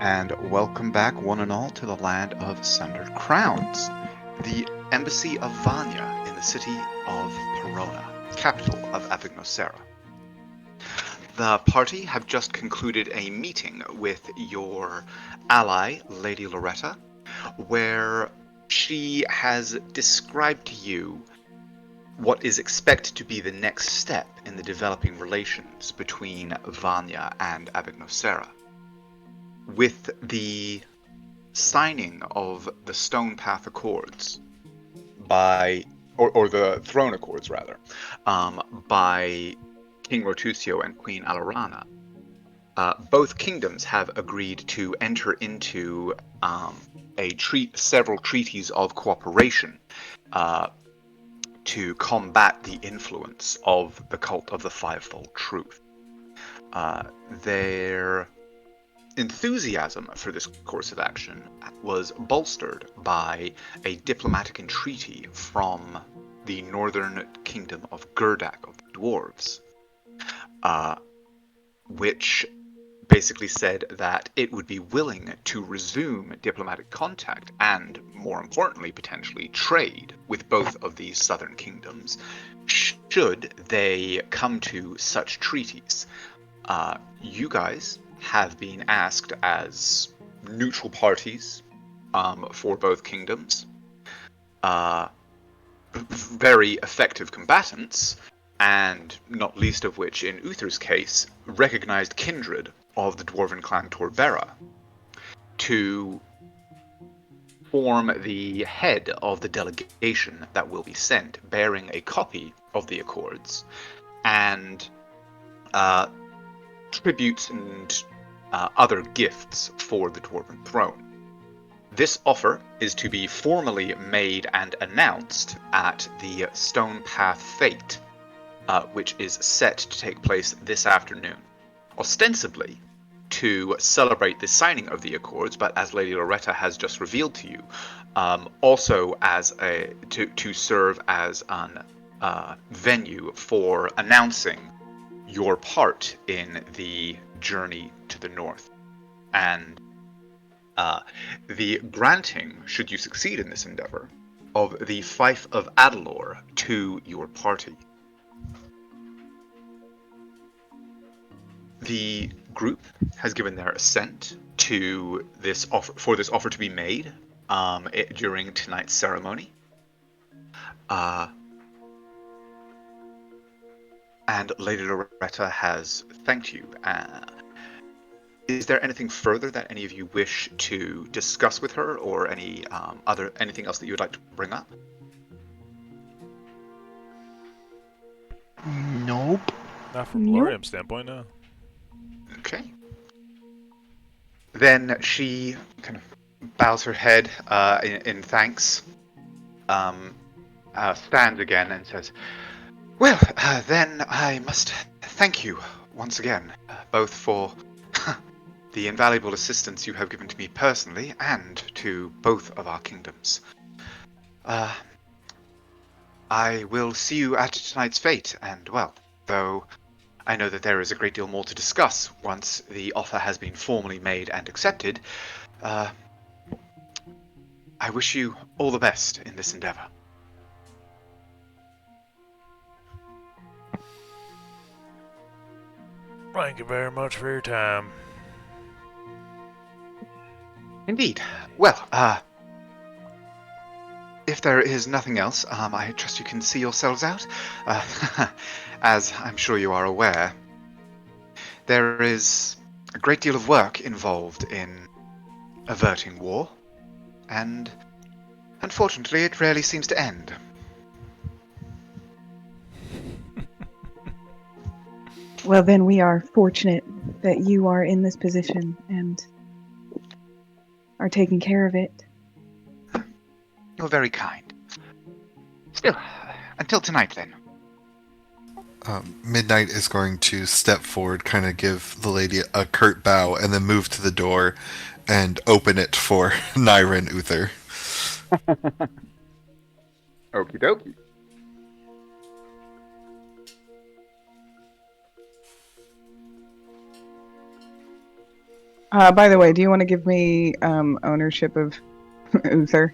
and welcome back, one and all, to the land of Sundered Crowns, the embassy of Vanya in the city of Perona, capital of Epignosera. The party have just concluded a meeting with your ally, Lady Loretta, where she has described to you what is expected to be the next step in the developing relations between Vanya and Epignosera. With the signing of the Stone Path Accords or the Throne Accords rather, by King Rotucio and Queen Alarana, both kingdoms have agreed to enter into several treaties of cooperation to combat the influence of the cult of the Fivefold Truth. Their enthusiasm for this course of action was bolstered by a diplomatic entreaty from the northern kingdom of Gurdak of the dwarves, which basically said that it would be willing to resume diplomatic contact and, more importantly, potentially trade with both of these southern kingdoms should they come to such treaties. You guys have been asked as neutral parties for both kingdoms, very effective combatants, and not least of which, in Uther's case, recognized kindred of the dwarven clan Torbera, to form the head of the delegation that will be sent, bearing a copy of the Accords, and tributes and other gifts for the Dwarven throne. This offer is to be formally made and announced at the Stone Path Fete, which is set to take place this afternoon. Ostensibly to celebrate the signing of the Accords, but as Lady Loretta has just revealed to you, also as to serve as an venue for announcing your part in the journey to the north, and the granting, should you succeed in this endeavor, of the Fief of Adalor to your party. The group has given their assent to this offer, for this offer to be made during tonight's ceremony. And Lady Loretta has thanked you. Is there anything further that any of you wish to discuss with her, or anything else that you would like to bring up? Nope. Not from Nope. Lorium's standpoint, no. Okay. Then she kind of bows her head in thanks, stands again and says, "Well, then I must thank you once again, both for the invaluable assistance you have given to me personally and to both of our kingdoms. I will see you at tonight's fete, and well, though I know that there is a great deal more to discuss once the offer has been formally made and accepted, I wish you all the best in this endeavor." Thank you very much for your time. Indeed. Well, if there is nothing else, I trust you can see yourselves out. As I'm sure you are aware, there is a great deal of work involved in averting war, and unfortunately it rarely seems to end. Well, then we are fortunate that you are in this position and are taking care of it. You're very kind. Still, until tonight then. Midnight is going to step forward, kind of give the lady a curt bow, and then move to the door and open it for Naira and Uther. Okie dokie. By the way, do you want to give me ownership of Uther?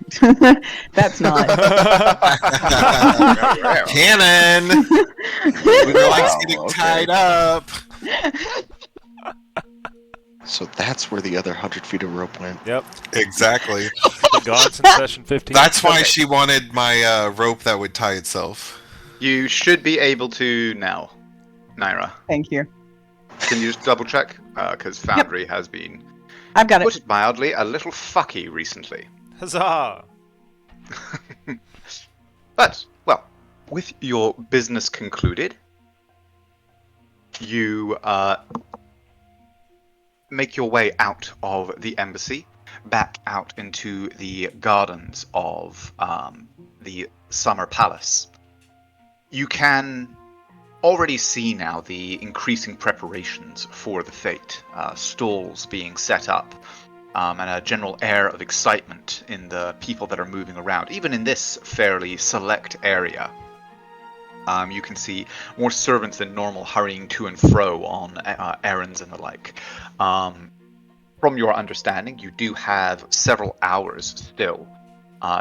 That's not. Cannon! Uther likes getting tied up. So that's where the other 100 feet of rope went. Yep. Exactly. Been gone since session 15. That's why Okay. she wanted my rope that would tie itself. You should be able to now, Naira. Thank you. Can you just double check? Because Foundry has been, I've got it. put it mildly, a little fucky recently. Huzzah! But, well, with your business concluded, you make your way out of the embassy, back out into the gardens of the Summer Palace. You can already see now the increasing preparations for the fete, stalls being set up, and a general air of excitement in the people that are moving around, even in this fairly select area. You can see more servants than normal hurrying to and fro on errands and the like. From your understanding, you do have several hours still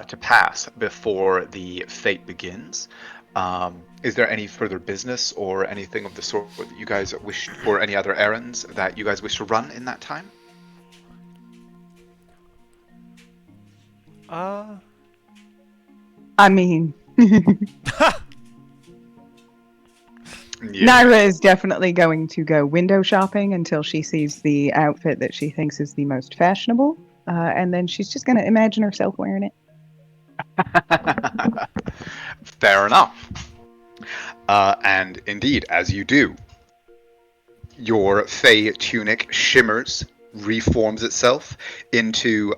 to pass before the fete begins. Is there any further business or anything of the sort that you guys wish, or any other errands that you guys wish to run in that time? I mean, Yeah. Naira is definitely going to go window shopping until she sees the outfit that she thinks is the most fashionable, and then she's just going to imagine herself wearing it. Fair enough. And indeed, as you do, your Fey tunic shimmers, reforms itself into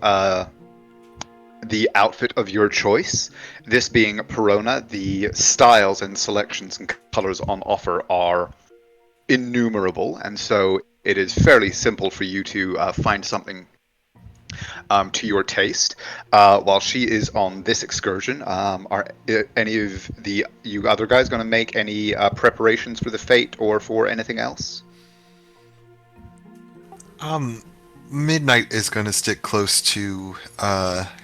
the outfit of your choice. This being Perona, the styles and selections and colors on offer are innumerable, and so it is fairly simple for you to find something to your taste. While she is on this excursion, are any of you other guys going to make any preparations for the fete or for anything else? Midnight is going to stick close to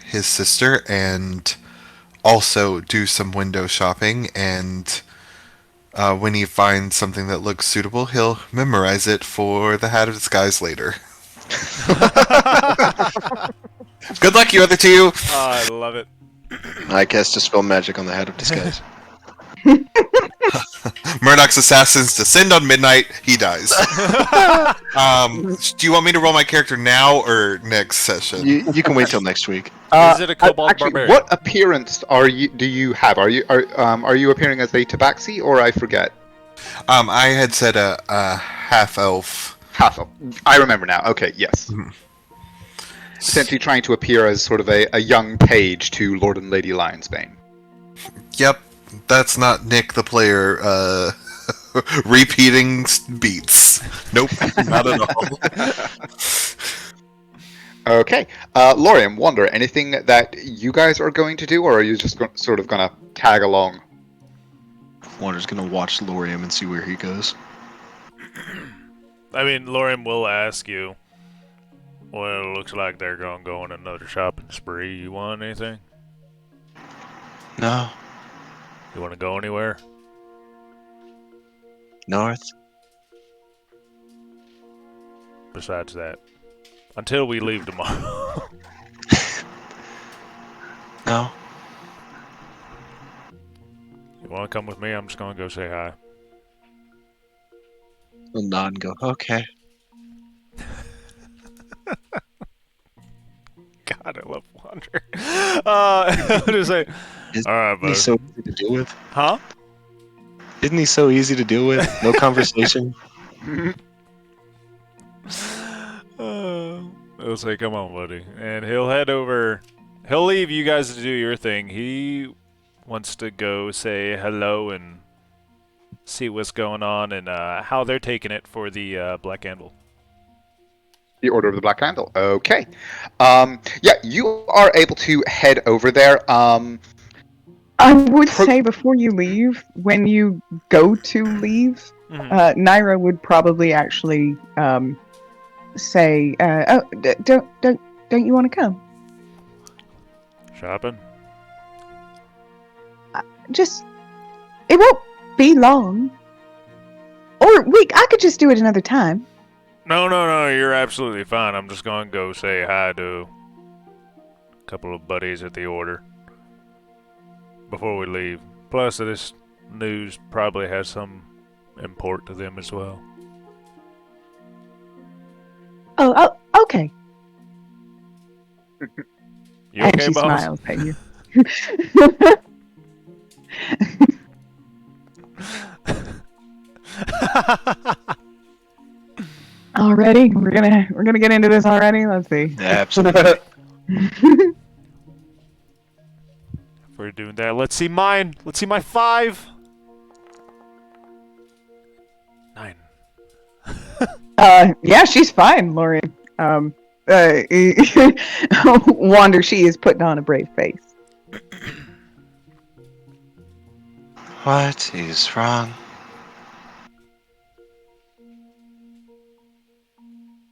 his sister and also do some window shopping, and when he finds something that looks suitable, he'll memorize it for the Hat of Disguise later. Good luck, you other two! I love it. I cast Dispel Magic on the Head of Disguise. Murdoch's assassins descend on Midnight, he dies. Do you want me to roll my character now or next session? You can wait till next week. Is it a kobold Actually, barbarian? what appearance do you have? Are you appearing as a tabaxi, or I forget? I had said a half elf. Half elf. I remember now. Okay, yes. Mhm. Essentially trying to appear as sort of a young page to Lord and Lady Lionsbane. Yep, that's not Nick the player repeating beats. Nope, not at all. Okay. Lorium, Wander, anything that you guys are going to do, or are you just sort of going to tag along? Wander's gonna watch Lorium and see where he goes. I mean, Lorium will ask you. Well, it looks like they're gonna go on another shopping spree. You want anything? No. You want to go anywhere? North? Besides that, until we leave tomorrow. No. You want to come with me? I'm just gonna go say hi. I'll nod and go, okay. God, I love Wander. I'm just saying. All right, Isn't he bud. so easy to deal with? Huh? Isn't he so easy to deal with? No conversation? He'll say, "Come on, buddy," and he'll head over. He'll leave you guys to do your thing. He wants to go say hello and see what's going on and how they're taking it for the Black Anvil. The Order of the Black Candle. Okay. Yeah, you are able to head over there. I would say before you leave, when you go to leave, Mhm. Naira would probably actually say, don't you want to come? Shopping? Just, it won't be long. Or I could just do it another time. No, you're absolutely fine. I'm just going to go say hi to a couple of buddies at the order before we leave. Plus, this news probably has some import to them as well. Oh, okay. You And okay, she boss? smiles at you. Already? We're gonna get into this already? Let's see. Absolutely. If we're doing that, let's see mine. Let's see my 5. 9. Yeah, she's fine, Lorian. Wander, she is putting on a brave face. What is wrong?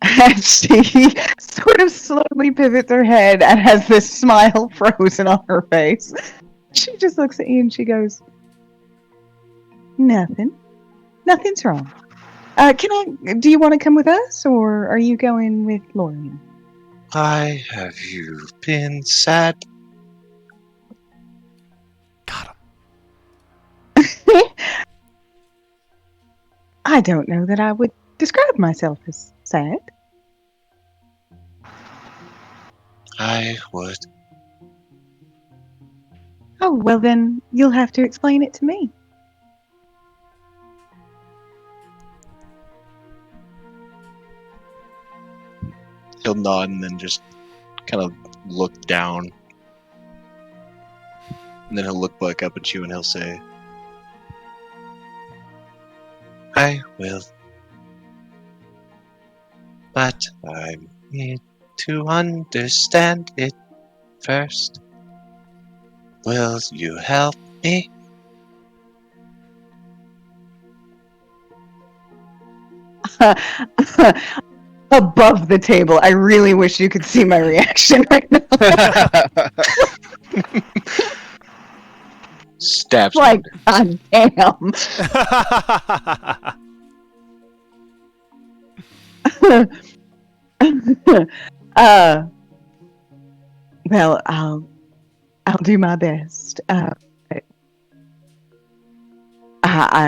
And she sort of slowly pivots her head and has this smile frozen on her face. She just looks at you and she goes, Nothing. Nothing's wrong. Do you want to come with us, or are you going with Lorian? Why have you been sad? Got him. I don't know that I would describe myself as sad. I would. Oh, well then, you'll have to explain it to me. He'll nod and then just kind of look down. And then he'll look back up at you and he'll say, I will. But I need to understand it first. Will you help me? Above the table. I really wish you could see my reaction right now. Stabs Like, him. God damn. Well, I'll do my best.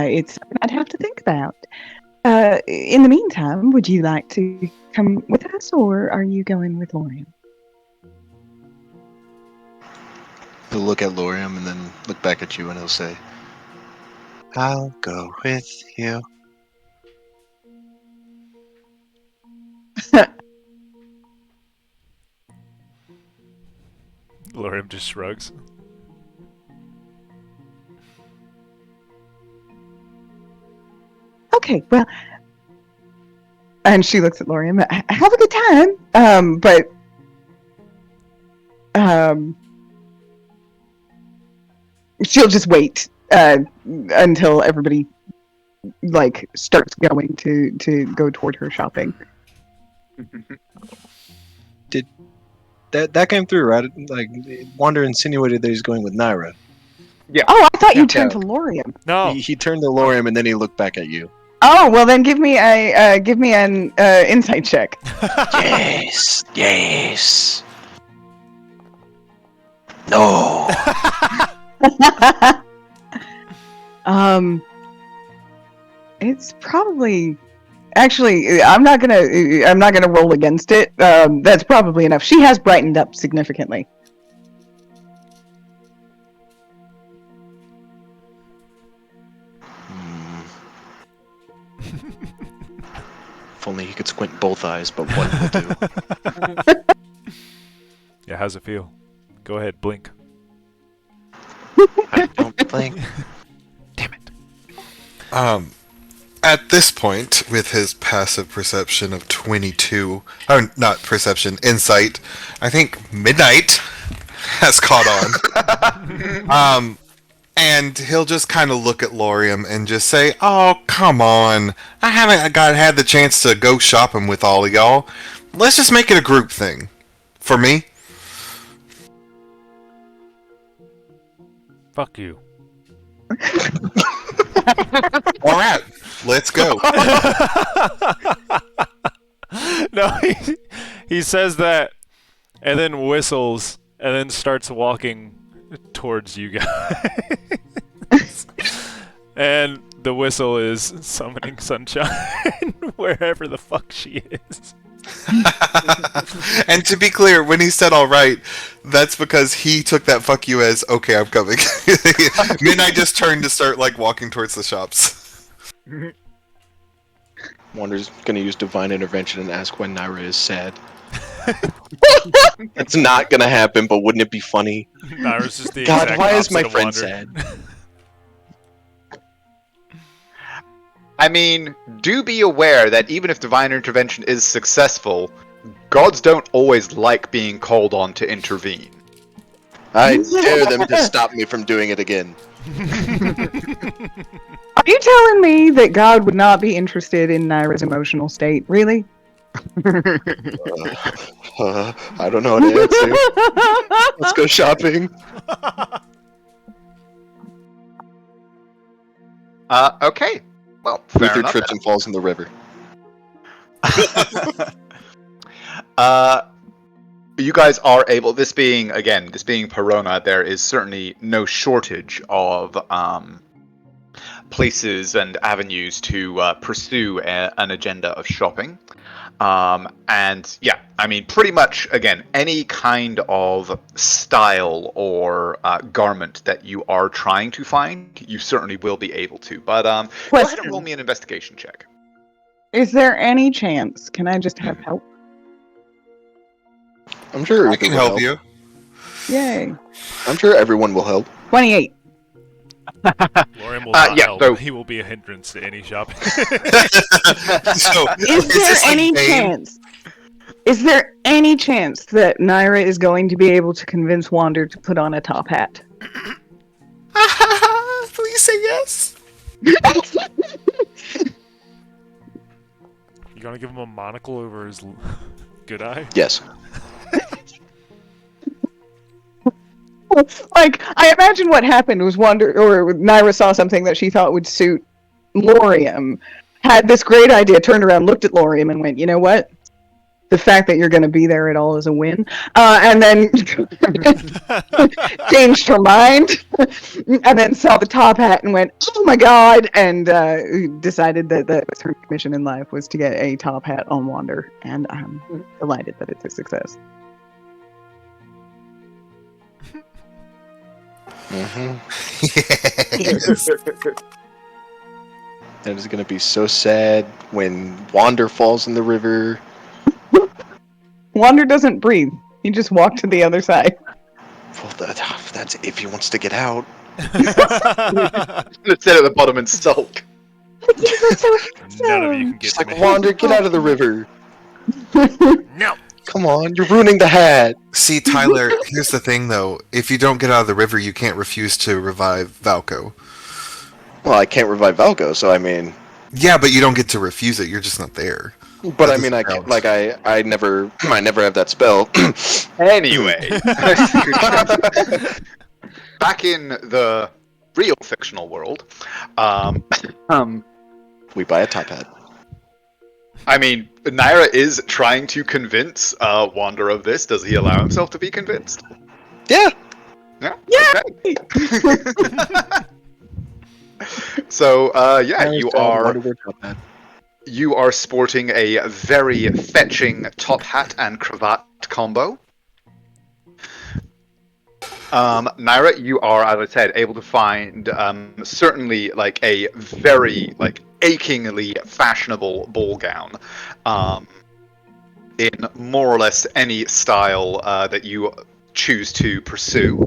It's something I'd have to think about. In the meantime, would you like to come with us, or are you going with Lorian? He'll look at Lorium and then look back at you and he'll say, I'll go with you. Lorium just shrugs. Okay, well, and she looks at Lorian. Have a good time. But she'll just wait until everybody starts going to go toward her shopping. That came through, right? Like, Wander insinuated that he's going with Naira. Oh, I thought you Yeah. turned to Lorian. No. He turned to Lorium and then he looked back at you. Oh, well then give me an insight check. Yes, yes. No. It's probably actually I'm not gonna roll against it. That's probably enough. She has brightened up significantly. If only he could squint both eyes, but one will do. Yeah, how's it feel? Go ahead, blink. I don't blink. Damn it. At this point, with his passive perception of 22, or not perception, insight, I think Midnight has caught on. And he'll just kind of look at Lorium and just say, "Oh, come on. I haven't had the chance to go shopping with all of y'all. Let's just make it a group thing. For me." Fuck you. All right, let's go. No, he says that and then whistles and then starts walking towards you guys. And the whistle is summoning sunshine wherever the fuck she is. And to be clear, when he said "all right," that's because he took that "fuck you" as "okay, I'm coming." Midnight just turned to start like walking towards the shops. Wander's gonna use divine intervention and ask when Naira is sad. It's not gonna happen, but wouldn't it be funny? Naira's just the God, exact why is opposite my of friend Wander. sad? I mean, do be aware that even if divine intervention is successful, gods don't always like being called on to intervene. I dare them to stop me from doing it again. Are you telling me that God would not be interested in Naira's emotional state? Really? I don't know what to answer. Let's go shopping. Okay. Well, fair Luther enough. trips and falls in the river. You guys are able, this being Perona, there is certainly no shortage of places and avenues to pursue an agenda of shopping. And yeah, I mean, pretty much, again, any kind of style or garment that you are trying to find, you certainly will be able to. But go ahead Question. and roll me an investigation check. Is there any chance? Can I just have help? I'm sure I Uther can will help you. Yay. I'm sure everyone will help. 28. Lorium will not yeah, help. so- He will be a hindrance to any shopping. So, Is there this like any Bane? chance? Is there any chance that Naira is going to be able to convince Wander to put on a top hat? Please say yes. You gonna give him a monocle over his good eye? Yes. Like, I imagine what happened was Naira saw something that she thought would suit Lorium, had this great idea, turned around, looked at Lorium, and went, "You know what? The fact that you're going to be there at all is a win." And then changed her mind, and then saw the top hat and went, "Oh my god!" and decided that her mission in life was to get a top hat on Wander, and I'm delighted that it's a success. Yes. That is gonna be so sad when Wander falls in the river. Wander doesn't breathe. He just walked to the other side. Well, that's if he wants to get out. Sit at the bottom and sulk. None of you can get Just to like, me. Wander, get out of the river. No. Come on, you're ruining the hat. See, Tyler, here's the thing, though. If you don't get out of the river, you can't refuse to revive Valko. Well, I can't revive Valko, so I mean. Yeah, but you don't get to refuse it. You're just not there. But That I mean, I doesn't can't, count. I never have that spell. Anyway. Back in the real fictional world, We buy a top hat. I mean, Naira is trying to convince Wander of this. Does he allow himself to be convinced? Yeah. Yeah. Okay. So, you are sporting a very fetching top hat and cravat combo. Naira, you are, as I said, able to find certainly like a very achingly fashionable ball gown in more or less any style that you choose to pursue.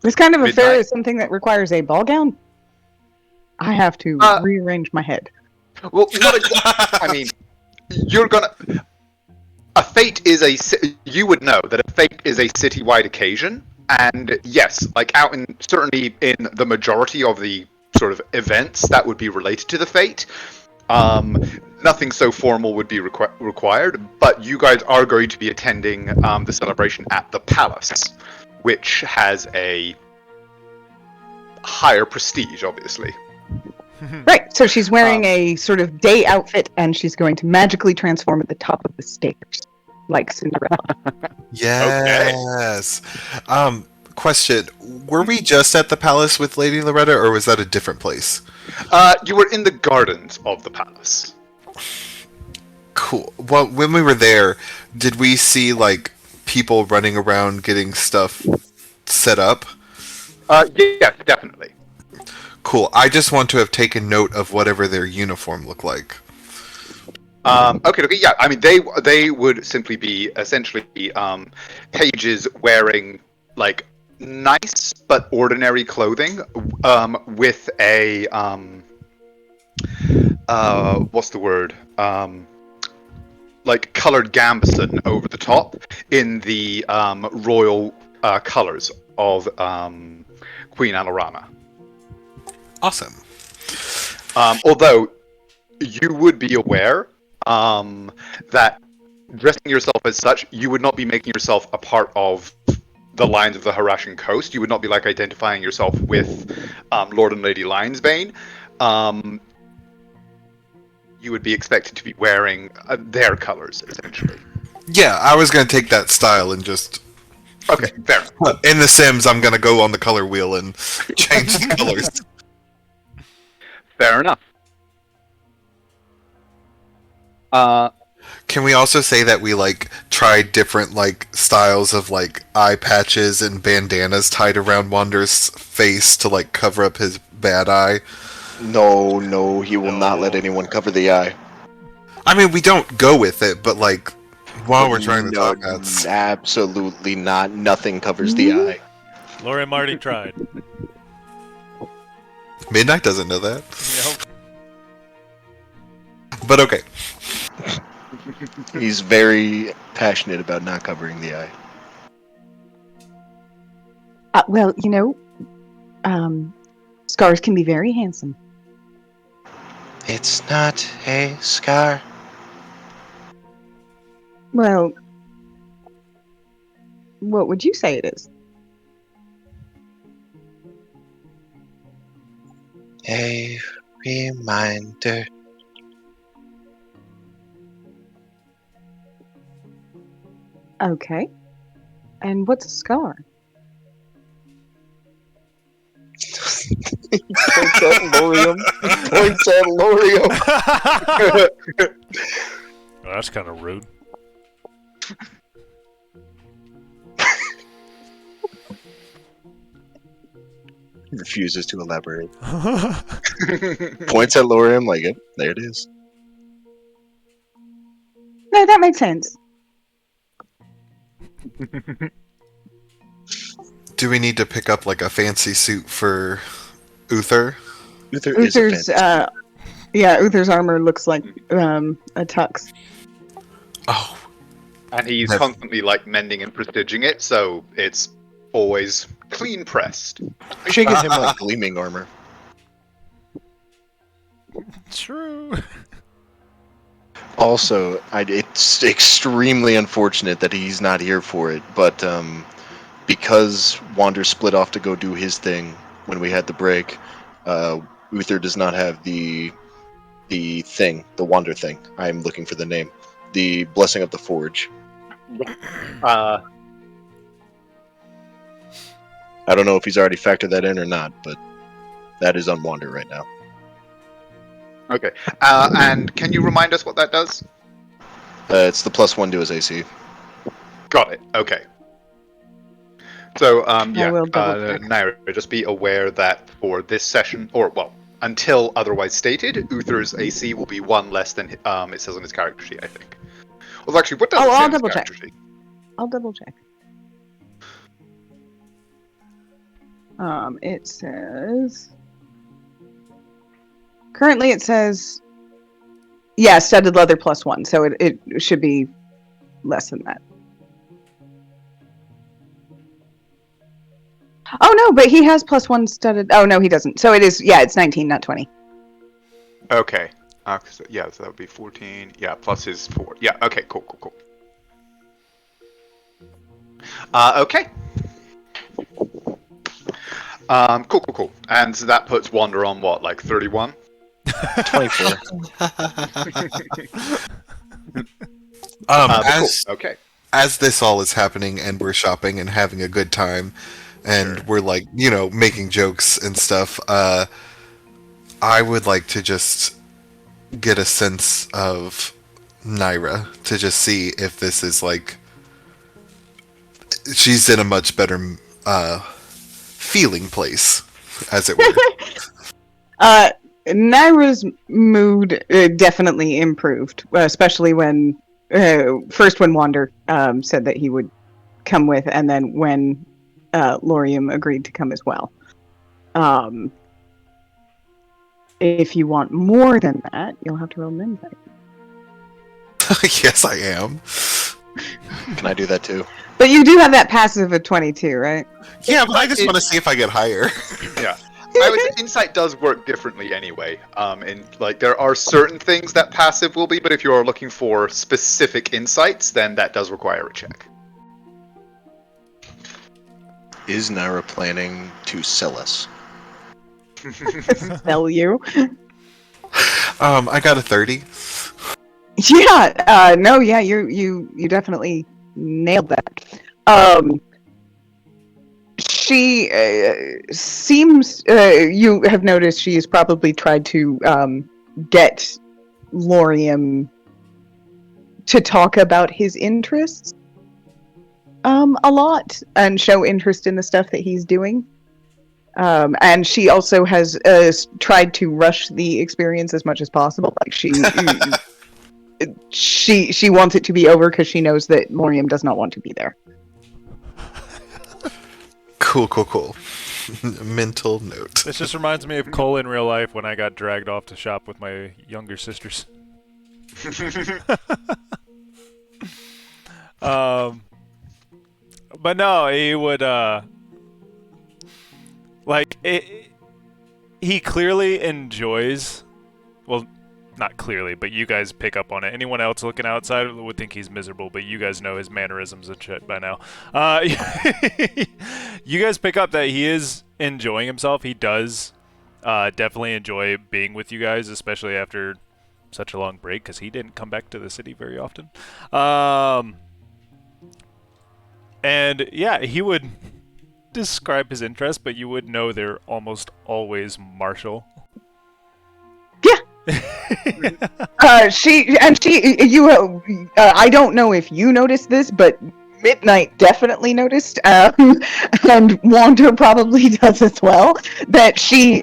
This kind of affair Midnight. is something that requires a ball gown? I have to rearrange my head. Well, I mean, you're gonna. A fete is you would know that a fete is a citywide occasion. And yes, like out in certainly in the majority of the sort of events that would be related to the fate, nothing so formal would be required. But you guys are going to be attending the celebration at the palace, which has a higher prestige, obviously. Right. So she's wearing Um, a sort of day outfit, and she's going to magically transform at the top of the stairs, like Cinderella. Yes. Question: were we just at the palace with Lady Loretta, or was that a different place? You were in the gardens of the palace. Cool. Well, when we were there, did we see like people running around getting stuff set up? Yes, definitely. Cool. I just want to have taken note of whatever their uniform looked like. Okay, yeah. I mean, they would simply be essentially pages wearing like nice but ordinary clothing, with a what's the word? Like colored gambeson over the top in the royal colors of Queen Alarana. Awesome. Although you would be aware that dressing yourself as such, you would not be making yourself a part of the lines of the Harashan coast. You would not be like identifying yourself with Lord and Lady Lionsbane. You would be expected to be wearing their colors, essentially. Yeah, I was gonna take that style and just Okay, fair enough. in The Sims. I'm gonna go on the color wheel and change the colors. Fair enough. Can we also say that we like tried different like styles of like eye patches and bandanas tied around Wander's face to like cover up his bad eye? No, he will not let anyone cover the eye. I mean, we don't go with it, but like while we're trying to No, talk, that's absolutely not. Nothing covers the eye. Lori Marty tried. Midnight doesn't know that. Nope. But okay. He's very passionate about not covering the eye. Well, scars can be very handsome. It's not a scar. Well, what would you say it is? A reminder. Okay. And what's a scar? Points at Lorium. Points at Lorium. Well, that's kind of rude. Refuses to elaborate. Points at Lorium like it. There it is. No, that makes sense. Do we need to pick up like a fancy suit for Uther? Uther is a Uther's, fantasy. Uther's armor looks like a tux. Oh, And he's Yes. constantly like mending and prestiging it, so it's always clean pressed. We should get him like gleaming armor. True. Also, it's extremely unfortunate that he's not here for it, but because Wander split off to go do his thing when we had the break, Uther does not have the Wander thing. I'm looking for the name. The Blessing of the Forge. Uh, I don't know if he's already factored that in or not, but that is on Wander right now. okay. And can you remind us what that does? It's the +1 to his AC. Got it. Okay. So, I will double check. Naira, just be aware that for this session, or well, until otherwise stated, Uther's AC will be one less than it says on his character sheet, I think. Well, actually, what does it say I'll on his double check. character sheet? I'll double check. It says. Currently, it says. Yeah, studded leather +1, so it should be less than that. Oh no, but he has +1 studded. Oh no, he doesn't. So it is. Yeah, it's 19, not 20. Okay. So that would be 14. Yeah, plus his 4. Yeah, okay, cool. Okay. Cool. And so that puts Wander on what, like 31? 24. Cool. As Okay. as this all is happening and we're shopping and having a good time and Sure. we're like, making jokes and stuff, I would like to just get a sense of Naira to just see if this is like she's in a much better feeling place, as it were. Naira's mood definitely improved, especially when first when Wander said that he would come with, and then when Lorium agreed to come as well. If you want more than that, you'll have to roll an insight. Yes, I am. Can I do that too? But you do have that passive of 22, right? Yeah, but I just want to see if I get higher. Yeah. I would say insight does work differently anyway. And like there are certain things that passive will be, but if you are looking for specific insights, then that does require a check. Is Naira planning to sell us? Sell you. I got a 30. Yeah. No. Yeah. You definitely nailed that. She seems. You have noticed she has probably tried to get Lorium to talk about his interests a lot and show interest in the stuff that he's doing. And she also has tried to rush the experience as much as possible. Like she wants it to be over because she knows that Lorium does not want to be there. Cool. Mental note. This just reminds me of Cole in real life when I got dragged off to shop with my younger sisters. But no, he would he clearly enjoys, well, not clearly, but you guys pick up on it. Anyone else looking outside would think he's miserable, but you guys know his mannerisms and shit by now. You guys pick up that he is enjoying himself. He does definitely enjoy being with you guys, especially after such a long break, because he didn't come back to the city very often. And yeah, he would describe his interest, but you would know they're almost always martial. I don't know if you noticed this, but Midnight definitely noticed, and Wander probably does as well, that she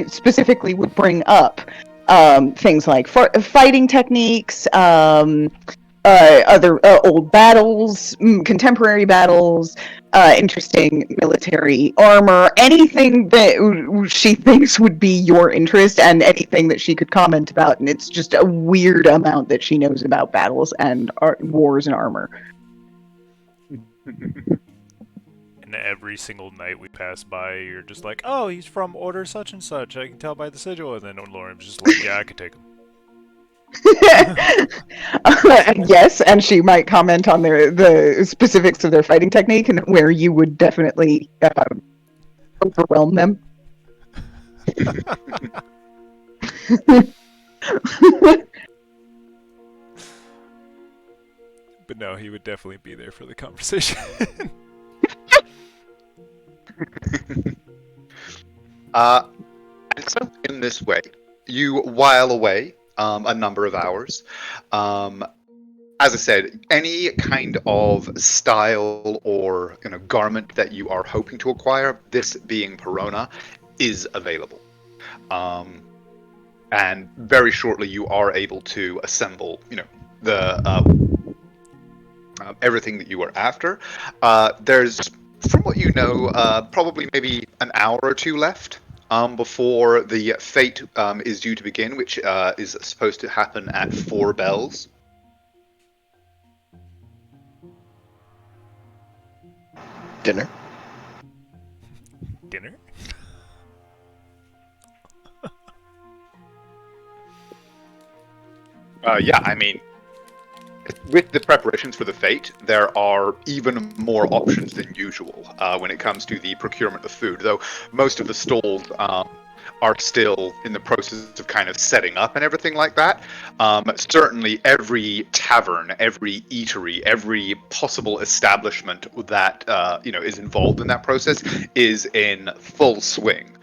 specifically would bring up things like fighting techniques, other old battles, contemporary battles, interesting military armor, anything that she thinks would be your interest, and anything that she could comment about. And it's just a weird amount that she knows about battles and wars and armor. And every single night we pass by, you're just like, oh, he's from Order such and such. I can tell by the sigil. And then Lauren's just like, yeah, I could take him. Yes, and she might comment on the specifics of their fighting technique and where you would definitely overwhelm them. But no, he would definitely be there for the conversation. And so in this way, you while away a number of hours. As I said, any kind of style or garment that you are hoping to acquire, this being Perona, is available. And very shortly you are able to assemble, the everything that you are after. There's, from what you know, probably maybe an hour or two left before the fete is due to begin, which is supposed to happen at 4 bells. Dinner? dinner? Yeah, I mean, with the preparations for the fete, there are even more options than usual when it comes to the procurement of food. Though most of the stalls are still in the process of kind of setting up and everything like that. Certainly, every tavern, every eatery, every possible establishment that is involved in that process is in full swing.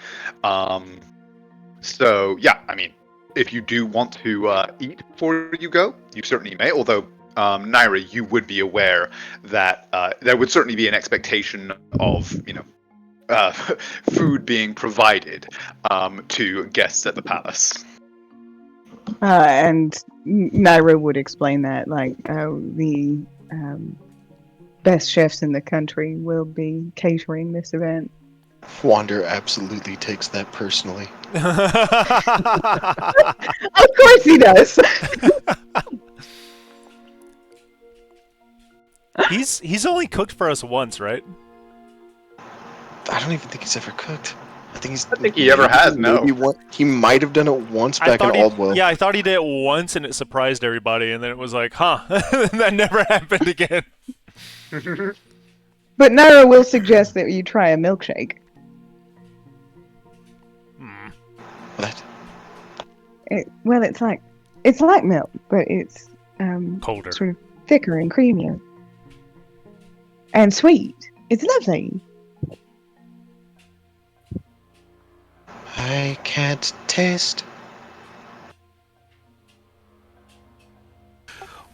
So yeah, I mean, if you do want to eat before you go, you certainly may. Although, Naira, you would be aware that there would certainly be an expectation of, food being provided to guests at the palace. And Naira would explain that, like, the best chefs in the country will be catering this event. Wander absolutely takes that personally. Of course he does. He's only cooked for us once, right? I don't even think he's ever cooked. I think he ever has, no. Maybe he might have done it once back in Aldwell. Yeah, I thought he did it once and it surprised everybody, and then it was like, huh, that never happened again. But Naira will suggest that you try a milkshake. What? It's like milk, but it's Colder. sort of thicker and creamier and sweet. It's lovely. I can't taste.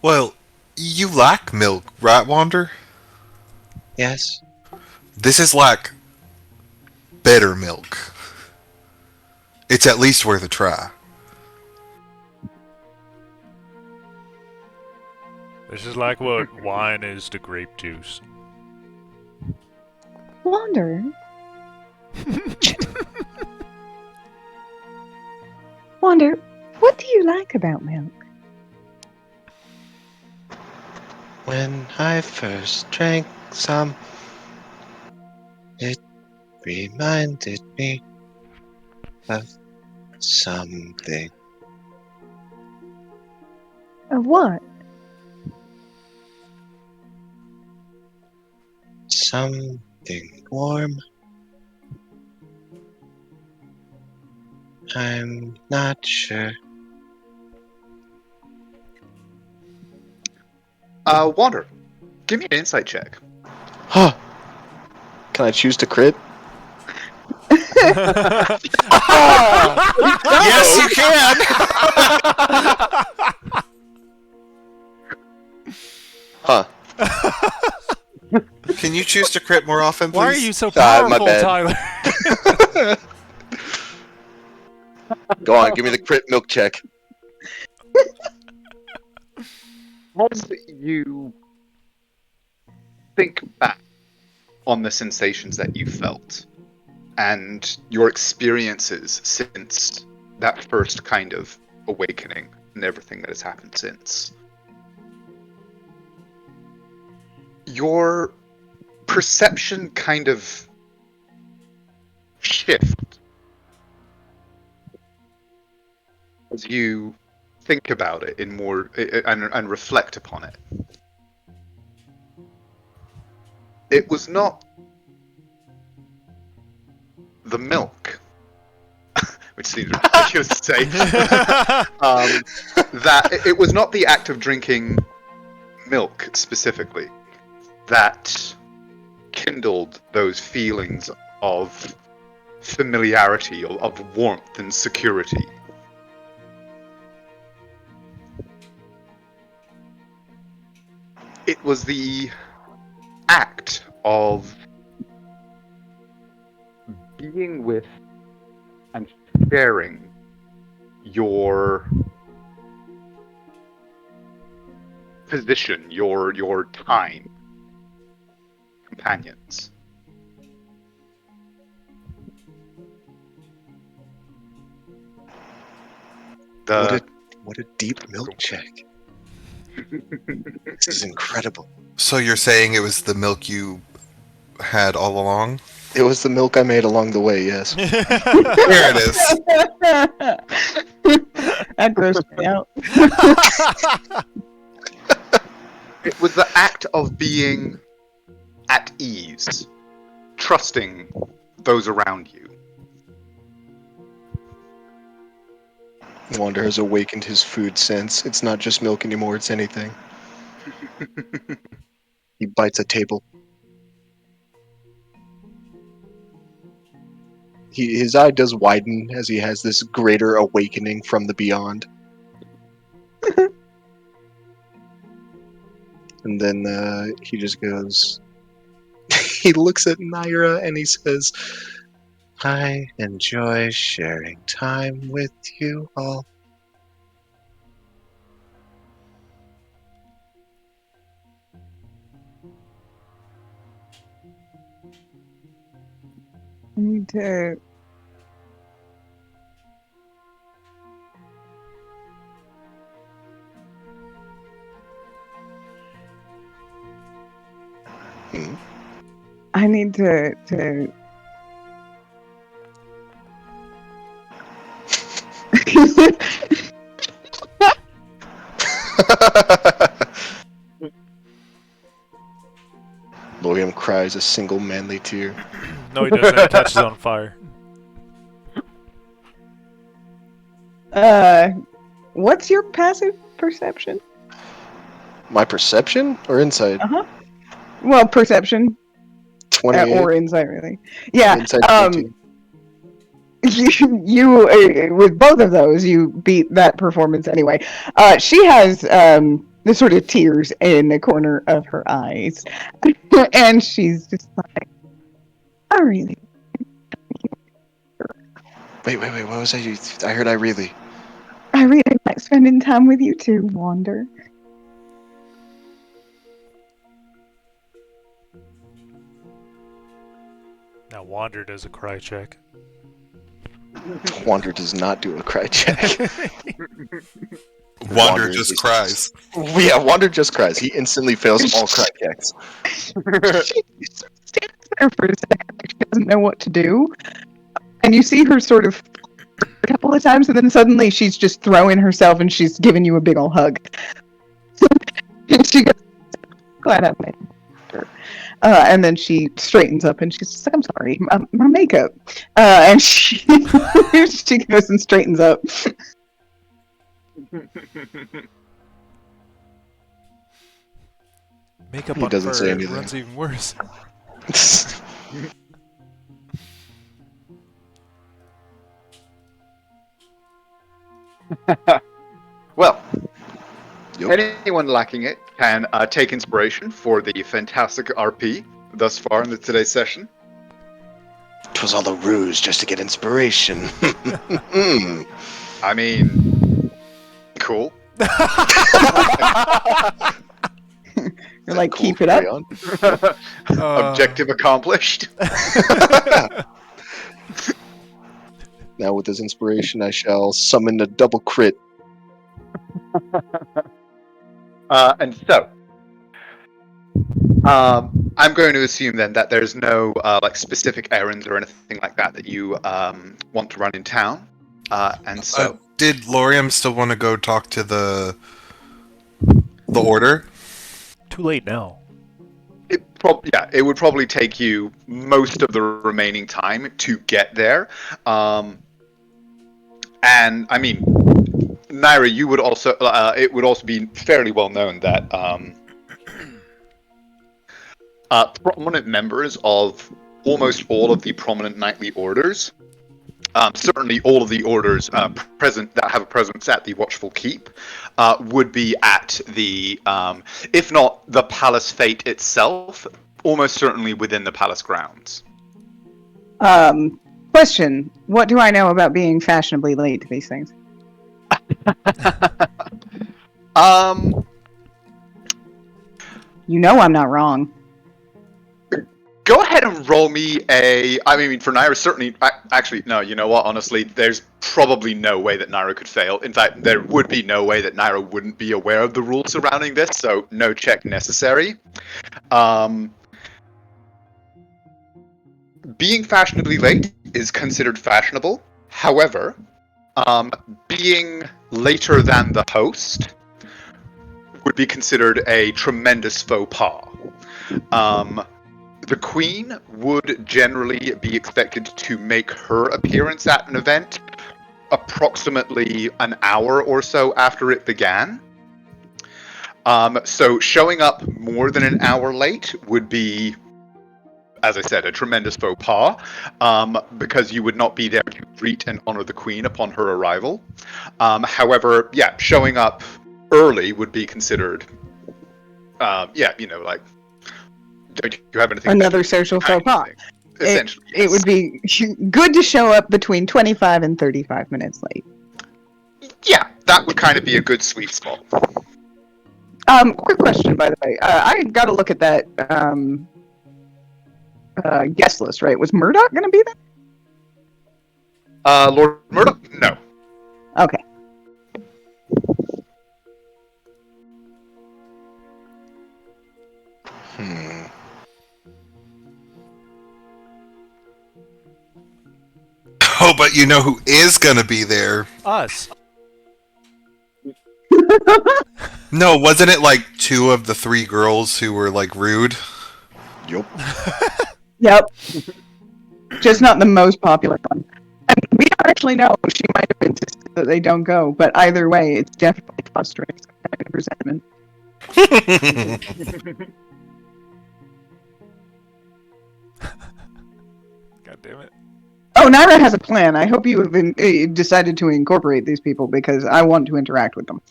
Well, you lack milk, right, Wander? Yes. This is like better milk. It's at least worth a try. This is like what wine is to grape juice. Wander. Wander, what do you like about milk? When I first drank some, it reminded me of something. Of what? Something warm. I'm not sure. Wander, give me an insight check. Huh. Can I choose to crit? Yes, you can! Huh. Can you choose to crit more often, please? Why are you so my powerful, bad. Tyler? Go on, give me the crit milk check. As you think back on the sensations that you felt and your experiences since that first kind of awakening and everything that has happened since, your perception kind of shift as you think about it in more and reflect upon it. It was not the milk, which seems ridiculous to say, that it was not the act of drinking milk specifically that kindled those feelings of familiarity, of warmth and security. It was the act of being with and sharing your position, your time, companions. What a deep milk check. This is incredible. So you're saying it was the milk you had all along? It was the milk I made along the way, yes. There it is. That grossed me out. It was the act of being at ease, trusting those around you. Wander has awakened his food sense. It's not just milk anymore, it's anything. He bites a table. His eye does widen as he has this greater awakening from the beyond. And then he just goes... he looks at Naira and he says, I enjoy sharing time with you all. I need to. Hmm. I need to. Lorium cries a single manly tear. No, he doesn't. He catches on fire. What's your passive perception? My perception or insight? Well, perception 28. or insight, really. Yeah. Insight 22. You with both of those, you beat that performance anyway. She has the sort of tears in the corner of her eyes, and she's just like, "I really." Wait, what was that? I heard I really. I really like spending time with you too, Wander. Now Wander does a cry check. Wander does not do a cry check. Wander just cries. Yeah, Wander just cries. He instantly fails all cry checks. She stands there for a second, like she doesn't know what to do, and you see her sort of a couple of times, and then suddenly she's just throwing herself and she's giving you a big ol' hug. And she goes, "Glad I made her." And then she straightens up and she's just like, "I'm sorry, my makeup." And she she goes and straightens up. Makeup He on doesn't fur say anything. runs even worse. Well, Yup. anyone lacking it can take inspiration for the fantastic RP thus far in today's session. 'Twas all a ruse just to get inspiration. I mean, cool. You're like, Cool, keep it up. carry on. Objective accomplished. Now with this inspiration, I shall summon a double crit. And so, I'm going to assume then that there's no like specific errands or anything like that that you want to run in town. And so, Did Lorium still want to go talk to the order? Too late now. it would probably take you most of the remaining time to get there. And I mean, Naira, you would also it would also be fairly well known that prominent members of almost all of the prominent knightly orders, certainly all of the orders present that have a presence at the Watchful Keep, would be at the, if not the Palace Fete itself, almost certainly within the palace grounds. Question: what do I know about being fashionably late to these things? You know I'm not wrong. Go ahead and roll me a. I mean, for Naira, certainly. Actually, no. You know what? Honestly, there's probably no way that Naira could fail. In fact, there would be no way that Naira wouldn't be aware of the rules surrounding this. So, no check necessary. being fashionably late is considered fashionable. However, being later than the host would be considered a tremendous faux pas. The Queen would generally be expected to make her appearance at an event approximately an hour or so after it began. So showing up more than an hour late would be, as I said, a tremendous faux pas, because you would not be there to greet and honor the Queen upon her arrival. However, yeah, showing up early would be considered, like, don't you have anything? Another social faux pas. Essentially, it would be good to show up between 25 and 35 minutes late. Yeah, that would kind of be a good sweet spot. Quick question, by the way. I got to look at that guest list, right? Was Murdoch going to be there? Lord Murdoch? No. Okay. Oh, but you know who is gonna be there? Us. No, wasn't it like 2 of the 3 girls who were like rude? Yup. Yep. Just not the most popular one. And we don't actually know. She might have insisted that they don't go, but either way, it's definitely fostering some kind of resentment. God damn it. Oh, Naira has a plan. I hope you have decided to incorporate these people because I want to interact with them.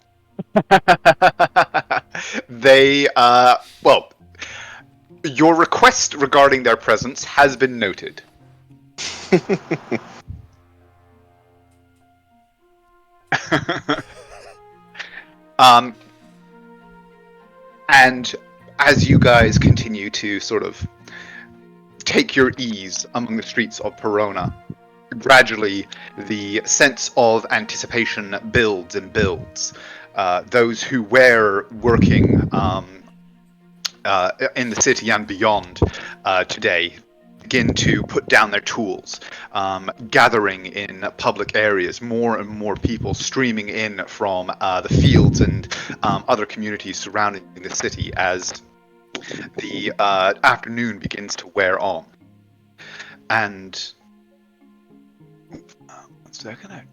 They, well, your request regarding their presence has been noted. And as you guys continue to sort of take your ease among the streets of Perona, gradually the sense of anticipation builds and builds. Those who were working in the city and beyond today begin to put down their tools, gathering in public areas, more and more people streaming in from the fields and other communities surrounding the city as the afternoon begins to wear on. And one second.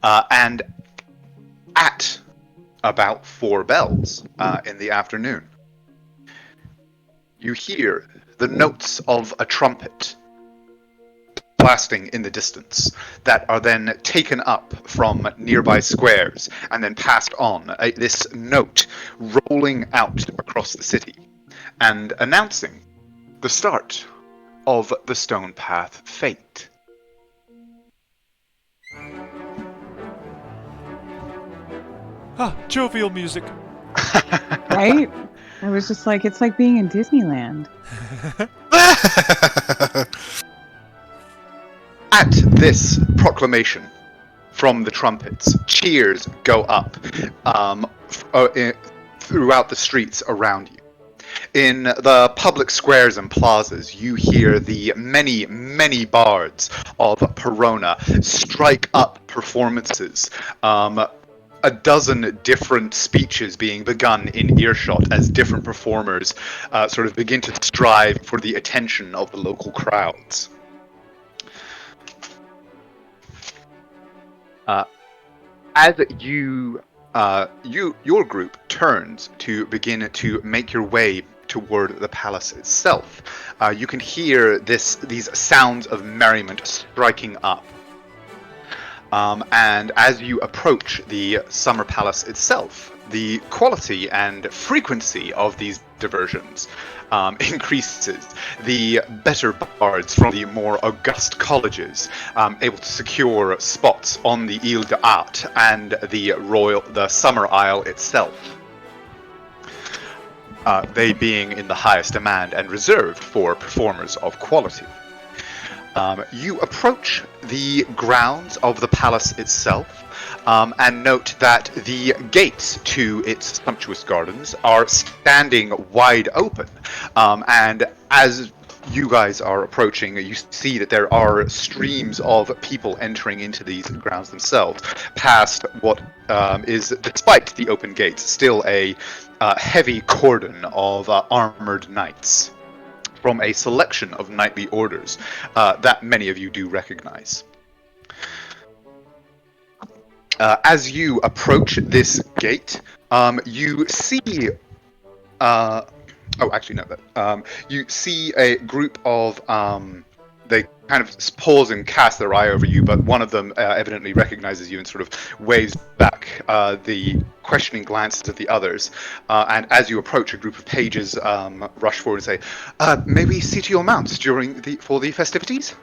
And at about 4 bells in the afternoon, you hear the notes of a trumpet blasting in the distance that are then taken up from nearby squares and then passed on. This note rolling out across the city and announcing the start of the Stone Path fate. Ah, jovial music. Right? I was just like, it's like being in Disneyland. At this proclamation from the trumpets, cheers go up throughout the streets around you. In the public squares and plazas, you hear the many, many bards of Perona strike up performances. A dozen different speeches being begun in earshot as different performers sort of begin to strive for the attention of the local crowds. As your group turns to begin to make your way toward the palace itself, you can hear these sounds of merriment striking up. And as you approach the summer palace itself, the quality and frequency of these diversions increases. The better bards from the more august colleges able to secure spots on the Ile d'Art and the Summer Isle itself. They being in the highest demand and reserved for performers of quality. You approach the grounds of the palace itself, and note that the gates to its sumptuous gardens are standing wide open. And as you guys are approaching, you see that there are streams of people entering into these grounds themselves, past what is, despite the open gates, still a heavy cordon of armored knights from a selection of knightly orders that many of you do recognize. As you approach this gate, you see oh, actually, no. You see a group of. They kind of pause and cast their eye over you, but one of them evidently recognizes you and sort of waves back the questioning glances at the others. And as you approach, a group of pages rush forward and say, "May we see to your mounts for the festivities?"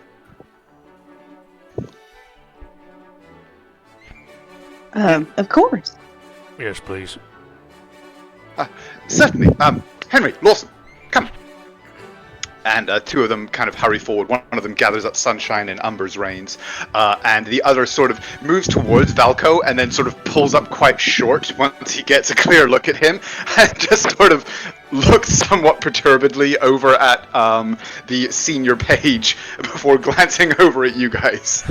Of course. Yes, please. Certainly. Henry, Lawson, come. And two of them kind of hurry forward. One of them gathers up Sunshine and Umber's reins, and the other sort of moves towards Valco and then sort of pulls up quite short once he gets a clear look at him, and just sort of looks somewhat perturbedly over at the senior page before glancing over at you guys.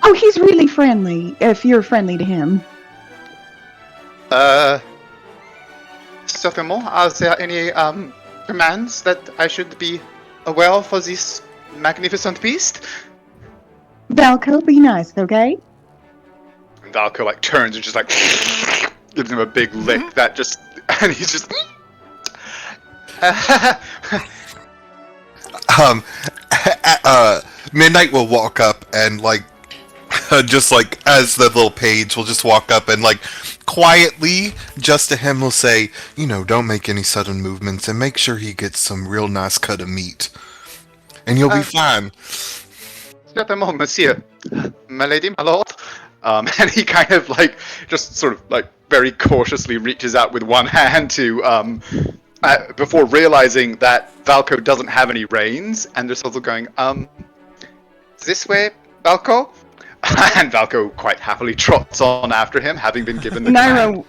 Oh, he's really friendly, if you're friendly to him. Certainly. Are there any commands that I should be aware of for this magnificent beast? Valco, be nice, okay? And Valco like turns and just like gives him a big lick that just, and he's just. Midnight will walk up and like, just like as the little page will just walk up and like quietly, just to him, will say, don't make any sudden movements and make sure he gets some real nice cut of meat, and you'll be fine. Certainly, monsieur, my lady, my lord. And he kind of like just sort of like very cautiously reaches out with one hand to before realizing that Valco doesn't have any reins, and they're sort of going, this way, Valco? And Valco quite happily trots on after him, having been given the command.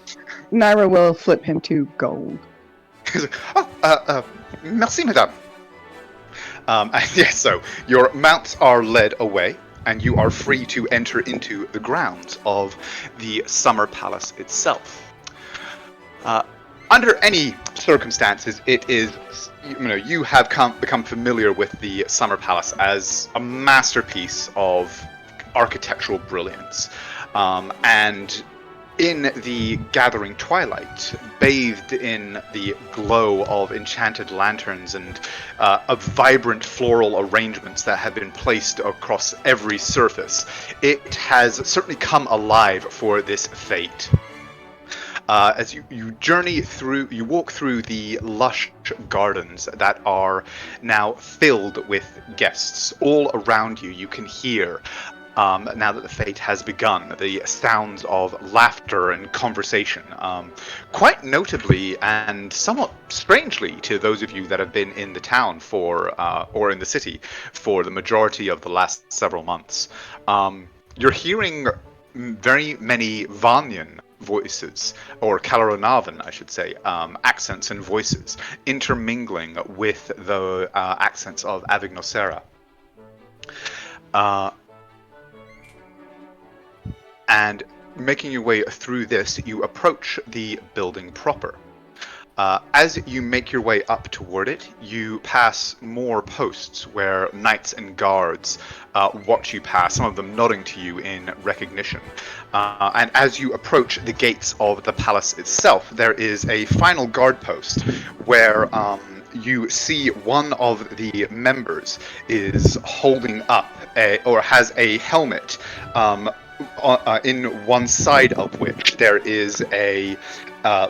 Naira will flip him 2 gold. He's like, merci, madame. And yes, so your mounts are led away, and you are free to enter into the grounds of the Summer Palace itself. Under any circumstances, it is, you have become familiar with the Summer Palace as a masterpiece of architectural brilliance. And in the gathering twilight, bathed in the glow of enchanted lanterns and of vibrant floral arrangements that have been placed across every surface, it has certainly come alive for this fete. As you walk through the lush gardens that are now filled with guests. All around you, you can hear, now that the fete has begun, the sounds of laughter and conversation. Quite notably and somewhat strangely to those of you that have been in the town or in the city for the majority of the last several months. You're hearing very many Vanyan voices, or Calaronavan, I should say, accents and voices, intermingling with the accents of Avignosera. And making your way through this, you approach the building proper. As you make your way up toward it, you pass more posts where knights and guards watch you pass, some of them nodding to you in recognition. And as you approach the gates of the palace itself, there is a final guard post where you see one of the members is holding up or has a helmet in one side of which there is a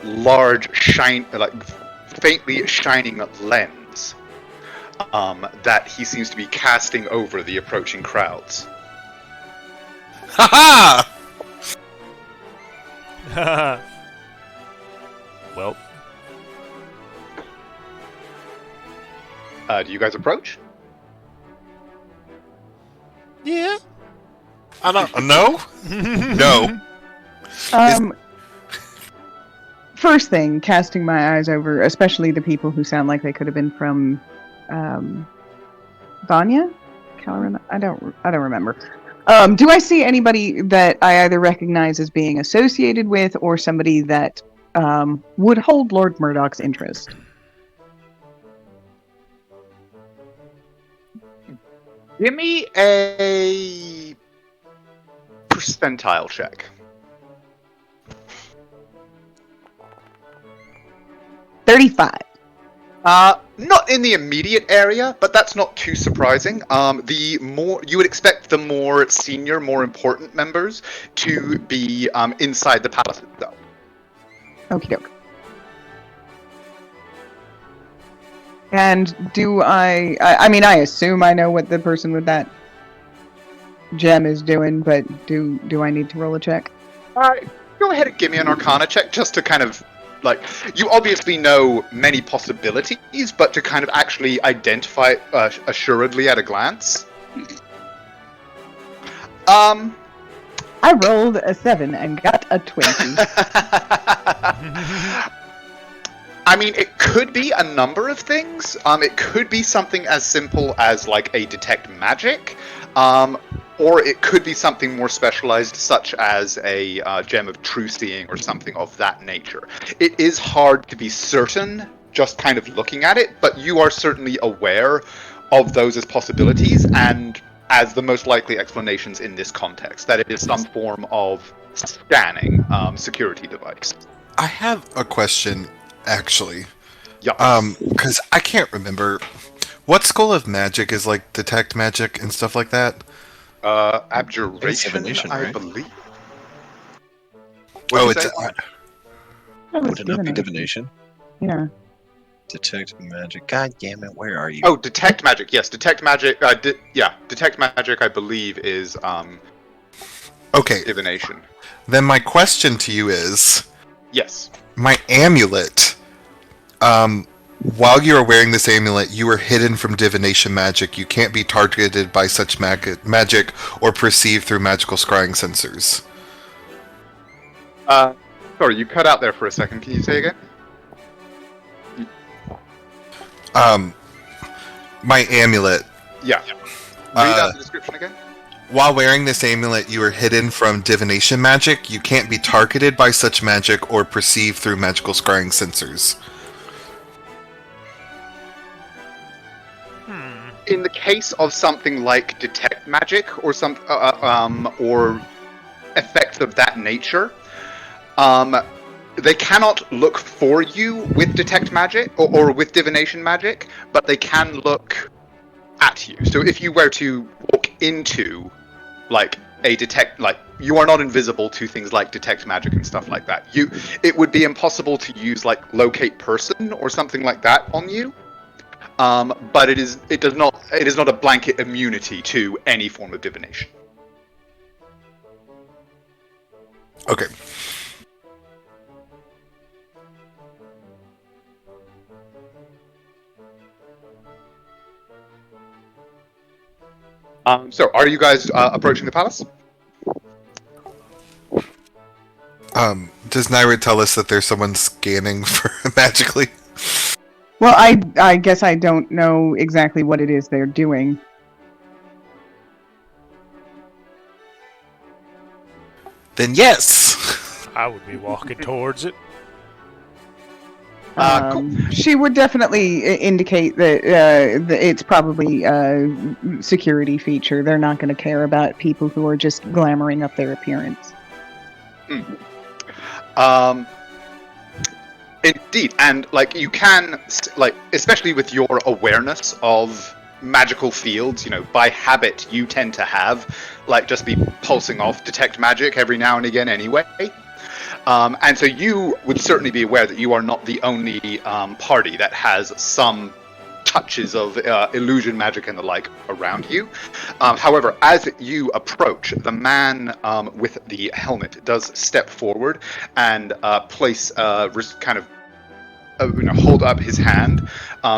large faintly shining lens that he seems to be casting over the approaching crowds. Ha Well, Do you guys approach? Yeah. I don't know. No. First thing, casting my eyes over, especially the people who sound like they could have been from Vanya? I don't remember. Do I see anybody that I either recognize as being associated with or somebody that would hold Lord Murdoch's interest? Give me a percentile check. $35. Not in the immediate area, but that's not too surprising. The more you would expect, the more senior, more important members to be inside the palace itself. Okie doke. And do I mean, I assume I know what the person with that gem is doing, but do I need to roll a check? Go ahead and give me an Arcana check, just to kind of, like, you obviously know many possibilities, but to kind of actually identify it assuredly at a glance. I rolled a 7 and got a 20. I mean, it could be a number of things. It could be something as simple as, like, a detect magic, or it could be something more specialized, such as a gem of true seeing or something of that nature. It is hard to be certain, just kind of looking at it, but you are certainly aware of those as possibilities, and as the most likely explanations in this context, that it is some form of scanning security device. I have a question, actually. Yeah. Because I can't remember. What school of magic is like detect magic and stuff like that? Abjuration, Divination, I right? believe. Oh, What'd it's you say? That was Would it not be divination. divination? Yeah. Detect magic. God damn it, where are you? Oh, detect magic. Yes, detect magic. Detect magic. I believe is okay. divination. Then my question to you is, Yes. my amulet. While you are wearing this amulet, you are hidden from divination magic. You can't be targeted by such magic or perceived through magical scrying sensors. Sorry, you cut out there for a second. Can you say again? My amulet. Yeah. Read out the description again. While wearing this amulet, you are hidden from divination magic. You can't be targeted by such magic or perceived through magical scrying sensors. In the case of something like detect magic or some or effects of that nature, they cannot look for you with detect magic or with divination magic, but they can look at you. So if you were to walk into, like, a detect, like, you are not invisible to things like detect magic and stuff like that. It would be impossible to use, like, locate person or something like that on you. But it is not a blanket immunity to any form of divination. Okay. So are you guys approaching the palace? Does Naira tell us that there's someone scanning for magically? Well, I guess I don't know exactly what it is they're doing. Then yes. I would be walking towards it. Cool. She would definitely indicate that it's probably a security feature. They're not going to care about people who are just glamoring up their appearance. Indeed, and, like, you can, like, especially with your awareness of magical fields, you know, by habit you tend to have, like, just be pulsing off detect magic every now and again anyway. And so you would certainly be aware that you are not the only party that has some touches of illusion magic and the like around you. However, as you approach, the man with the helmet does step forward and place kind of hold up his hand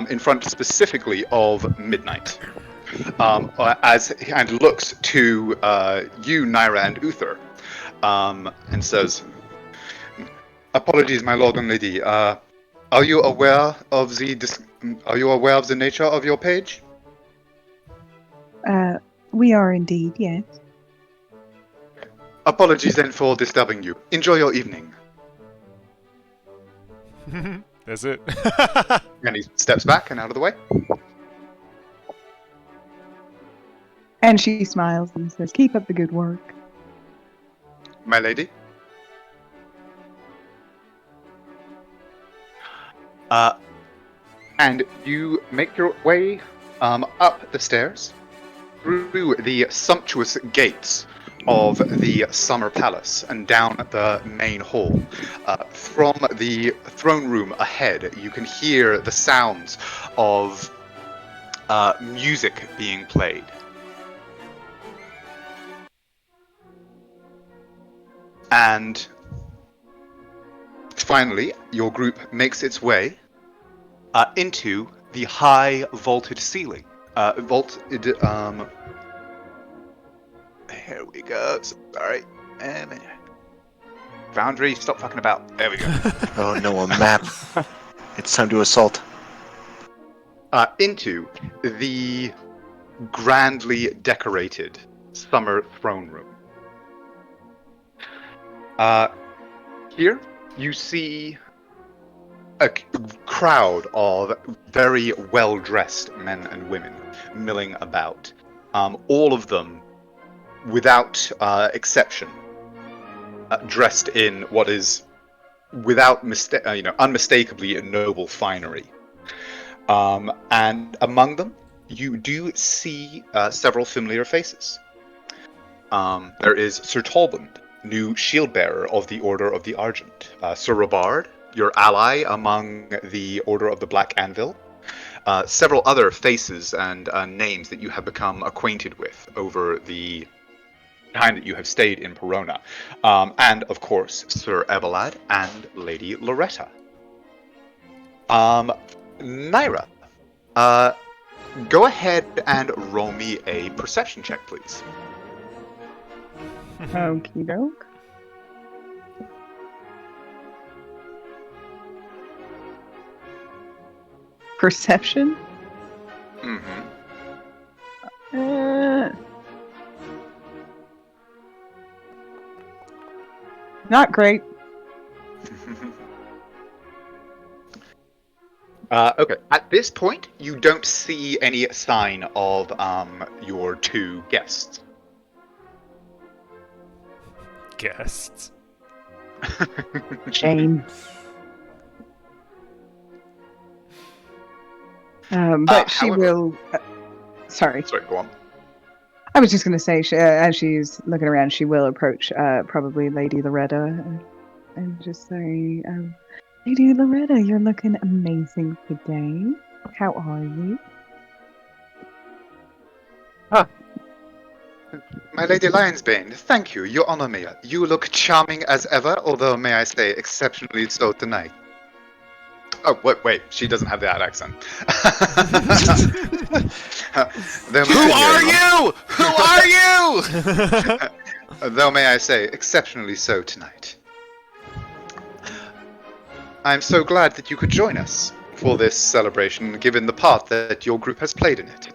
in front specifically of Midnight. and looks to you, Naira and Uther, and says, "Apologies, my lord and lady. Are you aware of the nature of your page?" We are indeed, yes. Apologies then for disturbing you. Enjoy your evening. That's it. And he steps back and out of the way. And she smiles and says, "Keep up the good work." My lady. And you make your way up the stairs through the sumptuous gates of the Summer Palace and down the main hall. From the throne room ahead, you can hear the sounds of music being played. And finally, your group makes its way into the high vaulted ceiling. Here we go. Sorry. Foundry, stop fucking about. There we go. Oh no, a map. It's time to assault. Into the grandly decorated summer throne room. Here you see a crowd of very well-dressed men and women milling about. All of them, without exception, dressed in what is, without unmistakably noble finery. And among them, you do see several familiar faces. There is Sir Tolbund, new shield bearer of the Order of the Argent. Sir Robard, your ally among the Order of the Black Anvil. Several other faces and names that you have become acquainted with over the time that you have stayed in Perona. And, of course, Sir Evelad and Lady Loretta. Naira, go ahead and roll me a perception check, please. Okie doke. Perception? Mm-hmm. Not great. Okay. At this point, you don't see any sign of your two guests. Guests. Shame. But she however- will. Sorry. Sorry, go on. I was just going to say, as she's looking around, she will approach probably Lady Loretta and just say, Lady Loretta, you're looking amazing today. How are you? My Lady Lionsbane, thank you. You honor me. You look charming as ever, although, may I say, exceptionally so tonight. Oh, wait, she doesn't have that accent. Who are you? Who are you? Though, may I say, exceptionally so tonight. I'm so glad that you could join us for this celebration, given the part that your group has played in it.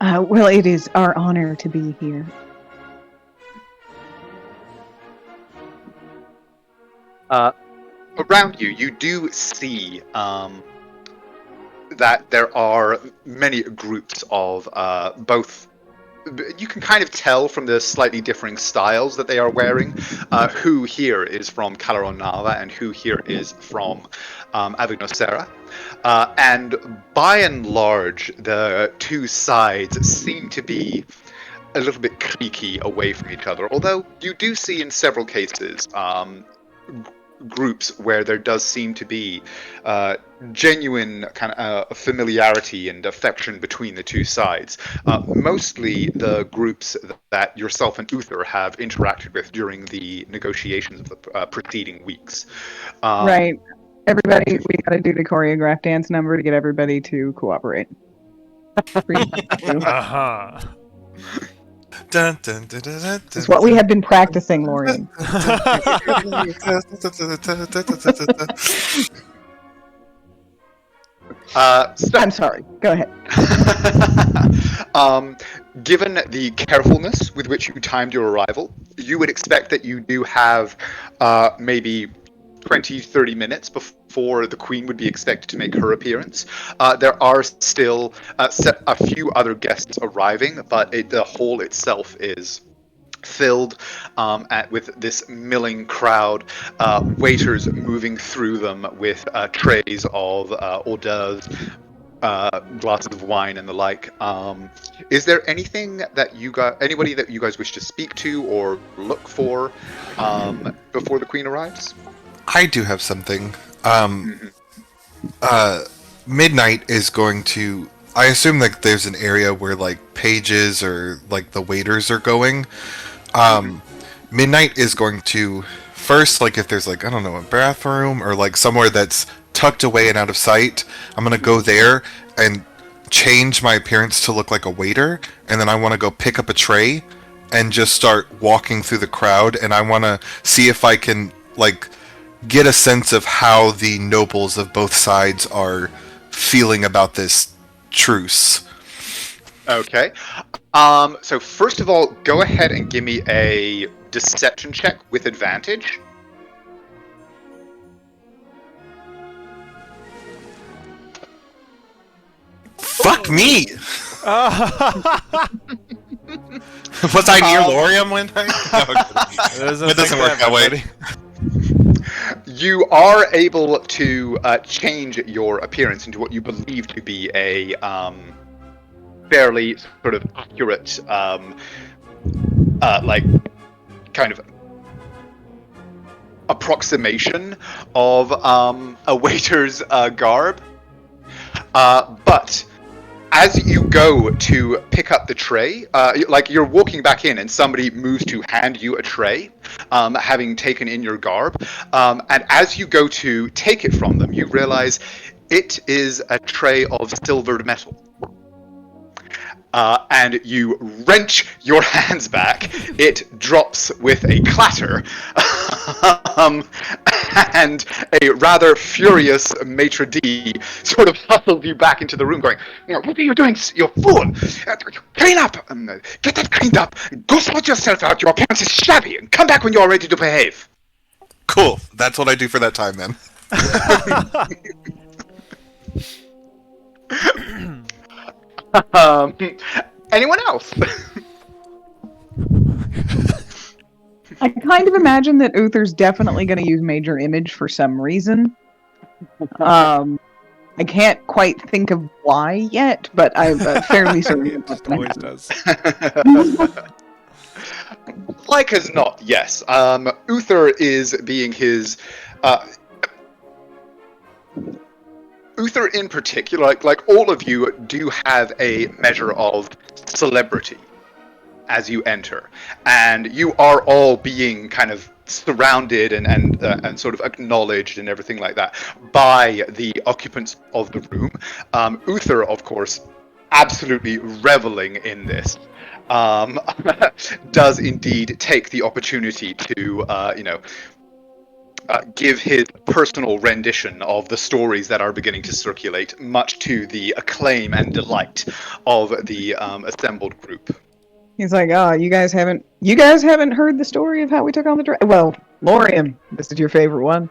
Well, it is our honor to be here. Around you, you do see that there are many groups of both. You can kind of tell from the slightly differing styles that they are wearing who here is from Calaronava and who here is from Avignosera. And by and large, the two sides seem to be a little bit creaky away from each other, although you do see in several cases groups where there does seem to be genuine kind of familiarity and affection between the two sides. Mostly the groups that yourself and Uther have interacted with during the negotiations of the preceding weeks. Right. Everybody, we gotta do the choreographed dance number to get everybody to cooperate. 3, 2. Uh-huh. Dun, dun, dun, dun, dun, It's what we have been practicing, dun, Lorian. I'm sorry. Go ahead. Given the carefulness with which you timed your arrival, you would expect that you do have maybe 20-30 minutes before the Queen would be expected to make her appearance. There are still a few other guests arriving, but the hall itself is filled with this milling crowd, waiters moving through them with trays of hors d'oeuvres, glasses of wine and the like. Is there anything that anybody that you guys wish to speak to or look for before the Queen arrives? I do have something. Midnight is going to. I assume like there's an area where like pages or like the waiters are going. Midnight is going to first, like if there's like, I don't know, a bathroom or like somewhere that's tucked away and out of sight, I'm gonna go there and change my appearance to look like a waiter, and then I want to go pick up a tray and just start walking through the crowd, and I want to see if I can like get a sense of how the nobles of both sides are feeling about this truce. Okay. So first of all, go ahead and give me a deception check with advantage. Fuck me! Was I near Lorium when I? No, it doesn't work that way. You are able to change your appearance into what you believe to be a fairly sort of accurate, like kind of approximation of a waiter's garb. But as you go to pick up the tray, like you're walking back in and somebody moves to hand you a tray, having taken in your garb. And as you go to take it from them, you realize it is a tray of silvered metal. And you wrench your hands back. It drops with a clatter. And a rather furious maitre d' sort of hustles you back into the room going, what are you doing, you fool? Clean up! Get that cleaned up! Go sort yourself out, your appearance is shabby, and come back when you're ready to behave. Cool. That's what I do for that time then. Anyone else? I kind of imagine that Uther's definitely going to use Major Image for some reason. I can't quite think of why yet, but I'm fairly certain that's going to happen. Like as not, yes. Uther is being his... Uther in particular, like all of you, do have a measure of celebrity as you enter, and you are all being kind of surrounded and sort of acknowledged and everything like that by the occupants of the room. Uther, of course, absolutely reveling in this, does indeed take the opportunity to, give his personal rendition of the stories that are beginning to circulate, much to the acclaim and delight of the assembled group. He's like, "Oh, you guys haven't heard the story of how we took on the dragon? Well, Lorium, this is your favorite one."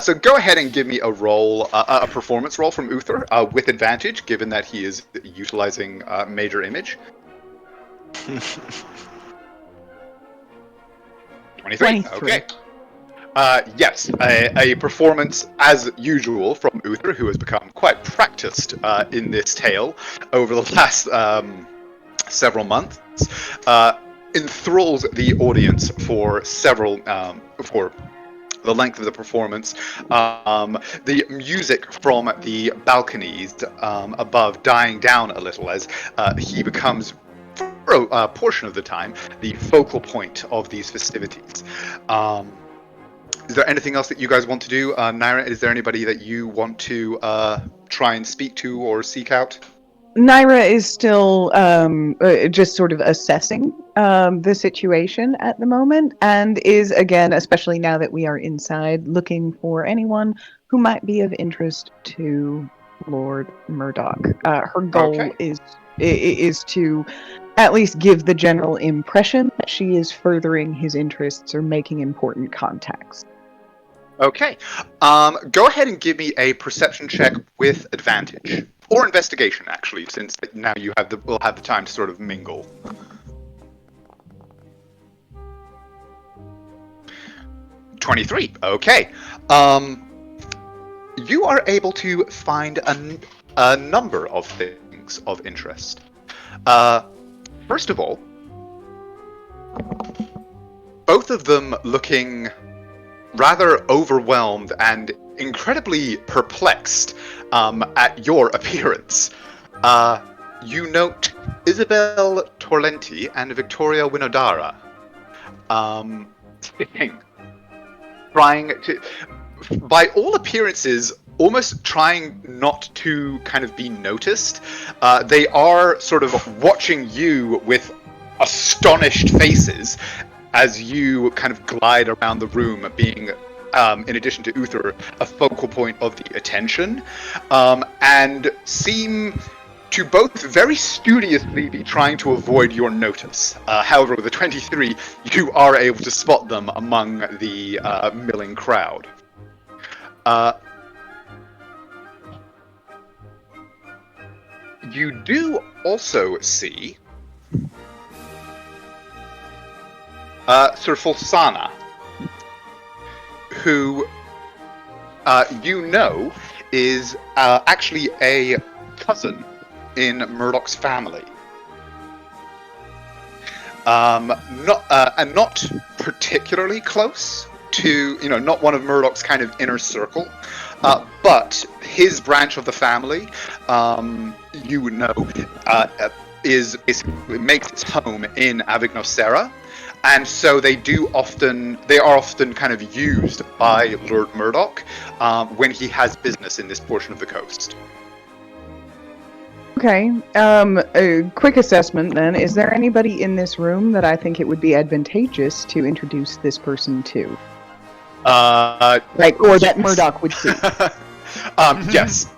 So go ahead and give me a roll, a performance roll from Uther with advantage, given that he is utilizing Major Image. 23. Okay. Yes, a performance as usual from Uther, who has become quite practiced in this tale over the last several months, enthralls the audience for for the length of the performance. The music from the balconies above dying down a little as he becomes, for a portion of the time, the focal point of these festivities. Is there anything else that you guys want to do? Naira, is there anybody that you want to try and speak to or seek out? Naira is still just sort of assessing the situation at the moment, and is, again, especially now that we are inside, looking for anyone who might be of interest to Lord Murdoch. Her goal Okay. is to at least give the general impression that she is furthering his interests or making important contacts. Okay. Go ahead and give me a perception check with advantage. Or investigation, actually, since now we'll have the time to sort of mingle. "23. Okay. You are able to find a number of things of interest. First of all, both of them looking rather overwhelmed and incredibly perplexed at your appearance. You note Isabel Torlenti and Victoria Winodara sitting, trying to, by all appearances, almost trying not to kind of be noticed. They are sort of watching you with astonished faces as you kind of glide around the room, being, in addition to Uther, a focal point of the attention, and seem to both very studiously be trying to avoid your notice. However, with a 23, you are able to spot them among the milling crowd. You do also see Sir Fulsana, who you know is actually a cousin in Murdoch's family. Not particularly close to, not one of Murdoch's kind of inner circle, but his branch of the family, makes its home in Avignosera. And so they are often kind of used by Lord Murdoch when he has business in this portion of the coast. Okay. A quick assessment then. Is there anybody in this room that I think it would be advantageous to introduce this person to? Or that Murdoch would see? Yes,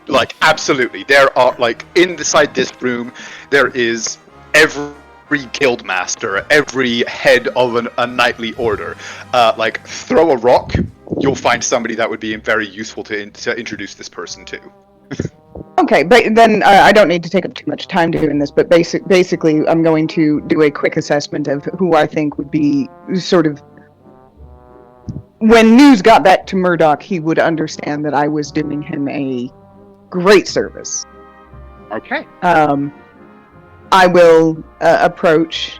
absolutely. There are, inside this room, there is every guildmaster, every head of a knightly order. Throw a rock, you'll find somebody that would be very useful to introduce this person to. Okay, but then I don't need to take up too much time doing this, but basically I'm going to do a quick assessment of who I think would be sort of... When news got back to Murdoch, he would understand that I was doing him a great service. Okay. I will approach,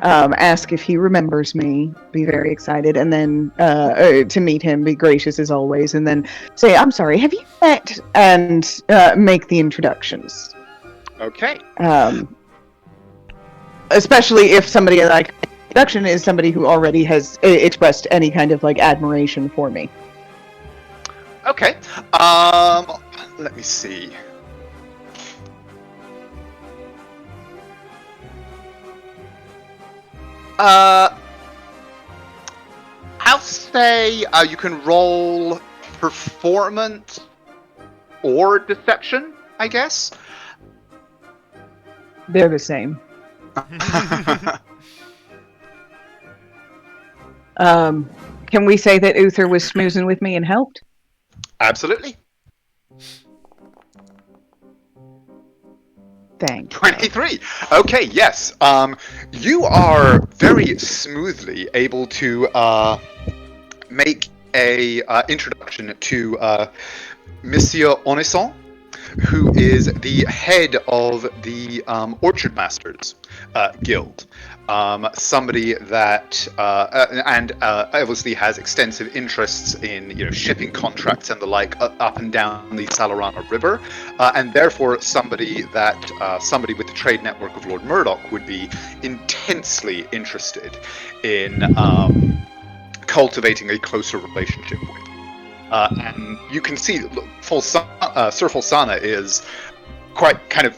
ask if he remembers me, be very excited, and then to meet him, be gracious as always, and then say, "I'm sorry, have you met?" and make the introductions. Okay. Especially if somebody introduction is somebody who already has expressed any kind of admiration for me. Okay. Let me see. I'll say you can roll performance or deception, I guess. They're the same. Can we say that Uther was smoozing with me and helped? Absolutely. Thanks. 23. Okay, yes. You are very smoothly able to make a introduction to Monsieur Onisson, who is the head of the Orchard Masters Guild. Somebody that and obviously has extensive interests in shipping contracts and the like up and down the Salarana River, and therefore somebody with the trade network of Lord Murdoch would be intensely interested in cultivating a closer relationship with. And you can see Sir Fulsana is quite kind of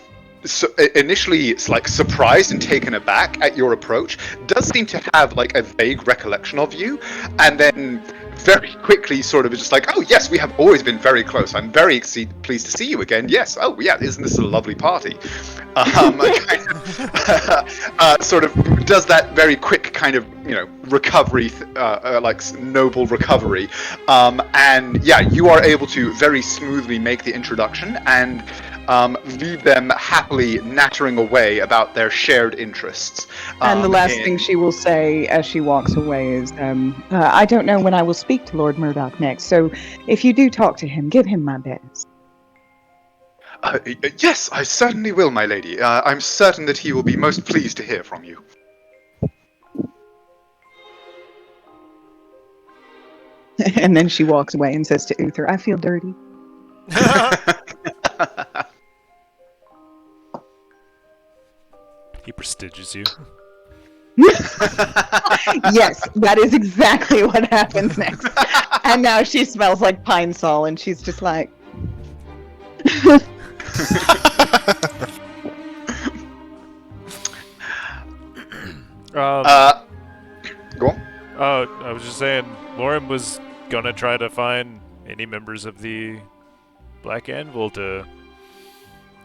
initially like surprised and taken aback at your approach, does seem to have like a vague recollection of you, and then very quickly sort of is just like, oh yes, we have always been very close. I'm very pleased to see you again. Yes, oh yeah, isn't this a lovely party? Kind of, sort of does that very quick kind of, you know, recovery, like noble recovery, and yeah, you are able to very smoothly make the introduction and leave them happily nattering away about their shared interests. And the last thing she will say as she walks away is, I don't know when I will speak to Lord Murdoch next, so if you do talk to him, give him my best. Yes, I certainly will, my lady. I'm certain that he will be most pleased to hear from you. And then she walks away and says to Uther, I feel dirty. He prestiges you. Yes, that is exactly what happens next. And now she smells like pine sol, and she's just like... Go on. I was just saying, Lauren was gonna try to find any members of the Black Anvil to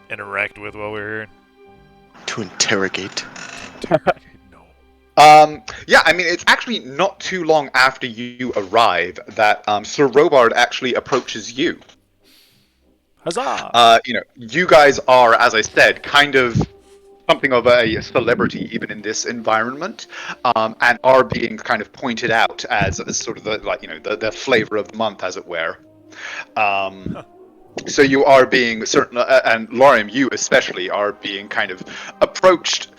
interact with while we were here. To interrogate. No. Yeah, I mean, it's actually not too long after you arrive that Sir Robard actually approaches you. Huzzah! You know, you guys are, as I said, kind of something of a celebrity even in this environment, and are being kind of pointed out as sort of the, like, you know, the flavor of the month, as it were. So you are being certain, and Lorium, you especially, are being kind of approached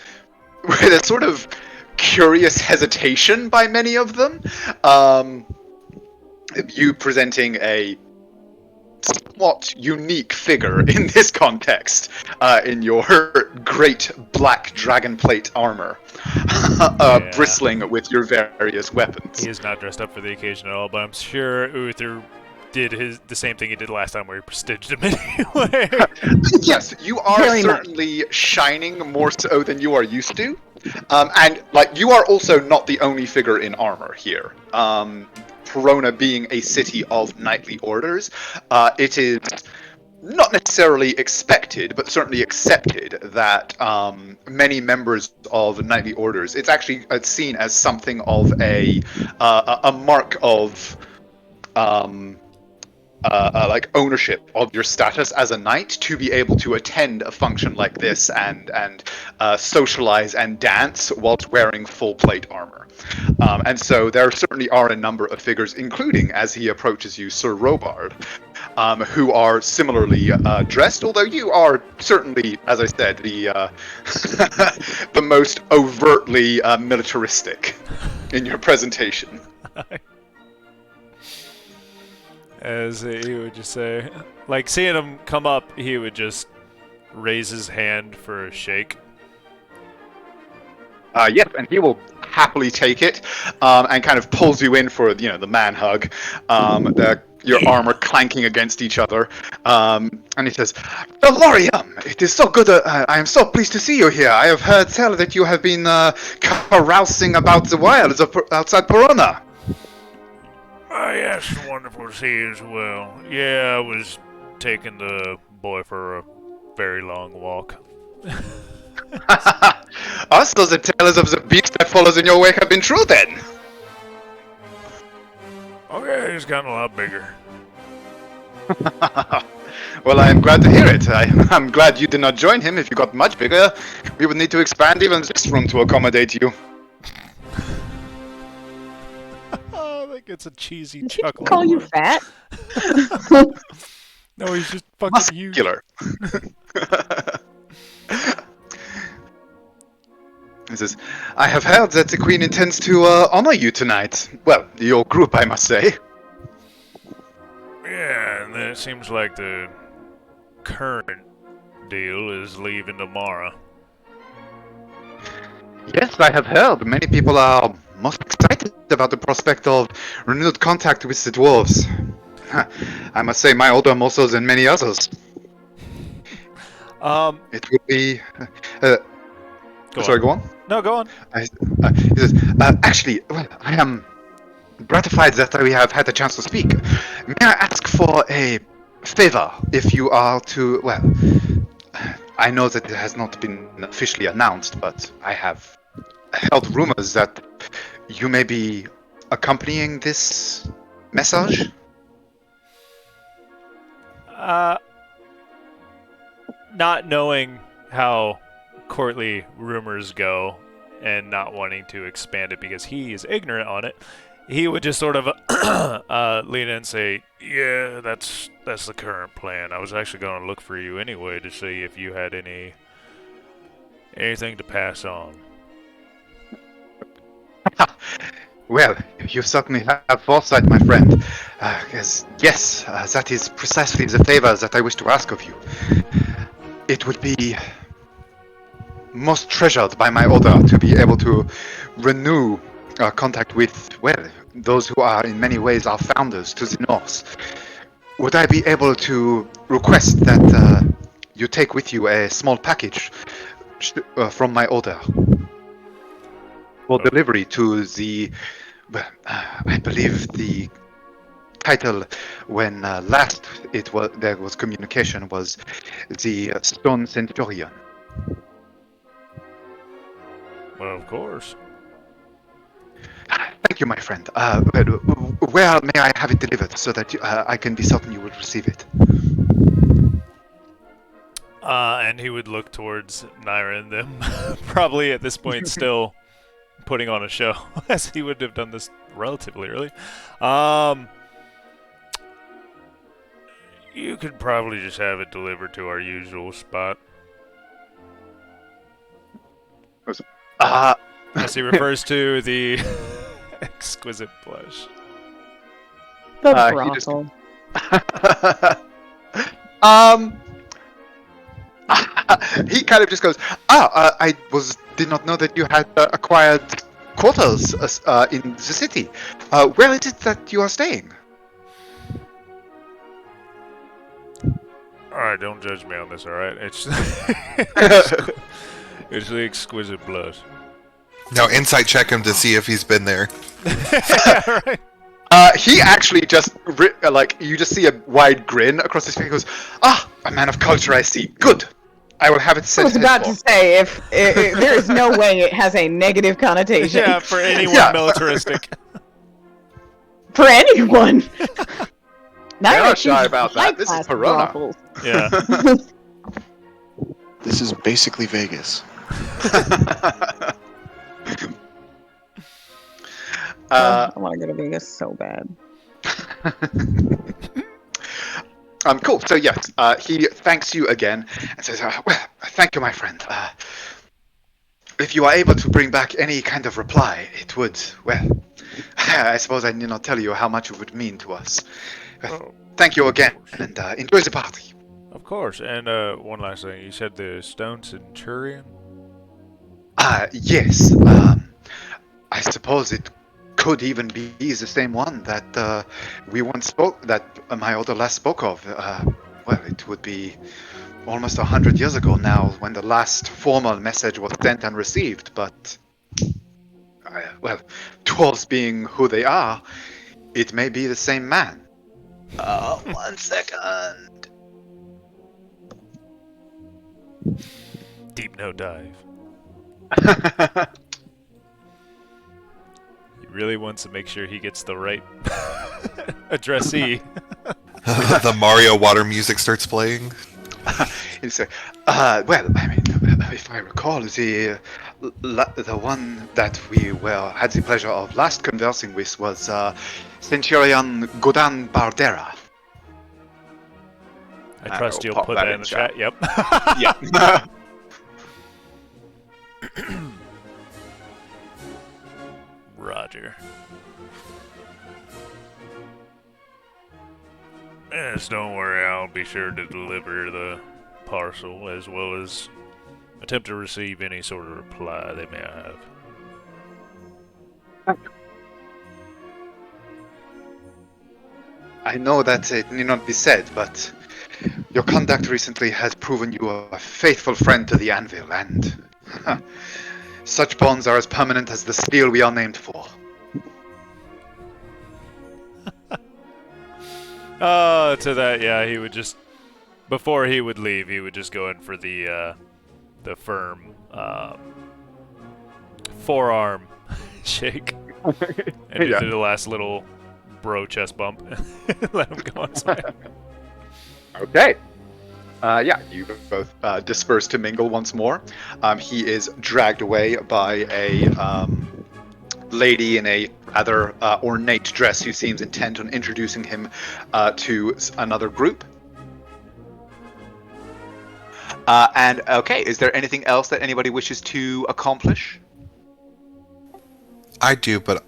with a sort of curious hesitation by many of them. You presenting a somewhat unique figure in this context, in your great black dragon plate armor, Yeah. bristling with your various weapons. He is not dressed up for the occasion at all, but I'm sure Uther did the same thing he did last time, where he prestiged him anyway. Yes, you are Very much. certainly shining more so than you are used to. And, like, you are also not the only figure in armor here. Verona being a city of knightly orders, it is not necessarily expected, but certainly accepted that many members of knightly orders, it's actually seen as something of a mark of like ownership of your status as a knight to be able to attend a function like this and socialize and dance whilst wearing full plate armor. And so there certainly are a number of figures, including, as he approaches you, Sir Robard, who are similarly dressed, although you are certainly, as I said, the the most overtly militaristic in your presentation. As he would just say, like, seeing him come up, he would just raise his hand for a shake. Yes, and he will happily take it, and kind of pulls you in for, you know, the man hug, your armor clanking against each other, and he says, Lorium, it is so good, I am so pleased to see you here. I have heard tell that you have been carousing about the wilds outside Verona. Oh, yes, wonderful to see you as well. Yeah, I was taking the boy for a very long walk. So the tales of the beast that follows in your wake have been true, then? Oh, yeah, he's gotten a lot bigger. Well, I am glad to hear it. I'm glad you did not join him. If you got much bigger, we would need to expand even this room to accommodate you. Oh, that gets a cheesy Did he chuckle. call you fat? No, he's just fucking huge. Muscular. He says, I have heard that the Queen intends to honor you tonight. Well, your group, I must say. Yeah, and then it seems like the current deal is leaving tomorrow. Yes, I have heard. Many people are most excited excited about the prospect of renewed contact with the dwarves. I must say, my order more so than many others. It will be. Sorry, go on. No, go on. He says, actually, well, I am gratified that we have had a chance to speak. May I ask for a favor, if you are to, well, I know that it has not been officially announced, but I have heard rumors that you may be accompanying this message? Not knowing how courtly rumors go and not wanting to expand it because he is ignorant on it, he would just sort of lean in and say, "Yeah, that's the current plan. I was actually going to look for you anyway to see if you had anything to pass on." Well, you certainly have foresight, my friend. Yes, that is precisely the favor that I wish to ask of you. It would be most treasured by my order to be able to renew contact with, well, those who are in many ways our founders to the north. Would I be able to request that you take with you a small package from my order for delivery to the, well, I believe the title when last there was communication was the Stone Centurion. Well, of course. Thank you, my friend. Where may I have it delivered so that I can be certain you will receive it? And he would look towards Naira and them, probably at this point still putting on a show, as he would have done this relatively early. You could probably just have it delivered to our usual spot. As he refers to the exquisite blush. The He just- brothel. He kind of just goes, I did not know that you had acquired quarters in the city. Where is it that you are staying? Alright, don't judge me on this, alright? It's it's the exquisite blush. Now, insight check him to see if he's been there. Right. He actually just, you just see a wide grin across his face. He goes, a man of culture, I see. Good. I will have it I sent. was about to say, if there is no way it has a negative connotation Yeah, for anyone Yeah. militaristic. for anyone. They're not she's shy about that. This is high-class Verona. brothels. Yeah. This is basically Vegas. I want to go to Vegas so bad. Cool. So yes, he thanks you again and says, "Well, thank you, my friend. If you are able to bring back any kind of reply, it would. Well, I suppose I need not tell you how much it would mean to us. Oh, Thank you again, and enjoy the party." of course. And one last thing. You said the Stone Centurion? Yes. I suppose it could even be the same one that we once spoke, that my order last spoke of. Well, it would be almost 100 years ago now when the last formal message was sent and received, but well, dwarves being who they are, it may be the same man. 1 second. Deep no dive. He really wants to make sure he gets the right addressee. The Mario water music starts playing. It's well, I mean, if I recall, the one that we had the pleasure of last conversing with was Centurion Godan Bardera. I trust will you'll pop put that that in in the chat. chat. Yep. Yeah. Roger. Yes, don't worry. I'll be sure to deliver the parcel as well as attempt to receive any sort of reply they may have. I know that it need not be said, but your conduct recently has proven you a faithful friend to the Anvil, and such bonds are as permanent as the steel we are named for. To that, yeah, he would just before he would leave, he would just go in for the firm forearm shake and Yeah. do the last little bro chest bump. Let him go on his way. Okay. Yeah, you both disperse to mingle once more. He is dragged away by a lady in a rather ornate dress who seems intent on introducing him to another group. And okay, is there anything else that anybody wishes to accomplish? I do, but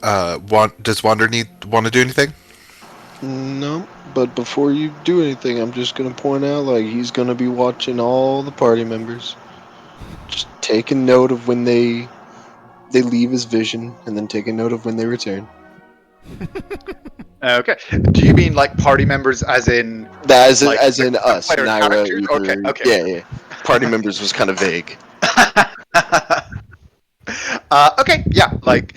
does Wander want to do anything? No, but before you do anything, I'm just gonna point out, like, he's gonna be watching all the party members, just taking note of when they leave his vision, and then taking note of when they return. Okay. Do you mean like party members, as in As in, like, as in the us, player Naira, characters? Uther. Okay. Yeah. Party members was kind of vague. Okay, yeah, like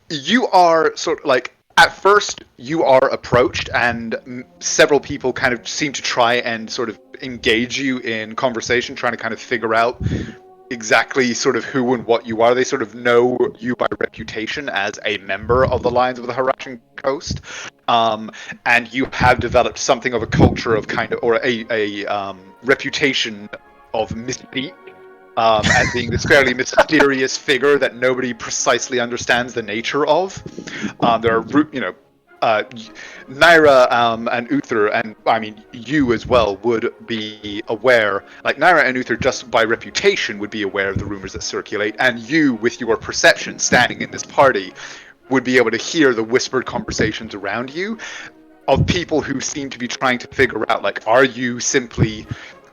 you are sort of like at first you are approached and several people kind of seem to try and sort of engage you in conversation, trying to kind of figure out exactly sort of who and what you are. They sort of know you by reputation as a member of the Lions of the Harashan Coast, and you have developed something of a culture of kind of, or a reputation of mystique, as being this fairly mysterious figure that nobody precisely understands the nature of. There are, Naira and Uther, and I mean you as well, would be aware. Like Naira and Uther, just by reputation, would be aware of the rumors that circulate, and you, with your perception, standing in this party, would be able to hear the whispered conversations around you of people who seem to be trying to figure out, like, are you simply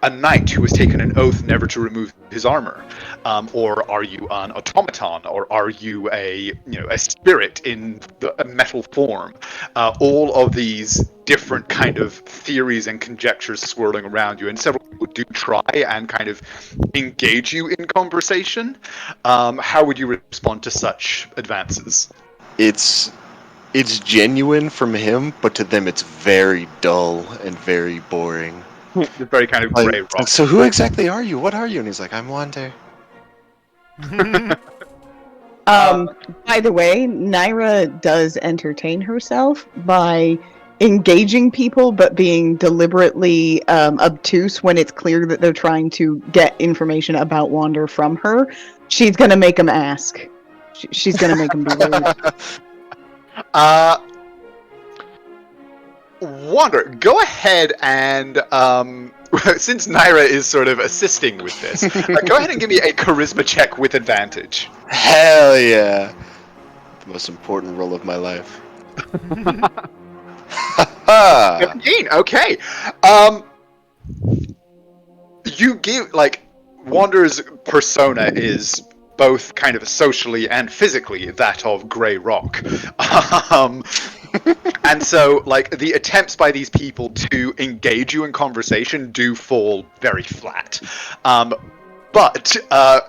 a knight who has taken an oath never to remove his armor, or are you an automaton, or are you a spirit in a metal form? All of these different kind of theories and conjectures swirling around you, and several people do try and kind of engage you in conversation. How would you respond to such advances? It's genuine from him, but to them it's very dull and very boring. It's very kind of grey rock. So who exactly are you? What are you? And he's like, I'm Wander. By the way, Naira does entertain herself by engaging people, but being deliberately obtuse when it's clear that they're trying to get information about Wander from her. She's gonna make them ask. She's gonna make them be rude. Wander, go ahead and since Naira is sort of assisting with this, go ahead and give me a charisma check with advantage. Hell yeah. The most important role of my life. 17, okay. You give, like, Wander's persona is both kind of socially and physically that of Grey Rock. And so, like, the attempts by these people to engage you in conversation do fall very flat. But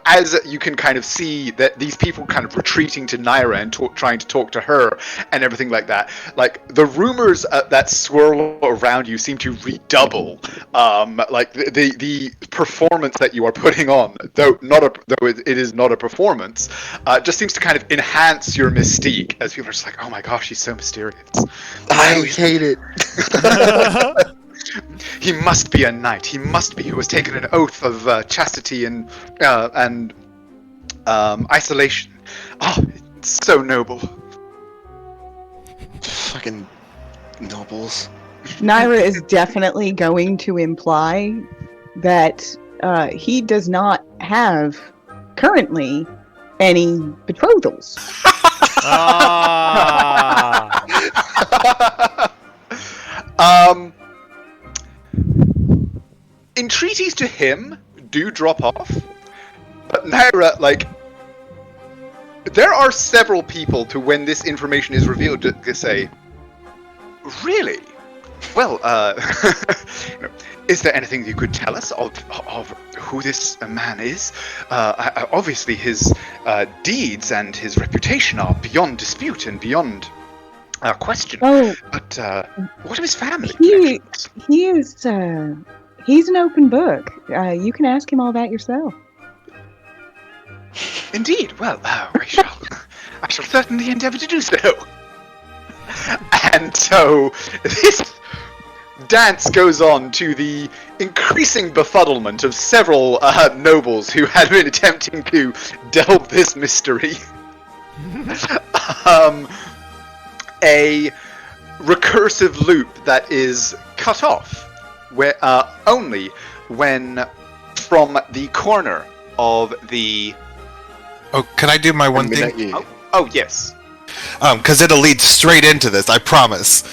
as you can kind of see that these people kind of retreating to Naira and trying to talk to her and everything like that, like the rumors that swirl around you seem to redouble. Like the performance that you are putting on, though it is not a performance, just seems to kind of enhance your mystique as people are just like, oh my gosh, he's so mysterious. I hate it. He must be a knight. He must be who has taken an oath of chastity and isolation. Oh, it's so noble. Fucking nobles. Naira is definitely going to imply that he does not have currently any betrothals. Entreaties to him do drop off, but Naira, like, there are several people to when this information is revealed to say, really? Well, is there anything you could tell us of who this man is? Obviously, his deeds and his reputation are beyond dispute and beyond question. Well, But what of his family he connections? he is he's an open book. You can ask him all that yourself. Indeed. Well, I shall certainly endeavour to do so. And so this dance goes on to the increasing befuddlement of several nobles who had been attempting to delve this mystery. A recursive loop that is cut off where only when from the corner of the Oh, can I do my one thing? Midnight- oh yes. Because it'll lead straight into this, I promise.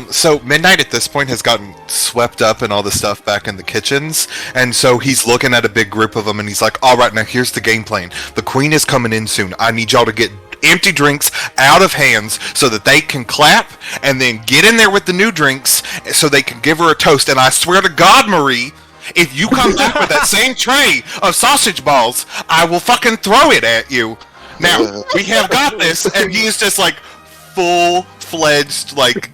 So Midnight at this point has gotten swept up in all the stuff back in the kitchens, and so he's looking at a big group of them, and he's like, all right, now here's the game plan. The queen is coming in soon. I need y'all to get empty drinks out of hands so that they can clap, and then get in there with the new drinks so they can give her a toast. And I swear to God, Marie, if you come back with that same tray of sausage balls, I will fucking throw it at you. Now, we have got this, and he is just like full-fledged, like,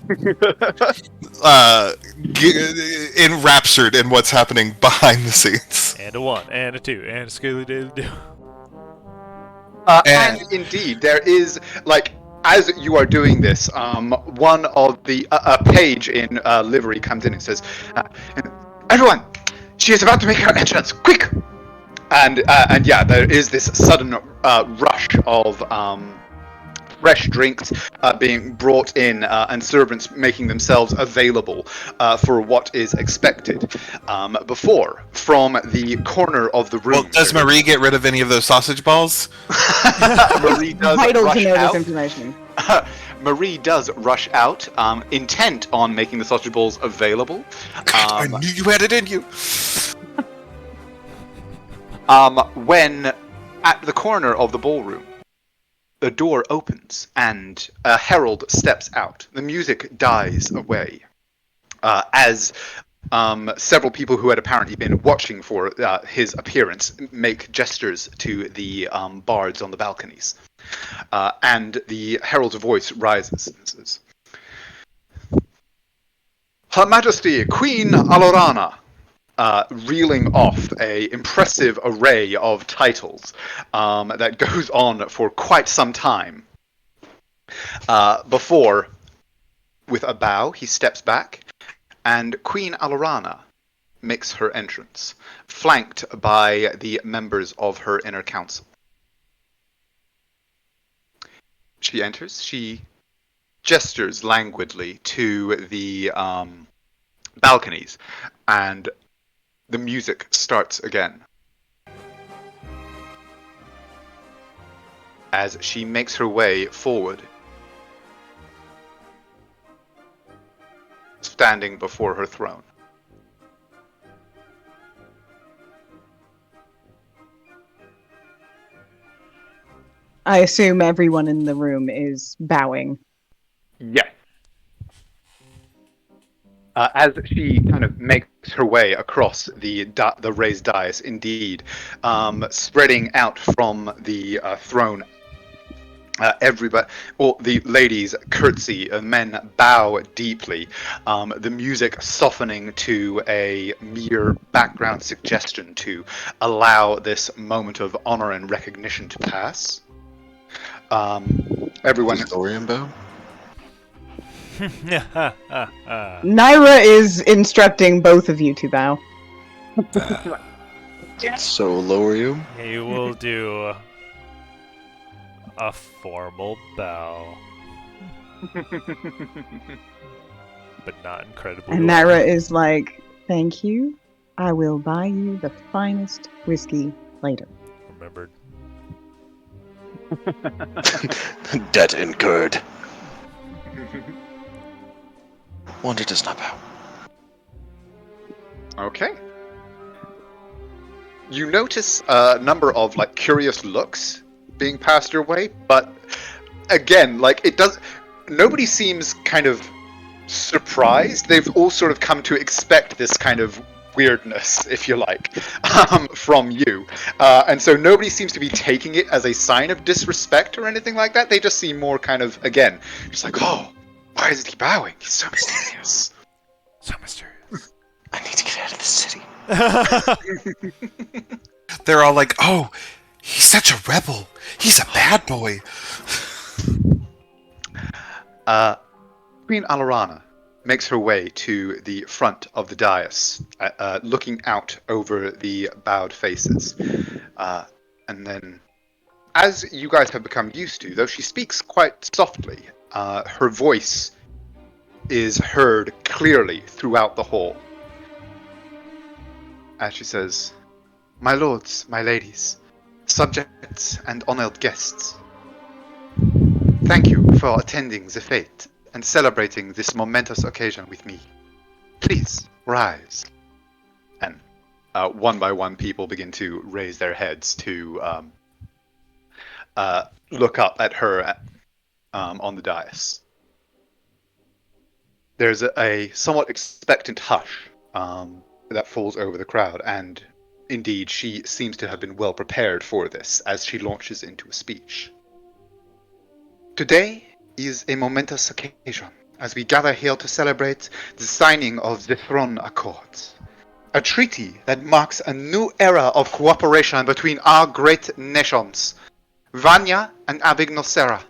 enraptured in what's happening behind the scenes. And a 1, and a 2, and a Skilly Daily Do. And indeed, there is, like, as you are doing this, one of the a page in livery comes in and says, "Everyone, she is about to make her entrance. Quick!" And yeah, there is this sudden rush of fresh drinks being brought in, and servants making themselves available for what is expected. Before, from the corner of the room. Well, does Marie get rid of any of those sausage balls? Marie does Vital to rush know out. this information. Marie does rush out, intent on making the sausage balls available. I knew you had it in you. When at the corner of the ballroom, the door opens and a herald steps out. The music dies away as several people who had apparently been watching for his appearance make gestures to the bards on the balconies. And the herald's voice rises and says, "Her Majesty, Queen Alorana," reeling off a impressive array of titles that goes on for quite some time. Before, with a bow, he steps back, and Queen Alorana makes her entrance, flanked by the members of her inner council. She enters. She gestures languidly to the balconies, and the music starts again. As she makes her way forward, standing before her throne. I assume everyone in the room is bowing. Yeah. As she kind of makes her way across the raised dais, indeed, spreading out from the throne, everybody, or the ladies curtsy, men bow deeply. The music softening to a mere background suggestion to allow this moment of honor and recognition to pass. Everyone. Historian bow? Naira is instructing both of you to bow. So lower you? You will do a formal bow. But not incredibly. And Naira is like, "Thank you. I will buy you the finest whiskey later." Remembered. Debt incurred. Wonder does not bow. Okay. You notice a number of like curious looks being passed your way, but again, like it does. Nobody seems kind of surprised. They've all sort of come to expect this kind of weirdness, if you like, from you. And so nobody seems to be taking it as a sign of disrespect or anything like that. They just seem more kind of, again, just like, oh, why isn't he bowing? He's so mysterious. So mysterious. I need to get out of the city. They're all like, "Oh, he's such a rebel. He's a bad boy." Queen Alarana makes her way to the front of the dais, looking out over the bowed faces. And then, as you guys have become used to, though she speaks quite softly, her voice is heard clearly throughout the hall. As she says, "My lords, my ladies, subjects and honored guests, thank you for attending the fete and celebrating this momentous occasion with me. Please, rise." And one by one, people begin to raise their heads to look up at her on the dais. There's a somewhat expectant hush that falls over the crowd, and indeed, she seems to have been well prepared for this as she launches into a speech. Today is a momentous occasion as we gather here to celebrate the signing of the Throne Accords, a treaty that marks a new era of cooperation between our great nations, Vanya and Abignosera.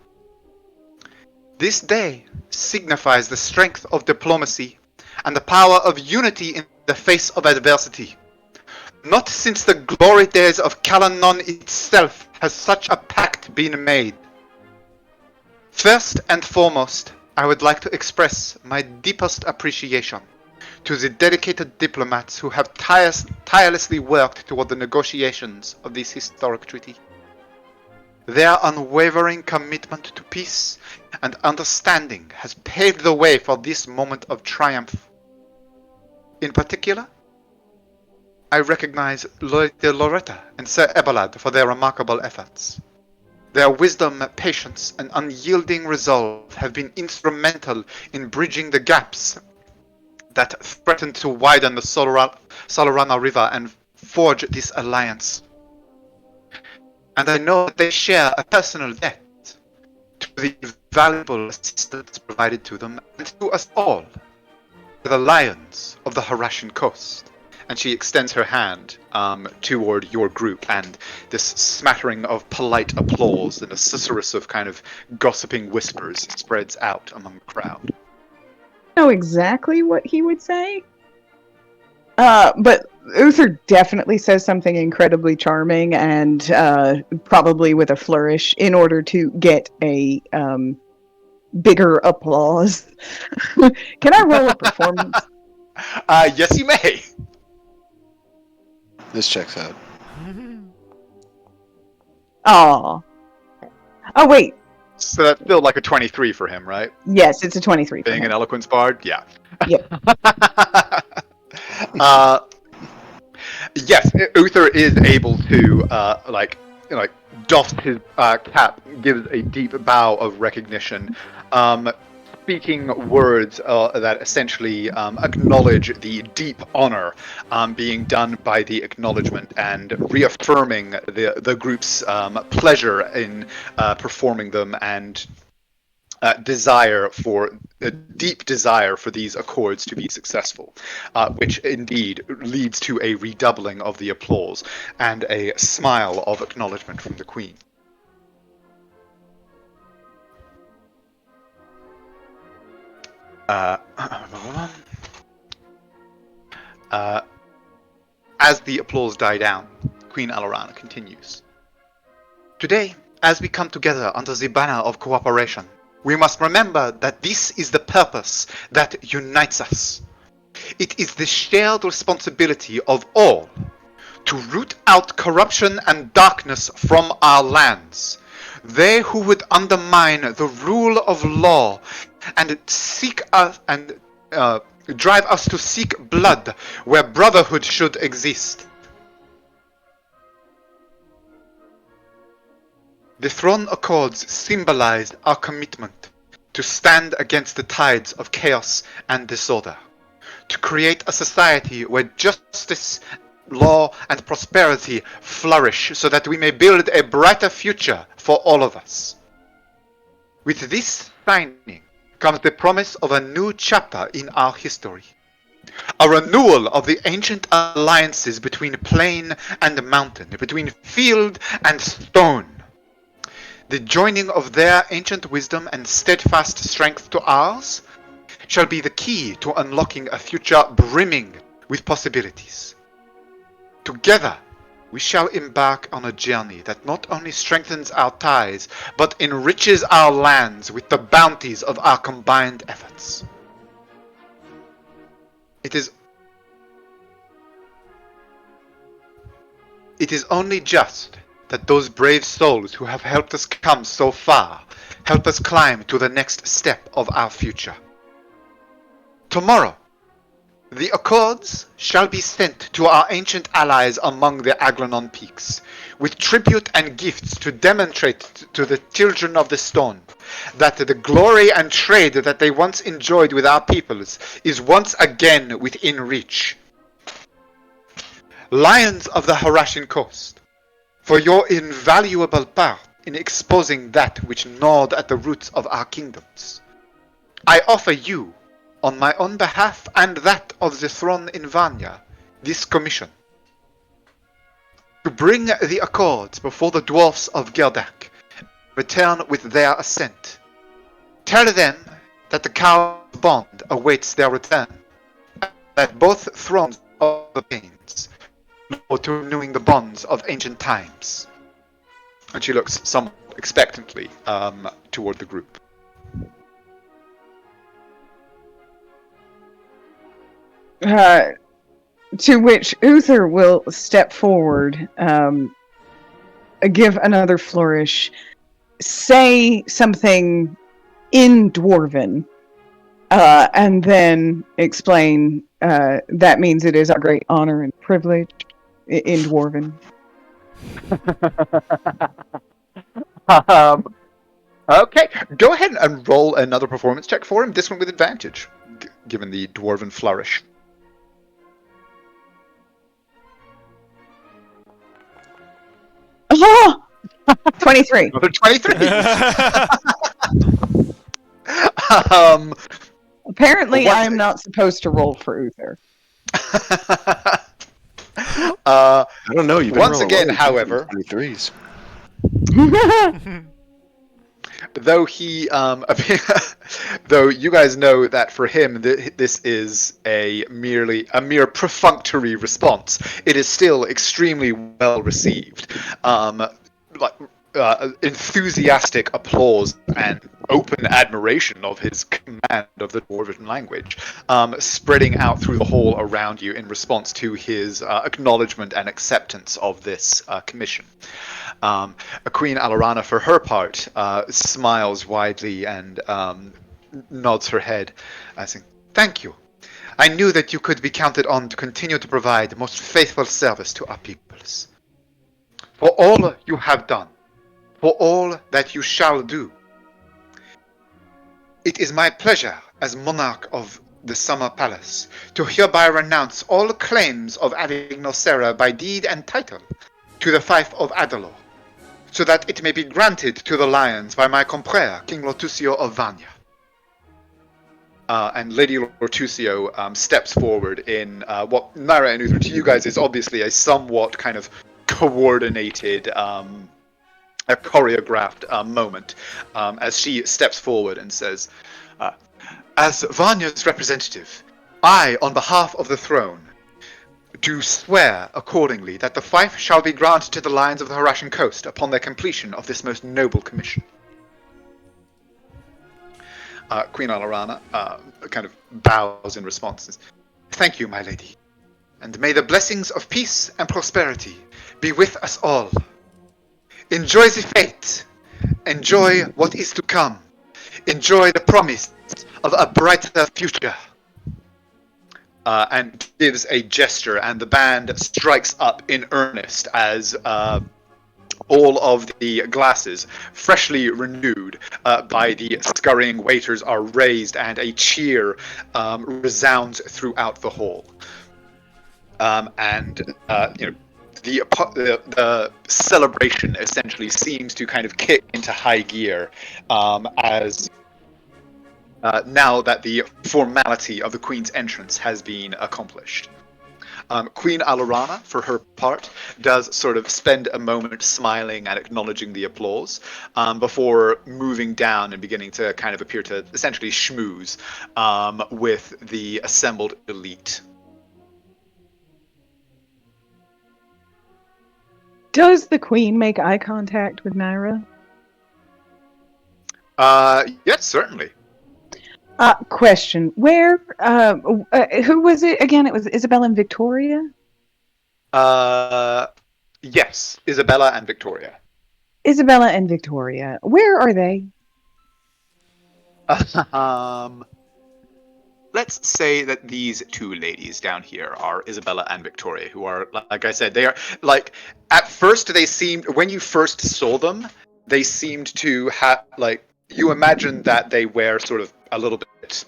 This day signifies the strength of diplomacy and the power of unity in the face of adversity. Not since the glory days of Calanon itself has such a pact been made. First and foremost, I would like to express my deepest appreciation to the dedicated diplomats who have tirelessly worked toward the negotiations of this historic treaty. Their unwavering commitment to peace and understanding has paved the way for this moment of triumph. In particular, I recognize Lady Loretta and Sir Eberlad for their remarkable efforts. Their wisdom, patience, and unyielding resolve have been instrumental in bridging the gaps that threaten to widen the Solorana River and forge this alliance. And I know that they share a personal debt to the valuable assistance provided to them and to us all, the lions of the Harashan coast. And she extends her hand toward your group, and this smattering of polite applause and a susurrus of kind of gossiping whispers spreads out among the crowd. I know exactly what he would say. But Uther definitely says something incredibly charming and probably with a flourish in order to get a bigger applause. Can I roll a performance? Yes, you may. This checks out. Aw. Oh, wait. So that's still like a 23 for him, right? Yes, it's a 23 for Being him. an eloquence bard, yeah. Yep. Yes, Uther is able to doff his cap, gives a deep bow of recognition, speaking words that essentially acknowledge the deep honor being done by the acknowledgement, and reaffirming the group's pleasure in performing them, and a deep desire for these accords to be successful, which indeed leads to a redoubling of the applause and a smile of acknowledgement from the Queen. As the applause die down, Queen Alarana continues. Today, as we come together under the banner of cooperation, we must remember that this is the purpose that unites us. It is the shared responsibility of all to root out corruption and darkness from our lands. They who would undermine the rule of law and seek us and drive us to seek blood where brotherhood should exist. The Throne Accords symbolized our commitment to to stand against the tides of chaos and disorder, to create a society where justice, law, and prosperity flourish so that we may build a brighter future for all of us. With this signing comes the promise of a new chapter in our history. A renewal of the ancient alliances between plain and mountain, between field and stone. The joining of their ancient wisdom and steadfast strength to ours shall be the key to unlocking a future brimming with possibilities. Together, we shall embark on a journey that not only strengthens our ties, but enriches our lands with the bounties of our combined efforts. It is only just that those brave souls who have helped us come so far help us climb to the next step of our future. Tomorrow, the Accords shall be sent to our ancient allies among the Aglanon Peaks, with tribute and gifts to demonstrate to the children of the Stone that the glory and trade that they once enjoyed with our peoples is once again within reach. Lions of the Harashian Coast, for your invaluable part in exposing that which gnawed at the roots of our kingdoms, I offer you, on my own behalf and that of the throne in Vanya, this commission. To bring the Accords before the dwarfs of Gerdak, return with their assent. Tell them that the Cow's bond awaits their return, and that both thrones of the plains look to renewing the bonds of ancient times. And she looks somewhat expectantly toward the group. To which Uther will step forward, give another flourish, say something in Dwarven, and then explain that means it is our great honor and privilege in Dwarven. Okay, go ahead and roll another performance check for him, this one with advantage, given the Dwarven flourish. Oh! 23. Another 23! Apparently, What- I am not supposed to roll for Uther. I don't know. You've been Once rolling again, low, however, 23s. though he, though you guys know that for him, this is a mere perfunctory response. It is still extremely well received. Enthusiastic applause and open admiration of his command of the Dwarven language, spreading out through the hall around you in response to his acknowledgement and acceptance of this commission. Queen Alarana, for her part, smiles widely and nods her head, saying, "Thank you. I knew that you could be counted on to continue to provide most faithful service to our peoples. For all you have done, for all that you shall do, it is my pleasure as monarch of the Summer Palace to hereby renounce all claims of adding Nocera by deed and title to the fief of Adalor, so that it may be granted to the Lions by my compere, King Lotusio of Vanya." And Lady Lotusio steps forward in what Naira and Uther to you guys is obviously a somewhat kind of coordinated, a choreographed moment, as she steps forward and says, "As Vanya's representative, I, on behalf of the throne, do swear accordingly that the fief shall be granted to the Lions of the Harashian Coast upon their completion of this most noble commission." Queen Alarana kind of bows in response. "Thank you, my lady, and may the blessings of peace and prosperity be with us all. Enjoy the fate. Enjoy what is to come. Enjoy the promise of a brighter future." And gives a gesture, and the band strikes up in earnest as All of the glasses, freshly renewed by the scurrying waiters, are raised, and a cheer resounds throughout the hall. The celebration essentially seems to kind of kick into high gear as now that the formality of the Queen's entrance has been accomplished. Queen Alorana, for her part, does sort of spend a moment smiling and acknowledging the applause before moving down and beginning to kind of appear to essentially schmooze with the assembled elite. Does the queen make eye contact with Naira? Yes, certainly. Question. Where, who was it again? It was Isabella and Victoria? Yes, Isabella and Victoria. Isabella and Victoria. Where are they? Let's say that these two ladies down here are Isabella and Victoria, who are, like I said, they are, like, at first they seemed, when you first saw them, they seemed to have, like, you imagine that they were sort of a little bit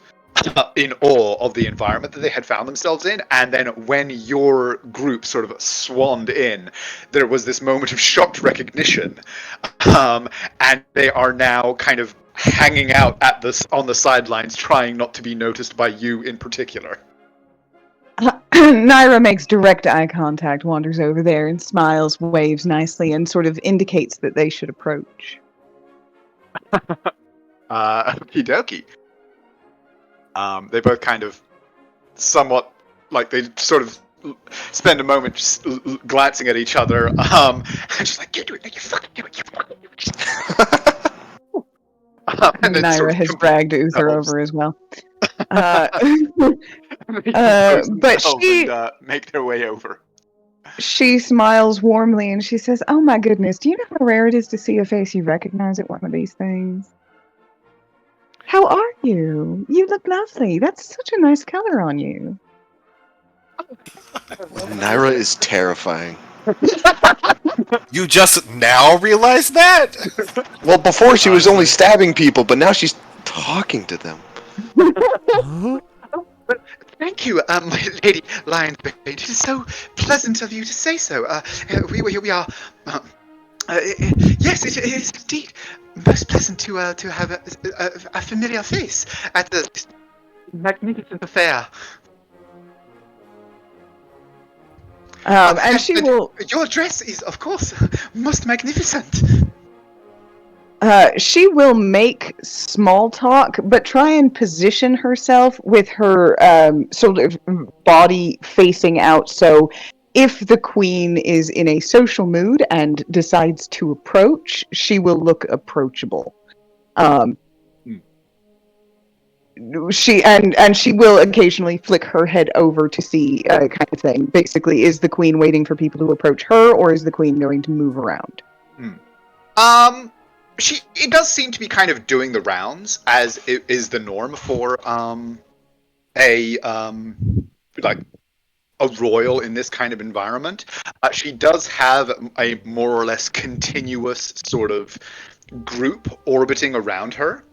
in awe of the environment that they had found themselves in, and then when your group sort of swanned in, there was this moment of shocked recognition, and they are now kind of hanging out on the sidelines, trying not to be noticed by you in particular. Naira makes direct eye contact, wanders over there, and smiles, waves nicely, and sort of indicates that they should approach. Okie dokie. They both kind of somewhat, like, they sort of spend a moment just glancing at each other, and just like, you do it, you fucking do it, you fucking do it. And Naira sort of has dragged Uther over as well. But she make their way over. She smiles warmly and she says, "Oh my goodness, do you know how rare it is to see a face you recognize at one of these things? How are you? You look lovely. That's such a nice color on you." Naira is terrifying. You just now realize that? Well, before she was only stabbing people, but now she's talking to them. Thank you, my Lady Lionsbane. It is so pleasant of you to say so. We are. Yes, it is indeed most pleasant to have a familiar face at this magnificent affair. And she will. Your dress is, of course, most magnificent. She will make small talk, but try and position herself with her sort of body facing out. So, if the queen is in a social mood and decides to approach, she will look approachable. She will occasionally flick her head over to see kind of thing. Basically, is the queen waiting for people to approach her, or is the queen going to move around? It does seem to be kind of doing the rounds, as it is the norm for a royal in this kind of environment. She does have a more or less continuous sort of group orbiting around her.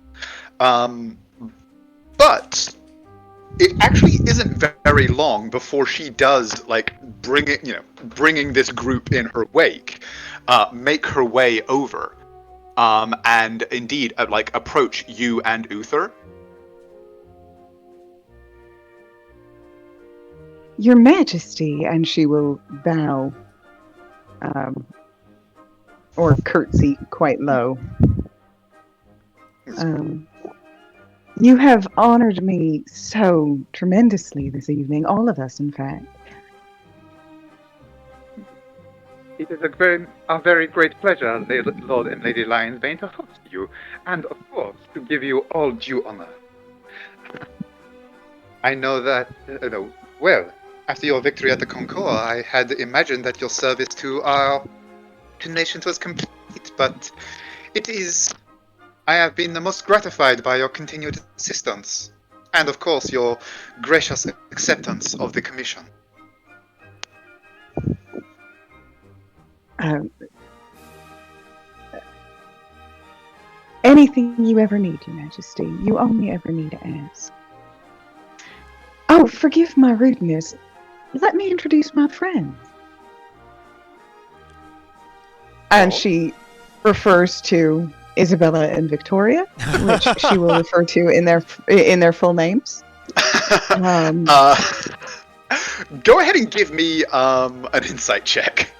But it actually isn't very long before she does, like, bringing this group in her wake, make her way over, and indeed, like, approach you and Uther. Your Majesty, and she will bow, or curtsy quite low. You have honored me so tremendously this evening, all of us, in fact. It is a very great pleasure, Lord and Lady Lionsbane, to host you, and of course, to give you all due honor. I know that, well, after your victory at the Concours, I had imagined that your service to our two nations was complete, but it is. I have been the most gratified by your continued assistance, and of course your gracious acceptance of the commission. Anything you ever need, Your Majesty. You only ever need to ask. Oh, forgive my rudeness. Let me introduce my friends. And Oh. she refers to Isabella and Victoria, which she will refer to in their full names. Go ahead and give me an insight check.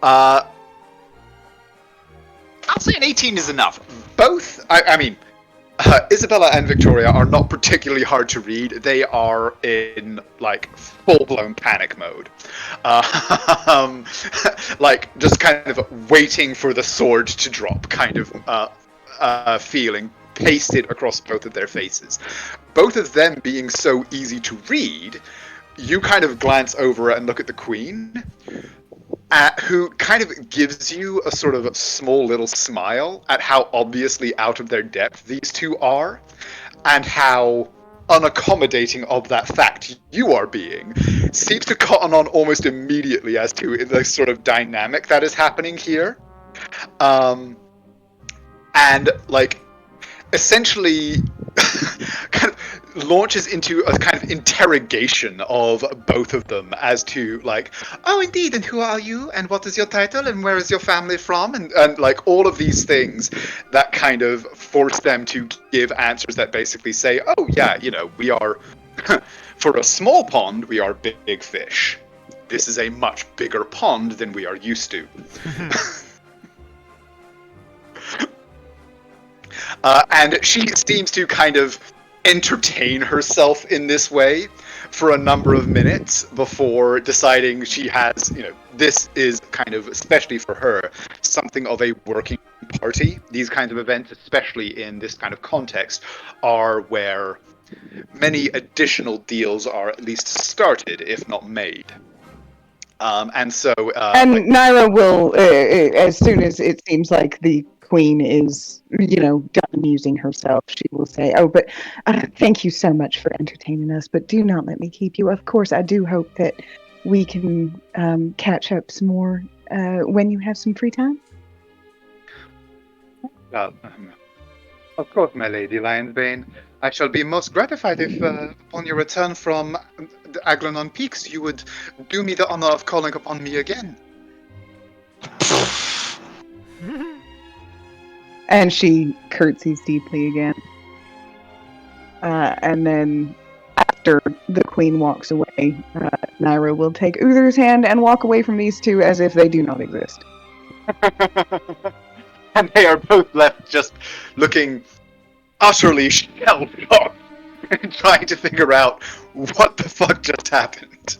I'll say an 18 is enough. Both, I mean, Isabella and Victoria are not particularly hard to read. They are in, like, full-blown panic mode. Like, just kind of waiting for the sword to drop, kind of feeling pasted across both of their faces. Both of them being so easy to read, you kind of glance over and look at the Queen, who kind of gives you a sort of small little smile at how obviously out of their depth these two are, and how unaccommodating of that fact you are being, seems to cotton on almost immediately as to the sort of dynamic that is happening here. And, like, essentially kind of launches into a kind of interrogation of both of them as to, like, oh, indeed, and who are you, and what is your title, and where is your family from, and like, all of these things that kind of force them to give answers that basically say, oh, yeah, you know, we are, for a small pond, we are big fish. This is a much bigger pond than we are used to. And she seems to kind of entertain herself in this way for a number of minutes before deciding she has, you know, this is kind of, especially for her, something of a working party. These kinds of events, especially in this kind of context, are where many additional deals are at least started, if not made. And so... and Naira will, as soon as it seems like the Queen is, you know, done amusing herself, she will say, oh, but thank you so much for entertaining us, but do not let me keep you. Of course, I do hope that we can catch up some more when you have some free time. Well, of course, my lady Lionsbane. I shall be most gratified if, upon your return from the Aglanon Peaks, you would do me the honor of calling upon me again. And she curtsies deeply again. And then, after the Queen walks away, Naira will take Uther's hand and walk away from these two as if they do not exist. And they are both left just looking utterly shell-shocked and trying to figure out what the fuck just happened.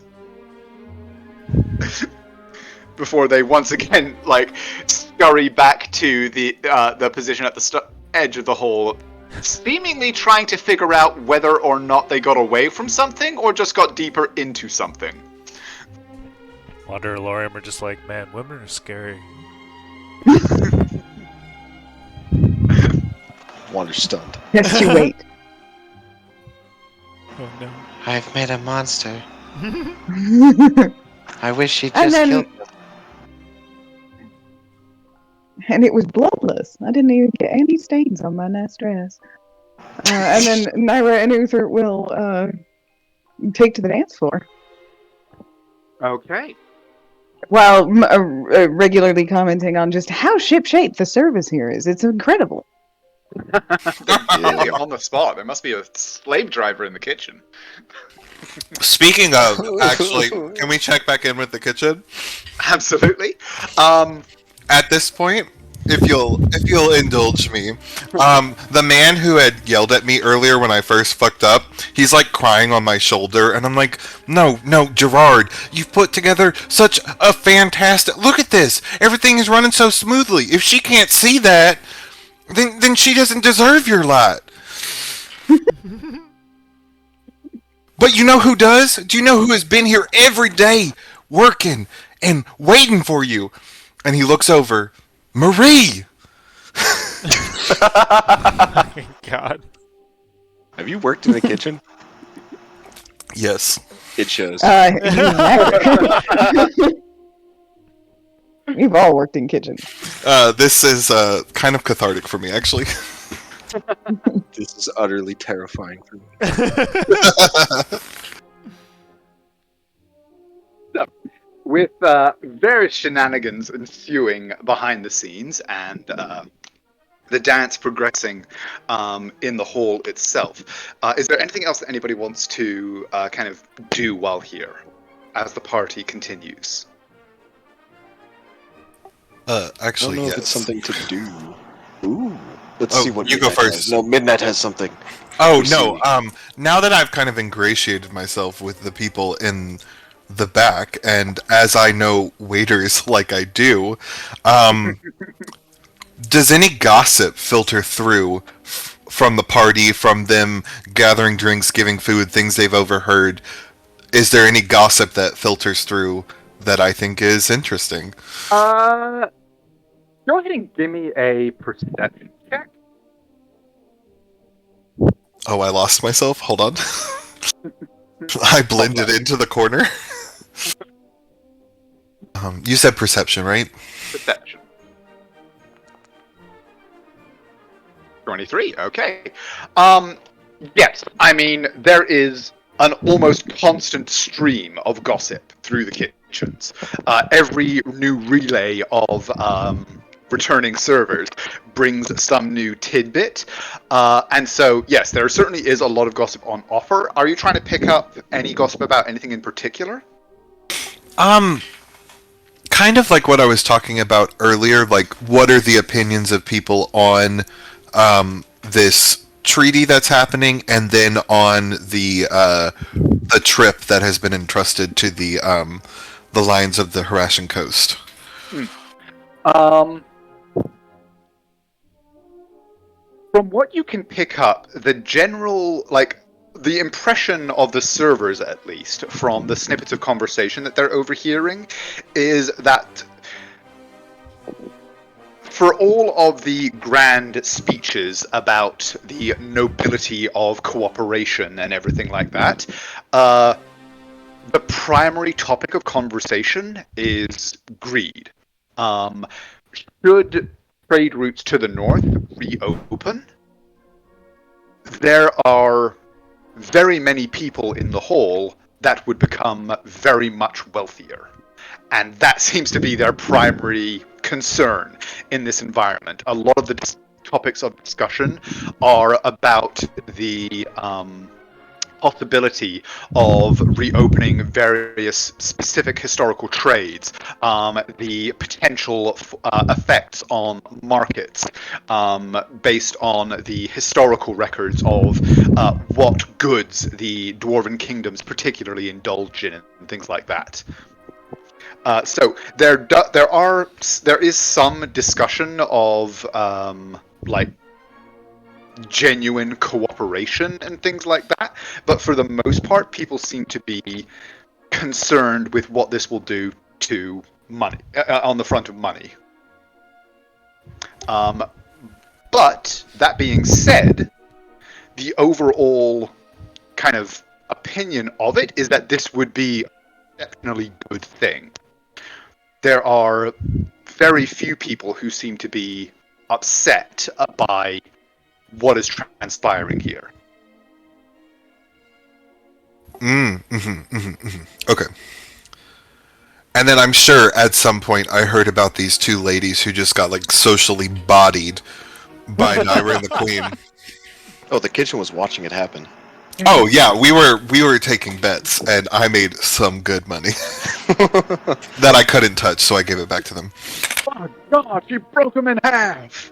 Before they once again, like, scurry back to the position at the edge of the hole, seemingly trying to figure out whether or not they got away from something or just got deeper into something. Wander and Lorium are just like, man, women are scary. Wander stunned. Just you wait. Oh no. I've met a monster. And I wish he'd And just then- killed me. it was bloodless. I didn't even get any stains on my nice dress. And then Naira and Uther will take to the dance floor. Okay. While regularly commenting on just how ship-shape the service here is. It's incredible. Really on the spot. There must be a slave driver in the kitchen. Speaking of, actually, can we check back in with the kitchen? Absolutely. At this point, if you'll indulge me, the man who had yelled at me earlier when I first fucked up, he's like crying on my shoulder, and I'm like, no, Gerard, you've put together such a fantastic. Look at this, everything is running so smoothly. If she can't see that, then she doesn't deserve your lot. But you know who does? Do you know who has been here every day, working and waiting for you? And he looks over. Marie! God. Have you worked in the kitchen? Yes. It shows. You never. We've all worked in kitchens. This is kind of cathartic for me, actually. This is utterly terrifying for me. With various shenanigans ensuing behind the scenes and the dance progressing in the hall itself, is there anything else that anybody wants to kind of do while here as the party continues? I Actually, don't know yes. if it's something to do. Ooh. Let's Oh, see what you go Midnight first. has. No, Midnight has something. Oh Proceed. no! Now that I've kind of ingratiated myself with the people in the back, and as I know waiters like I do, does any gossip filter through from the party, from them gathering drinks, giving food, things they've overheard? Is there any gossip that filters through that I think is interesting? Go ahead and give me a perception check. Oh, I lost myself. Hold on. I blended into the corner. You said perception, right? Perception. 23. Okay. Yes. I mean, there is an almost constant stream of gossip through the kitchens. Every new relay of returning servers brings some new tidbit. And so, yes, there certainly is a lot of gossip on offer. Are you trying to pick up any gossip about anything in particular? Kind of like what I was talking about earlier, like what are the opinions of people on this treaty that's happening, and then on the trip that has been entrusted to the lines of the Harassian coast. From what you can pick up, the general, like, the impression of the servers, at least, from the snippets of conversation that they're overhearing, is that for all of the grand speeches about the nobility of cooperation and everything like that, the primary topic of conversation is greed. Should trade routes to the north reopen, there are very many people in the hall that would become very much wealthier. And that seems to be their primary concern in this environment. A lot of the topics of discussion are about the possibility of reopening various specific historical trades, the potential effects on markets based on the historical records of what goods the dwarven kingdoms particularly indulge in and things like that. So there is some discussion of like genuine cooperation and things like that, but for the most part, people seem to be concerned with what this will do to money on the front of money. But that being said, the overall kind of opinion of it is that this would be an exceptionally good thing. There are very few people who seem to be upset by what is transpiring here. Okay. And then I'm sure at some point I heard about these two ladies who just got like socially bodied by Naira and the Queen. Oh, the kitchen was watching it happen. Oh yeah, we were taking bets, and I made some good money that I couldn't touch, so I gave it back to them. Oh God, you broke them in half!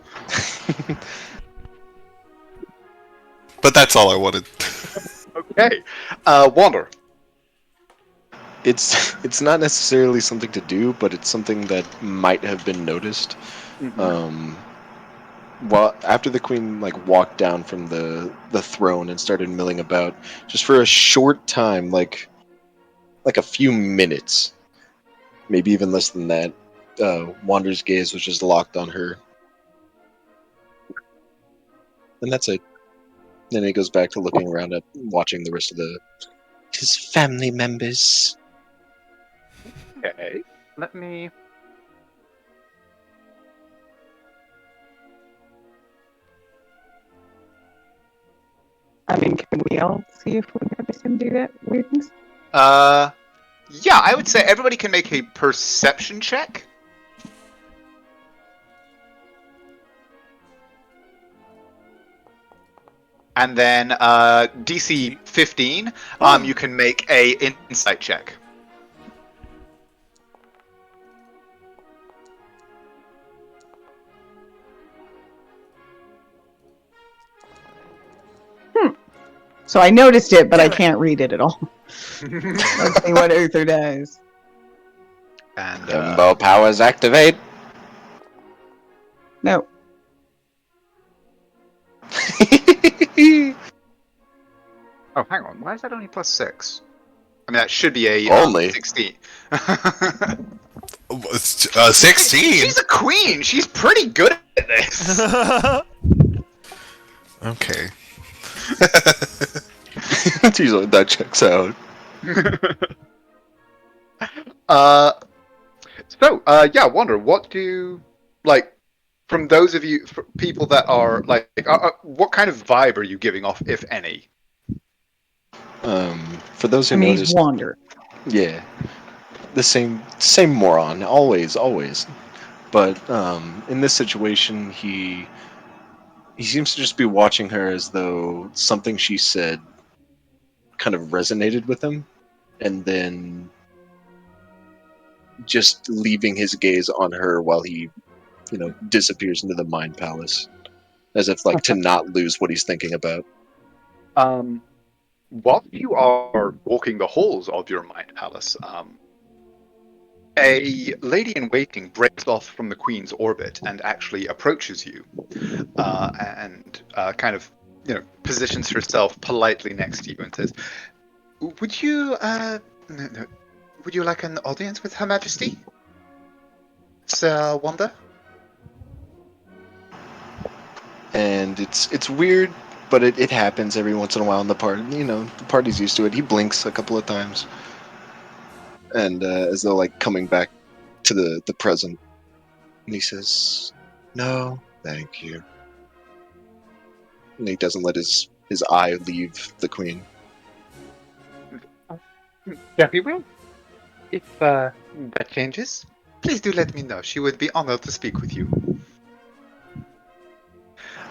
But that's all I wanted. Okay, Wander. It's not necessarily something to do, but it's something that might have been noticed. Well, after the queen like walked down from the throne and started milling about, just for a short time, like a few minutes, maybe even less than that, Wander's gaze was just locked on her, and that's it. Then he goes back to looking around at watching the rest of his family members. Okay, let me. I mean, can we all see if we notice him do that weirdness? Yeah, I would say everybody can make a perception check. And then DC 15, you can make a insight check. So I noticed it, but I can't read it at all. Let's see what Uther does. And Himbo powers activate. No. oh, hang on, why is that only +6? I mean, that should be a Only? 16. 16. She's a queen. She's pretty good at this. Okay. That checks out. Yeah, Wonder, what do like from those of you people that are like, what kind of vibe are you giving off, if any? For those who I mean, he's noticed, Wander. yeah, the same moron, always. But in this situation, he seems to just be watching her as though something she said kind of resonated with him, and then just leaving his gaze on her while he, disappears into the mind palace, as if like to not lose what he's thinking about. While you are walking the halls of your mind palace, a lady in waiting breaks off from the queen's orbit and actually approaches you, and kind of, positions herself politely next to you and says, "Would you, would you like an audience with Her Majesty, Sir Wanda?" And it's weird, but it happens every once in a while in the party. The party's used to it. He blinks a couple of times, and as though like coming back to the present, and he says, "No, thank you." And he doesn't let his eye leave the queen. Very well. If that changes, please do let me know. She would be honored to speak with you.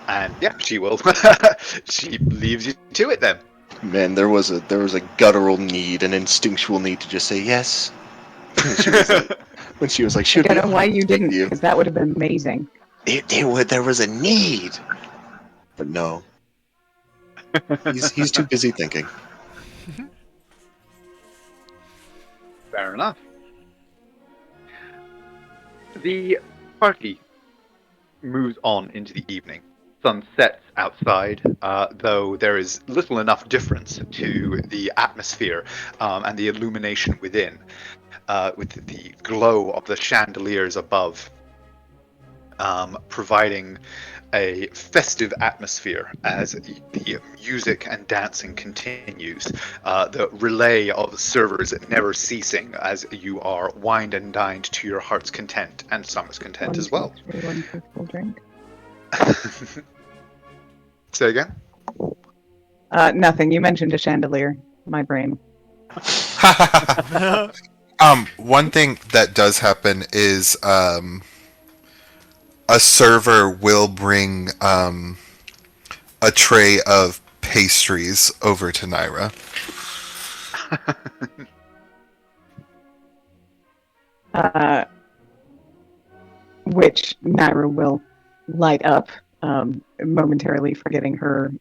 And yeah, she will. She leaves you to it then. Man, there was a guttural need, an instinctual need to just say yes. When she was like, I "Should don't know why you didn't, because that would have been amazing. There was a need, but no. He's too busy thinking. Fair enough. The party moves on into the evening. Sun sets outside, though there is little enough difference to the atmosphere and the illumination within, with the glow of the chandeliers above, providing a festive atmosphere as the music and dancing continues. The relay of servers never ceasing as you are wined and dined to your heart's content and stomach's content as well. 1, 2, 3, 1, 2, full drink. Say again? Nothing. You mentioned a chandelier. My brain. One thing that does happen is a server will bring a tray of pastries over to Naira. Which Naira will light up, momentarily forgetting her,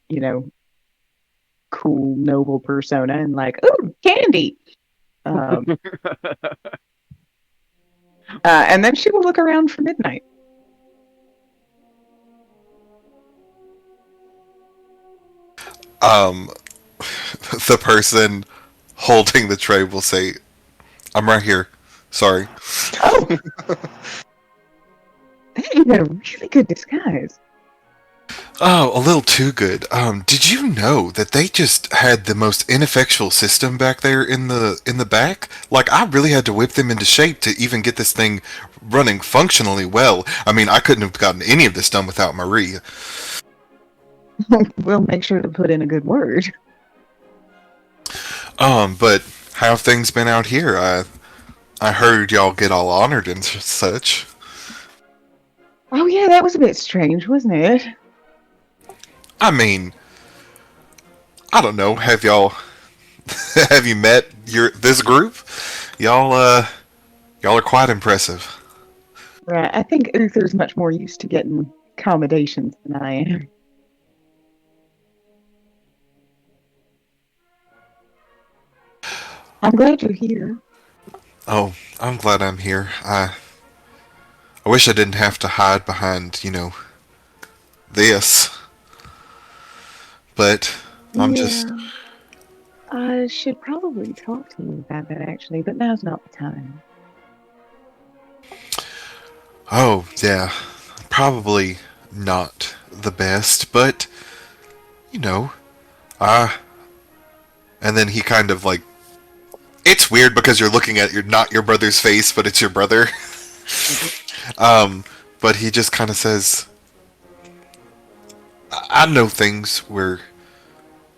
cool, noble persona and like, ooh, candy! And then she will look around for midnight. The person holding the tray will say, "I'm right here. Sorry." Oh! You got a really good disguise. Oh, a little too good. Did you know that they just had the most ineffectual system back there in the back? Like, I really had to whip them into shape to even get this thing running functionally well. I mean, I couldn't have gotten any of this done without Marie. We'll make sure to put in a good word. But how have things been out here? I heard y'all get all honored and such. Oh yeah, that was a bit strange, wasn't it? I mean, I don't know. Have y'all have you met this group? Y'all are quite impressive. Right. I think Uther's much more used to getting accommodations than I am. I'm glad you're here. Oh, I'm glad I'm here. I wish I didn't have to hide behind, this. But I'm Yeah. just I should probably talk to you about that actually, but now's not the time. oh, yeah. Probably not the best, but you know, I and then he kind of like it's weird because you're looking at not your brother's face, but it's your brother. But he just kind of says, I know things were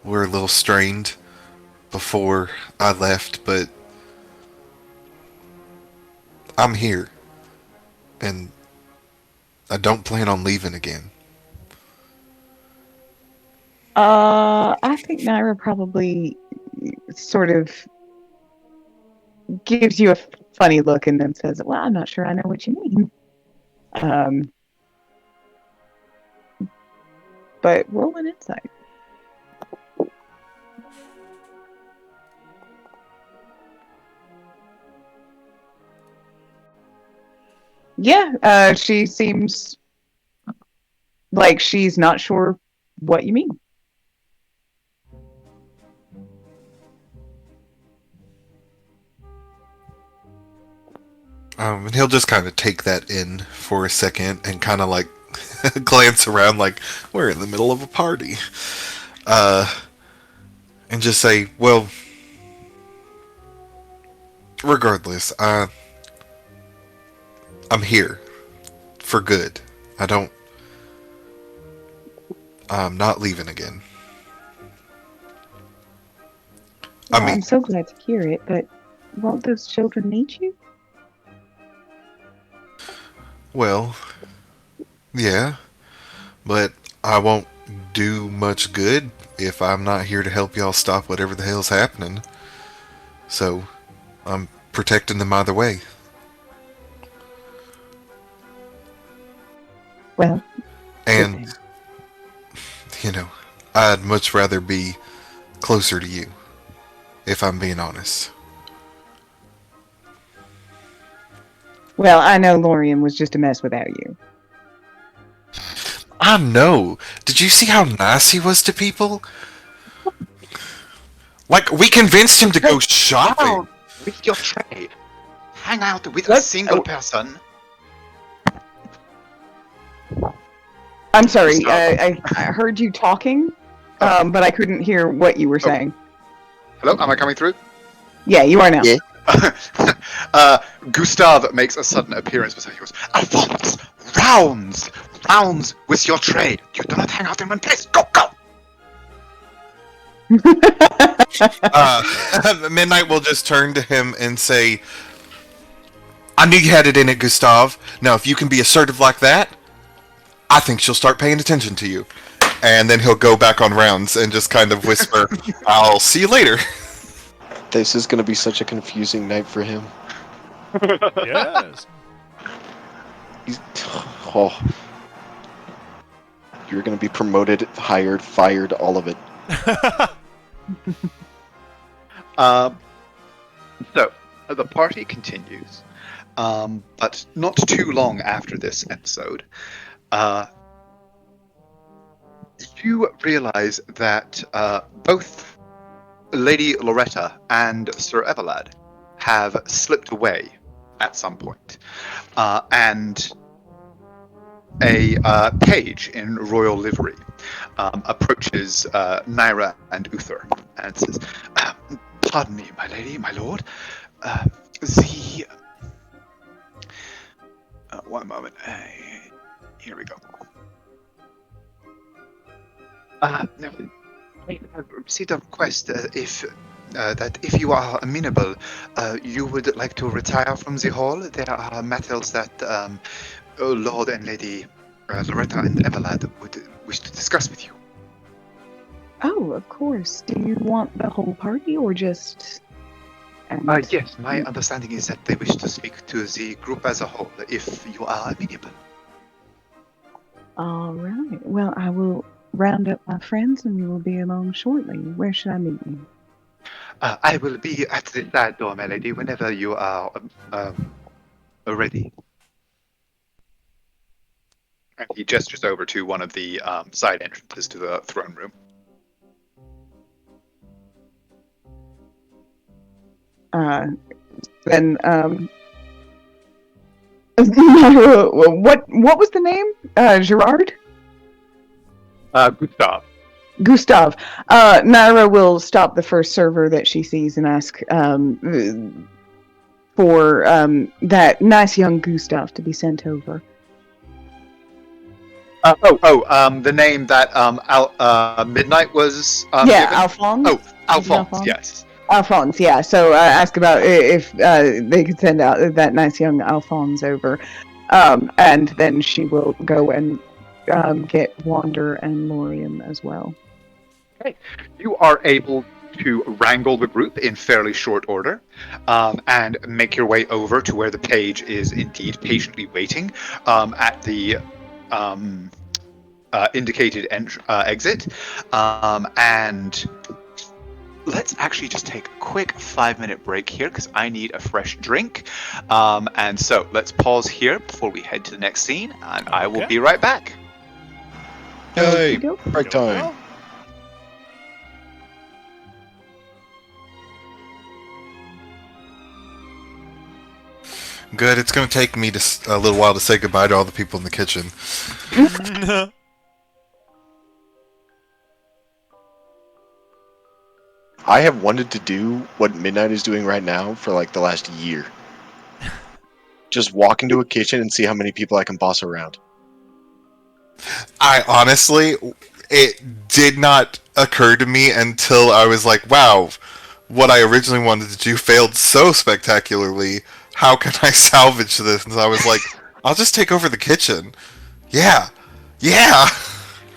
a little strained before I left, but I'm here, and I don't plan on leaving again. I think Naira probably sort of gives you a funny look and then says, "Well, I'm not sure I know what you mean." Um, but roll an insight. Yeah, she seems like she's not sure what you mean. And he'll just kind of take that in for a second and kind of like glance around like we're in the middle of a party. Uh, and just say, well, regardless, I'm here for good. I don't. I'm not leaving again. Well, I mean, I'm so glad to hear it, but won't those children need you? well, yeah, but I won't do much good if I'm not here to help y'all stop whatever the hell's happening. So, I'm protecting them either way. Well, good And, then. I'd much rather be closer to you, if I'm being honest. Well, I know Lorian was just a mess without you. I know. Did you see how nice he was to people? Like, we convinced him to go shopping. Down with your tray. Hang out with a What? single person. I'm sorry. Stop. I heard you talking, but I couldn't hear what you were saying. Hello, am I coming through? Yeah, you are now. Yeah. Gustav makes a sudden appearance beside you. Goes, Alphonse, rounds with your tray. You do not hang out in one place. Go. Midnight will just turn to him and say, I knew you had it in it, Gustav. Now, if you can be assertive like that, I think she'll start paying attention to you. And then he'll go back on rounds and just kind of whisper, I'll see you later. This is going to be such a confusing night for him. Yes. He's, oh, you're going to be promoted, hired, fired, all of it. So, the party continues. But not too long after this episode, you realize that both Lady Loretta and Sir Evelad have slipped away at some point. And a page in royal livery approaches Naira and Uther and says, "Pardon me, my lady, my lord. The one moment. Here we go. No, I have received a request if you are amenable, you would like to retire from the hall. There are matters that Lord and Lady Loretta and Evelad would wish to discuss with you. Oh, of course. Do you want the whole party or just... Yes, my understanding is that they wish to speak to the group as a whole, if you are amenable. All right. Well, I will round up my friends and we will be along shortly. Where should I meet you? I will be at the side door, my lady, whenever you are ready. And he gestures over to one of the side entrances to the throne room. Then, what was the name? Gerard? Gustav. Gustav. Naira will stop the first server that she sees and ask for that nice young Gustav to be sent over. The name that Midnight was given? Alphonse. Oh, Alphonse, Alphonse? yes. Alphonse, yeah. So ask about if they could send out that nice young Alphonse over. And then she will go and get Wander and Lorium as well. Okay. You are able to wrangle the group in fairly short order and make your way over to where the page is indeed patiently waiting at the indicated exit. And let's actually just take a quick 5-minute break here because I need a fresh drink. And so let's pause here before we head to the next scene, and I will be right back. Yay! Okey-doke. Break time. Good. It's going to take me a little while to say goodbye to all the people in the kitchen. I have wanted to do what Midnight is doing right now for like the last year. Just walk into a kitchen and see how many people I can boss around. I honestly, it did not occur to me until I was like, wow, what I originally wanted to do failed so spectacularly. How can I salvage this? And so I was like, I'll just take over the kitchen. Yeah.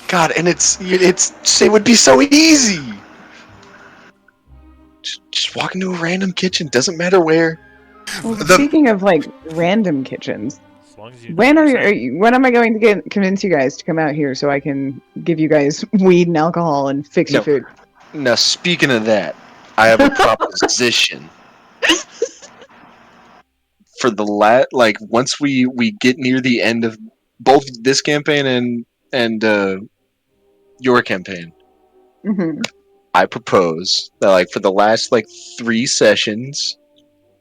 God, and it would be so easy. Just walk into a random kitchen, doesn't matter where. Well, speaking of like random kitchens, As long as you when when am I going to convince you guys to come out here so I can give you guys weed and alcohol and fix your food? Now, speaking of that, I have a proposition. For the once we get near the end of both this campaign and your campaign, Mm-hmm. I propose that for the last 3 sessions,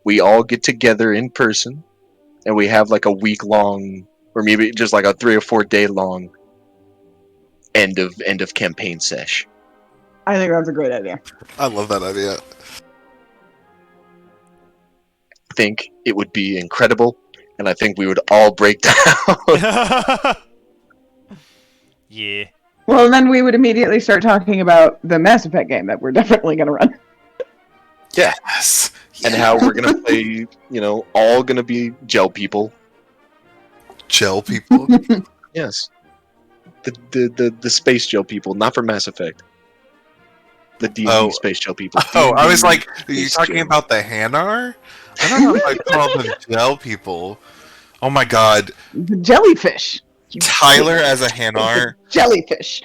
we all get together in person, and we have a week long, or maybe just a 3 or 4 day long end of campaign sesh. I think that's a great idea. I love that idea. I think it would be incredible, and I think we would all break down. Yeah. Well, then we would immediately start talking about the Mass Effect game that we're definitely going to run. Yes. And how we're gonna play, all gonna be gel people. Gel people. Yes. The space gel people, not for Mass Effect. The D&D space gel people. Oh, I was D&D like, are you space talking gel. about the Hanar? I don't know if I call them gel people. Oh my god. The jellyfish. Tyler as a Hanar. Jellyfish.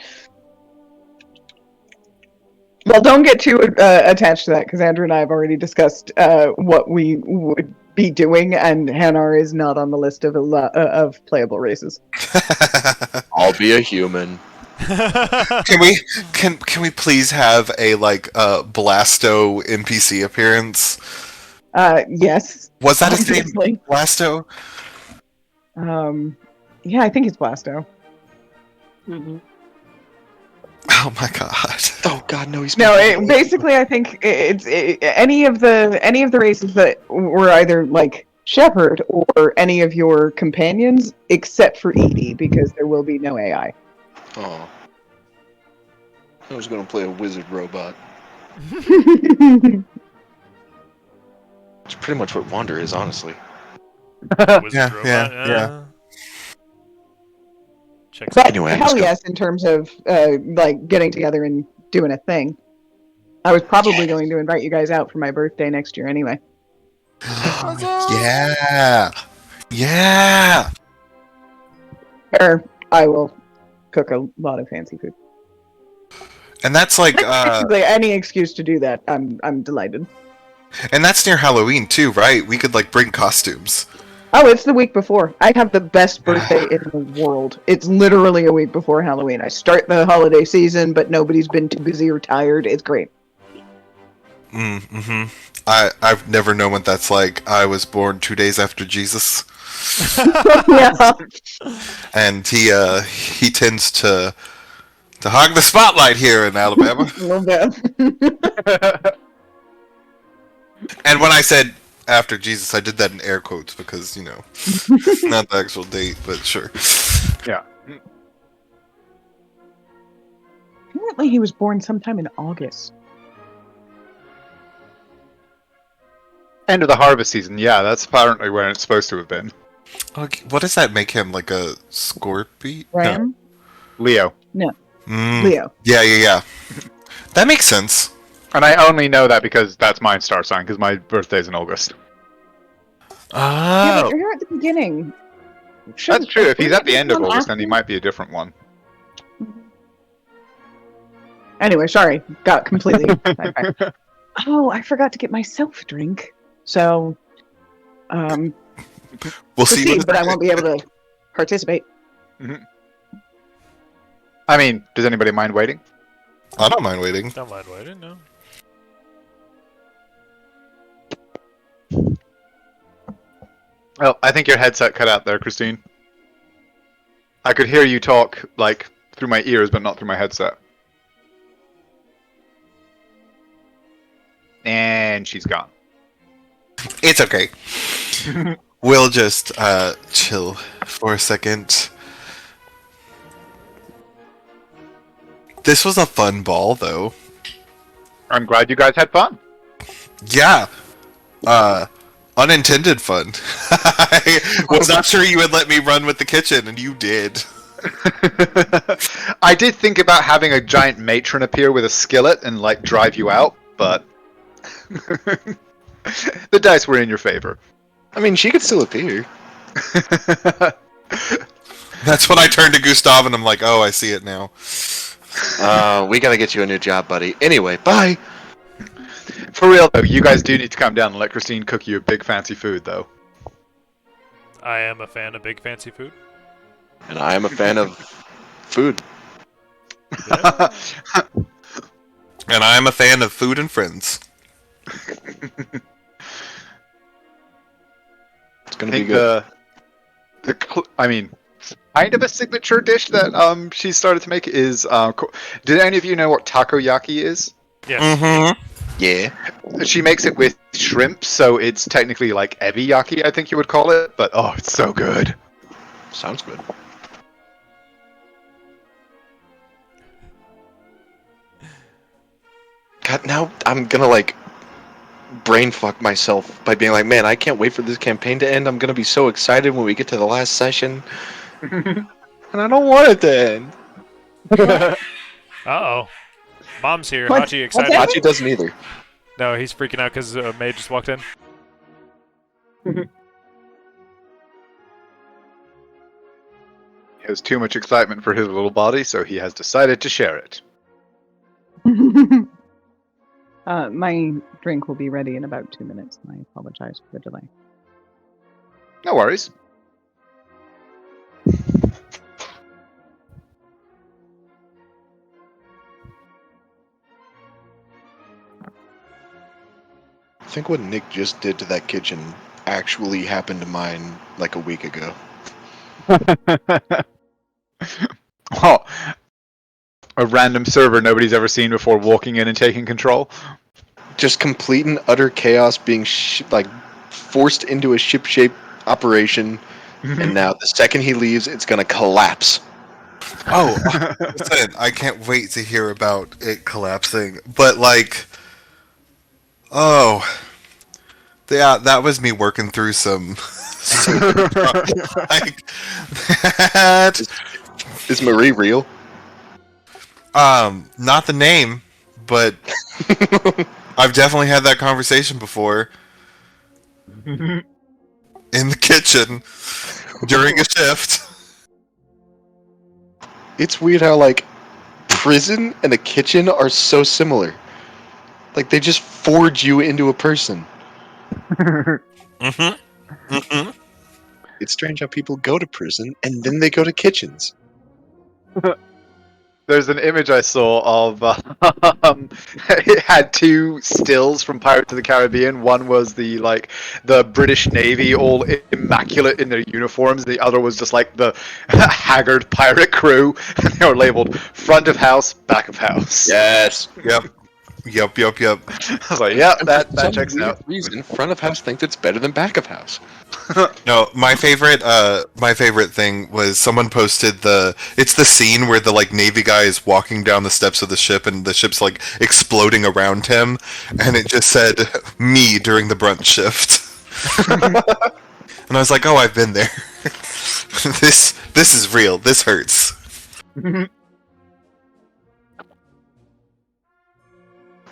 Well, don't get too attached to that, because Andrew and I have already discussed what we would be doing, and Hanar is not on the list of playable races. I'll be a human. Can we please have a Blasto NPC appearance? Yes. Was that his name? Obviously. Blasto? Yeah, I think it's Blasto. Oh my god. Oh God, no, he's No, making me- basically, I think any of the races that were either like Shepherd or any of your companions, except for Edie, because there will be no AI. Oh. I was gonna play a wizard robot. It's pretty much what Wander is, honestly. Wizard Yeah, robot. yeah. Checks But out. Anyway, I'm hell just gonna- yes, in terms of like getting together and doing a thing. I was probably going to invite you guys out for my birthday next year anyway. Yeah. Yeah. Or I will cook a lot of fancy food. And that's like Basically, any excuse to do that, I'm delighted. and that's near Halloween too, right? We could like bring costumes. Oh, it's the week before. I have the best birthday in the world. It's literally a week before Halloween. I start the holiday season, but nobody's been too busy or tired. It's great. Mm-hmm. I've never known what that's like. I was born 2 days after Jesus, Yeah. and he tends to hog the spotlight here in Alabama. A little bit. And when I said after Jesus, I did that in air quotes because, you know, not the actual date, but sure. Yeah. Apparently, he was born sometime in August. End of the harvest season. Yeah, that's apparently when it's supposed to have been. Okay, what does that make him? Like a scorpion? Ram? Leo. Leo. Yeah. That makes sense. And I only know that because that's my star sign, because my birthday's in August. Yeah, Oh. but you're at the beginning. That's true. If he's at the end of Shouldn't August, then he after? might be a different one. Anyway, sorry. Got completely sidetracked. Oh, I forgot to get myself a drink. So, We'll see. proceed, but I won't be able to participate. I mean, does anybody mind waiting? I don't mind waiting. Don't mind waiting, no. Well, I think your headset cut out there, Christine. I could hear you talk, like, through my ears, but not through my headset. And she's gone. It's okay. We'll just chill for a second. This was a fun ball, though. I'm glad you guys had fun. Yeah. Unintended fun. I was not sure you would let me run with the kitchen, and you did. I did think about having a giant matron appear with a skillet and, like, drive you out, but the dice were in your favor. I mean, she could still appear. That's when I turned to Gustav, and I'm like, oh, I see it now. We gotta get you a new job, buddy. Anyway, bye. For real, though, you guys do need to come down and let Christine cook you a big fancy food, though. I am a fan of big fancy food. And I am a fan of food. Yeah. And I'm a fan of food and friends. It's gonna I be think good. kind of a signature dish that she started to make is. Did any of you know what takoyaki is? Yes. Mm-hmm. Yeah. She makes it with shrimp, so it's technically like ebiyaki, I think you would call it. But oh, it's so good. Sounds good. God, now I'm gonna like brain fuck myself by being like, man, I can't wait for this campaign to end. I'm gonna be so excited when we get to the last session. And I don't want it to end. Uh-oh. Mom's here. What? Hachi What's excited. happening? Hachi doesn't either. No, he's freaking out because May just walked in. He has too much excitement for his little body, so he has decided to share it. My drink will be ready in about 2 minutes. I apologize for the delay. No worries. I think what Nick just did to that kitchen actually happened to mine like a week ago. Oh, a random server nobody's ever seen before walking in and taking control. Just complete and utter chaos, being forced into a ship-shape operation, and now the second he leaves, it's gonna collapse. Oh, 100%. I can't wait to hear about it collapsing. But like, oh, yeah, that was me working through some. Like that. Is Marie real? Not the name, but I've definitely had that conversation before in the kitchen during a shift. It's weird how like prison and a kitchen are so similar. Like they just forge you into a person. Mm-hmm. Mm-hmm. It's strange how people go to prison and then they go to kitchens. There's an image I saw of it had two stills from Pirates of the Caribbean. One was the British Navy all immaculate in their uniforms. The other was just like the haggard pirate crew. They were labeled front of house, back of house. Yes. Yep. I was like, yeah, And that for some checks weird out. reason, front of house thinks it's better than back of house. No, my favorite thing was someone posted it's the scene where the like Navy guy is walking down the steps of the ship and the ship's like exploding around him, and it just said me during the brunch shift. And I was like, oh, I've been there. This is real. This hurts.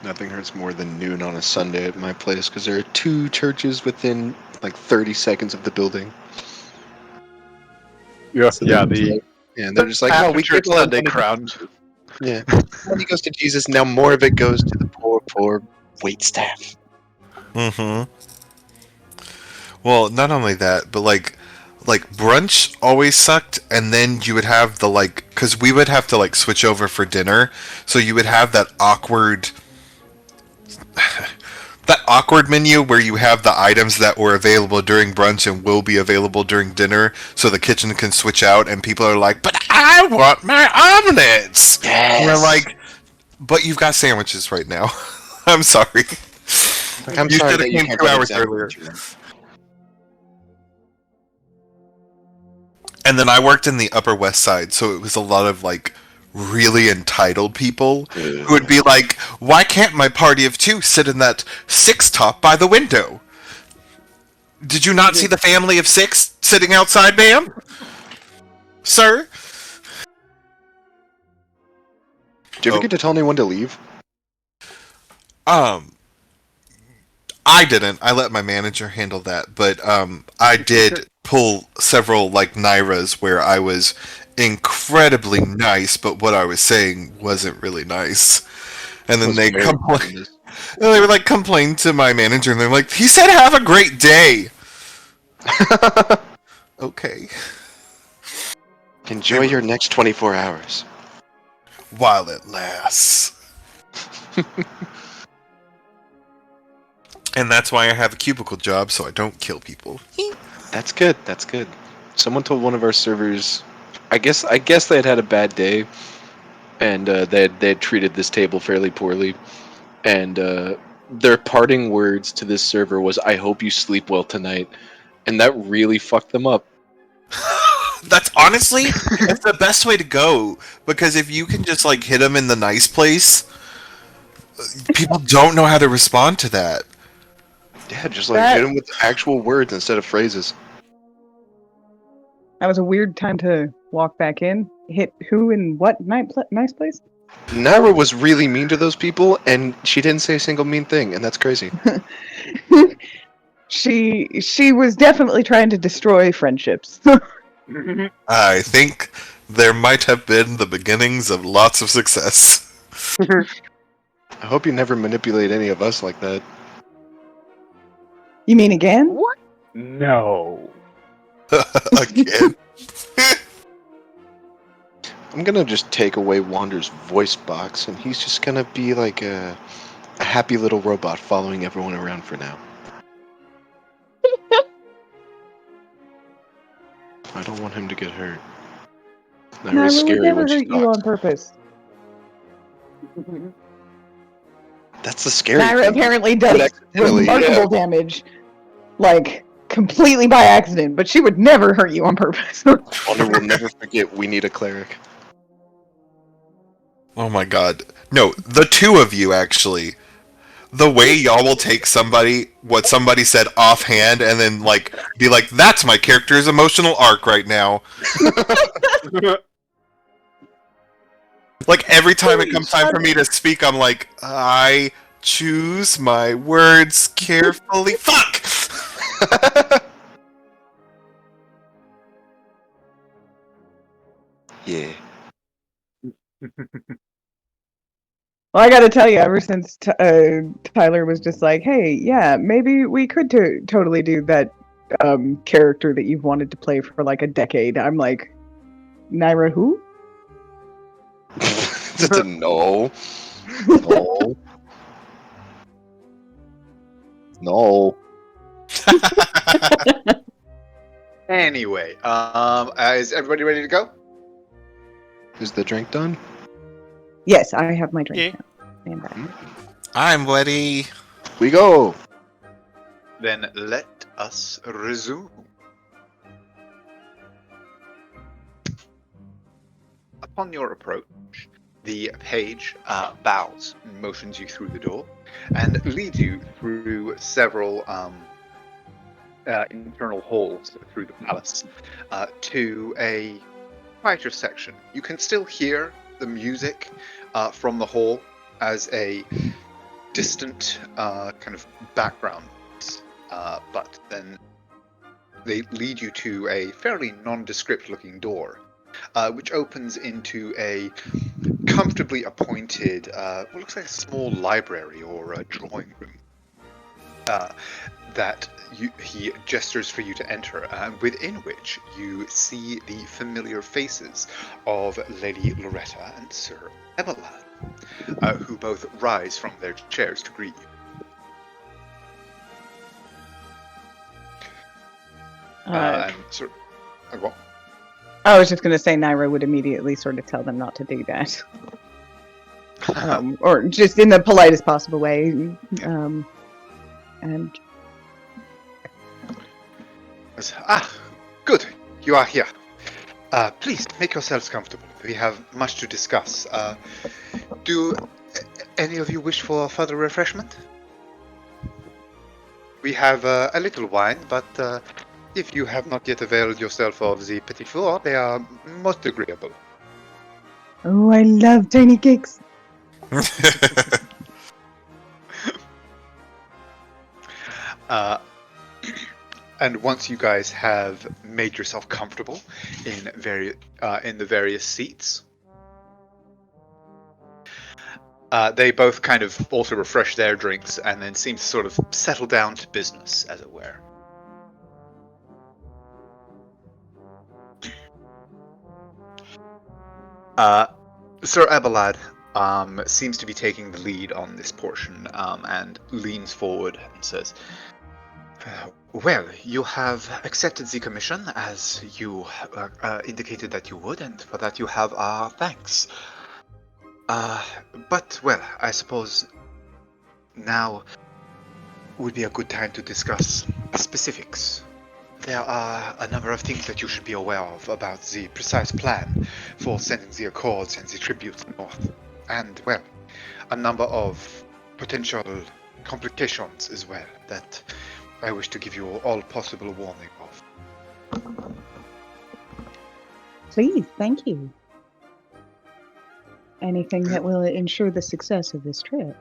Nothing hurts more than noon on a Sunday at my place because there are two churches within like 30 seconds of the building. Yeah, So yeah. And they're just like, no, we church give all our Sunday money- crowned. Yeah, money goes to Jesus. Now more of it goes to the poor wait staff. Mm-hmm. Well, not only that, but like brunch always sucked, and then you would have the because we would have to like switch over for dinner, so you would have that awkward menu where you have the items that were available during brunch and will be available during dinner, so the kitchen can switch out, and people are like, but I want my omelets. Yes. And we're like, but you've got sandwiches right now. I'm sorry. Like, I'm You sorry should've that you came can't 2 get hours exactly earlier. what you want. And then I worked in the Upper West Side, so it was a lot of like really entitled people who would be like, why can't my party of two sit in that 6 top by the window? Did you not see the family of 6 sitting outside, ma'am? Sir? Did you ever Oh. get to tell anyone to leave? I didn't. I let my manager handle that, but I did pull several like Nairas where I was incredibly nice, but what I was saying wasn't really nice. And then Was they very complained. They were like complained to my manager, and they're like, "He said have a great day." Okay. Enjoy your next 24 hours. While it lasts. And that's why I have a cubicle job, so I don't kill people. That's good. That's good. Someone told one of our servers, I guess they had a bad day, and they had treated this table fairly poorly, and their parting words to this server was, "I hope you sleep well tonight," and that really fucked them up. That's honestly, it's the best way to go, because if you can just like hit them in the nice place, people don't know how to respond to that. Yeah, just like hit them with actual words instead of phrases. That was a weird time to walk back in. Hit who in what nice place? Naira was really mean to those people, and she didn't say a single mean thing, and that's crazy. She was definitely trying to destroy friendships. I think there might have been the beginnings of lots of success. I hope you never manipulate any of us like that. You mean again? What? No. Again. I'm gonna just take away Wander's voice box, and he's just gonna be like a happy little robot following everyone around for now. I don't want him to get hurt. Nyra Nyra's would scary never when she hurt you on talks. purpose. That's the scary Nyra thing. apparently And does accidentally, remarkable damage, like completely by accident, but she would never hurt you on purpose. Wonder will never forget we need a cleric. Oh my god. No, the two of you actually. The way y'all will take what somebody said offhand, and then be like, "That's my character's emotional arc right now." Like every time it comes time for me to speak, I'm like, I choose my words carefully. Fuck. Yeah. Well, I gotta tell you, ever since Tyler was just like, "Hey, yeah, maybe we could totally do that character that you've wanted to play for like a decade," I'm like, Nyra, who? No. No. No. Anyway, is everybody ready to go? Is the drink done? Yes, I have my drink Yeah. now. Stand back. I'm ready. We go. Then let us resume. Upon your approach, the page bows, motions you through the door, and leads you through several internal halls through the palace to a quieter section. You can still hear the music from the hall as a distant kind of background, but then they lead you to a fairly nondescript looking door, which opens into a comfortably appointed, what looks like a small library or a drawing room. That he gestures for you to enter, within which you see the familiar faces of Lady Loretta and Sir Evelyn, who both rise from their chairs to greet you. And Sir, what? I was just gonna say Nyra would immediately sort of tell them not to do that, or just in the politest possible way, and. Good. You are here. Please make yourselves comfortable. We have much to discuss. Do any of you wish for further refreshment? We have a little wine, but if you have not yet availed yourself of the petit four, they are most agreeable. Oh, I love tiny cakes. And once you guys have made yourself comfortable in the various seats, they both kind of also refresh their drinks and then seem to sort of settle down to business, as it were. Sir Abelard seems to be taking the lead on this portion and leans forward and says, well, you have accepted the commission as you indicated that you would, and for that you have our thanks. But, well, I suppose now would be a good time to discuss specifics. There are a number of things that you should be aware of about the precise plan for sending the accords and the tributes north. And, well, a number of potential complications as well that I wish to give you all possible warning of. Please, thank you. Anything that will ensure the success of this trip.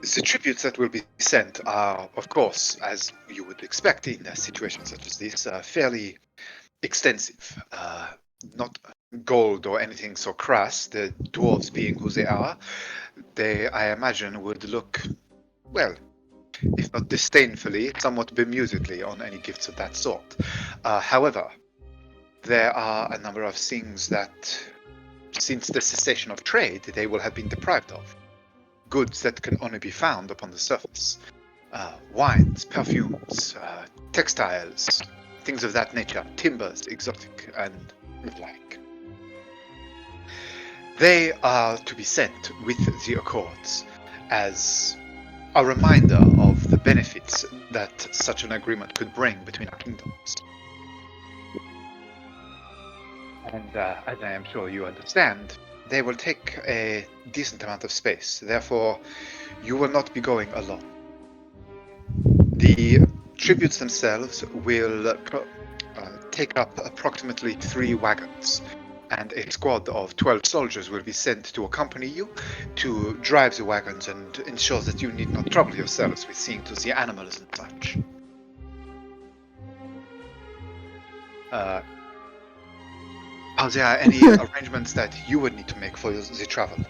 The tributes that will be sent are, of course, as you would expect in a situation such as this, fairly extensive. Not gold or anything so crass. The dwarves being who they are, they, I imagine, would look, well, if not disdainfully, somewhat bemusedly on any gifts of that sort. However, there are a number of things that, since the cessation of trade, they will have been deprived of. Goods that can only be found upon the surface. Wines, perfumes, textiles, things of that nature, timbers, exotic, and the like. They are to be sent with the Accords as a reminder of the benefits that such an agreement could bring between our kingdoms. And as I am sure you understand, they will take a decent amount of space. Therefore, you will not be going alone. The tributes themselves will take up approximately 3 wagons, and a squad of 12 soldiers will be sent to accompany you to drive the wagons and ensure that you need not trouble yourselves with seeing to the animals and such. Are there any arrangements that you would need to make for the travel?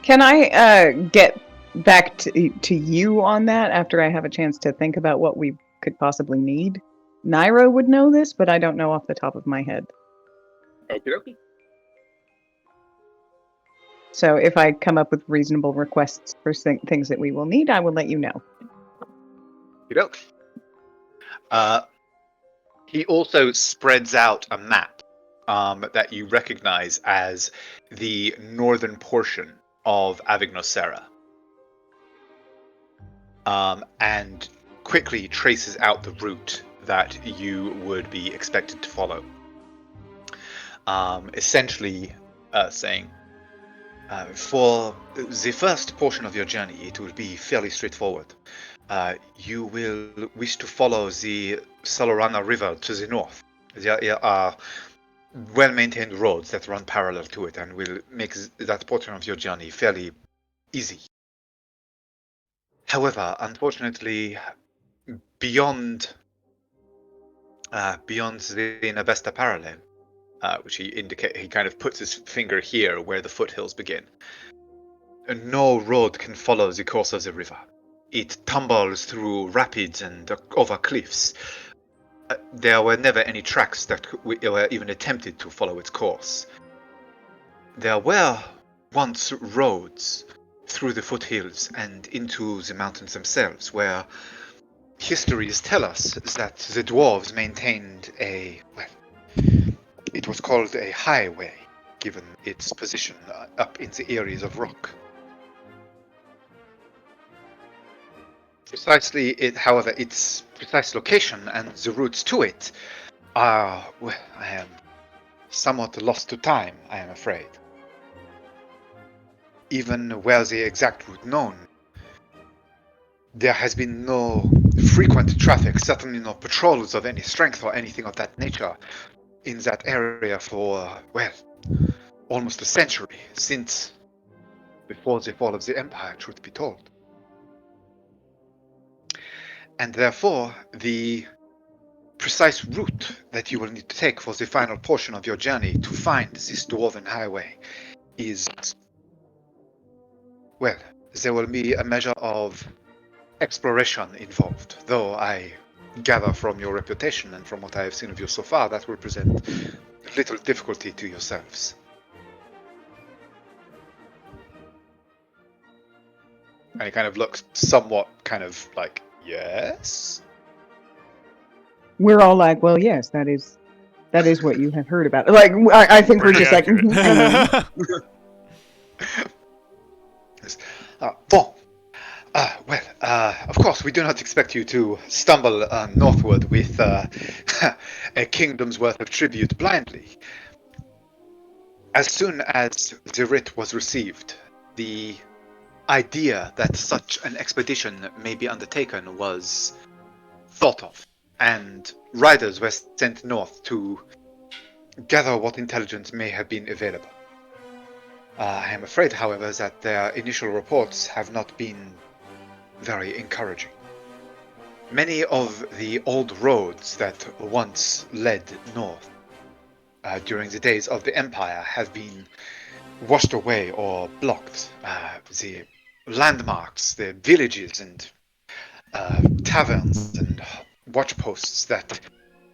Can I get back to you on that after I have a chance to think about what we could possibly need? Nairo would know this, but I don't know off the top of my head. Okey-dokey. So if I come up with reasonable requests for things that we will need, I will let you know. He also spreads out a map that you recognize as the northern portion of Avignosera, and quickly traces out the route that you would be expected to follow. Essentially saying, for the first portion of your journey, it will be fairly straightforward. You will wish to follow the Salorana River to the north. There are well-maintained roads that run parallel to it and will make that portion of your journey fairly easy. However, unfortunately, beyond the Navesta parallel, which he kind of puts his finger here where the foothills begin, no road can follow the course of the river. It tumbles through rapids and over cliffs. There were never any tracks that were even attempted to follow its course. There were once roads through the foothills and into the mountains themselves, where histories tell us that the dwarves maintained it was called a highway, given its position up in the areas of rock. However, its precise location and the routes to it are, I am somewhat lost to time, I am afraid. Even where the exact route known, there has been no frequent traffic, certainly no patrols of any strength or anything of that nature in that area for, almost a century, since before the fall of the Empire, truth be told. And therefore, the precise route that you will need to take for the final portion of your journey to find this dwarven highway is, there will be a measure of exploration involved, though I gather from your reputation and from what I have seen of you so far, that will present little difficulty to yourselves. And he kind of looks somewhat kind of like, yes? We're all like, well, yes, that is what you have heard about. Like, I think we're just accurate. like, Bon. Of course, we do not expect you to stumble northward with a kingdom's worth of tribute blindly. As soon as the writ was received, the idea that such an expedition may be undertaken was thought of, and riders were sent north to gather what intelligence may have been available. I am afraid, however, that their initial reports have not been very encouraging. Many of the old roads that once led north during the days of the Empire have been washed away or blocked. The landmarks, the villages and taverns and watchposts that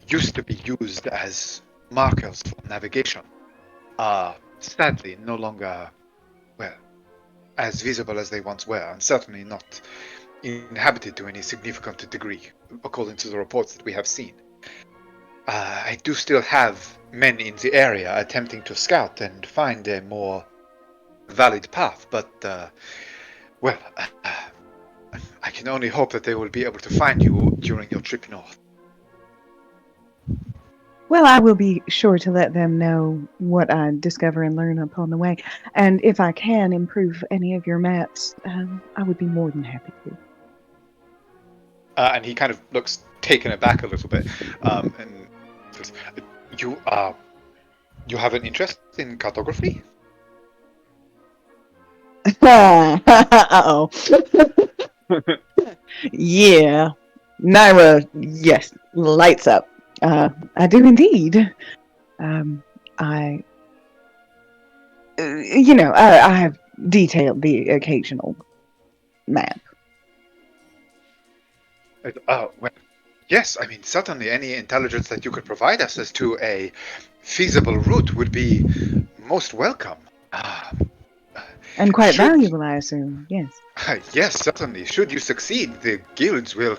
used to be used as markers for navigation are sadly no longer, as visible as they once were, and certainly not inhabited to any significant degree, according to the reports that we have seen. I do still have men in the area attempting to scout and find a more valid path, but, well, I can only hope that they will be able to find you during your trip north. Well, I will be sure to let them know what I discover and learn upon the way. And if I can improve any of your maps, I would be more than happy to. And he kind of looks taken aback a little bit, and says, "You have an interest in cartography?" Uh-oh. Yeah. Naira, yes, lights up. I do indeed. I I have detailed the occasional map. Well, yes, I mean, certainly any intelligence that you could provide us as to a feasible route would be most welcome. And quite Should- valuable, I assume, yes. Yes, certainly. Should you succeed, the guilds will.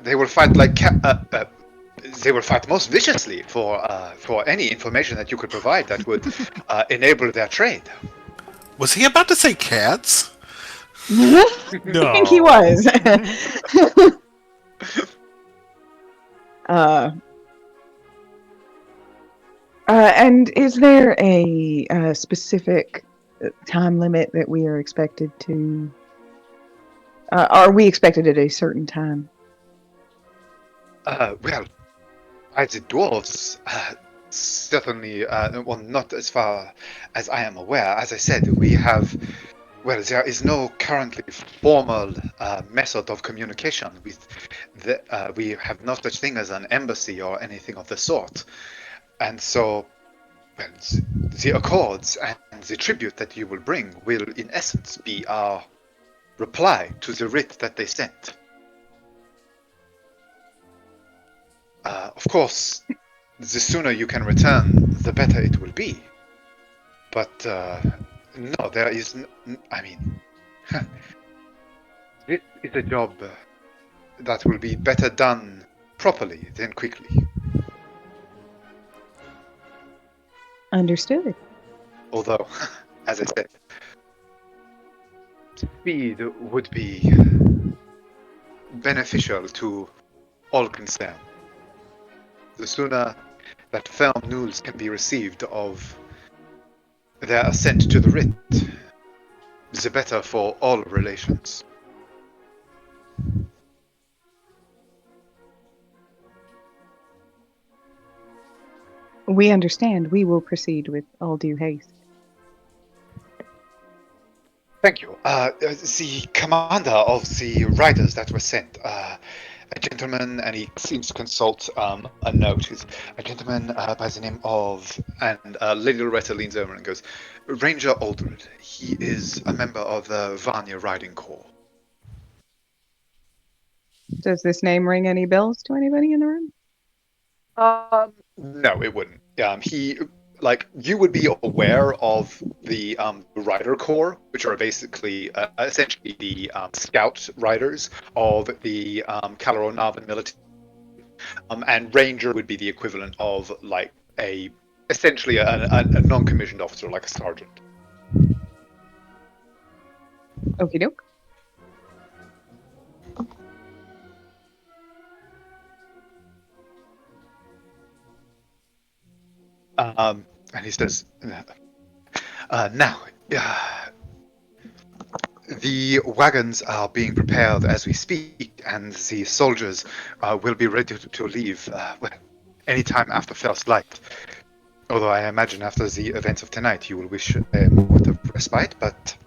They will fight like they will fight most viciously for any information that you could provide that would enable their trade. Was he about to say cats? I No. think he was. And is there a specific time limit that we are expected to? Are we expected at a certain time? Well, by the dwarves, certainly, well, not as far as I am aware. As I said, we have. Well, there is no currently formal method of communication with we have no such thing as an embassy or anything of the sort. And so, well, the accords and the tribute that you will bring will, in essence, be our reply to the writ that they sent. Of course, the sooner you can return, the better it will be. But, no, there is. I mean, it is a job that will be better done properly than quickly. Understood. Although, as I said, speed would be beneficial to all concerned. The sooner that firm news can be received of their assent to the writ, the better for all relations. We understand. We will proceed with all due haste. Thank you. The commander of the riders that were sent, a gentleman, and he seems to consult a note. Is a gentleman by the name of, and Lady Loretta leans over and goes, Ranger Aldred. He is a member of the Vanya Riding Corps. Does this name ring any bells to anybody in the room? No, it wouldn't. You would be aware of the Rider Corps, which are basically essentially the scout riders of the Caloron military. And Ranger would be the equivalent of essentially a non-commissioned officer, like a sergeant. Okie doke. And he says, now, the wagons are being prepared as we speak, and the soldiers will be ready to leave anytime after first light. Although I imagine after the events of tonight, you will wish a moment of respite, but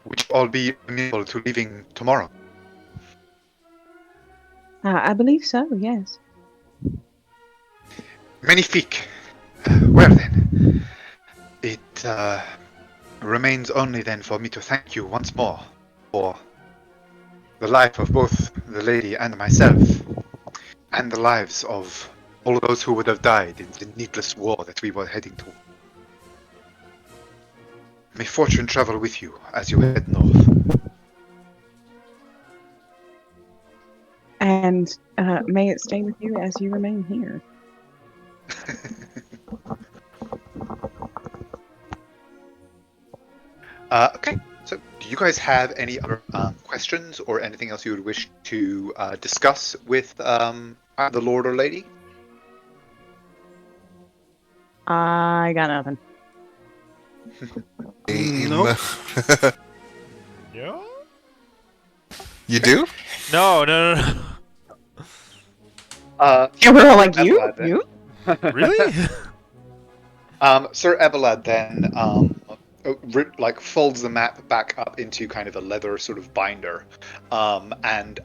we will all be amenable to leaving tomorrow. I believe so, yes. Magnifique. Well then, it remains only then for me to thank you once more for the life of both the lady and myself, and the lives of all those who would have died in the needless war that we were heading to. May fortune travel with you as you head north. And may it stay with you as you remain here. Okay, so do you guys have any other questions or anything else you would wish to discuss with the Lord or Lady? I got nothing. Nope. Yeah? You do? No. Yeah, we're all like, Sir you? Evelad, then. You? Really? Sir Evelad then folds the map back up into kind of a leather sort of binder, and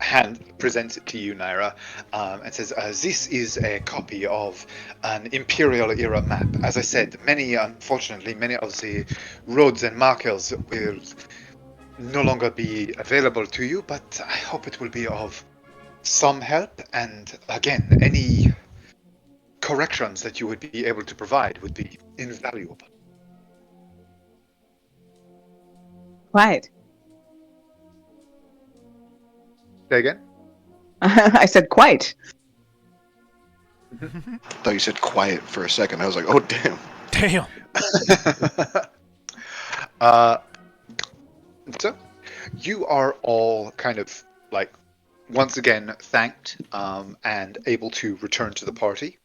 presents it to you, Naira, and says, "This is a copy of an Imperial era map. As I said, unfortunately, many of the roads and markers will no longer be available to you, but I hope it will be of some help. And again, any corrections that you would be able to provide would be invaluable." Quiet. Say again? I said quite. I thought you said quiet for a second. I was like, oh damn. Damn. So, you are all kind of like once again thanked and able to return to the party.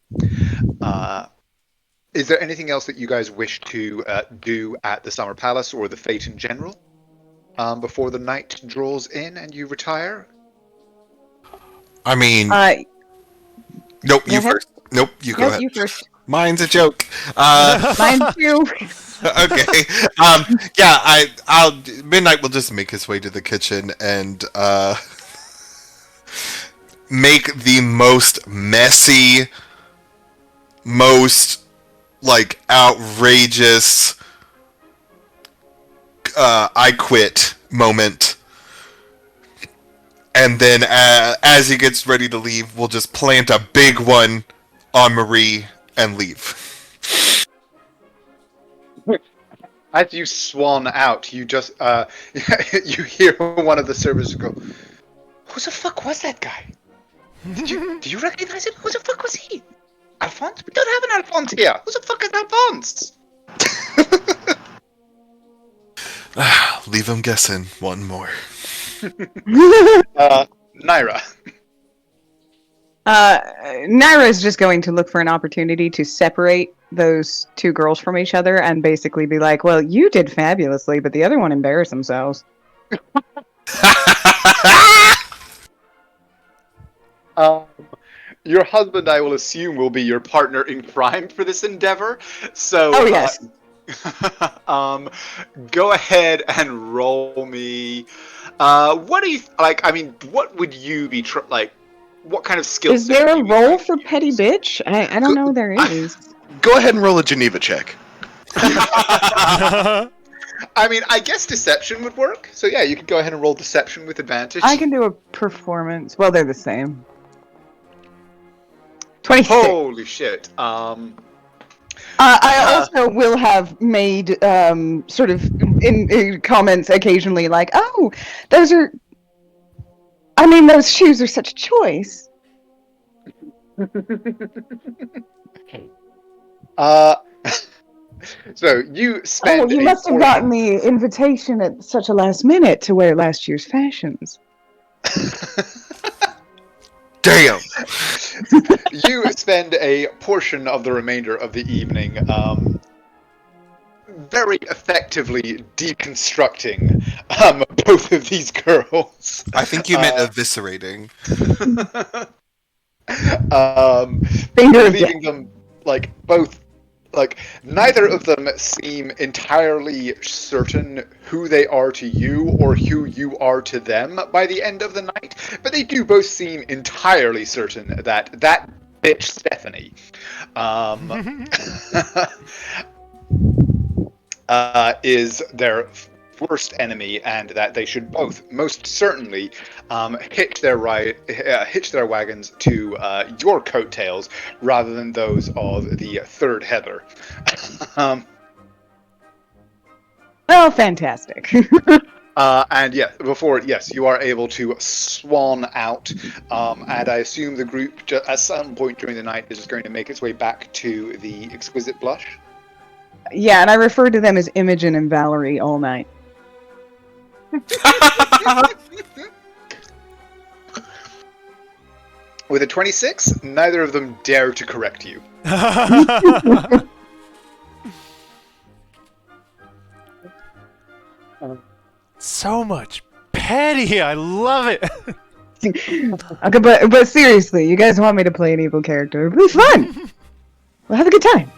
Is there anything else that you guys wish to do at the Summer Palace or the Fete in general before the night draws in and you retire? I mean, nope, Go you ahead. first. Nope, you go Nope, ahead. you first. Mine's a joke. Mine too. Okay. I'll Midnight will just make his way to the kitchen and make the most messy, most like outrageous I quit moment. And then as he gets ready to leave, we'll just plant a big one on Marie and leave. As you swan out, you just you hear one of the servers go, "Who the fuck was that guy? Do you recognize him? Who the fuck was he? Alphonse? We don't have an Alphonse here. Who the fuck is Alphonse?" Leave him guessing one more. Naira. Naira is just going to look for an opportunity to separate those two girls from each other and basically be like, well, you did fabulously, but the other one embarrassed themselves. Your husband, I will assume, will be your partner in crime for this endeavor. So, Oh, yes. Go ahead and roll me. What do you like? I mean, what would you be like? What kind of skill Is set there would a you be role trying to for use? petty bitch? I don't know there is. Go ahead and roll a Geneva check. I mean, I guess deception would work. So yeah, you could go ahead and roll deception with advantage. I can do a performance. Well, they're the same. 26. Holy shit. I also will have made sort of in comments occasionally like, oh, those shoes are such a choice. So you spend. Oh, you must have gotten the invitation at such a last minute to wear last year's fashions. Damn! You spend a portion of the remainder of the evening very effectively deconstructing both of these girls. I think you meant eviscerating. Leaving them like both. Like, neither of them seem entirely certain who they are to you or who you are to them by the end of the night, but they do both seem entirely certain that that bitch Stephanie is their worst enemy, and that they should both most certainly hitch their wagons to your coattails rather than those of the third Heather. Oh, fantastic. And yes, you are able to swan out, and I assume the group at some point during the night is just going to make its way back to the Exquisite Blush. Yeah, and I refer to them as Imogen and Valerie all night. With a 26, neither of them dare to correct you. So much petty. I love it. Okay, but seriously, you guys want me to play an evil character? It'll be fun. We'll have a good time.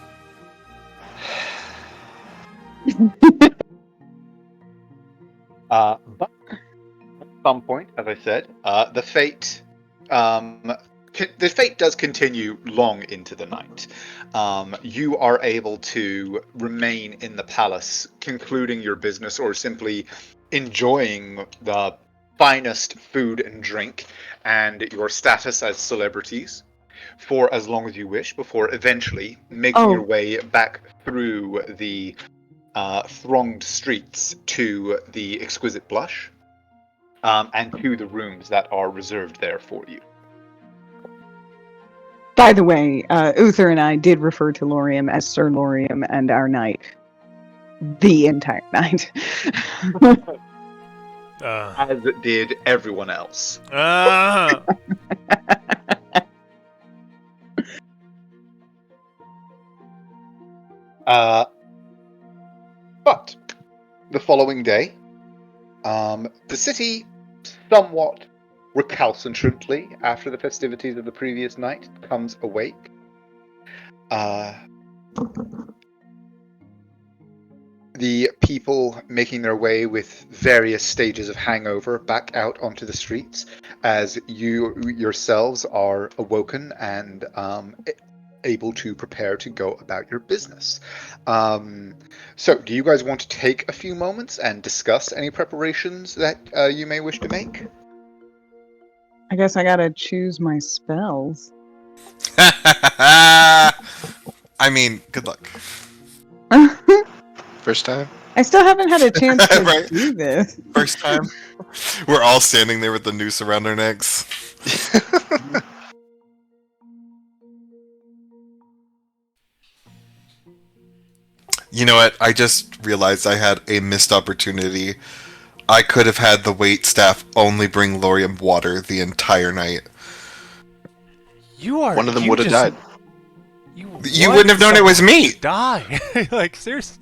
But at some point, as I said, the fate does continue long into the night. You are able to remain in the palace, concluding your business or simply enjoying the finest food and drink and your status as celebrities for as long as you wish, before eventually making your way back through the thronged streets to the Exquisite Blush, and to the rooms that are reserved there for you. By the way, Uther and I did refer to Lorium as Sir Lorium and our knight the entire night. As did everyone else. But the following day, the city somewhat recalcitrantly, after the festivities of the previous night, comes awake. The people making their way with various stages of hangover back out onto the streets as you yourselves are awoken and able to prepare to go about your business. So, do you guys want to take a few moments and discuss any preparations that you may wish to make? I guess I gotta choose my spells. I mean, good luck. First time? I still haven't had a chance to Right. do this. First time. We're all standing there with the noose around our necks. You know what? I just realized I had a missed opportunity. I could have had the wait staff only bring Lorium water the entire night. You are. One of them you would have just- died. You wouldn't have known it was me. Die. Like, seriously.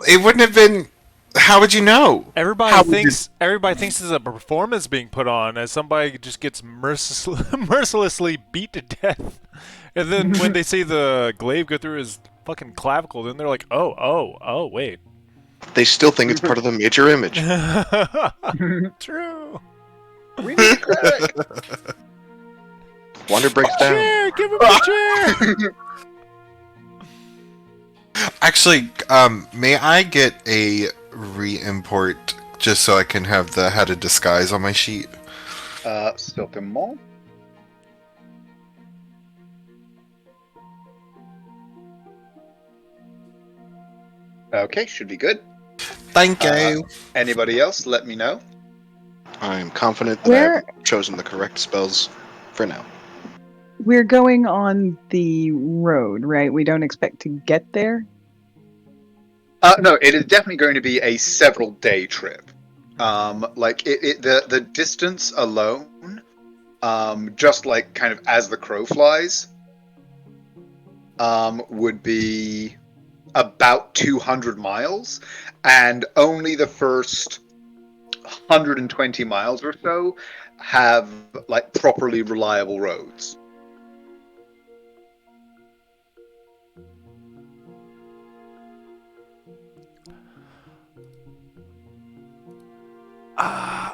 It wouldn't have been. How would you know? Everybody How would thinks there's a performance being put on as somebody just gets mercilessly beat to death, and then when they see the glaive go through his fucking clavicle, then they're like, oh, wait. They still think it's part of the major image. True. We need a cleric! Wander breaks down. Chair, give him a chair. Actually, may I get a re-import just so I can have the how to disguise on my sheet? Certainement. Okay, should be good. Thank you. Anybody else? Let me know. I'm confident that I've chosen the correct spells for now. We're going on the road, right? We don't expect to get there. No, it is definitely going to be a several-day trip. The distance alone, just like kind of as the crow flies, would be about 200 miles, and only the first 120 miles or so have like properly reliable roads.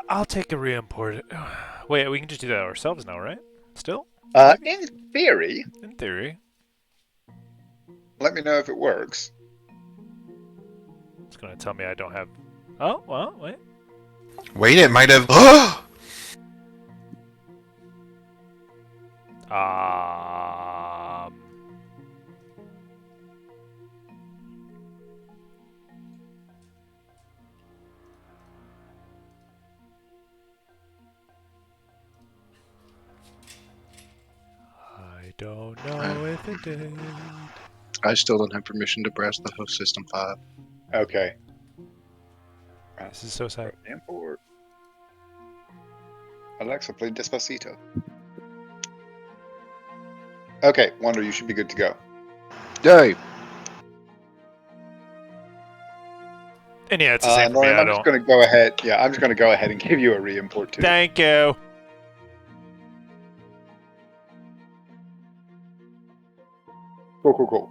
I'll take a re-import. Wait, we can just do that ourselves now, right? Still? In theory, In theory. let me know if it works. It's gonna tell me I don't have... Oh, well, wait. Wait, it might have. don't know if it did. I still don't have permission to browse the host system file. Okay. This is so sad. Import. Alexa, play Despacito. Okay, Wonder, you should be good to go. Yay! And yeah, it's the same for me. Lauren, I I'm just don't. going to go ahead. Yeah, I'm just going to go ahead and give you a re-import too. Thank you. Cool.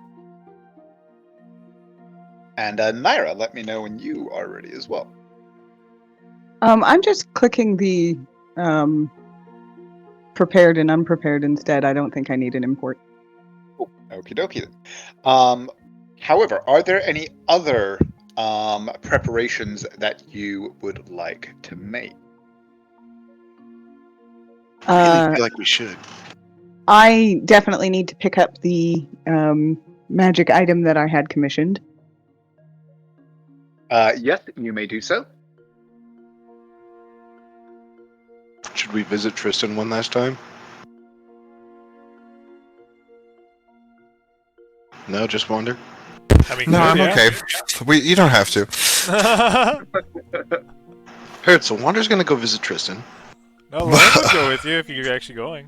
And Naira, let me know when you are ready as well. I'm just clicking the prepared and unprepared instead. I don't think I need an import. Cool. Okie dokie then. However, are there any other preparations that you would like to make? I really feel like we should. I definitely need to pick up the magic item that I had commissioned. Yes, you may do so. Should we visit Tristan one last time? No, just wander. I mean, No, good, I'm yeah. okay. You don't have to. Heard, so Wander's gonna go visit Tristan. No, Lauren would go with you if you're actually going.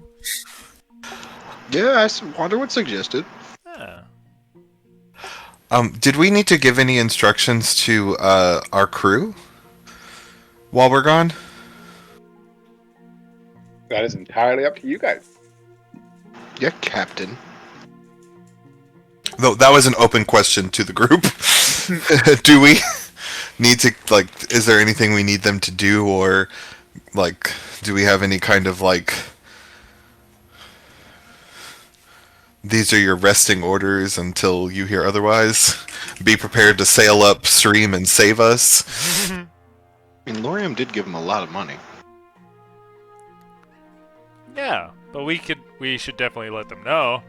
Yeah, Wander would suggest it. Yeah. Did we need to give any instructions to our crew while we're gone? That is entirely up to you guys. Yeah, Captain. Though that was an open question to the group. Do we need to, like, is there anything we need them to do, or, like, do we have any kind of, like, these are your resting orders until you hear otherwise? Be prepared to sail upstream and save us? I mean, Lorium did give him a lot of money. Yeah, but we should definitely let them know.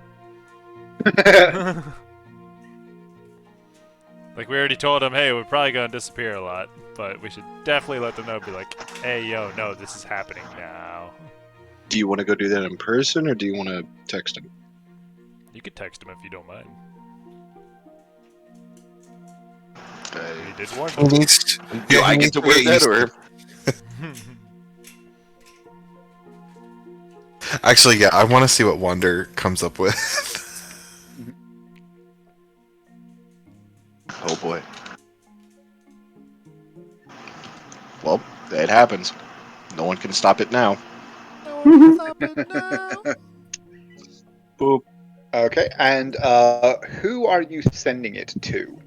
Like, we already told them, hey, we're probably gonna disappear a lot, but we should definitely let them know, be like, hey, yo, no, this is happening now. Do you want to go do that in person, or do you want to text him? You could text them if you don't mind. Uh, He did warn He them. needs to, do I get to wear that, or Actually, yeah, I want to see what Wander comes up with. oh boy? Well, it happens. No one can stop it now. No one can stop it now. Boop. Okay, and who are you sending it to?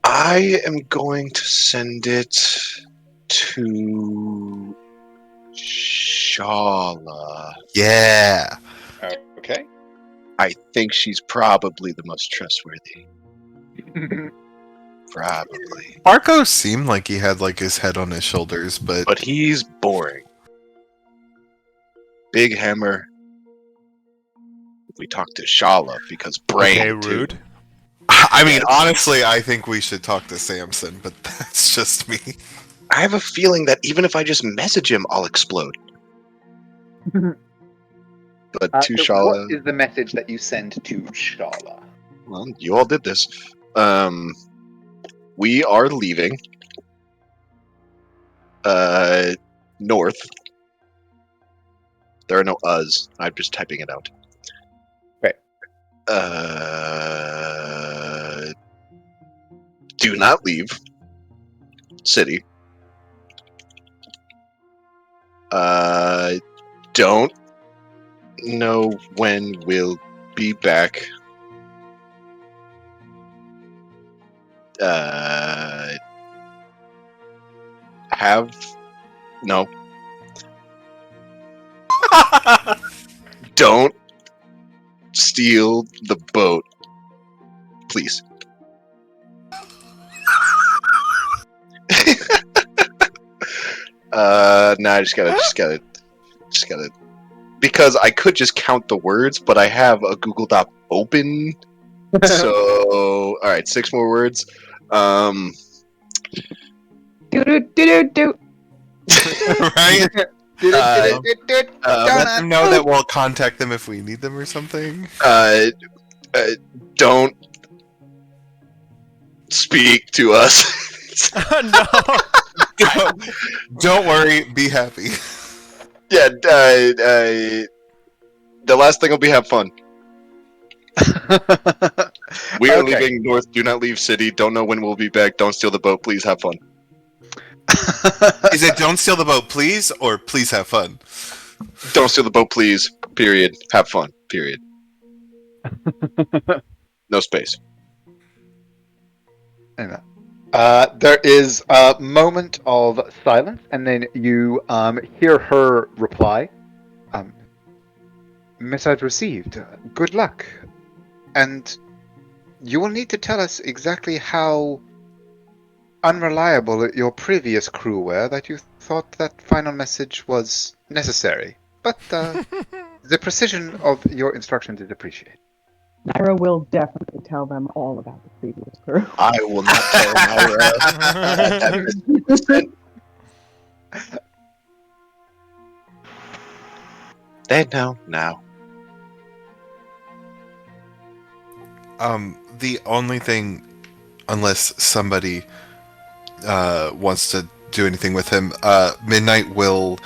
I am going to send it to Shala. Yeah. Okay. I think she's probably the most trustworthy. Probably. Marco seemed like he had, like, his head on his shoulders, But he's boring. Big Hammer. We talked to Shala because brain. Okay, too. rude. I mean, honestly, I think we should talk to Samson, but that's just me. I have a feeling that even if I just message him, I'll explode. But to So Shala, what is the message that you send to Shala? well, you all did this. We are leaving. North. There are no us. I'm just typing it out. Right. Do not leave city. Don't know when we'll be back. No. Don't steal the boat, please. No, I just gotta, because I could just count the words, but I have a Google Doc open. So, all right, 6 more words. Do. Right? Let them know that we'll contact them if we need them or something. Don't speak to us. No. Don't worry, be happy. Yeah, the last thing will be have fun. We are Okay. leaving north. Do not leave city. Don't know when we'll be back. Don't steal the boat. Please have fun. Is it don't steal the boat, please, or please have fun? Don't steal the boat, please. Period. Have fun. Period. No space. Anyway. There is a moment of silence, and then you hear her reply. Message received. Good luck. And you will need to tell us exactly how unreliable your previous crew were that you thought that final message was necessary. But the precision of your instructions is appreciated. Naira will definitely tell them all about the previous crew. I will not tell Myra. They know now. The only thing, unless somebody wants to do anything with him, Midnight will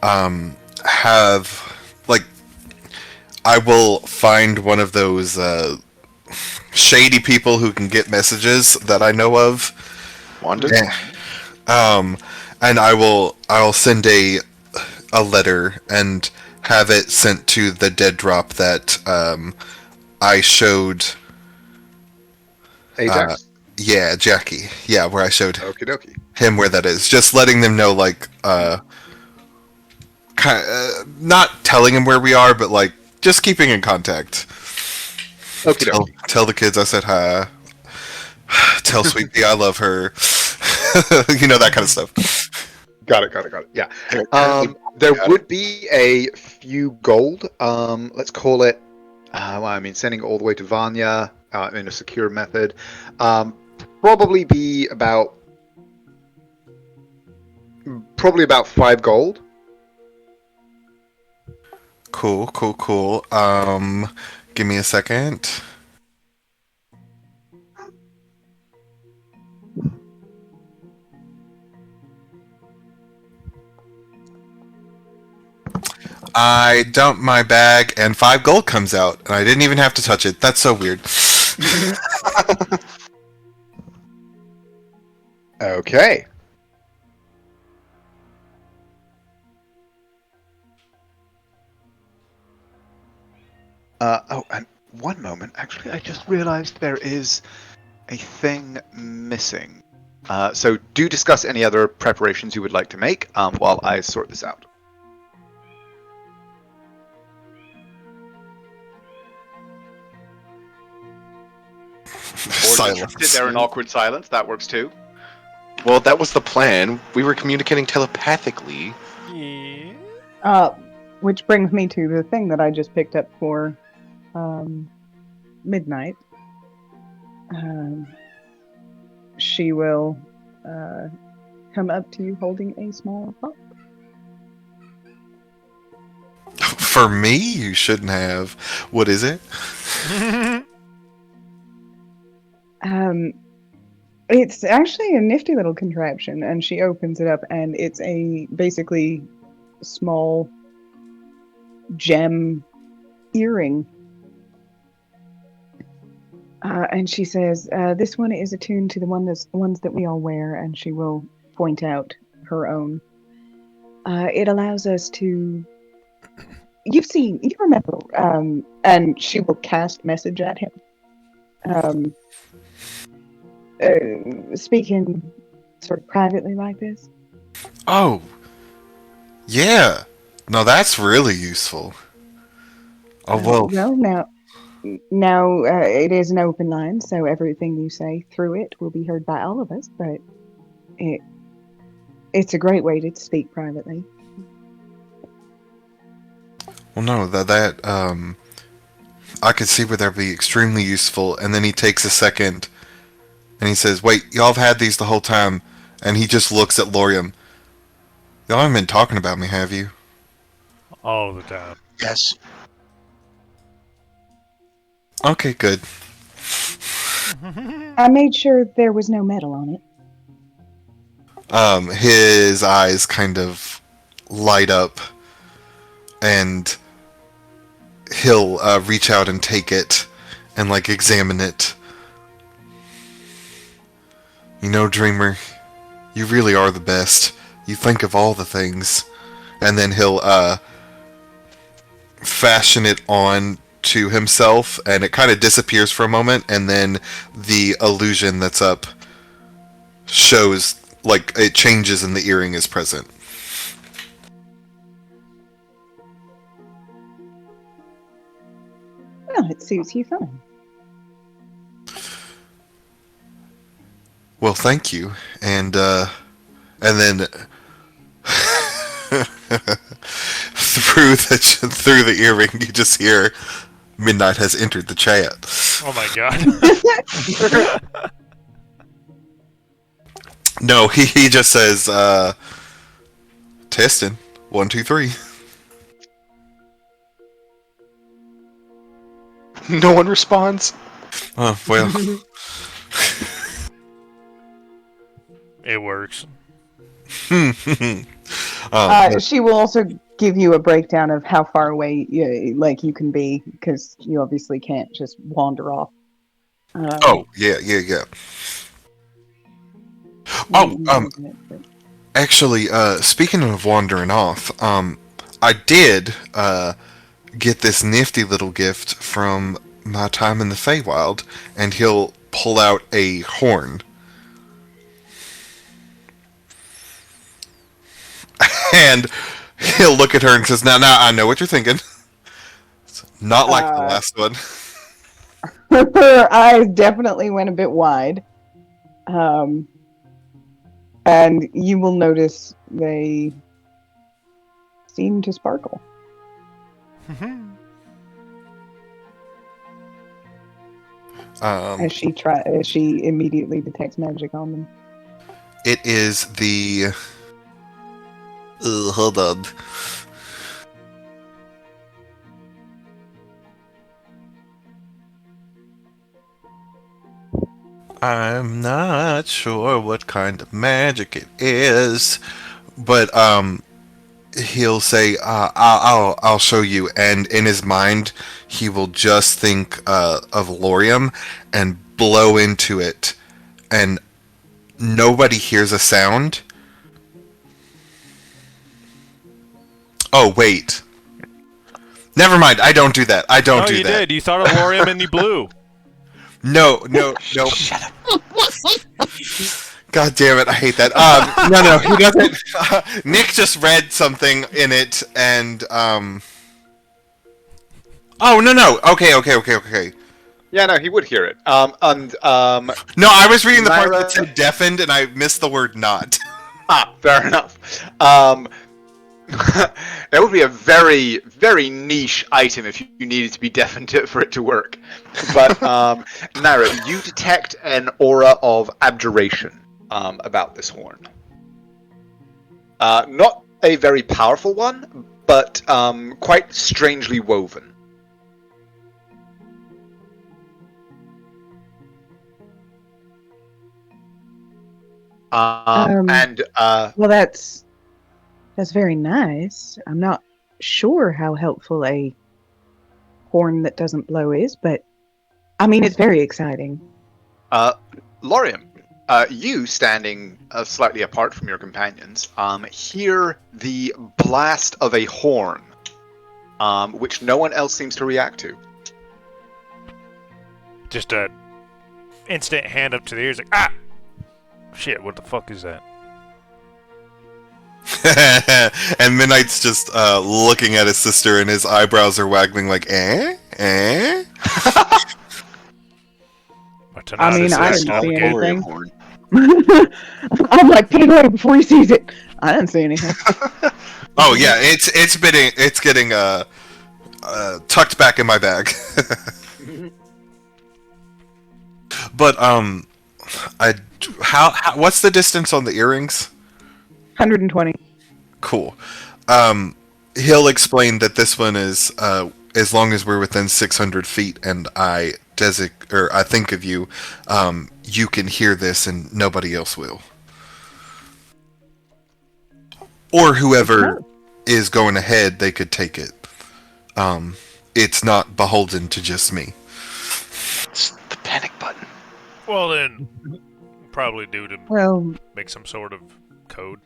have, like, I will find one of those shady people who can get messages that I know of. Wanda? And I'll send a letter and have it sent to the dead drop that I showed. Ajax? Yeah, Jackie. Yeah, where I showed Okie dokie. him where that is. Just letting them know, like, not telling him where we are, but like just keeping in contact. Okie dokie. Tell the kids I said hi. Tell Sweet Pea I love her. You know, that kind of stuff. Got it. Yeah. There would be a few gold. Let's call it. Sending it all the way to Vanya in a secure method. Probably about 5 gold. Cool. Give me a second. I dump my bag and 5 gold comes out, and I didn't even have to touch it. That's so weird. Okay. And one moment. Actually, I just realized there is a thing missing. So do discuss any other preparations you would like to make while I sort this out. Or just sit there in awkward silence. That works too. Well, that was the plan. We were communicating telepathically. Yeah. Which brings me to the thing that I just picked up for Midnight. She will come up to you holding a small box. For me, you shouldn't have. What is it? It's actually a nifty little contraption, and she opens it up, and it's a basically small gem earring. And she says, "This one is attuned to the ones that we all wear," and she will point out her own. It allows us to. You remember, and she will cast message at him. Speaking sort of privately like this. Oh, yeah. No, that's really useful. Oh, well. Well, now it is an open line, so everything you say through it will be heard by all of us. But it's a great way to speak privately. Well, no, that I could see where that'd be extremely useful. And then he takes a second, and he says, "Wait, y'all have had these the whole time?" And he just looks at Lorium. Y'all haven't been talking about me, have you? All the time. Yes. Okay, good. I made sure there was no metal on it. His eyes kind of light up, and he'll reach out and take it and like examine it. You know, Dreamer, you really are the best. You think of all the things. And then he'll fashion it on to himself, and it kind of disappears for a moment, and then the illusion that's up shows, like, it changes and the earring is present. Well, it suits you fine. Well, thank you. And then through the earring, you just hear Midnight has entered the chat. Oh my god. No, he just says, testing. 1, 2, 3. No one responds. Oh, well. It works. She will also give you a breakdown of how far away you can be, because you obviously can't just wander off. Yeah. Actually, speaking of wandering off, I did get this nifty little gift from my time in the Feywild, and he'll pull out a horn. And he'll look at her and says, now, I know what you're thinking. It's not like the last one. Her eyes definitely went a bit wide. And you will notice they seem to sparkle. As she immediately detects magic on them. It is the... hold on. I'm not sure what kind of magic it is, but he'll say, "I'll show you." And in his mind, he will just think of Lorium and blow into it, and nobody hears a sound. Oh wait, never mind. I don't do that. I don't do you that. did. You thought of Lorium and you blew. No. Shut up. God damn it, I hate that. No, he doesn't. Nick just read something in it, and, Oh, no. Okay. Yeah, no, he would hear it. No, I was reading the part that said deafened, and I missed the word not. Fair enough. That would be a very, very niche item if you needed to be deafened for it to work. But, Naira, you detect an aura of abjuration about this horn. Not a very powerful one, but quite strangely woven. Well, that's very nice. I'm not sure how helpful a horn that doesn't blow is, but I mean, it's very exciting. Lorium, you standing slightly apart from your companions, hear the blast of a horn, which no one else seems to react to. Just a instant hand up to the ears, like, ah! Shit, what the fuck is that? And Midnight's just looking at his sister, and his eyebrows are waggling like, eh? I mean, I didn't see anything. Horn. I'm like, put it away before he sees it. I didn't see anything. Oh yeah, it's getting tucked back in my bag. But what's the distance on the earrings? 120. Cool. He'll explain that this one is as long as we're within 600 feet, and I think of you, you can hear this, and nobody else will. Or whoever is going ahead, they could take it. It's not beholden to just me. It's the panic button. Well then, probably due to Well, make some sort of code.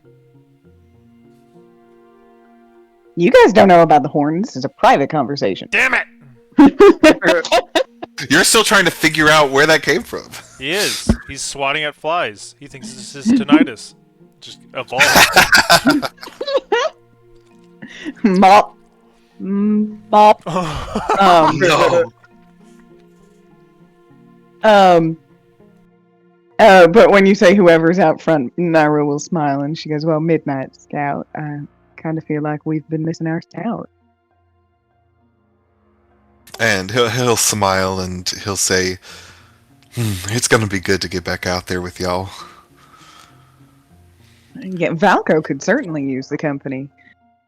you guys don't know about the horn. This is a private conversation. Damn it! You're still trying to figure out where that came from. He is. He's swatting at flies. He thinks this is tinnitus. Just evolved. Mop. Mop. No. But when you say whoever's out front, Naira will smile and she goes, well, Midnight Scout, I kind of feel like we've been missing our scout. And he'll smile and he'll say, it's going to be good to get back out there with y'all. Yeah, Valco could certainly use the company.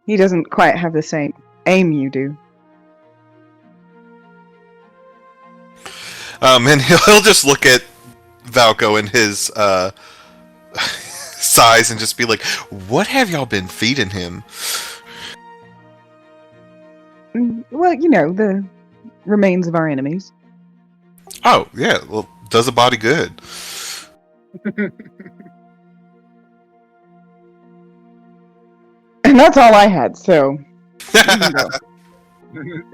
He doesn't quite have the same aim you do. And he'll just look at Valco and his size and just be like, what have y'all been feeding him? Well, you know, the remains of our enemies. Oh, yeah, well, does a body good. And that's all I had, so...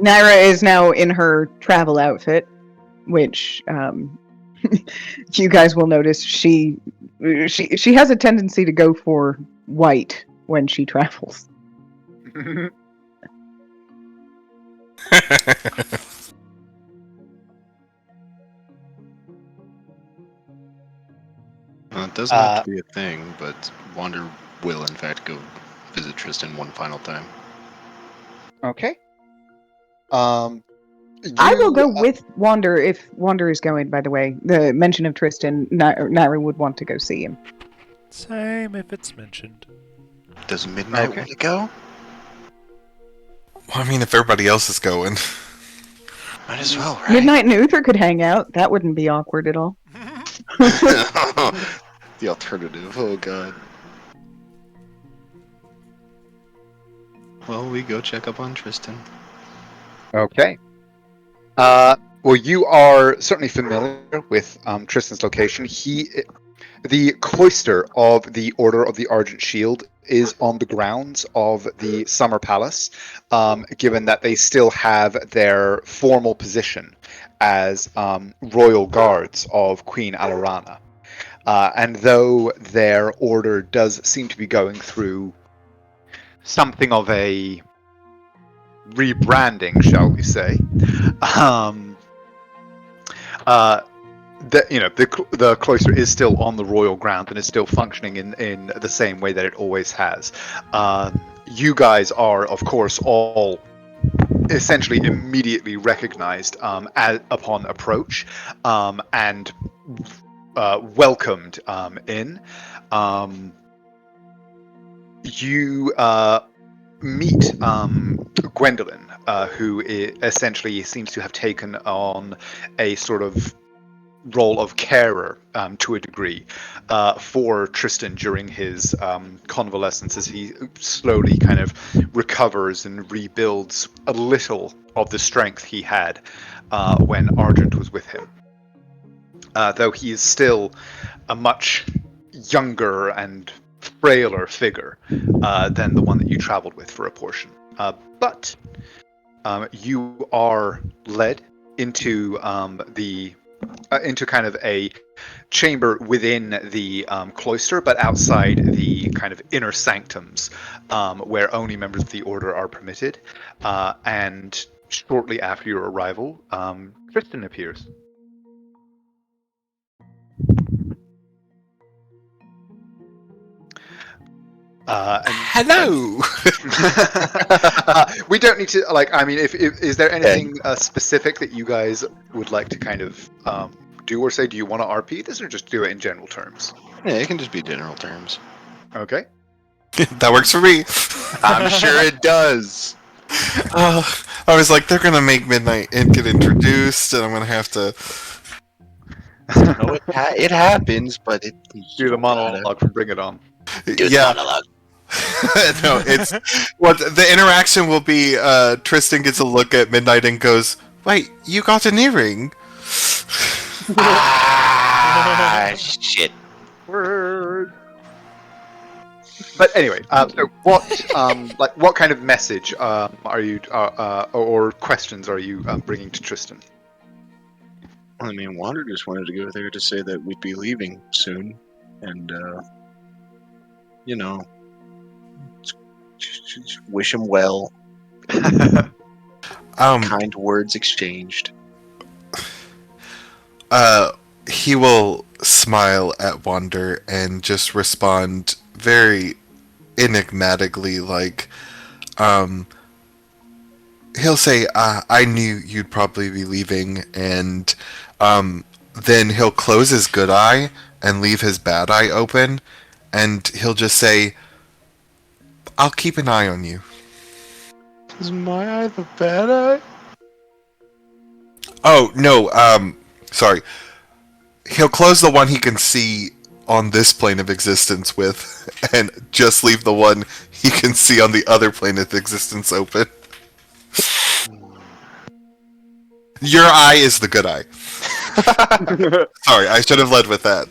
Naira is now in her travel outfit, which you guys will notice she has a tendency to go for white when she travels. It doesn't have to be a thing, but Wander will, in fact, go visit Tristan one final time. Okay. I will go with Wander if Wander is going, by the way. The mention of Tristan, Naira would want to go see him. Same if it's mentioned. Does Midnight want to go? Well, I mean, if everybody else is going. Might as well, right? Midnight and Uther could hang out. That wouldn't be awkward at all. The alternative. Oh, God. Well, we go check up on Tristan. Okay. Well, you are certainly familiar with Tristan's location. The cloister of the Order of the Argent Shield is on the grounds of the Summer Palace, given that they still have their formal position as royal guards of Queen Alarana. And though their order does seem to be going through something of a rebranding, shall we say, the cloister is still on the royal ground and is still functioning in the same way that it always has. You guys are, of course, all essentially immediately recognized upon approach and welcomed in. You meet Gwendolyn, who essentially seems to have taken on a sort of role of carer to a degree for Tristan during his convalescence, as he slowly kind of recovers and rebuilds a little of the strength he had when Argent was with him. Though he is still a much younger and frailer figure than the one that you traveled with for a portion. But you are led into into kind of a chamber within the cloister, but outside the kind of inner sanctums, where only members of the order are permitted. And shortly after your arrival, Tristan appears. Hello! We don't need to, I mean, if is there anything specific that you guys would like to kind of do or say? Do you want to RP this or just do it in general terms? Yeah, it can just be general terms. Okay. That works for me. I'm sure it does. I was like, they're gonna make midnight and get introduced, and I'm gonna have to. No, it happens, but it. Do the monologue from Bring It On. Yeah. No, it's what the interaction will be. Tristan gets a look at Midnight and goes, "Wait, you got an earring?" Ah, shit. Word. But anyway, so what kind of message are you, or questions are you bringing to Tristan? I mean, Wander just wanted to go there to say that we'd be leaving soon, and you know, just wish him well. Kind words exchanged. He will smile at Wander and just respond very enigmatically, like, he'll say, I knew you'd probably be leaving, and then he'll close his good eye and leave his bad eye open, and he'll just say, I'll keep an eye on you. Is my eye the bad eye? Oh, no, sorry. He'll close the one he can see on this plane of existence with, and just leave the one he can see on the other plane of existence open. Your eye is the good eye. Sorry, I should have led with that.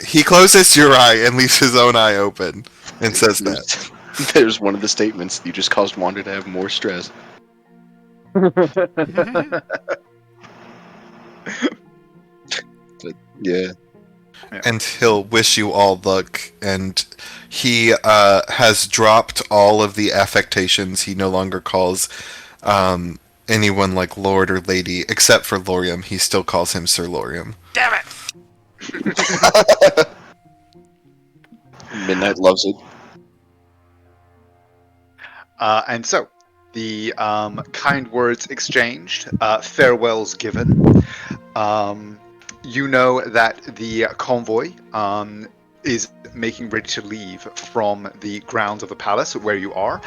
He closes your eye and leaves his own eye open, and says that. There's one of the statements. You just caused Wander to have more stress. But yeah. And he'll wish you all luck, and he has dropped all of the affectations. He no longer calls anyone like Lord or Lady, except for Lorium. He still calls him Sir Lorium. Damn it! Midnight loves it. And so, the kind words exchanged, farewells given. You know that the convoy is making ready to leave from the grounds of the palace where you are.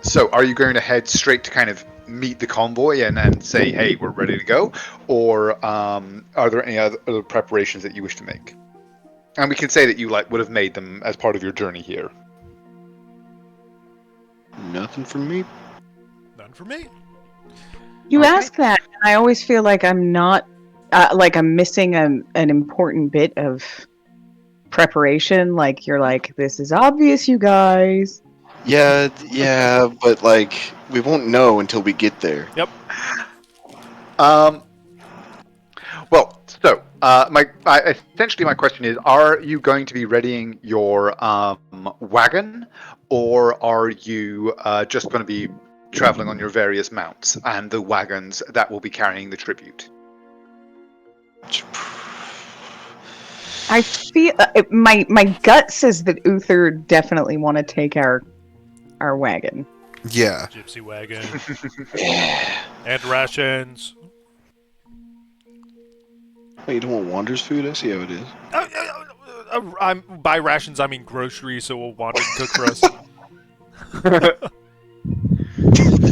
So are you going to head straight to kind of meet the convoy and say, hey, we're ready to go? Or are there any other preparations that you wish to make? And we can say that you would have made them as part of your journey here. Nothing from me. None for me. You Okay. ask that, and I always feel like I'm not, like I'm missing an important bit of preparation. Like you're like, this is obvious, you guys. Yeah, but like we won't know until we get there. Yep. Well, so essentially my question is: are you going to be readying your wagon, or are you just going to be traveling on your various mounts and the wagons that will be carrying the tribute? I feel my gut says that Uther definitely want to take our wagon. Yeah. Gypsy wagon Yeah. and rations. Oh, you don't want Wander's food? I see how it is. I'm by rations. I mean groceries, so we'll wander and cook for us.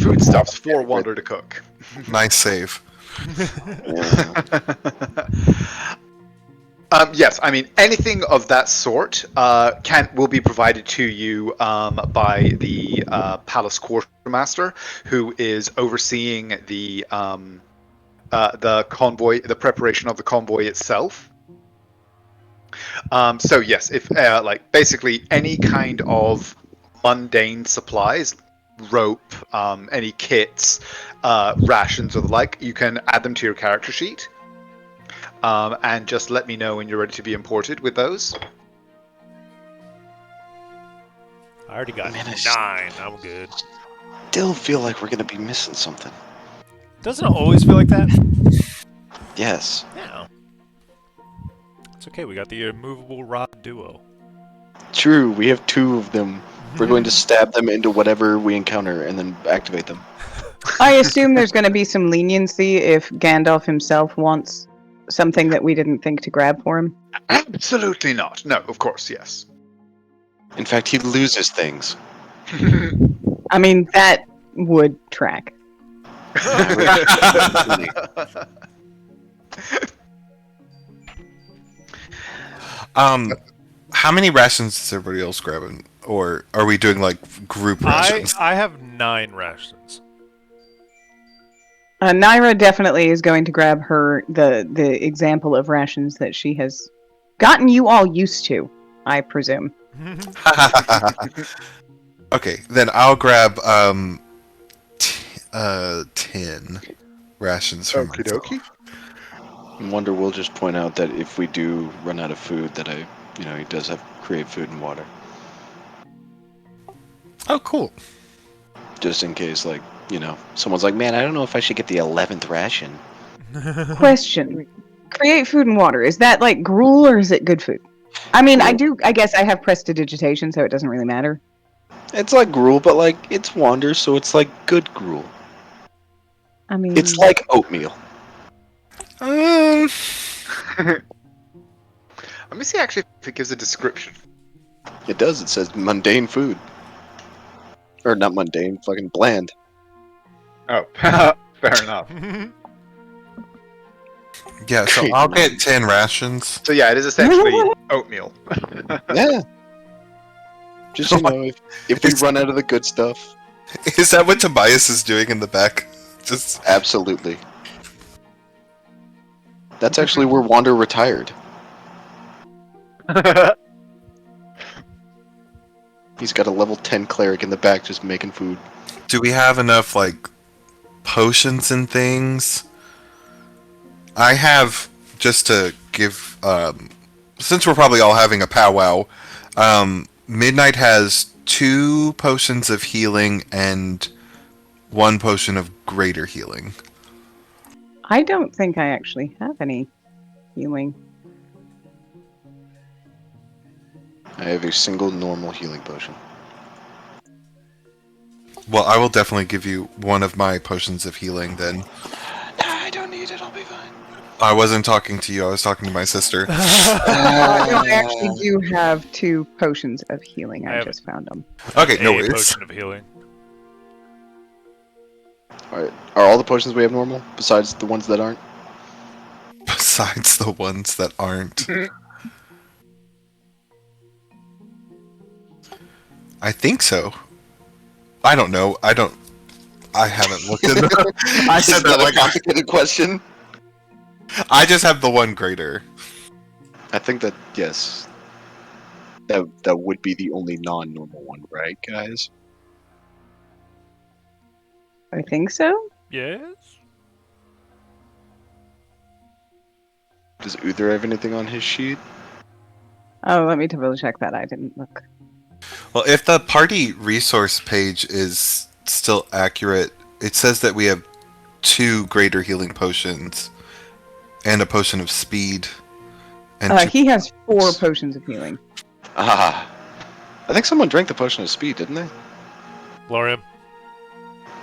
Foodstuffs for Wander to cook. Nice save. Yes, I mean anything of that sort will be provided to you by the palace quartermaster, who is overseeing the convoy, the preparation of the convoy itself. So yes, if basically any kind of mundane supplies, rope, any kits, rations or the like, you can add them to your character sheet. And just let me know when you're ready to be imported with those. I already got Man, 9. I'm good. Still feel like we're gonna be missing something. Doesn't it always feel like that? Yes. Yeah. It's okay. We got the immovable rod duo. True, we have 2 of them. We're going to stab them into whatever we encounter and then activate them. I assume there's going to be some leniency if Gandalf himself wants something that we didn't think to grab for him. Absolutely not. No, of course, yes. In fact, he loses things. I mean, that would track. How many rations is everybody else grabbing? Or are we doing like group rations? I have 9 rations. Naira definitely is going to grab her the example of rations that she has gotten you all used to, I presume. Okay, then I'll grab 10 rations for Okie myself. dokie. I wonder we'll just point out that if we do run out of food, that he does have create food and water, Oh, cool. just in case, someone's like, man, I don't know if I should get the 11th ration. Question: create food and water. Is that like gruel or is it good food? I mean, I guess I have prestidigitation, so it doesn't really matter. It's like gruel, but it's Wander, so it's like good gruel. I mean, It's like oatmeal. Um, Let me see actually if it gives a description. It does. It says mundane food. Or not mundane, fucking bland. Oh, fair enough. yeah, so Great I'll night. get 10 rations. So yeah, it is essentially oatmeal. Yeah. Just, if we run out of the good stuff, Is that what Tobias is doing in the back? Just absolutely. That's actually where Wander retired. He's got a level 10 cleric in the back just making food. do we have enough like potions and things? I have, just to give since we're probably all having a powwow, Midnight has 2 potions of healing and 1 potion of greater healing. I don't think I actually have any healing. I have a single normal healing potion. Well, I will definitely give you one of my potions of healing then. Nah, I don't need it. I'll be fine. I wasn't talking to you, I was talking to my sister. No, I actually do have 2 potions of healing. I I have just found them. Okay, no A worries. potion of healing. Alright. Are all the potions we have normal, besides the ones that aren't? Besides the ones that aren't. I think so. I don't know. I haven't looked at them. I said that like a complicated question. I just have the one greater. I think that, yes. That would be the only non-normal one, right, guys? I think so. Yes? Does Uther have anything on his sheet? Oh, let me double check that. I didn't look. Well, if the party resource page is still accurate, it says that we have 2 greater healing potions and a potion of speed. And 2 He has 4 potions of healing. Ah. I think someone drank the potion of speed, didn't they? Lorium,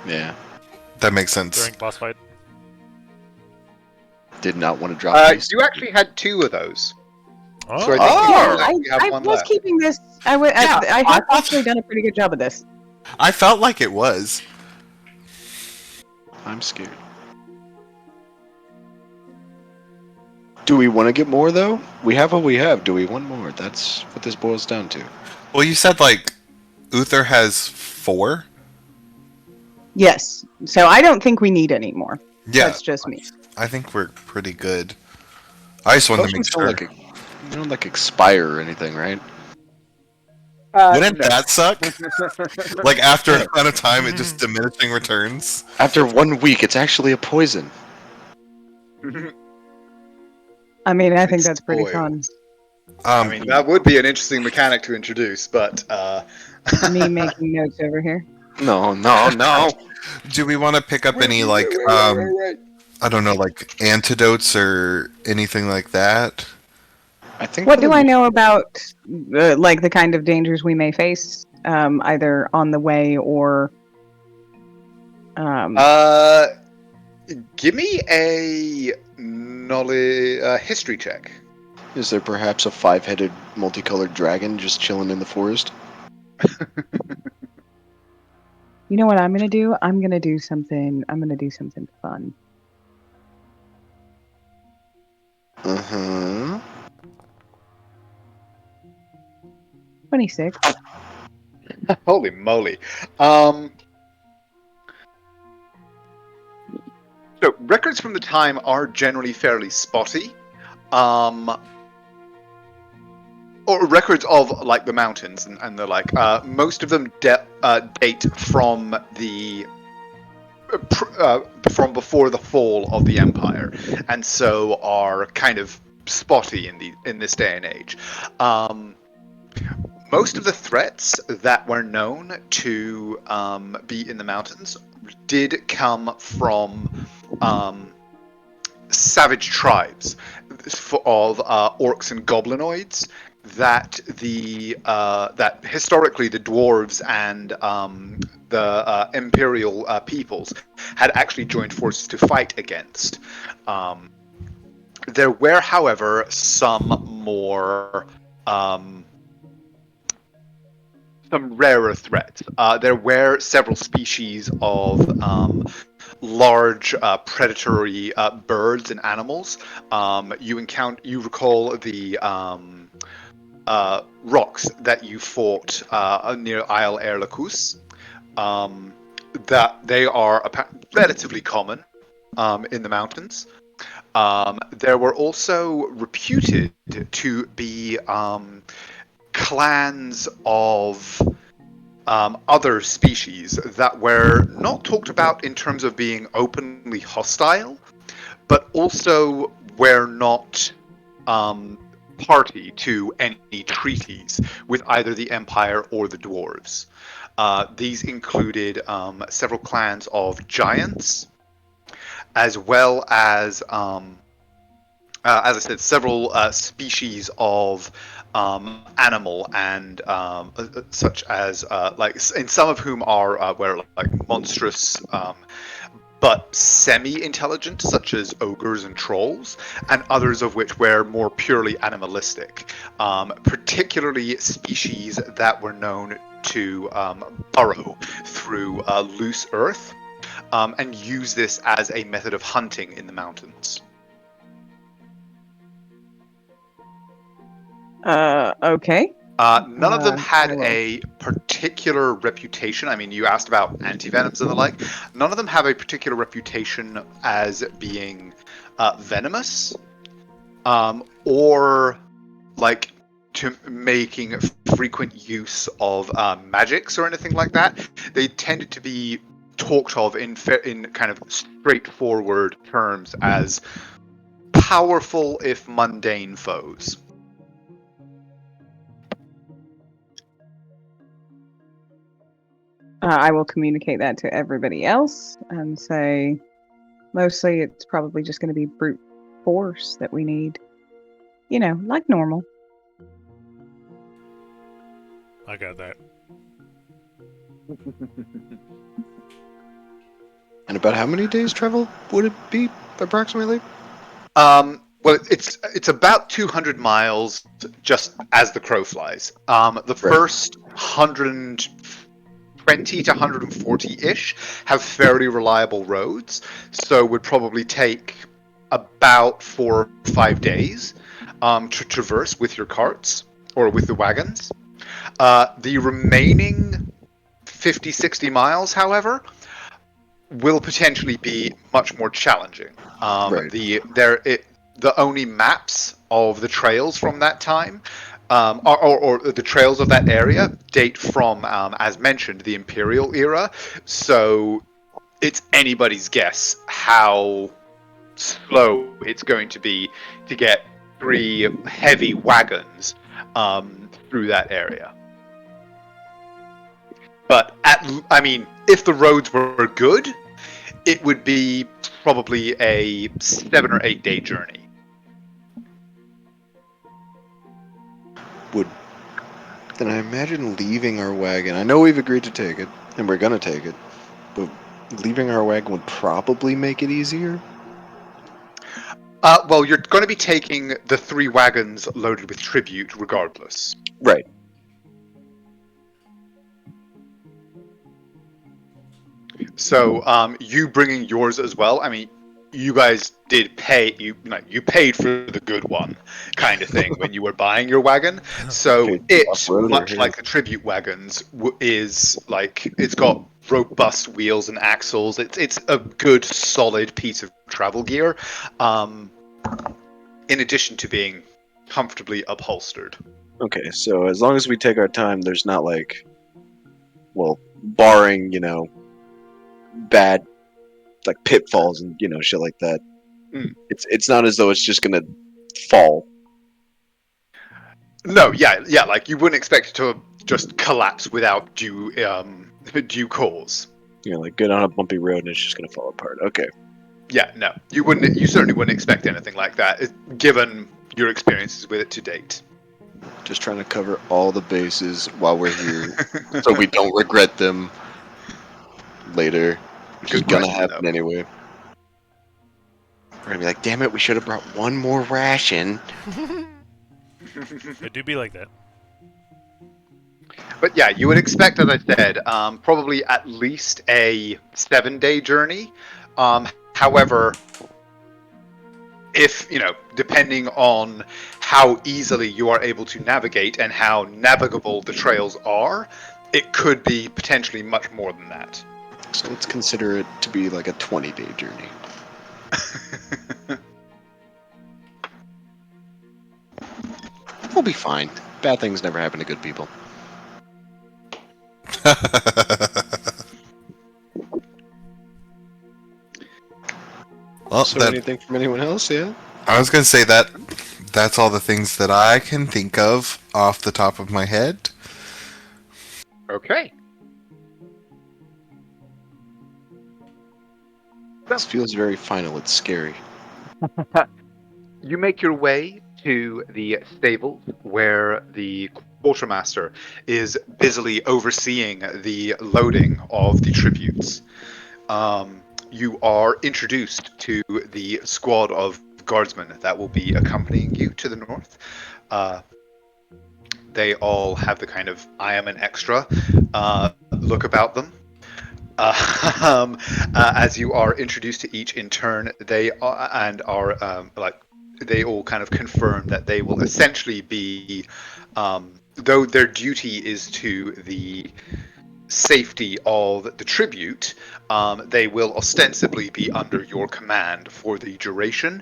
Yeah. that makes sense. during boss fight. Did not want to drop these. You actually had 2 of those. Oh, So I think Oh! you have I one was left. keeping this. I have actually done a pretty good job of this. I felt like it was. I'm scared. Do we want to get more, though? We have what we have. Do we want more? That's what this boils down to. Well, you said like Uther has 4? Yes. So I don't think we need any more. Yeah, That's just me. I think we're pretty good. I just wanted to make Potions sure. they don't expire or anything, right? Wouldn't that suck? Like after a amount of time, it just diminishing returns. After 1 week, it's actually a poison. I mean, I think that's pretty Spoiled. fun. I mean, that would be an interesting mechanic to introduce, but Me making notes over here. No. do we want to pick up any like I don't know, like antidotes or anything like that? I think. What do I know about like the kind of dangers we may face, either on the way or? Give me a knowledge history check. Is there perhaps a 5-headed multicolored dragon just chilling in the forest? You know what I'm gonna do? I'm gonna do something fun. Uh-huh. 26. Holy moly. So records from the time are generally fairly spotty. Or records of like the mountains and the like. Most of them date from the from before the fall of the empire, and so are kind of spotty in this day and age. Most of the threats that were known to be in the mountains did come from savage tribes of orcs and goblinoids that that historically the dwarves and the imperial peoples had actually joined forces to fight against. There were, however, some more some rarer threats. There were several species of large predatory birds and animals. You recall the rocks that you fought near Isle Erlacus. That they are relatively common in the mountains. There were also reputed to be clans of other species that were not talked about in terms of being openly hostile, but also were not party to any treaties with either the Empire or the Dwarves. These included several clans of giants, as well as I said, several species of animal and such as like, and some of whom are were like monstrous but semi-intelligent, such as ogres and trolls, and others of which were more purely animalistic, particularly species that were known to burrow through loose earth and use this as a method of hunting in the mountains. Okay. None of them had I will. a particular reputation. I mean, you asked about antivenoms and the like. None of them have a particular reputation as being venomous, or like to making frequent use of magics or anything like that. They tended to be talked of in kind of straightforward terms as powerful if mundane foes. I will communicate that to everybody else and say, mostly it's probably just going to be brute force that we need. You know, like normal. I got that. And about how many days travel would it be approximately? Well, it's about 200 miles, just as the crow flies. The first 120 to 140-ish have fairly reliable roads, so would probably take about 4 or 5 days to traverse with your carts or with the wagons. The remaining 50, 60 miles, however, will potentially be much more challenging. Right. The only maps of the trails from that time, or the trails of that area, date from, as mentioned, the Imperial era. So it's anybody's guess how slow it's going to be to get 3 heavy wagons through that area. But I mean, if the roads were good, it would be probably a 7 or 8 day journey. Then I imagine leaving our wagon. I know we've agreed to take it, and we're gonna take it, but leaving our wagon would probably make it easier. Well, you're going to be taking the 3 wagons loaded with tribute, regardless. Right. So, you bringing yours as well. I mean, you guys did pay. You paid for the good one, kind of thing, when you were buying your wagon. So Paid it, off-roader much here. like the tribute wagons, is like it's got robust wheels and axles. It's a good, solid piece of travel gear. In addition to being comfortably upholstered. Okay, so as long as we take our time, there's not like, well, barring bad like pitfalls and shit like that. Mm. It's not as though it's just gonna fall. No, yeah, like you wouldn't expect it to just collapse without due cause. Like good on a bumpy road and it's just gonna fall apart. Okay. Yeah, no, you wouldn't. You certainly wouldn't expect anything like that, given your experiences with it to date. Just trying to cover all the bases while we're here, so we don't regret them later, which is Good gonna question, happen though. anyway. We're gonna be like, damn it, we should have brought one more ration. It do be like that. But yeah, you would expect, as I said, probably at least a 7-day journey. However, if depending on how easily you are able to navigate and how navigable the trails are, it could be potentially much more than that. So let's consider it to be like a 20-day journey. We'll be fine. Bad things never happen to good people. Well, So anything from anyone else? Yeah. I was going to say that's all the things that I can think of off the top of my head. Okay. This feels very final. It's scary. You make your way to the stables where the quartermaster is busily overseeing the loading of the tributes. You are introduced to the squad of guardsmen that will be accompanying you to the north. They all have the kind of "I am an extra" look about them. As you are introduced to each in turn, they are they all kind of confirm that they will essentially be, though their duty is to the safety of the tribute, they will ostensibly be under your command for the duration,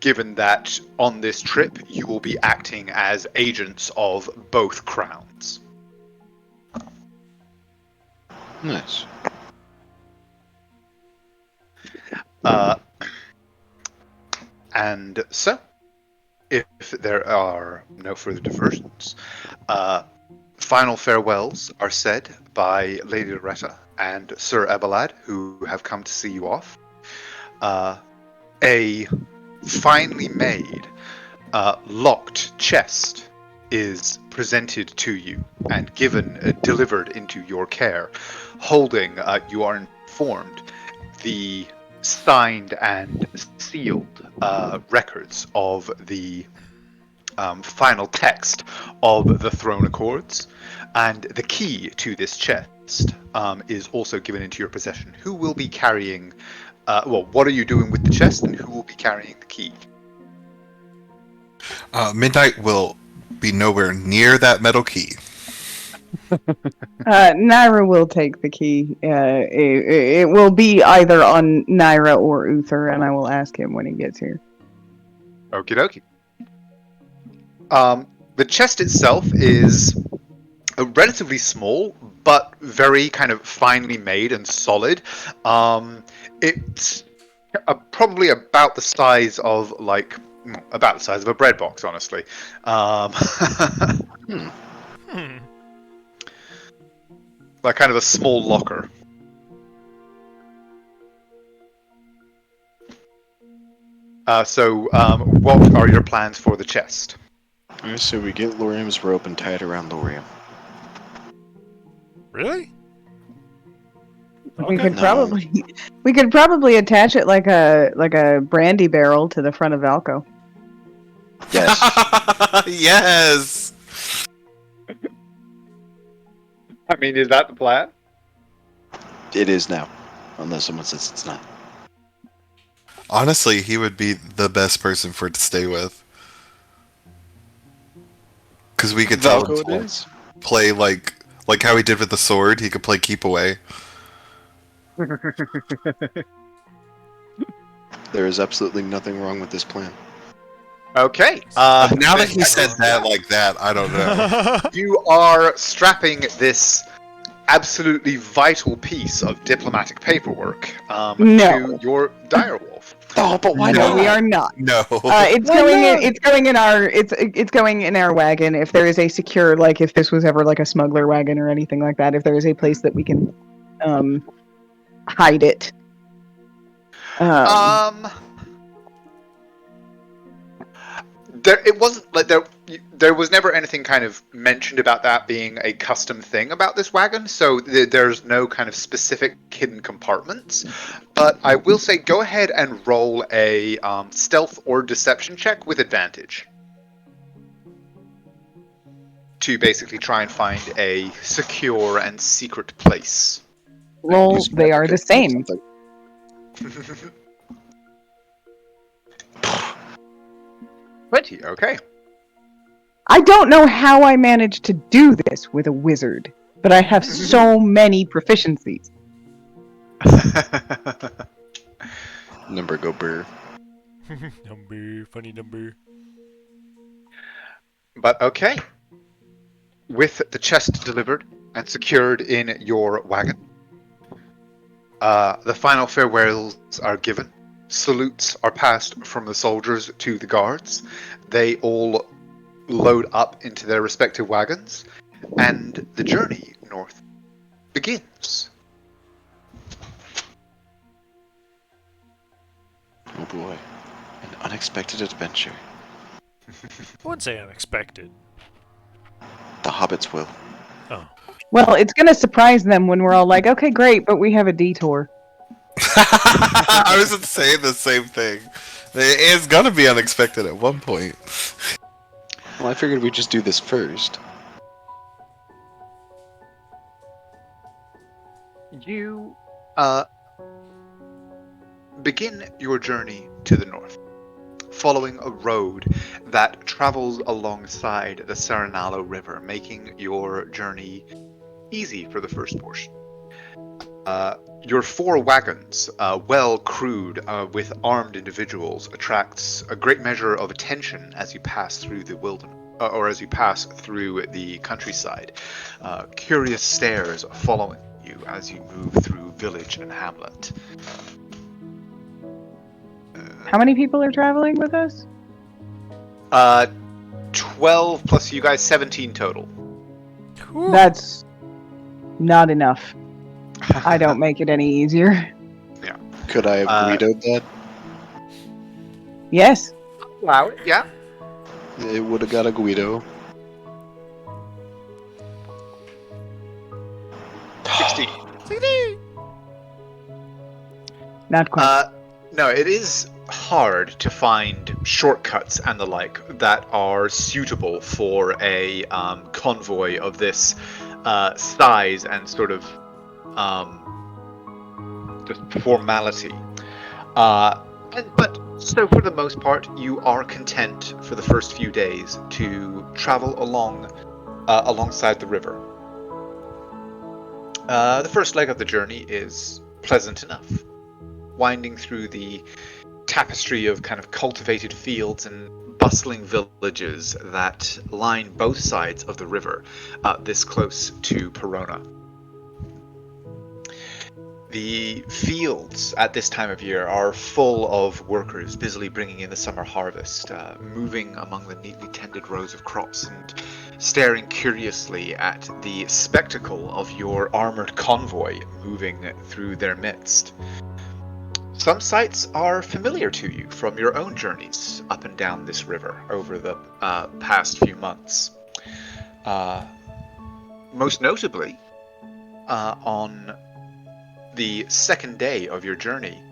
given that on this trip you will be acting as agents of both crowns. Nice. And so, if there are no further diversions, final farewells are said by Lady Loretta and Sir Abelard, who have come to see you off. A finely made, locked chest is presented to you and delivered into your care, holding, you are informed, the signed and sealed records of the final text of the Throne Accords, and the key to this chest is also given into your possession. Who will be carrying? What are you doing with the chest, and who will be carrying the key? Midnight will be nowhere near that metal key. Naira will take the key. It will be either on Naira or Uther, and I will ask him when he gets here. Okie dokie. The chest itself is relatively small, but very kind of finely made and solid. It's probably about the size of a bread box, honestly. Like kind of a small locker. What are your plans for the chest? So we get Lorium's rope and tie it around Lorium. Really? We could No. probably attach it like a brandy barrel to the front of Valco. Yes. Yes. I mean, is that the plan? It is now. Unless someone says it's not. Honestly, he would be the best person for it to stay with. Because we could tell him Valco to it is. play like how he did with the sword. He could play keep away. There is absolutely nothing wrong with this plan. Okay. Now that he said that like that, I don't know. You are strapping this absolutely vital piece of diplomatic paperwork No. to your direwolf. Oh, but why No, not? we are not. No. It's Why going not? in. It's going in our wagon. If there is a secure, like if this was ever like a smuggler wagon or anything like that, if there is a place that we can hide it. It wasn't like there was never anything kind of mentioned about that being a custom thing about this wagon, so there's no kind of specific hidden compartments. But I will say, go ahead and roll a stealth or deception check with advantage to basically try and find a secure and secret place. Well, they are the same. 20, okay. I don't know how I managed to do this with a wizard, but I have so many proficiencies. Number go burr. Funny number. But okay. With the chest delivered and secured in your wagon, the final farewells are given. Salutes are passed from the soldiers to the guards. They all load up into their respective wagons, and the journey north begins. Oh boy. An unexpected adventure. I wouldn't say unexpected. The hobbits will. Oh. Well, it's gonna surprise them when we're all like, okay, great, but we have a detour. I was saying the same thing. It's gonna be unexpected at one point. Well, I figured we'd just do this first. You begin your journey to the north, following a road that travels alongside the Serenalo River, making your journey easy for the first portion. Your 4 wagons, well crewed with armed individuals, attracts a great measure of attention as you pass through the wilderness, or as you pass through the countryside. Curious stares following you as you move through village and hamlet. How many people are traveling with us? 12 plus you guys, 17 total. That's not enough. I don't make it any easier. Could I have Guido'd that? Yes. Allow it, yeah. It would have got a Guido. 16. Not quite. No, it is hard to find shortcuts and the like that are suitable for a convoy of this size and sort of just formality. But so for the most part, you are content for the first few days to travel alongside the river. The first leg of the journey is pleasant enough, winding through the tapestry of kind of cultivated fields and bustling villages that line both sides of the river, this close to Perona. The fields at this time of year are full of workers busily bringing in the summer harvest, moving among the neatly tended rows of crops and staring curiously at the spectacle of your armored convoy moving through their midst. Some sights are familiar to you from your own journeys up and down this river over the past few months. Most notably, on the second day of your journey,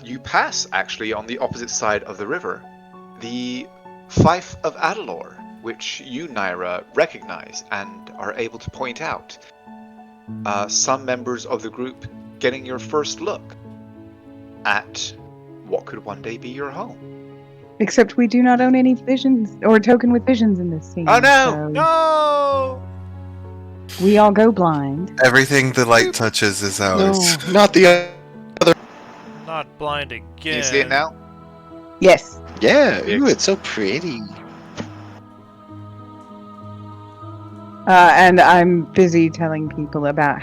you pass actually on the opposite side of the river the Fife of Adalor, which you, Naira, recognize and are able to point out. Some members of the group getting your first look at what could one day be your home. Except we do not own any visions or token with visions in this scene. Oh, no! So No! we all go blind. Everything the light touches is ours. No, not the. Not blind again. Can you see it now? Yes. Yeah, ooh, it's so pretty. And I'm busy telling people about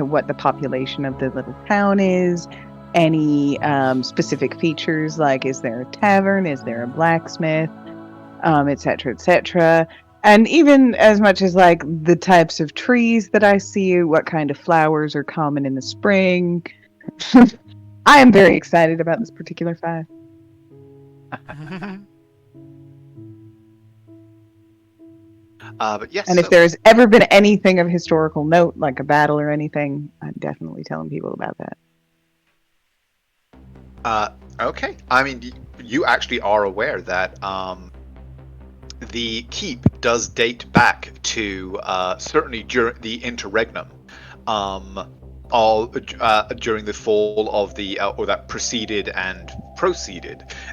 what the population of the little town is, any specific features, like is there a tavern, is there a blacksmith, etc., etc. And even as much as like the types of trees that I see, what kind of flowers are common in the spring. I am very excited about this particular five. But yes. And if there's ever been anything of historical note, like a battle or anything, I'm definitely telling people about that. Okay. I mean, you actually are aware that the keep does date back to certainly during the interregnum, during the fall of the or that preceded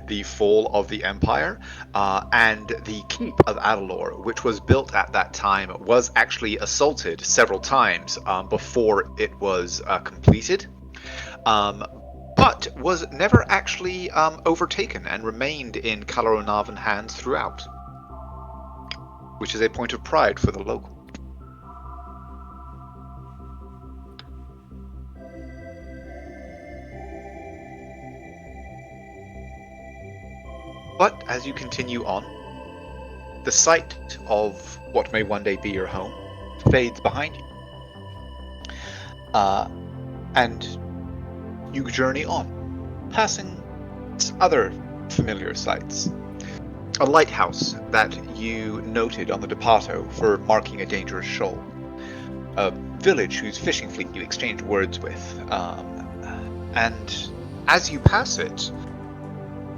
the fall of the empire, and the keep of Adalor, which was built at that time, was actually assaulted several times before it was completed. But was never actually overtaken and remained in Calonavan hands throughout, which is a point of pride for the local. But as you continue on, the sight of what may one day be your home fades behind you. And you journey on, passing other familiar sights. A lighthouse that you noted on the Depato for marking a dangerous shoal. A village whose fishing fleet you exchanged words with. And as you pass it,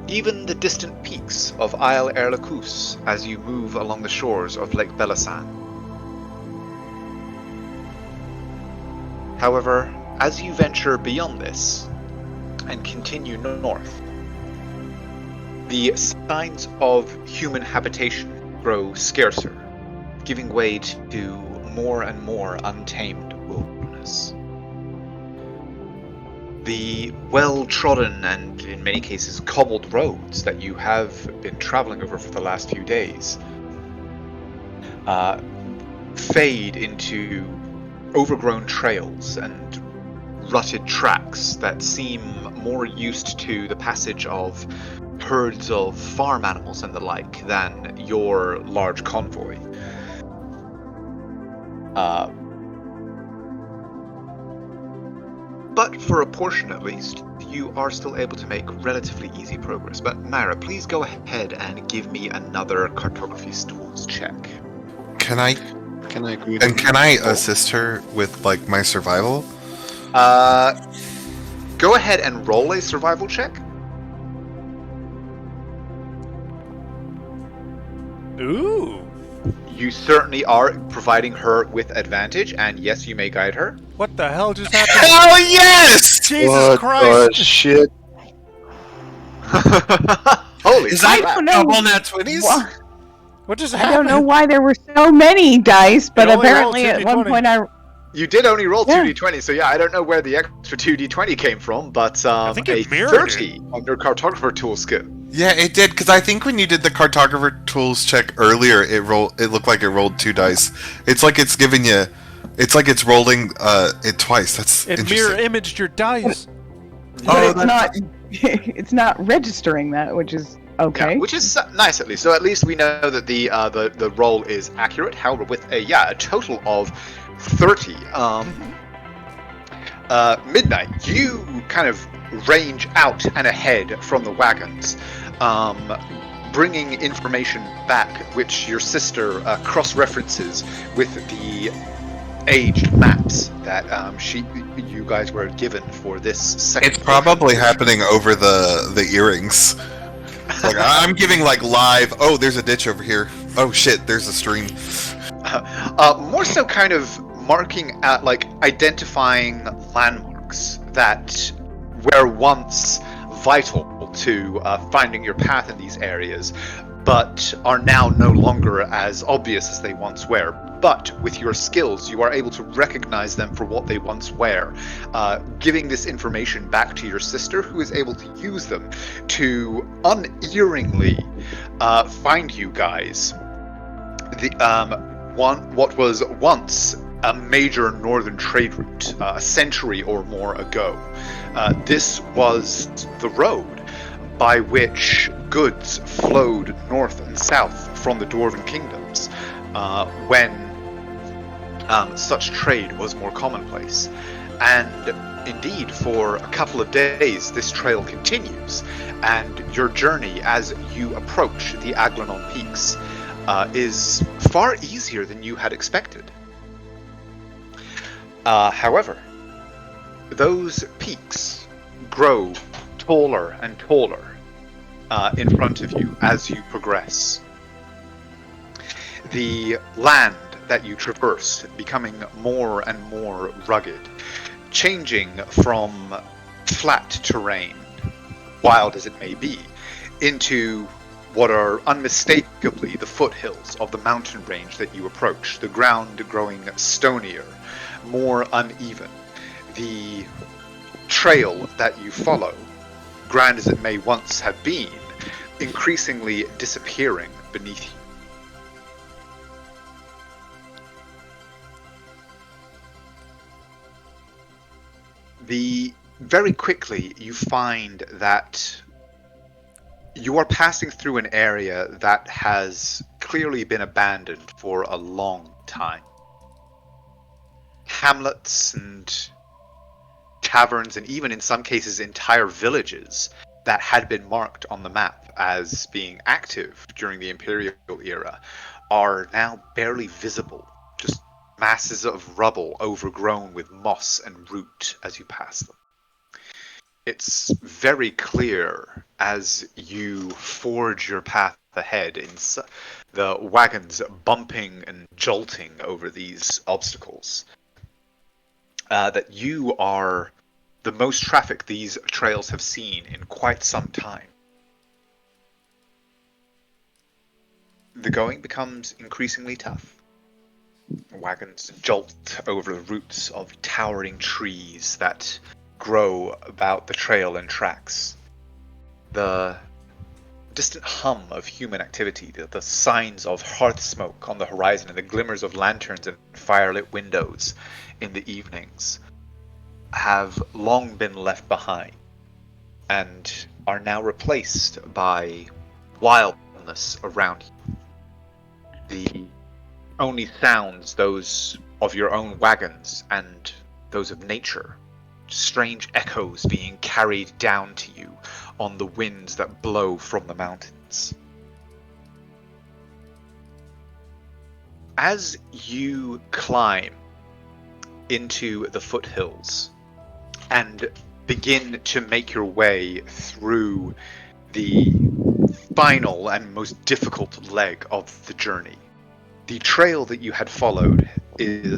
even the distant peaks of Isle Erlacus as you move along the shores of Lake Belasan. However, as you venture beyond this and continue north, the signs of human habitation grow scarcer, giving way to more and more untamed wilderness. The well-trodden and, in many cases, cobbled roads that you have been traveling over for the last few days fade into overgrown trails and rutted tracks that seem more used to the passage of herds of farm animals and the like than your large convoy. But for a portion at least, you are still able to make relatively easy progress. But Myra, please go ahead and give me another cartography tools check. Can I agree? And can I assist her with like my survival? Go ahead and roll a survival check. Ooh. You certainly are providing her with advantage, and yes, you may guide her. What the hell just happened? Hell yes! Jesus What Christ! the shit? Holy Is crap. that don't know. double nat 20s? What just I happened? don't know why there were so many dice, but It only apparently rolled at one 2d20. point You did only roll Yeah. 2d20, so yeah, I don't know where the extra 2d20 came from, but think a it mirrored 30 on your cartographer tool skill. Yeah, it did, because I think when you did the cartographer tools check earlier, it looked like it rolled 2 dice. It's like it's giving you... It's like it's rolling it twice. That's It interesting. mirror imaged your dice. but it's not it's not registering that, which is okay. Yeah, which is nice at least. So at least we know that the roll is accurate. However, with a total of 30. Midnight, you kind of range out and ahead from the wagons, bringing information back, which your sister cross-references with the aged maps that you guys were given for this second. It's probably happening over the earrings. Like I'm giving like live. Oh, there's a ditch over here. Oh shit, there's a stream. More so, kind of marking out, like identifying landmarks that were once vital to finding your path in these areas, but are now no longer as obvious as they once were. But with your skills, you are able to recognize them for what they once were, giving this information back to your sister, who is able to use them to unerringly find you guys. What was once a major northern trade route a century or more ago. This was the road by which goods flowed north and south from the Dwarven kingdoms when such trade was more commonplace. And indeed, for a couple of days, this trail continues, and your journey as you approach the Aglanon Peaks is far easier than you had expected. However, those peaks grow taller and taller in front of you as you progress. The land that you traverse becoming more and more rugged, changing from flat terrain, wild as it may be, into what are unmistakably the foothills of the mountain range that you approach, the ground growing stonier, more uneven. The trail that you follow, grand as it may once have been, increasingly disappearing beneath you. Very quickly you find that you are passing through an area that has clearly been abandoned for a long time. Hamlets and taverns, and even in some cases entire villages that had been marked on the map as being active during the Imperial era, are now barely visible, just masses of rubble overgrown with moss and root as you pass them. It's very clear as you forge your path ahead, in the wagons bumping and jolting over these obstacles, that you are the most traffic these trails have seen in quite some time. The going becomes increasingly tough. Wagons jolt over the roots of towering trees that grow about the trail and tracks. The distant hum of human activity, the signs of hearth smoke on the horizon, and the glimmers of lanterns and firelit windows in the evenings have long been left behind and are now replaced by wildness around you. The only sounds, those of your own wagons and those of nature, strange echoes being carried down to you on the winds that blow from the mountains. As you climb into the foothills and begin to make your way through the final and most difficult leg of the journey, the trail that you had followed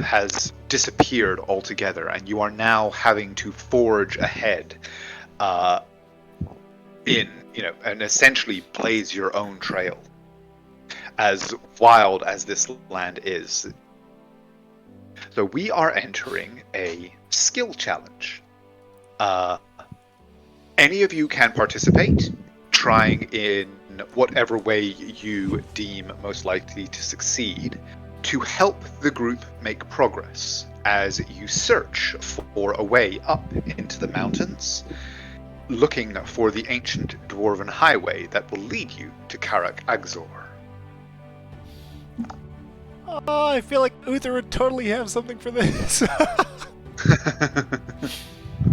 has disappeared altogether, and you are now having to forge ahead and essentially blaze your own trail. As wild as this land is. So we are entering a skill challenge. Any of you can participate, trying in whatever way you deem most likely to succeed, to help the group make progress as you search for a way up into the mountains, looking for the ancient dwarven highway that will lead you to Karak Agzor. Oh, I feel like Uther would totally have something for this.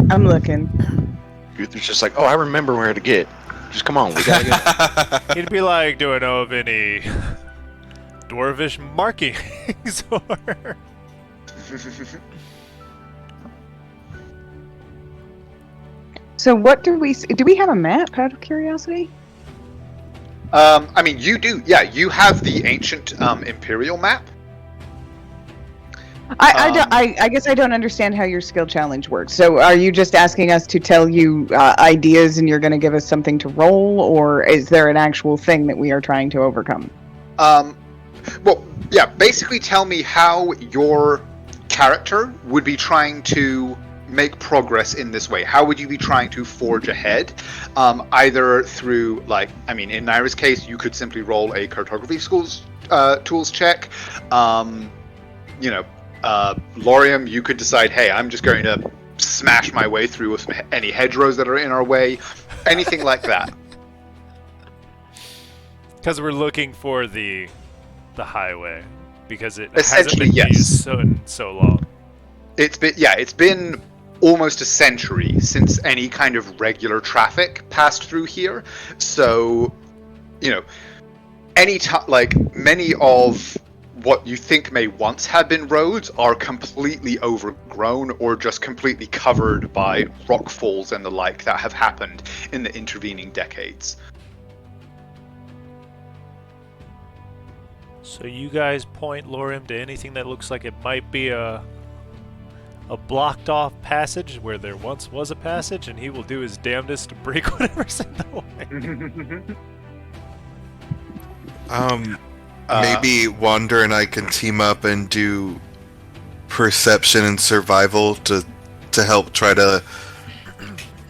I'm looking. Uther's just like, oh, I remember where to get. Just come on, we gotta get. He'd be like, do I know of any dwarvish markings or... So what do we have a map out of curiosity? I mean, you do. Yeah, you have the ancient Imperial map. I guess I don't understand how your skill challenge works. So, are you just asking us to tell you ideas, and you're going to give us something to roll, or is there an actual thing that we are trying to overcome? Well, yeah. Basically, tell me how your character would be trying to make progress in this way. How would you be trying to forge ahead? Either through, like, I mean, in Naira's case, you could simply roll a cartography tools check. Laurium, you could decide, hey, I'm just going to smash my way through with any hedgerows that are in our way, anything like that. Because we're looking for the highway, because it hasn't Essentially, been yes. used so long. It's been almost a century since any kind of regular traffic passed through here. So, many of what you think may once have been roads are completely overgrown or just completely covered by rock falls and the like that have happened in the intervening decades. So you guys point Lorem to anything that looks like it might be a blocked off passage where there once was a passage, and he will do his damnedest to break whatever's in the way. Maybe Wander and I can team up and do perception and survival to help try to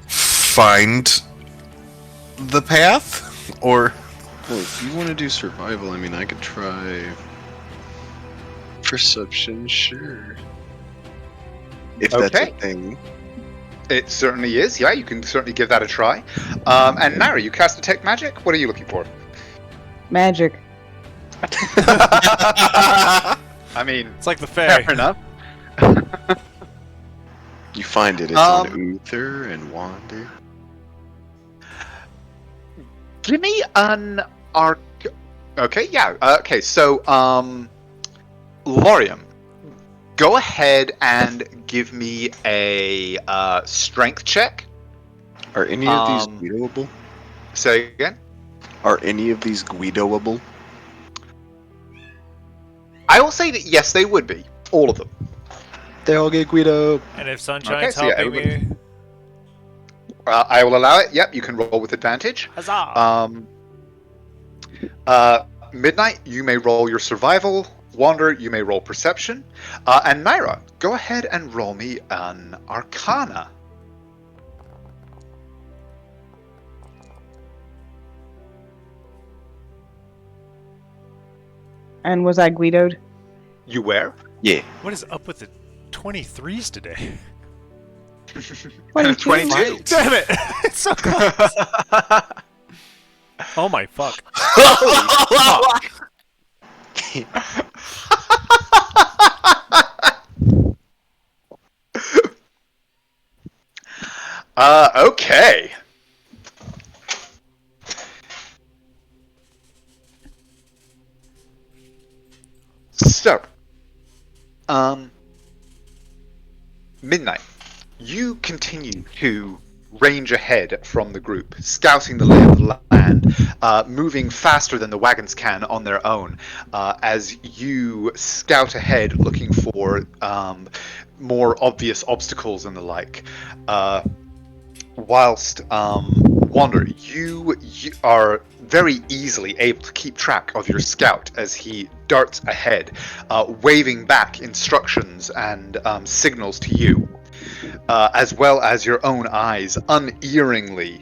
find the path, or. Well, if you want to do survival, I mean, I could try perception, sure. If that's a Okay. thing. It certainly is. Yeah, you can certainly give that a try. And Naira, you cast Detect Magic. What are you looking for? Magic. I mean, It's like the Fae. fair enough. You find it, it's on Uther and Wander. Give me an arc. Okay, yeah. Okay, so Laurium, go ahead and give me a strength check. Are any of these Guidoable? Say again. Are any of these Guidoable? I will say that yes, they would be. All of them. They all get Guido. And if Sunshine's so yeah, helping me, I will allow it. Yep, you can roll with advantage. huzzah! Midnight, you may roll your survival. Wander, you may roll perception. And Naira, go ahead and roll me an Arcana. And was I Guidoed? You where? Yeah. What is up with the 23s today? 22. Damn it! It's so close. Oh my fuck. Okay. So, Midnight, you continue to range ahead from the group, scouting the lay of the land, moving faster than the wagons can on their own, as you scout ahead looking for more obvious obstacles and the like. Whilst Wander, you are very easily able to keep track of your scout as he darts ahead, waving back instructions and signals to you, as well as your own eyes unerringly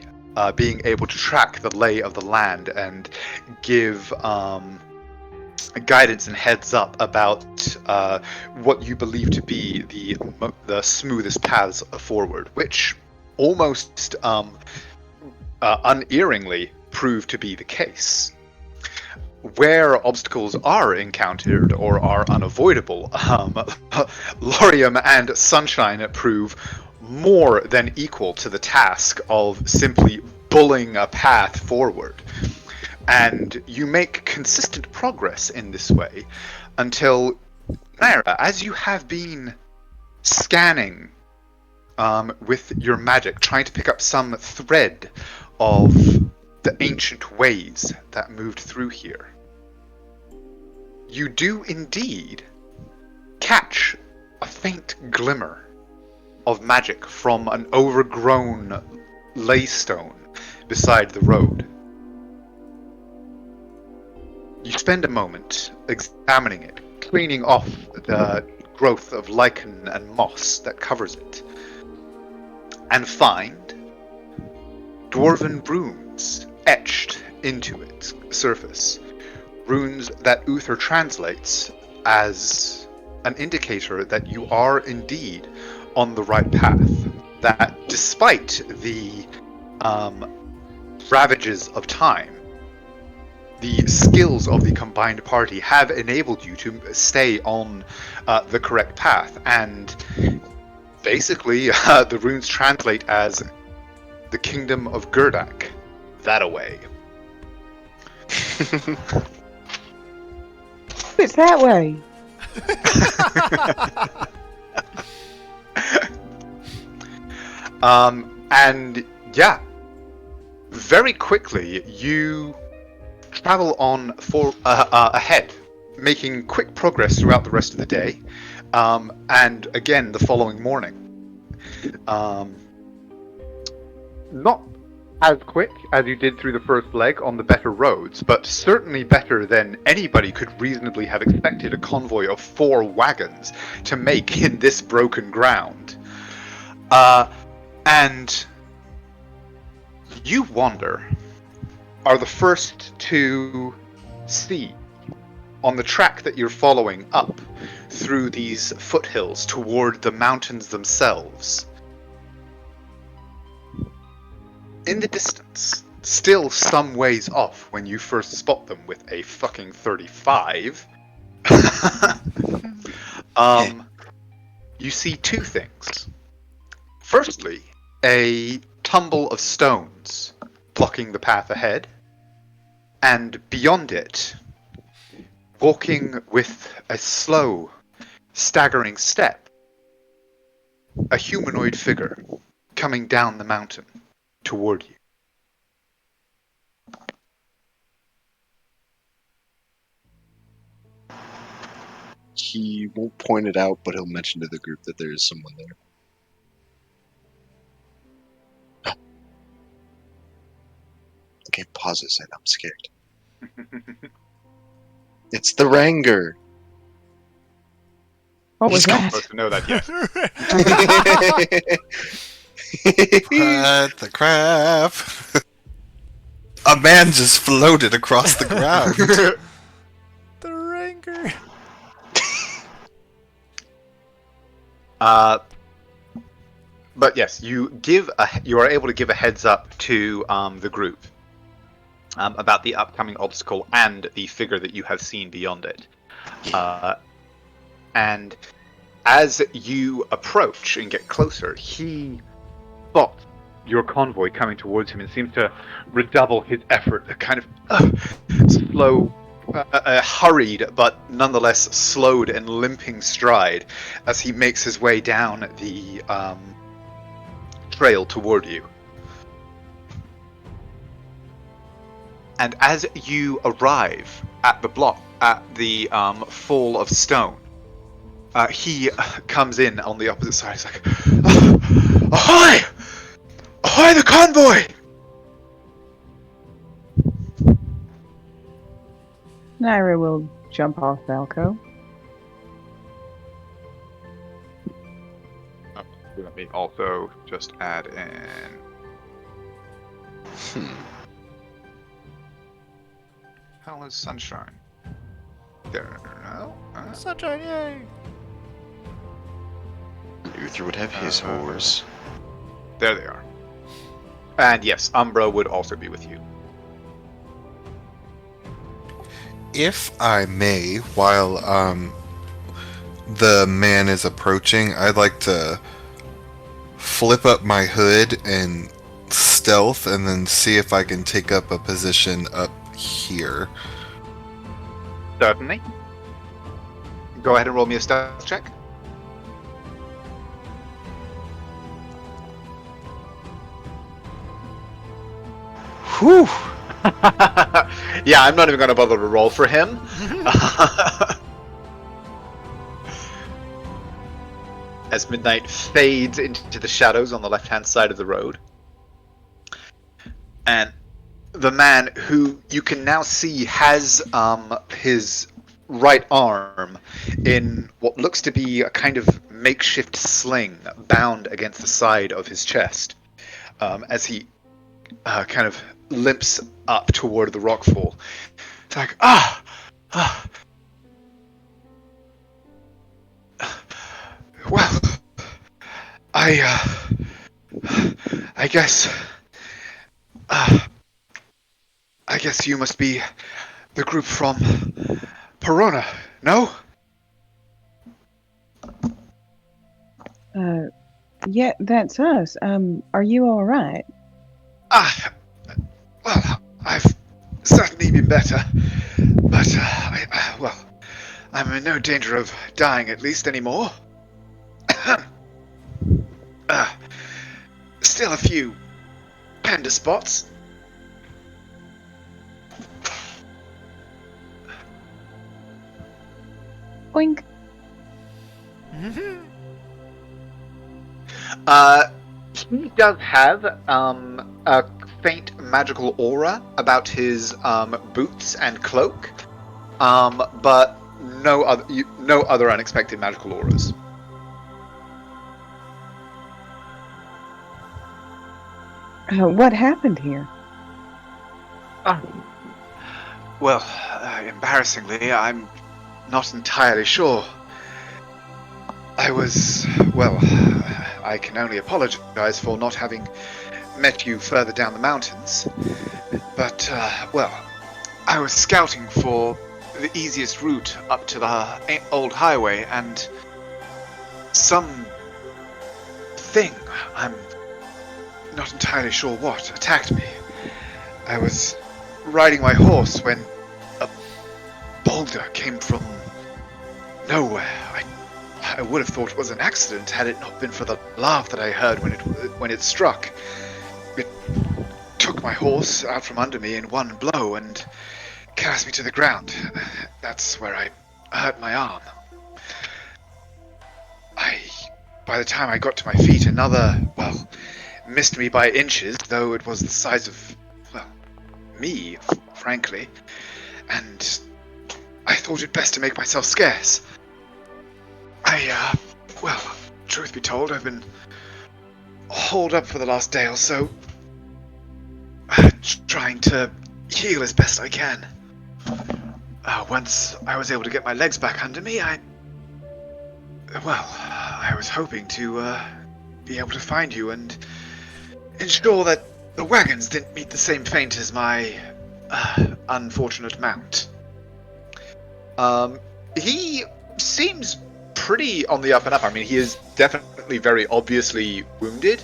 being able to track the lay of the land and give guidance and heads up about what you believe to be the smoothest paths forward, which almost unerringly prove to be the case. Where obstacles are encountered or are unavoidable, Laurium and Sunshine prove more than equal to the task of simply bullying a path forward. And you make consistent progress in this way until, Naira, as you have been scanning with your magic, trying to pick up some thread of the ancient ways that moved through here, you do indeed catch faint glimmer of magic from an overgrown laystone beside the road. You spend a moment examining it, cleaning off the growth of lichen and moss that covers it, and find dwarven runes etched into its surface. Runes that Uther translates as an indicator that you are indeed on the right path. That despite the ravages of time, the skills of the combined party have enabled you to stay on the correct path. And basically, the runes translate as the Kingdom of Gerdak, that-a-way. It's that way. And yeah, very quickly you travel on ahead, making quick progress throughout the rest of the day, and again the following morning. Not as quick as you did through the first leg on the better roads, but certainly better than anybody could reasonably have expected a convoy of 4 wagons to make in this broken ground. And you are the first to see on the track that you're following up through these foothills toward the mountains themselves. In the distance, still some ways off when you first spot them with a fucking 35, you see 2 things. Firstly, a tumble of stones blocking the path ahead, and beyond it, walking with a slow, staggering step, a humanoid figure coming down the mountain toward you. He won't point it out, but he'll mention to the group that there is someone there. Okay, pause it, and I'm scared. It's the Ranger. What was You're that? supposed to know that, yes. What the crap? A man just floated across the ground. The Ranger. But yes, you are able to give a heads up to the group about the upcoming obstacle and the figure that you have seen beyond it. And as you approach and get closer, he spots your convoy coming towards him and seems to redouble his effort, a kind of slow, hurried but nonetheless slowed and limping stride as he makes his way down the trail toward you. And as you arrive at the block, at the fall of stone, he comes in on the opposite side. He's like, "Ahoy! Ahoy, the convoy!" Naira will jump off Valco. Let me also just add in. How is sunshine? There, no. Sunshine, yay! Uther would have his horse. There they are. And yes, Umbra would also be with you. If I may, while the man is approaching, I'd like to flip up my hood and stealth, and then see if I can take up a position up here. Certainly. Go ahead and roll me a stealth check. Whew! Yeah, I'm not even going to bother to roll for him. as midnight fades into the shadows on the left-hand side of the road. And the man who you can now see has his right arm in what looks to be a kind of makeshift sling bound against the side of his chest, as he kind of limps up toward the rockfall. It's like, well, I guess, I guess you must be the group from Perona, no? Yeah, that's us. Are you all right? Well, I've certainly been better, but, I'm in no danger of dying at least anymore. Still a few panda spots. Boink. He does have a faint magical aura about his boots and cloak, but no other unexpected magical auras. What happened here? Well, embarrassingly, I'm not entirely sure. I can only apologize for not having met you further down the mountains. But, I was scouting for the easiest route up to the old highway, and some thing, I'm not entirely sure what, attacked me. I was riding my horse when a boulder came from nowhere. I would have thought it was an accident had it not been for the laugh that I heard when it struck. It took my horse out from under me in one blow and cast me to the ground. That's where I hurt my arm. By the time I got to my feet, another, missed me by inches, though it was the size of, me, frankly. And I thought it best to make myself scarce. Truth be told, I've been holed up for the last day or so, trying to heal as best I can. Once I was able to get my legs back under me, I was hoping to be able to find you and ensure that the wagons didn't meet the same fate as my unfortunate mount. He seems pretty on the up and up. I mean, he is definitely very obviously wounded.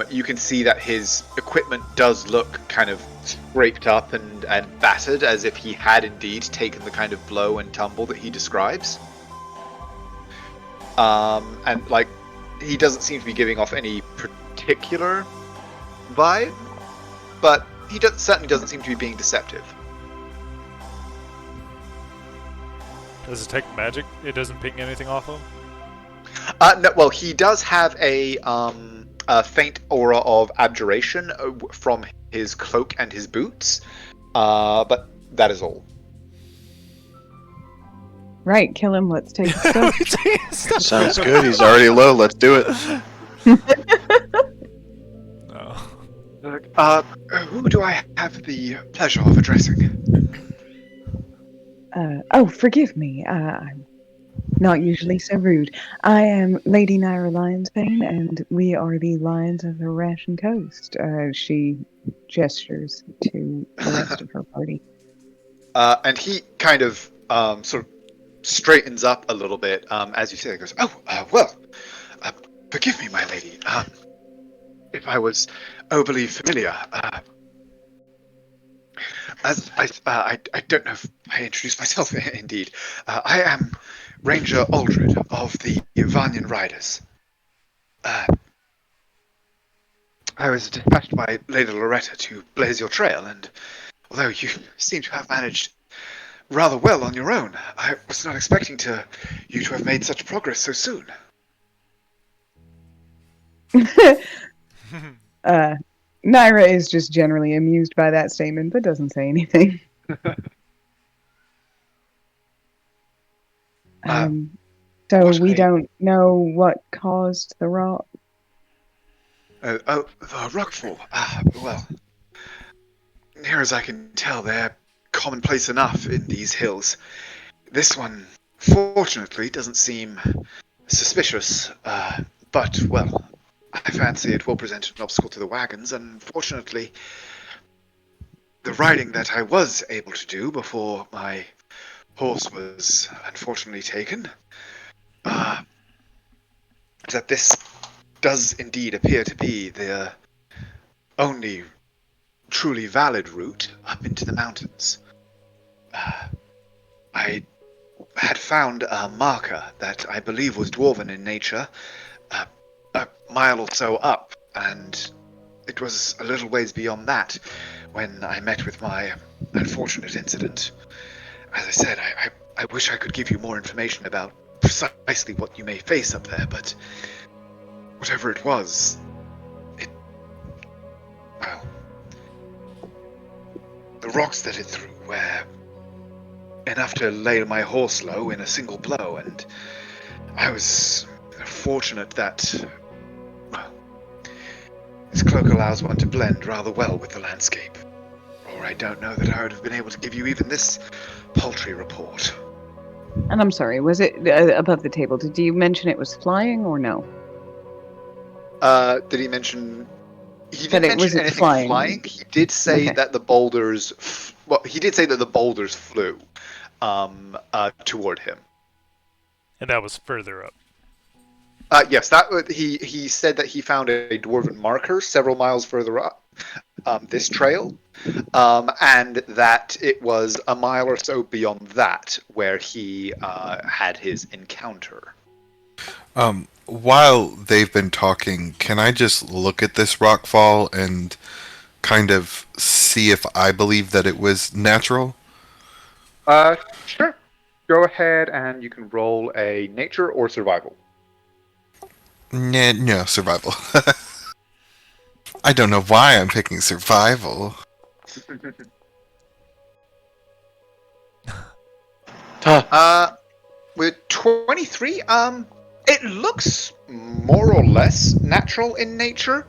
You can see that his equipment does look kind of scraped up and battered, as if he had indeed taken the kind of blow and tumble that he describes. And he doesn't seem to be giving off any particular vibe, but he certainly doesn't seem to be being deceptive. Does it take magic? It doesn't ping anything off him? No, well, he does have a faint aura of abjuration from his cloak and his boots, but that is all. Right, kill him. Let's take the stuff. Sounds good. He's already low. Let's do it. No. Who do I have the pleasure of addressing? Forgive me. I'm not usually so rude. I am Lady Naira Lionsbane, and we are the Lions of the Ration Coast. She gestures to the rest of her party. And he kind of sort of straightens up a little bit as you say it. Goes, forgive me, my lady. If I was overly familiar. As I don't know if I introduced myself. Indeed, I am Ranger Aldred of the Vanyan Riders. I was dispatched by Lady Loretta to blaze your trail, and although you seem to have managed rather well on your own, I was not expecting you to have made such progress so soon. Naira is just generally amused by that statement, but doesn't say anything. So What we a don't know what caused the rot. the rockfall. Well, near as I can tell, they're commonplace enough in these hills. This one, fortunately, doesn't seem suspicious. But well, I fancy it will present an obstacle to the wagons. And fortunately, the riding that I was able to do before my horse was unfortunately taken, that this does indeed appear to be the only truly valid route up into the mountains. I had found a marker that I believe was dwarven in nature, a mile or so up, and it was a little ways beyond that when I met with my unfortunate incident. As I said, I wish I could give you more information about precisely what you may face up there, but whatever it was, well, the rocks that it threw were enough to lay my horse low in a single blow, and I was fortunate that, well, this cloak allows one to blend rather well with the landscape. Or I don't know that I would have been able to give you even this paltry report. And I'm sorry, was it above the table? Did you mention it was flying or no? Did he mention... He That didn't it mention wasn't anything flying. flying. He did say Okay. that the boulders... Well, he did say that the boulders flew toward him. And that was further up. Yes, he said that he found a dwarven marker several miles further up this trail, and that it was a mile or so beyond that where he had his encounter. While they've been talking, can I just look at this rockfall and kind of see if I believe that it was natural? Sure. Go ahead and you can roll a nature or survival. Nah, no, survival. I don't know why I'm picking survival. With 23, it looks more or less natural in nature.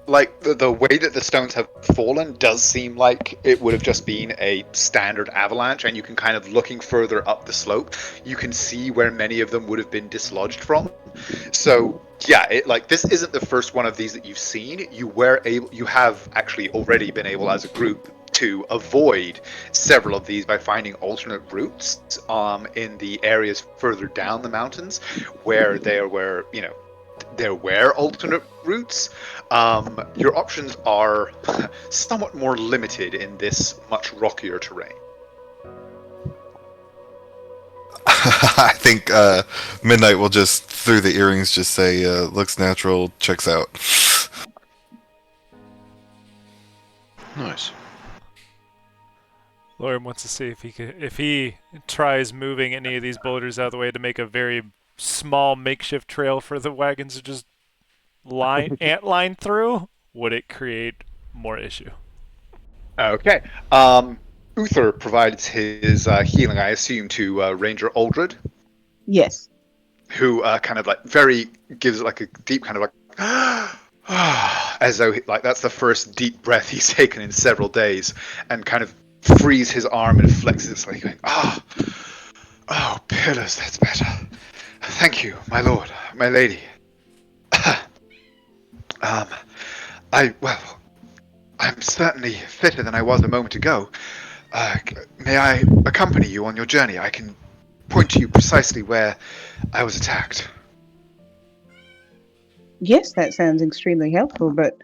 Like the way that the stones have fallen does seem like it would have just been a standard avalanche, and you can kind of, looking further up the slope, you can see where many of them would have been dislodged from. So yeah, this isn't the first one of these that you've seen. You have actually already been able as a group to avoid several of these by finding alternate routes in the areas further down the mountains where there were alternate routes. Your options are somewhat more limited in this much rockier terrain. I think Midnight will just, through the earrings, just say, looks natural, checks out. Nice. Lauren wants to see if he tries moving any of these boulders out of the way to make a very small makeshift trail for the wagons to just ant line through, would it create more issue? Okay. Uther provides his healing, I assume, to Ranger Aldred, Yes. who kind of gives like a deep kind of like as though that's the first deep breath he's taken in several days, and kind of frees his arm and flexes it slightly, going, oh, pillars, that's better. Thank you, my lord, my lady. I'm certainly fitter than I was a moment ago. May I accompany you on your journey? I can point to you precisely where I was attacked. Yes, that sounds extremely helpful, but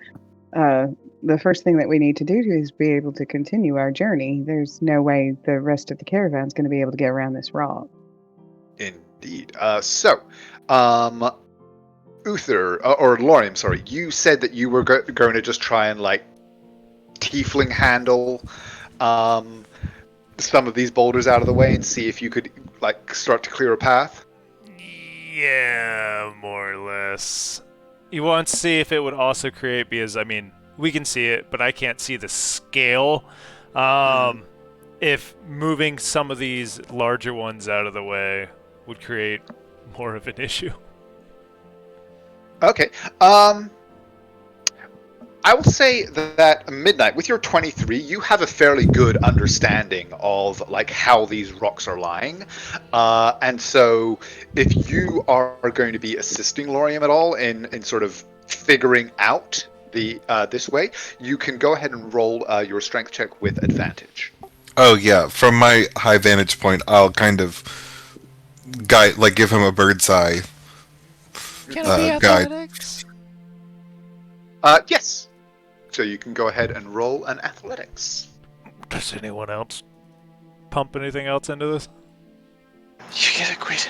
the first thing that we need to do is be able to continue our journey. There's no way the rest of the caravan's going to be able to get around this rock. Indeed. Uther, or Lorium, sorry, you said that you were going to just try and tiefling handle some of these boulders out of the way and see if you could start to clear a path. Yeah, more or less. You want to see if it would also create, because, I mean, we can see it, but I can't see the scale. If moving some of these larger ones out of the way would create more of an issue. Okay. I will say that Midnight, with your 23, you have a fairly good understanding of like how these rocks are lying, and so if you are going to be assisting Lorium at all in sort of figuring out the this way, you can go ahead and roll your strength check with advantage. Oh yeah, from my high vantage point, I'll kind of guide, like give him a bird's eye guide. Yes. So you can go ahead and roll an athletics. Does anyone else pump anything else into this? You get a quit.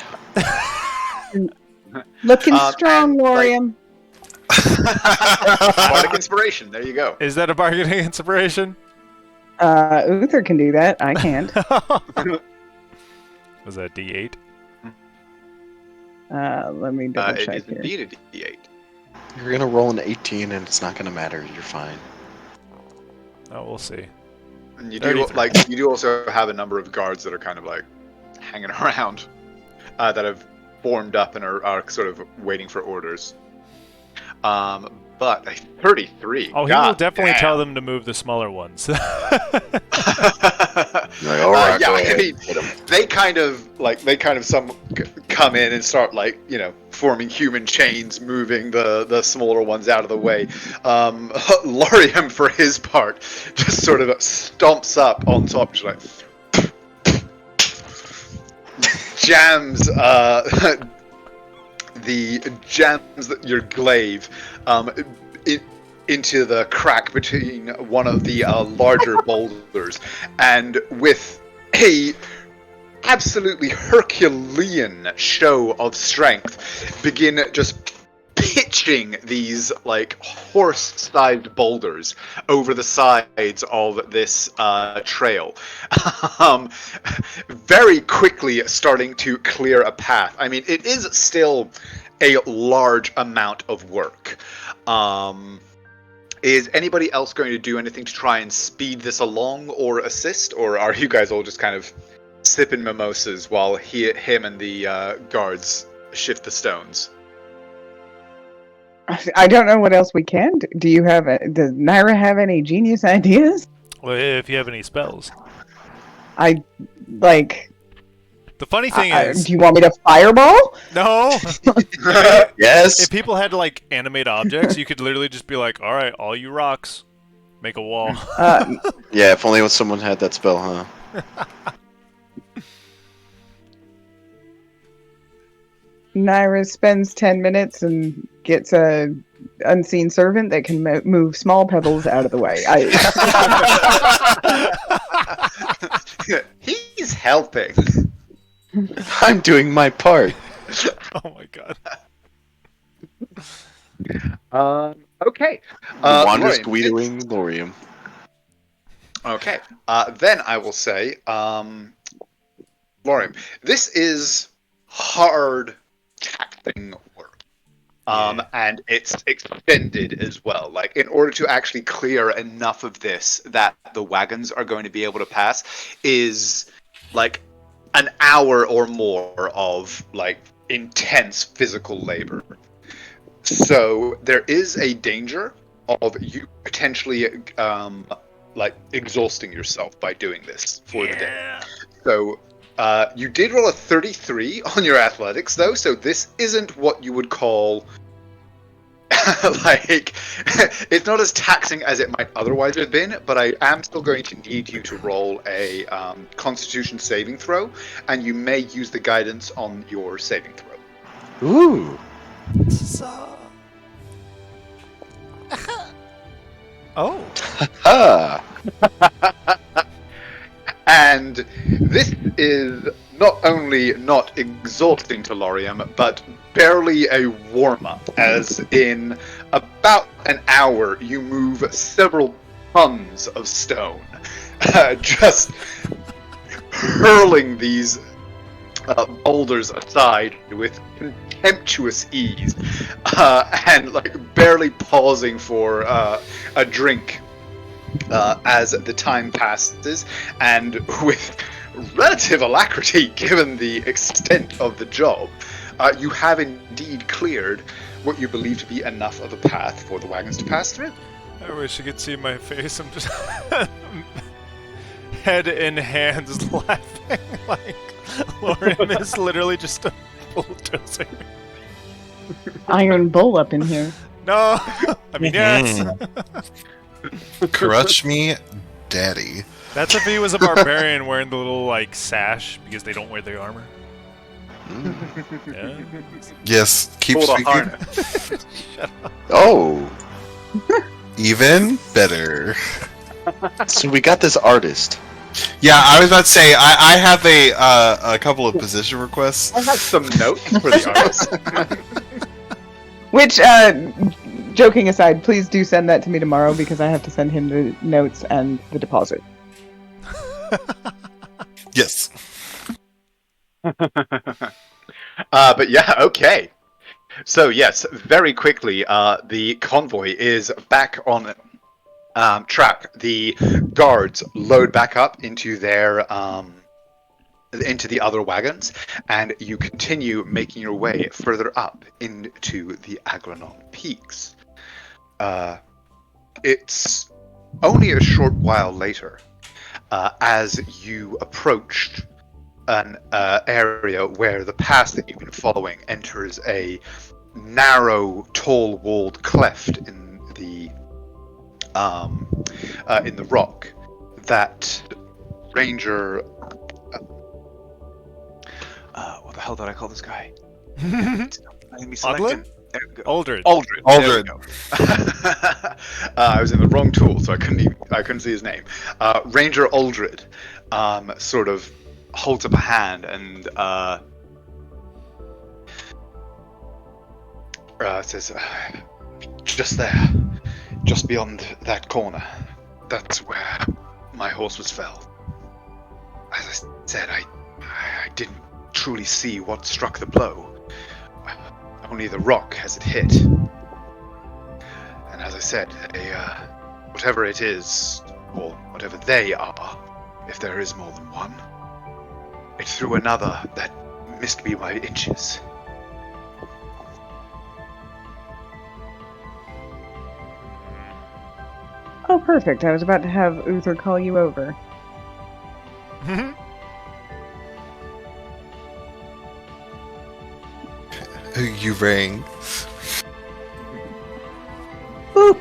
Looking And, strong, Lorium. Bardic inspiration. There you go. Is that a bargaining inspiration? Uther can do that. I can't. Was that D8? Let me double It check is here. indeed a D8. You're gonna roll an 18, and it's not gonna matter. You're fine. Oh, we'll see. And you do 33. you do also have a number of guards that are kind of like hanging around, that have formed up and are sort of waiting for orders. But a 33. Oh, he will definitely tell them to move the smaller ones. Like, all right, yeah, go I ahead, mean, hit 'em. they kind of come in and start like forming human chains, moving the smaller ones out of the way. Lorium, for his part, just sort of stomps up on top, just like jams your glaive into the crack between one of the larger boulders, and with a absolutely Herculean show of strength, begin just pitching these like horse-sized boulders over the sides of this trail, very quickly starting to clear a path. I mean, it is still a large amount of work. Is anybody else going to do anything to try and speed this along or assist, or are you guys all just kind of sipping mimosas while him and the guards shift the stones? I don't know what else we can do. Do you have? Does Naira have any genius ideas? Well, if you have any spells. I like. The funny thing is, do you want me to fireball? no. Yes. If people had to like animate objects, you could literally just be like, "All right, all you rocks, make a wall." Yeah, if only someone had that spell, huh? Naira spends 10 minutes and gets a unseen servant that can move small pebbles out of the way. He's helping. I'm doing my part. Oh my god. Okay. Wander's Lorium, Guidoing Lorium. Okay. Then I will say, Lorium, this is hard, taxing work. And it's extended as well. Like, in order to actually clear enough of this that the wagons are going to be able to pass is, like, an hour or more of, like, intense physical labor. So there is a danger of you potentially like exhausting yourself by doing this for the day. So you did roll a 33 on your athletics though, so this isn't what you would call like it's not as taxing as it might otherwise have been, but I am still going to need you to roll a Constitution saving throw, and you may use the guidance on your saving throw. Ooh. Oh. Ah. And this is not only not exhausting to Lorium, but barely a warm-up, as in about an hour you move several tons of stone, just hurling these boulders aside with contemptuous ease, and like barely pausing for a drink as the time passes, and with relative alacrity given the extent of the job, you have indeed cleared what you believe to be enough of a path for the wagons to pass through. I wish you could see my face. I'm just head in hands laughing like Lauren is literally just a bulldozer. Iron Bull up in here. No! I mean, yes! Crush me, daddy. That's if he was a barbarian wearing the little, like, sash, because they don't wear the armor. Yeah. Yes, keep Hold a speaking. harness. Oh, Even better. so we got this artist. Yeah, I was about to say I have a couple of position requests. I have some notes for the artist. Which, joking aside, please do send that to me tomorrow because I have to send him the notes and the deposit. Yes. But yeah, okay. So yes, very quickly, the convoy is back on track. The guards load back up into their into the other wagons, and you continue making your way further up into the Aglanon Peaks. It's only a short while later, as you approached an area where the path that you've been following enters a narrow, tall-walled cleft in the rock, that Ranger. What the hell did I call this guy? Odlin? Aldred. Aldred. Aldred. There we go. I was in the wrong tool, so I couldn't see his name. Ranger Aldred sort of holds up a hand and says, "Just there, just beyond that corner. That's where my horse was felled. As I said, I didn't truly see what struck the blow. Only the rock as it hit. And as I said, whatever it is, or whatever they are, if there is more than one, it threw another that missed me by inches." Oh, perfect. I was about to have Uther call you over. You rang. Boop!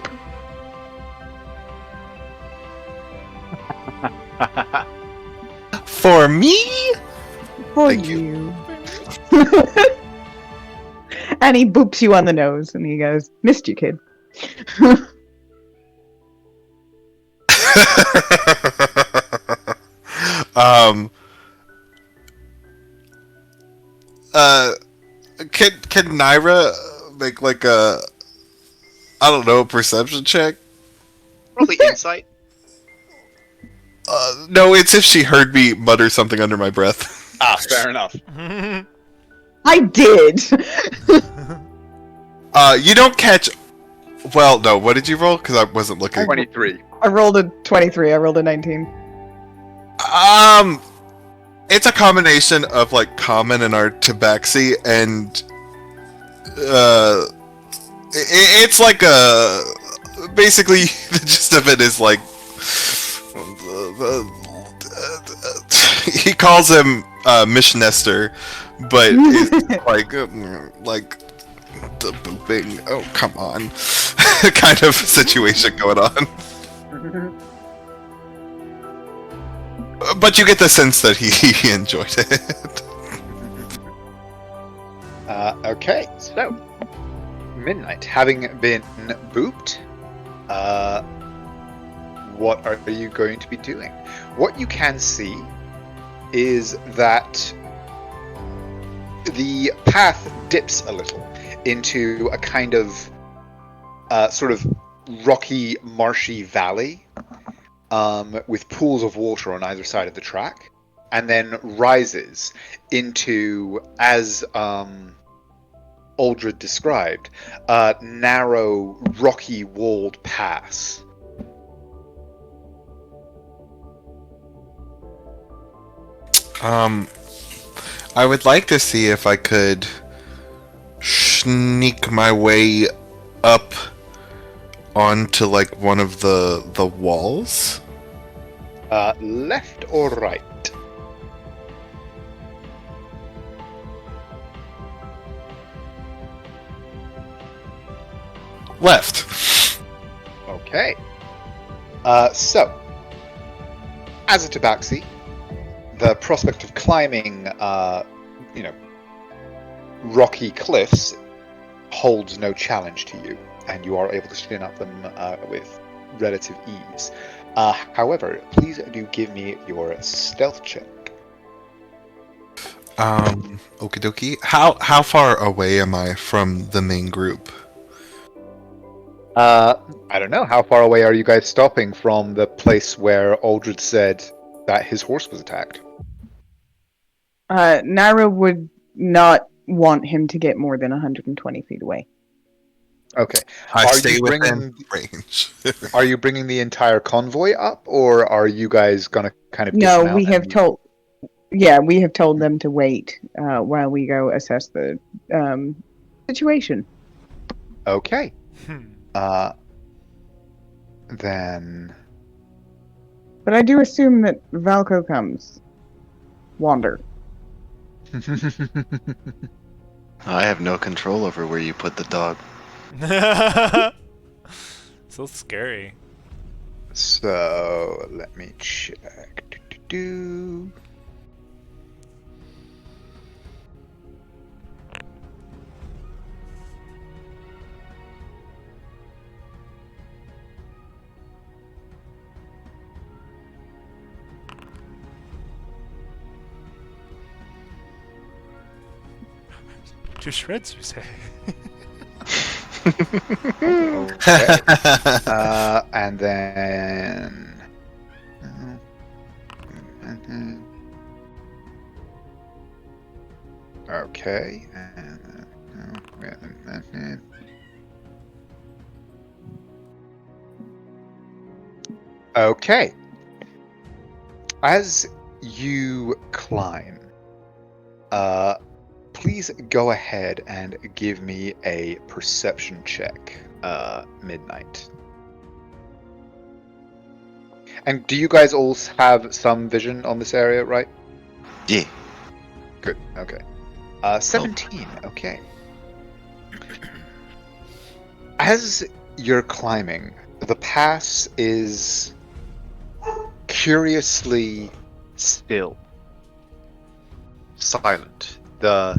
For me? For Thank you. And he boops you on the nose and he goes, "Missed you, kid." um. Can Naira make like a, I don't know, perception check? Probably insight. No, it's if she heard me mutter something under my breath. Fair enough. I did! You don't catch. Well, no. What did you roll? Because I wasn't looking. 23. I rolled a 23, I rolled a 19. It's a combination of like common and our tabaxi, and it's like a, basically the gist of it is like he calls him Mishnester, but it's like the booping. Oh, come on, kind of situation going on. But you get the sense that he enjoyed it. Okay, so Midnight, having been booped, what are you going to be doing? What you can see is that the path dips a little into a kind of sort of rocky, marshy valley with pools of water on either side of the track. and then rises into, as Aldred described, a narrow, rocky walled pass. I would like to see if I could sneak my way up onto like one of the walls. Left or right? Left. Okay. So, as a tabaxi, the prospect of climbing, rocky cliffs holds no challenge to you, and you are able to shin up them with relative ease. However, please do give me your stealth check. Okie dokie. How far away am I from the main group? I don't know. How far away are you guys stopping from the place where Aldred said that his horse was attacked? Naira would not want him to get more than 120 feet away. Okay. I Are stay you within range. Are you bringing the entire convoy up, or are you guys gonna kind of No, dismount we have and- told. Yeah, we have told them to wait while we go assess the situation. Okay. Then. But I do assume that Valco comes. Wander. I have no control over where you put the dog. So scary. So let me check. Do. To shreds, you say? Okay. And then. Okay. Okay. As you climb, please go ahead and give me a perception check, Midnight. And do you guys all have some vision on this area, right? Yeah. Good. Okay. 17. Okay. As you're climbing, the pass is curiously still, silent. The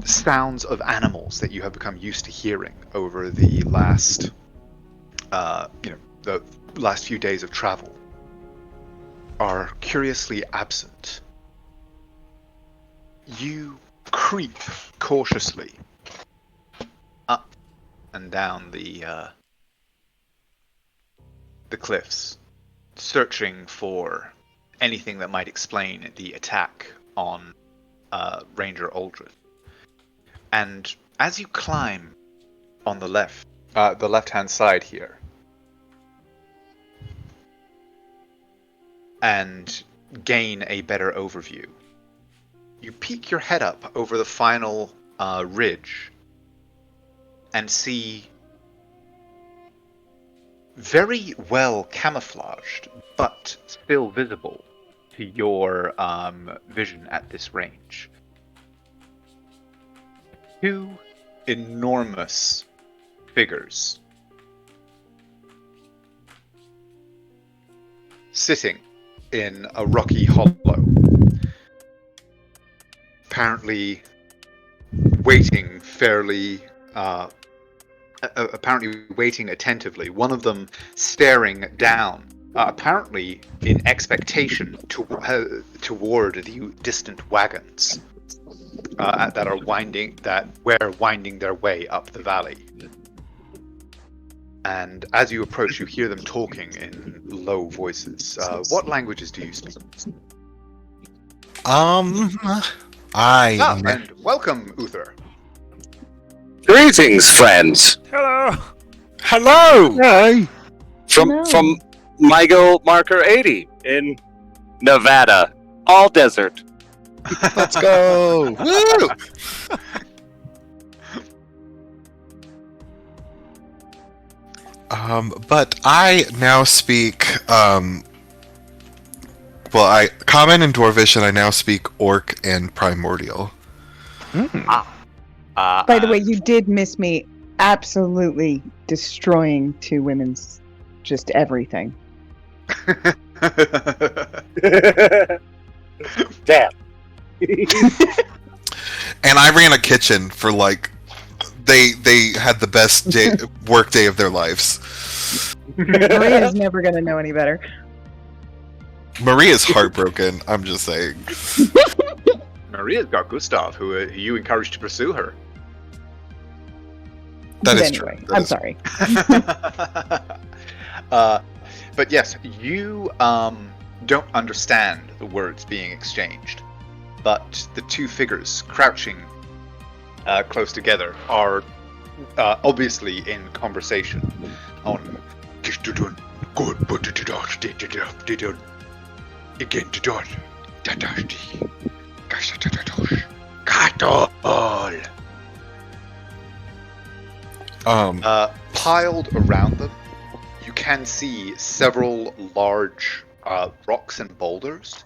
sounds of animals that you have become used to hearing over the last, the last few days of travel are curiously absent. You creep cautiously up and down the cliffs, searching for anything that might explain the attack on Ranger Aldred. And as you climb on the left-hand side here, and gain a better overview, you peek your head up over the final ridge and see very well camouflaged, but still visible to your vision at this range, two enormous figures sitting in a rocky hollow, apparently waiting waiting attentively, one of them staring down, apparently in expectation toward the distant wagons that were winding their way up the valley. And as you approach, you hear them talking in low voices. What languages do you speak? And welcome, Uther. Greetings, friends. Hello. Hello. Hi. From Michael Marker 80 in Nevada, all desert. Let's go! Woo! But I now speak, common and Dwarvish, and I now speak Orc and Primordial. By the way, you did miss me absolutely destroying two women's just everything. Damn. And I ran a kitchen for they had the best work day of their lives. Maria's never gonna know any better. Maria's heartbroken. I'm just saying. Maria's got Gustav, who you encouraged to pursue her. That But is anyway, true. That I'm is sorry. But yes, you don't understand the words being exchanged, but the two figures crouching close together are obviously in conversation on piled around them, you can see several large rocks and boulders,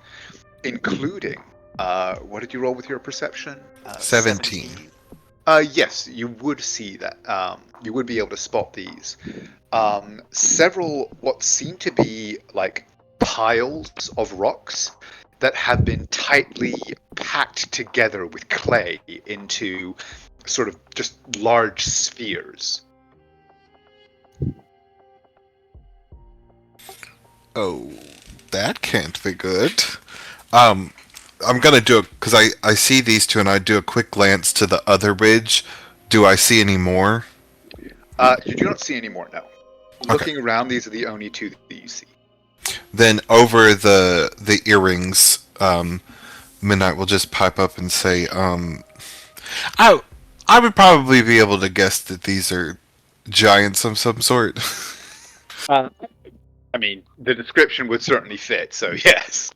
including what did you roll with your perception? 17. Yes, you would see that. You would be able to spot these. Several what seem to be like piles of rocks that have been tightly packed together with clay into sort of just large spheres. Oh, that can't be good. I'm gonna do it because I see these two, and I do a quick glance to the other ridge. Do I see any more? You do not see any more now. Looking around, these are the only two that you see. Then over the earrings, Midnight will just pipe up and say, I would probably be able to guess that these are giants of some sort. I mean, the description would certainly fit, so yes.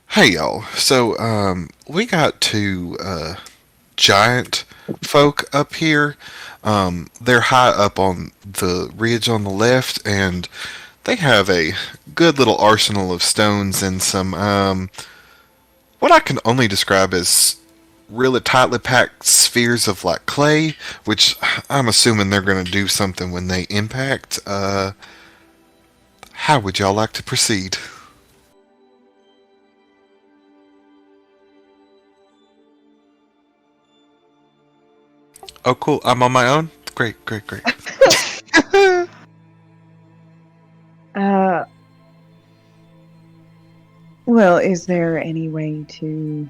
Hey y'all. So, we got two giant folk up here. They're high up on the ridge on the left, and they have a good little arsenal of stones and some what I can only describe as really tightly packed spheres of like clay, which I'm assuming they're going to do something when they impact. How would y'all like to proceed? Oh, cool. I'm on my own? Great. Well, is there any way to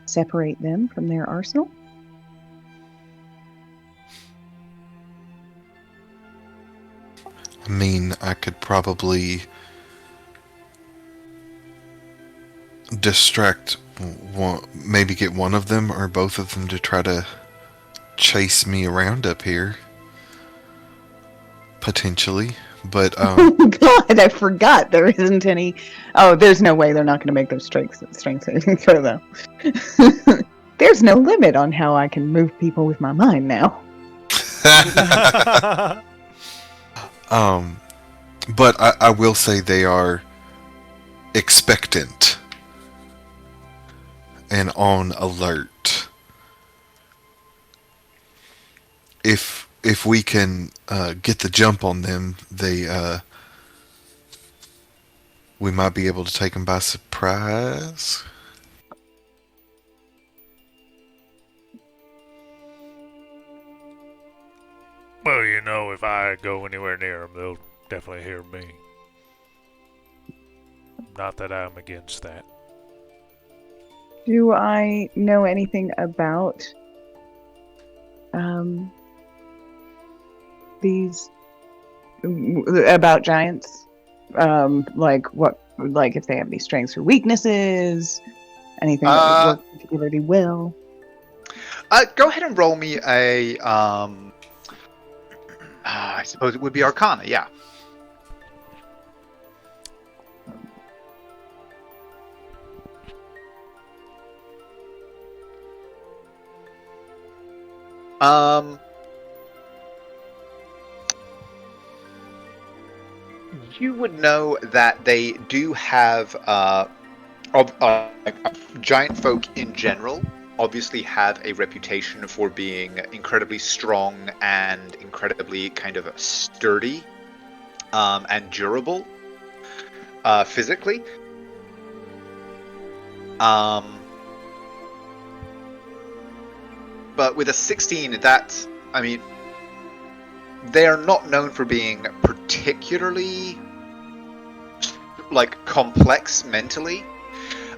separate them from their arsenal? I mean, I could probably distract one, maybe get one of them or both of them to try to chase me around up here. Potentially. But, Oh God, I forgot there isn't any. Oh, there's no way they're not going to make their strength saving throw though. There's no limit on how I can move people with my mind now. but I will say they are expectant and on alert. If we can get the jump on them, we might be able to take them by surprise. Well, you know, if I go anywhere near them, they'll definitely hear me. Not that I'm against that. Do I know anything about these about giants? Like if they have any strengths or weaknesses, anything that would work particularly well. Go ahead and roll me a. I suppose it would be Arcana. Yeah. You would know that they do have giant folk in general obviously have a reputation for being incredibly strong and incredibly kind of sturdy and durable physically. But with a 16, that's, I mean, they are not known for being particularly like complex mentally.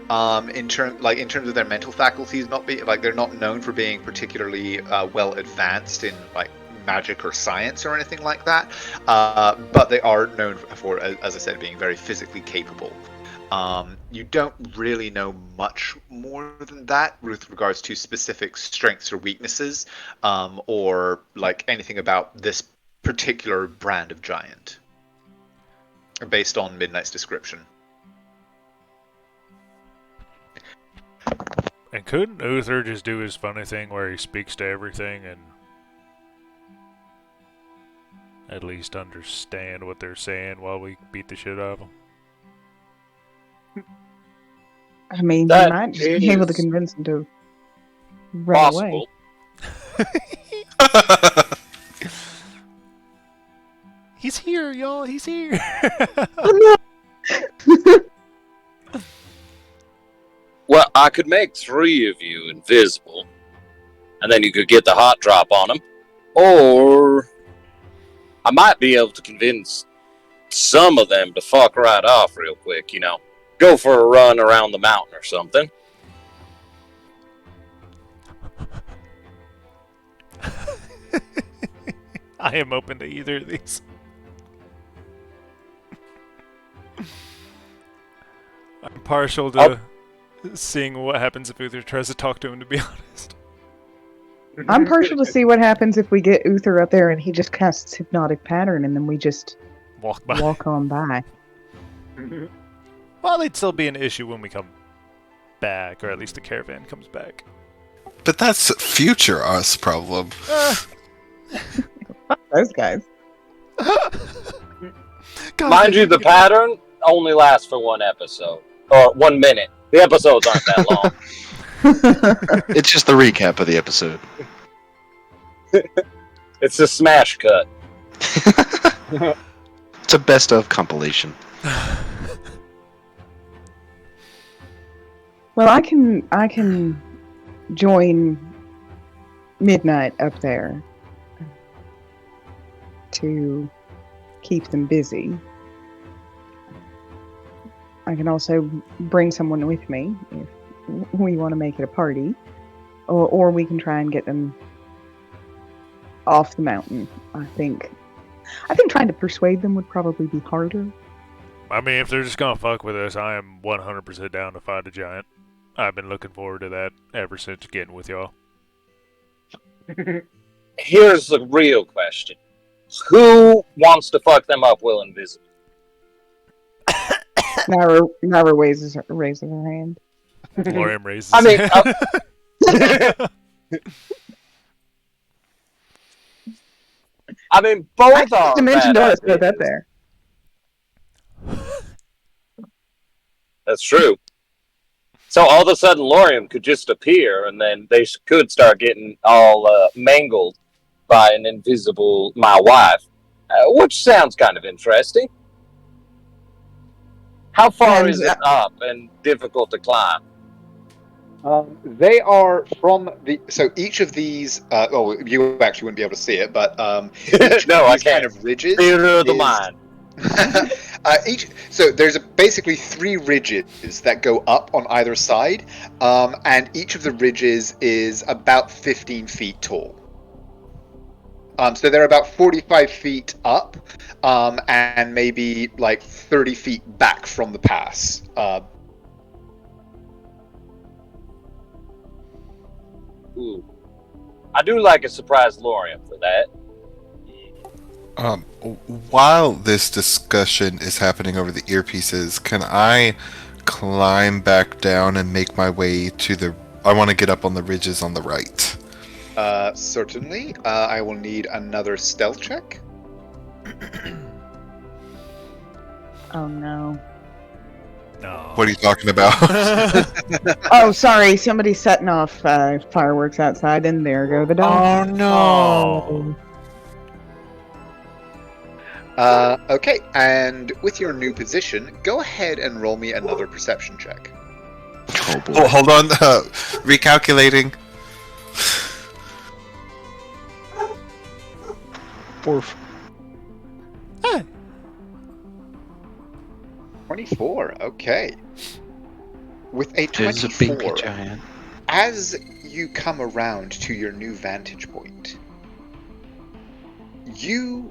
In terms of their mental faculties, they're not known for being particularly well advanced in like magic or science or anything like that. But they are known for, as I said, being very physically capable. You don't really know much more than that with regards to specific strengths or weaknesses, or like anything about this particular brand of giant, based on Midnight's description. And couldn't Uther just do his funny thing where he speaks to everything and at least understand what they're saying while we beat the shit out of them? I mean, That you might just be able to is convince them to run away. Possible. He's here, y'all. He's here. Well, I could make 3 of you invisible, and then you could get the hot drop on them. Or I might be able to convince some of them to fuck right off real quick, you know. Go for a run around the mountain or something. I am open to either of these. I'm partial to seeing what happens if Uther tries to talk to him, to be honest. I'm partial to see what happens if we get Uther up there and he just casts hypnotic pattern and then we just walk on by. Well, it'd still be an issue when we come back, or at least the caravan comes back. But that's future us problem. Fuck those guys. God, Mind you, the pattern only lasts for 1 episode. Or 1 minute. The episodes aren't that long. It's just the recap of the episode. It's a smash cut. It's a best of compilation. Well, I can join Midnight up there to keep them busy. I can also bring someone with me if we want to make it a party, or we can try and get them off the mountain. I think trying to persuade them would probably be harder. I mean, if they're just gonna fuck with us, I am 100% down to fight a giant. I've been looking forward to that ever since getting with y'all. Here's the real question. Who wants to fuck them up while invisible? Nara raises her hand. Lorium raises. I mean, both are Dimension bad doors put that ideas. there. That's true. So all of a sudden, Lorium could just appear, and then they could start getting all mangled by an invisible my wife, which sounds kind of interesting. How far is it up and difficult to climb? They are from the. So each of these. You actually wouldn't be able to see it, but each No, of I these can't. kind of ridges. Theater of the mind. So there's basically 3 ridges that go up on either side, and each of the ridges is about 15 feet tall. So they're about 45 feet up, and maybe like 30 feet back from the pass. Ooh. I do like a surprise Lorium for that. While this discussion is happening over the earpieces, can I climb back down and make my way to the... I want to get up on the ridges on the right. Certainly. I will need another stealth check. Oh no. No. What are you talking about? Oh, sorry. Somebody's setting off fireworks outside, and there go the dogs. Oh no! Okay, and with your new position, go ahead and roll me another perception check. Oh boy. Oh, hold on. Recalculating. Orf. 24, okay. With a There's a pinky 24, giant. as you come around to your new vantage point, you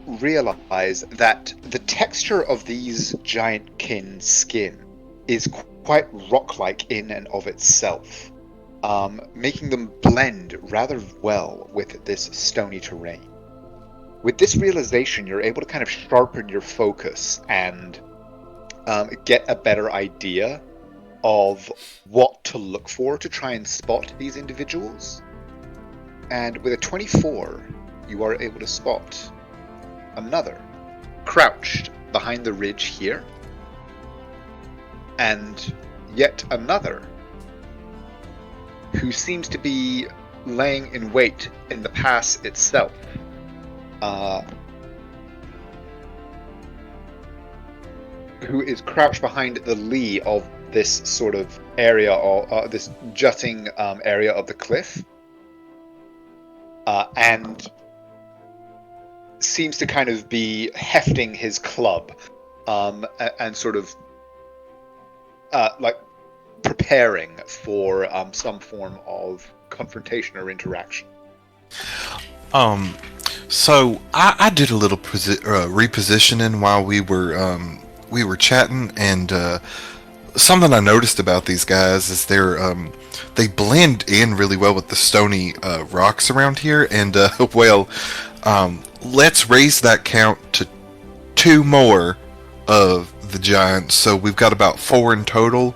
realize that the texture of these giant kin skin is quite rock-like in and of itself, making them blend rather well with this stony terrain. With this realization, you're able to kind of sharpen your focus and get a better idea of what to look for to try and spot these individuals. And with a 24, you are able to spot another crouched behind the ridge here, and yet another who seems to be laying in wait in the pass itself. Who is crouched behind the lee of this sort of area, or this jutting area of the cliff, and seems to kind of be hefting his club, and sort of like preparing for some form of confrontation or interaction. So I did a little repositioning while we were chatting, and something I noticed about these guys is they blend in really well with the stony rocks around here, and let's raise that count to 2 more of the giants, so we've got about 4 in total.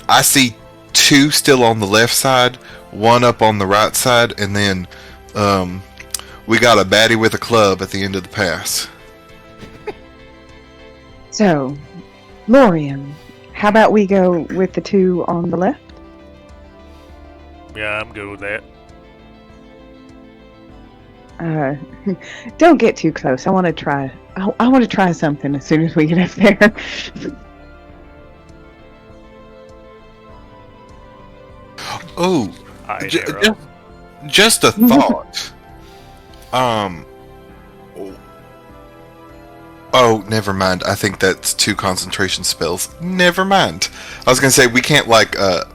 I see 2 still on the left side, 1 up on the right side, and then we got a baddie with a club at the end of the pass. So, Lorium, how about we go with the 2 on the left? Yeah, I'm good with that. Don't get too close. I want to try. I want to try something as soon as we get up there. Oh, Hi, j- Darrow. just a thought. Oh, never mind. I think that's 2 concentration spells. Never mind. I was gonna say we can't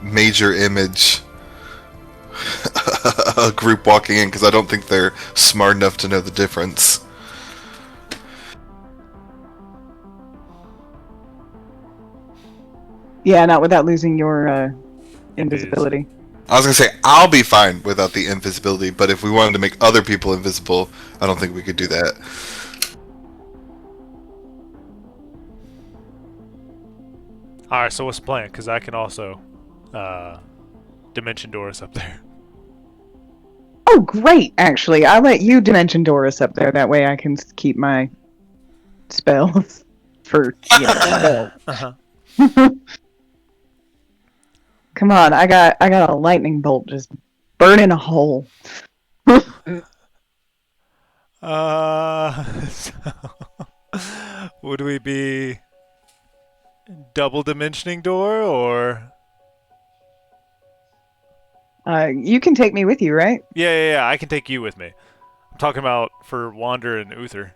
major image a group walking in because I don't think they're smart enough to know the difference. Yeah, not without losing your invisibility. I was gonna say I'll be fine without the invisibility, but if we wanted to make other people invisible, I don't think we could do that. Alright, so what's the plan? Because I can also Dimension Door us up there. Oh, great! Actually, I'll let you Dimension Doris up there. That way, I can keep my spells for spells. Uh-huh. Come on, I got a lightning bolt just burning a hole. So would we be double dimensioning door or? You can take me with you, right? Yeah. I can take you with me. I'm talking about for Wander and Uther.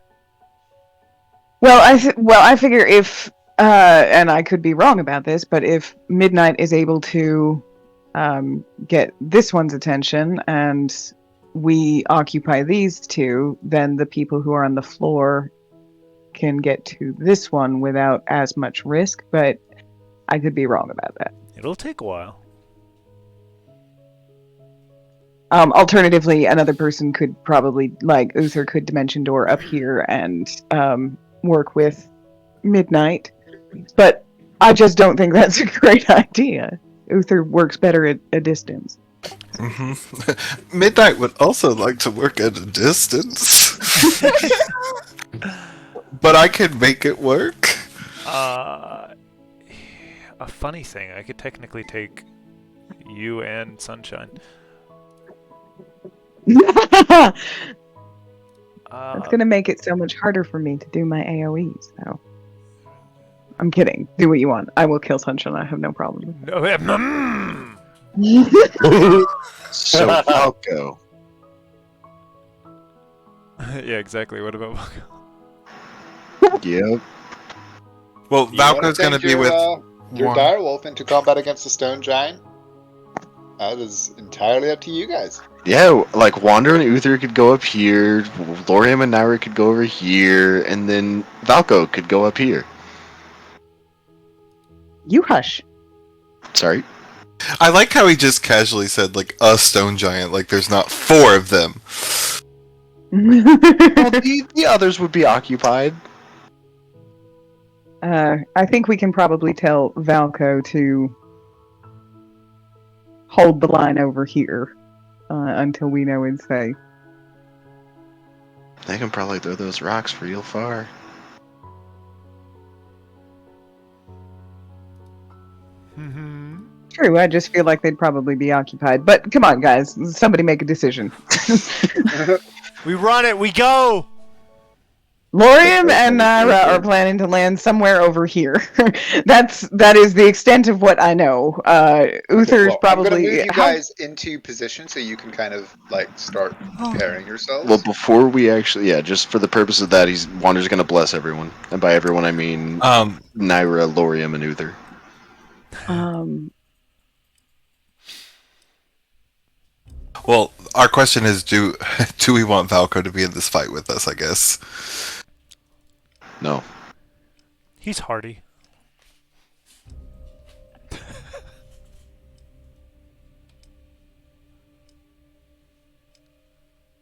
Well, I figure if and I could be wrong about this, but if Midnight is able to get this one's attention and we occupy these two, then the people who are on the floor can get to this one without as much risk, but I could be wrong about that. It'll take a while. Alternatively, another person could probably, like Uther, could dimension door up here and work with Midnight. But I just don't think that's a great idea. Uther works better at a distance. Mm-hmm. Midnight would also like to work at a distance. But I can make it work. A funny thing, I could technically take you and Sunshine. That's gonna make it so much harder for me to do my AoEs, though. I'm kidding. Do what you want. I will kill Sunshine. I have no problem. No, So Falco. yeah, exactly. What about Valko? Yep. Well, You wanna Valko's going to send be with your one. direwolf into combat against the stone giant. That is entirely up to you guys. Yeah, like Wander and Uther could go up here, Lorium and Naira could go over here, and then Valko could go up here. You hush. Sorry. I like how he just casually said, like, a stone giant, like there's not 4 of them. Well, the others would be occupied. I think we can probably tell Valko to hold the line over here until we know it's safe. They can probably throw those rocks real far. True, I just feel like they'd probably be occupied. But come on, guys, somebody make a decision. We run it. We go. Lorium and Naira are planning to land somewhere over here. that is the extent of what I know. Uther's Well, I'm probably. gonna move you guys into position so you can kind of like start preparing yourselves. Well, before we actually, yeah, just for the purpose of that, Wander's gonna bless everyone, and by everyone I mean Naira, Lorium, and Uther. Well, our question is, do we want Valko to be in this fight with us, I guess? No. He's hardy.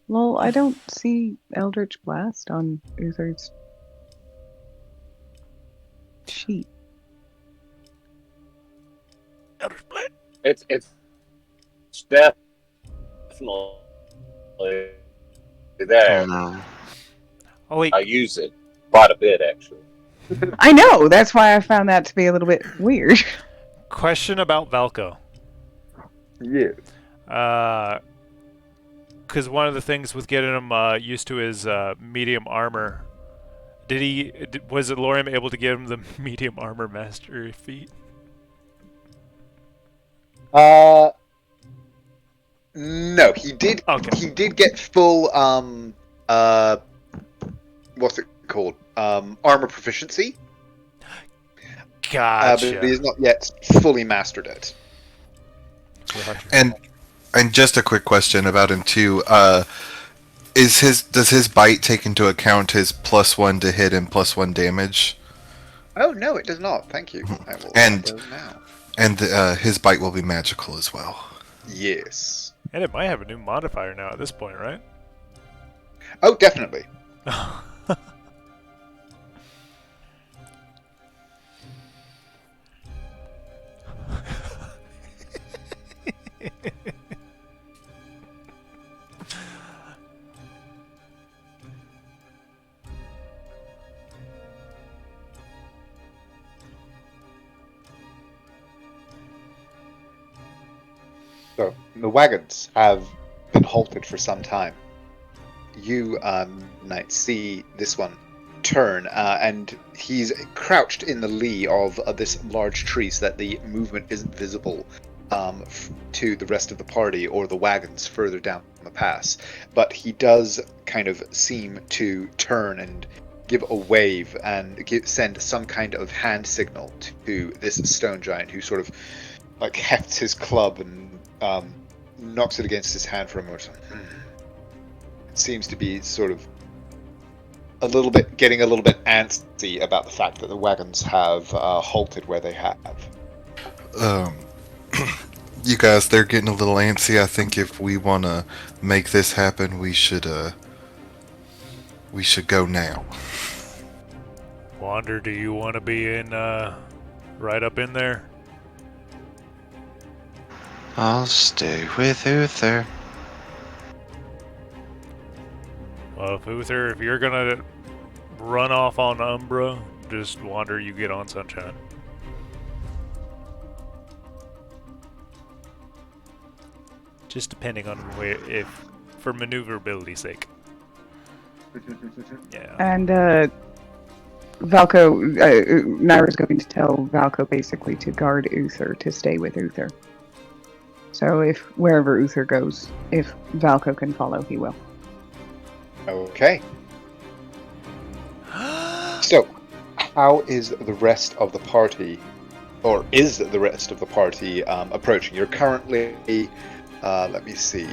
Well, I don't see Eldritch Blast on Uther's sheet. It's definitely there. Oh, no. Oh wait. I use it quite a bit, actually. I know. That's why I found that to be a little bit weird. Question about Valko. Yeah. Because one of the things with getting him used to his medium armor, was it Lorium able to give him the medium armor mastery feat? No, he did. Okay. He did get full what's it called? Armor proficiency. Gotcha. But he has not yet fully mastered it. And just a quick question about him too. Does his bite take into account his +1 to hit and +1 damage? Oh no, it does not. Thank you. I will And- those now. And his bite will be magical as well. Yes. And it might have a new modifier now at this point, right? Oh, definitely. So the wagons have been halted for some time. You, Knight, see this one turn, and he's crouched in the lee of this large tree so that the movement isn't visible to the rest of the party or the wagons further down the pass. But he does kind of seem to turn and give a wave and send some kind of hand signal to this stone giant, who sort of like hefts his club and knocks it against his hand for a moment. seems to be sort of getting a little bit antsy about the fact that the wagons have halted where they have. You guys, they're getting a little antsy. I think if we want to make this happen, we should go now. Wander, do you want to be in, right up in there? I'll stay with Uther. Well, if Uther, if you're gonna run off on Umbra, just Wander, you get on Sunshine. Just depending on where, if, for maneuverability's sake. Yeah. And Valko, Naira's going to tell Valko basically to guard Uther, to stay with Uther. So if wherever Uther goes, if Valko can follow, he will. Okay. So, how is the rest of the party, or is the rest of the party approaching? You're currently, let me see.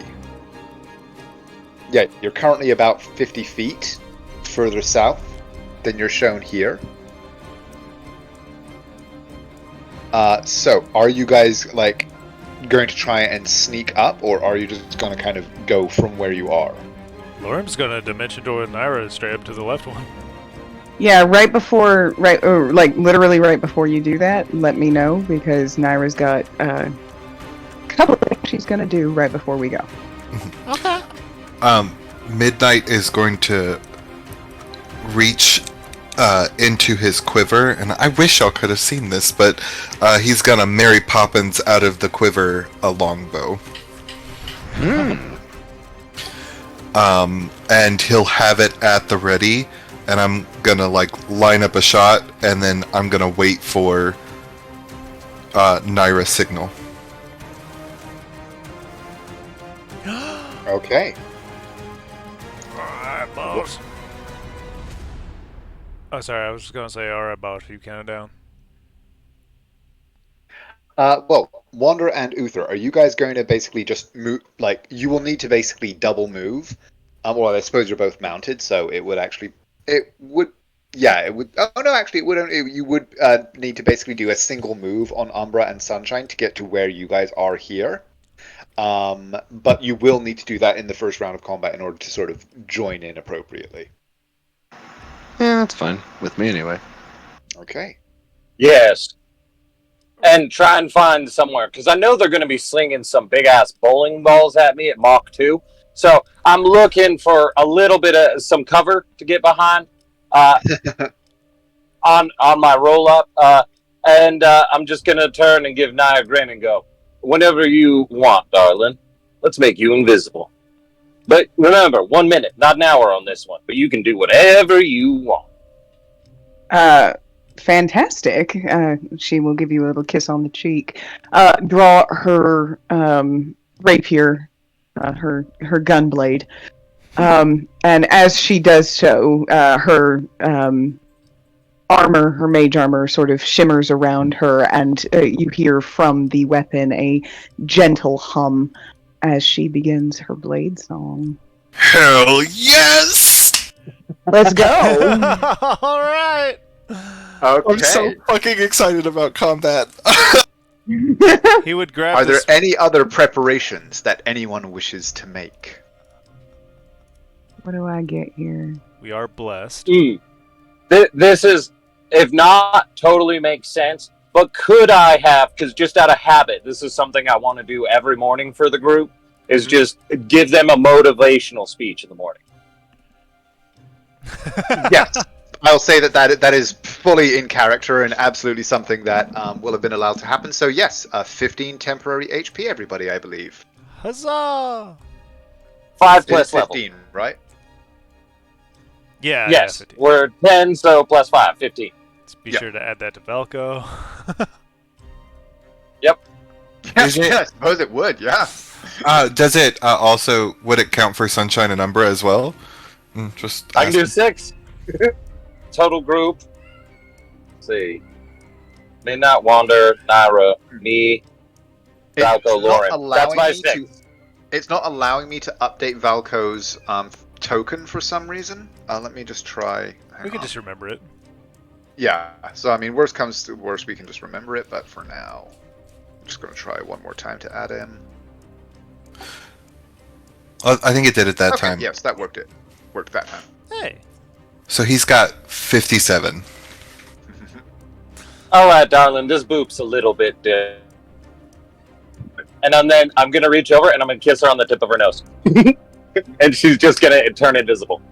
Yeah, you're currently about 50 feet further south than you're shown here. So, are you guys, like, going to try and sneak up, or are you just going to kind of go from where you are? Lorim's gonna dimension door Naira straight up to the left one. Yeah, literally right before you do that, let me know, because Naira's got a couple of things she's gonna do right before we go. Okay. Midnight is going to reach into his quiver, and I wish y'all could have seen this, but he's gonna Mary Poppins out of the quiver a longbow. And he'll have it at the ready, and I'm gonna line up a shot, and then I'm gonna wait for Naira's signal. Okay. Alright, boss. Oh, sorry, I was just gonna say, alright, boss, you count it down. Well, Wander and Uther, are you guys going to basically just move, you will need to basically double move. Well, I suppose you're both mounted, so it would, you would need to basically do a single move on Umbra and Sunshine to get to where you guys are here. But you will need to do that in the first round of combat in order to sort of join in appropriately. Yeah, that's fine. With me anyway. Okay. Yes. And try and find somewhere, because I know they're going to be slinging some big-ass bowling balls at me at Mach 2. So I'm looking for a little bit of some cover to get behind on my roll-up. And I'm just going to turn and give Nia a grin and go, whenever you want, darling. Let's make you invisible. But remember, 1 minute, not an hour on this one. But you can do whatever you want. Fantastic. She will give you a little kiss on the cheek. Draw her rapier, her gun blade. And as she does so, her armor, her mage armor, sort of shimmers around her, and you hear from the weapon a gentle hum as she begins her blade song. Hell yes! Let's go! Alright! Okay. I'm so fucking excited about combat. He would grab Are there this... any other preparations that anyone wishes to make? What do I get here? We are blessed. This is, if not totally makes sense, but could I have, because just out of habit, this is something I want to do every morning for the group, is just give them a motivational speech in the morning. Yes. I'll say that is fully in character and absolutely something that will have been allowed to happen. So yes, 15 temporary HP, everybody, I believe. Huzzah! 5 It's plus level. 15, right? Yeah. Yes, Yeah, 15. we're 10, so plus 5, 15. Let's be sure to add that to Velko. Is it- Yeah, I suppose it would, yeah. Does it would it count for Sunshine and Umbra as well? Just I can do asking. 6. Total group. Let's see. Midnight Wander, Naira, me, It's Valko, not Lauren. That's allowing my me 6. It's not allowing me to update Valko's token for some reason. Let me just try. We can just remember it. Yeah, so I mean, worst comes to worst, we can just remember it, but for now, I'm just going to try one more time to add in. I think it did at that Okay, time. yes, that worked. It worked that time. Hey. So he's got 57. All right, darling, this boop's a little bit dead. And then I'm gonna reach over and I'm gonna kiss her on the tip of her nose, and she's just gonna turn invisible.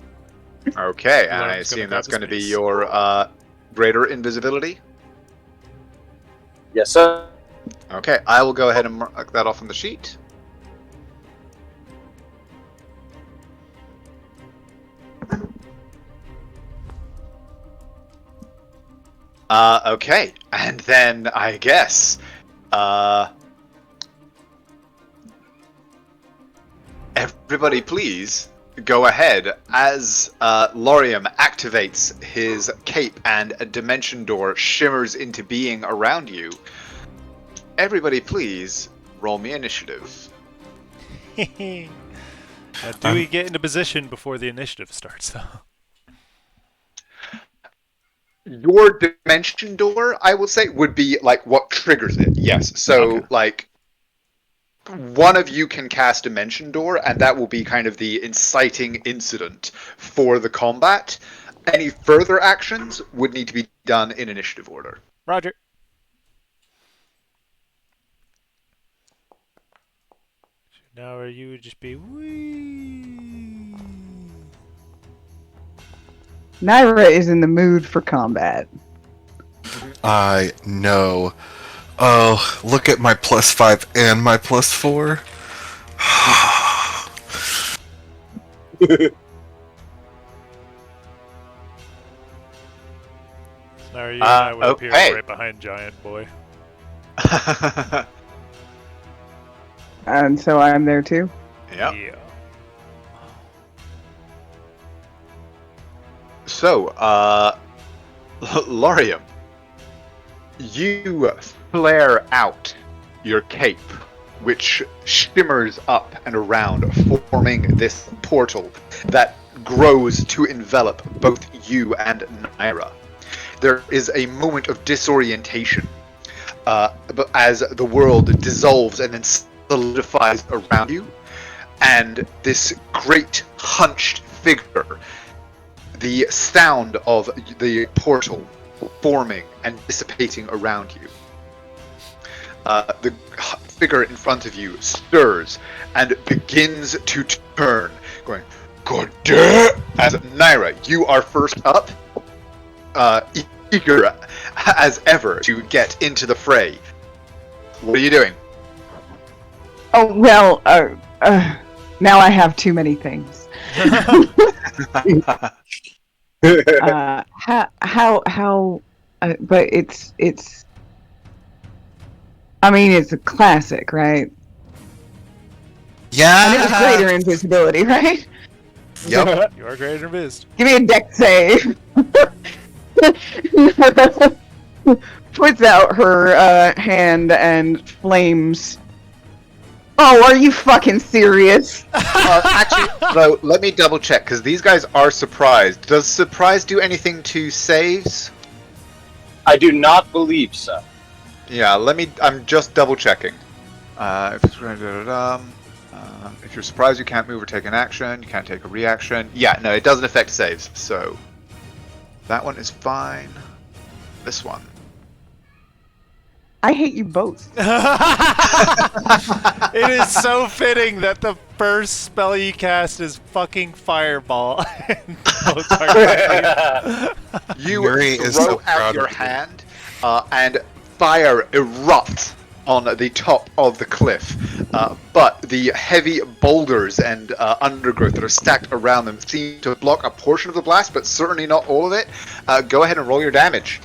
Okay, and I Lauren's gonna assume that's grab going to his be face. your greater invisibility. Yes, sir. Okay, I will go ahead and mark that off on the sheet. Okay, and then I guess, everybody please go ahead as Lorium activates his cape and a dimension door shimmers into being around you. Everybody please roll me initiative. Now, do we get into position before the initiative starts, though? Your dimension door, I would say, would be like what triggers it. Yes. So Okay. like one of you can cast dimension door, and that will be kind of the inciting incident for the combat. Any further actions would need to be done in initiative order. Roger. So now you would just be wee. Naira is in the mood for combat. I know. Oh, look at my +5 and my +4. Now you and I would appear okay. right behind Giant Boy. And so I'm there too. Yep. Yeah. So, Lorium, you flare out your cape, which shimmers up and around, forming this portal that grows to envelop both you and Naira. There is a moment of disorientation as the world dissolves and then solidifies around you, and this great hunched figure, the sound of the portal forming and dissipating around you. The figure in front of you stirs and begins to turn, going, "God damn!" As Naira, you are first up, eager as ever to get into the fray. What are you doing? Oh well, now I have too many things. But it's. I mean, it's a classic, right? Yeah. And it's greater invisibility, right? Yep. You are greater than Vist. Give me a deck save. Puts out her hand and flames. Oh, are you fucking serious? Actually, though, let me double check, because these guys are surprised. Does surprise do anything to saves? I do not believe so. Yeah, I'm just double checking. If you're surprised you can't move or take an action, you can't take a reaction. Yeah, no, it doesn't affect saves, so that one is fine. This one. I hate you both. It is so fitting that the first spell you cast is fucking Fireball. And both are You Yuri is throw so out proud your of you. hand, and fire erupts on the top of the cliff. But the heavy boulders and undergrowth that are stacked around them seem to block a portion of the blast, but certainly not all of it. Go ahead and roll your damage.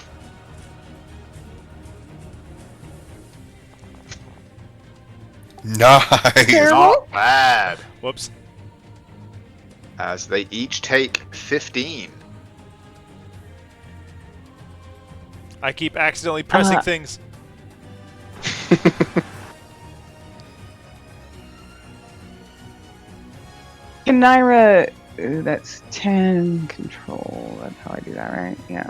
Nice. Not bad. Whoops. As they each take 15. I keep accidentally pressing things. Can Naira that's 10 control. That's how I do that, right? Yeah.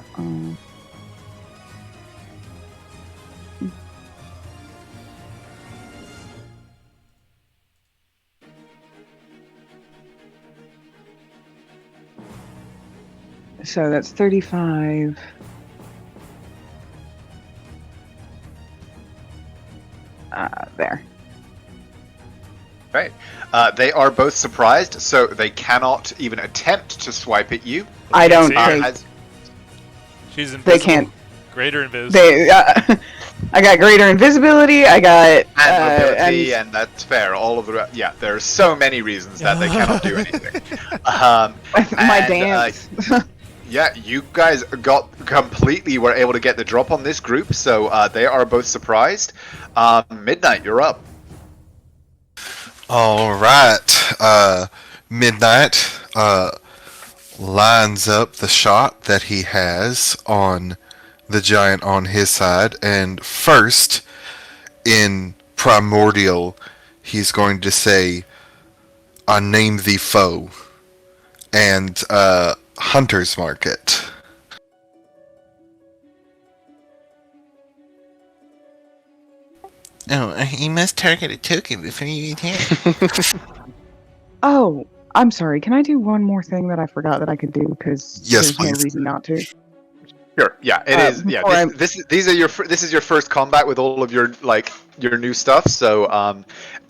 So that's 35. There. Right. They are both surprised, so they cannot even attempt to swipe at you. I don't see her. take. As- She's invisible. They can't. Greater invisible. They. I got greater invisibility. I got and mobility, and that's fair. All of the yeah, there are so many reasons that they cannot do anything. my and, dance. Yeah, you guys were able to get the drop on this group, so they are both surprised. Midnight, you're up. All right. Midnight lines up the shot that he has on the giant on his side, and first, in Primordial, he's going to say, "I name thee foe," and Hunter's Market. Oh, you must target a token before you attack. Oh, I'm sorry. Can I do one more thing that I forgot that I could do? Because Yes, there's no please. reason not to. Sure. Yeah, it is. Yeah, before this is your first combat with all of your your new stuff. So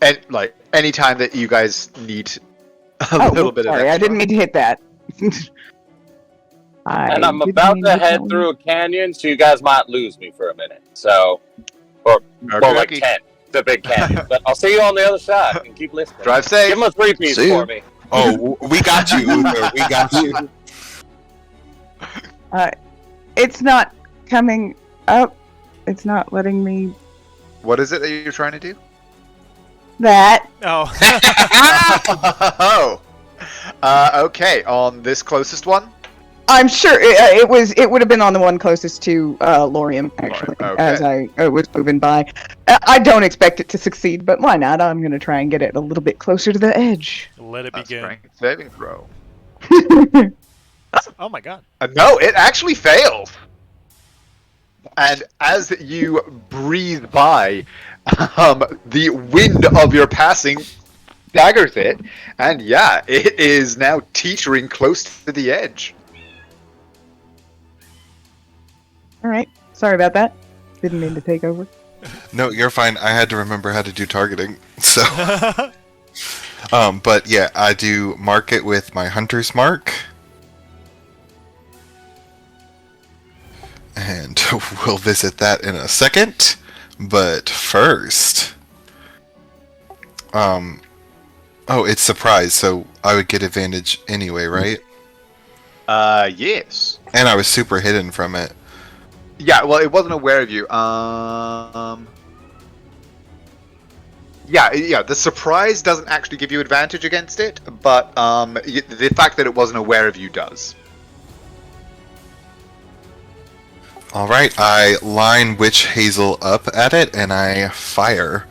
and like anytime that you guys need a little bit of sorry, extra. I didn't mean to hit that. And I'm didn't about mean to hit head that one. through a canyon, so you guys might lose me for a minute. So, or more like Okay. 10. The big canyon. But I'll see you on the other side and keep listening. Drive safe. Give him a 3-piece See ya. for me. Oh, we got you, Uther. We got you. It's not coming up. It's not letting me. What is it that you're trying to do? That. Oh. Oh. Okay. On this closest one. I'm sure it would have been on the one closest to Lorium, actually, Okay. as I was moving by. I don't expect it to succeed, but why not? I'm going to try and get it a little bit closer to the edge. Let it begin. Strength saving throw. Oh my god. No, it actually failed. And as you breathe by, the wind of your passing daggers it, and yeah, it is now teetering close to the edge. All right. Sorry about that. Didn't mean to take over. No, you're fine. I had to remember how to do targeting. So, but yeah, I do mark it with my Hunter's Mark. And we'll visit that in a second. But first, oh, it's surprise, so I would get advantage anyway, right? Yes. And I was super hidden from it. Yeah, well, it wasn't aware of you. Yeah, the surprise doesn't actually give you advantage against it, but the fact that it wasn't aware of you does. Alright, I line Witch Hazel up at it, and I fire.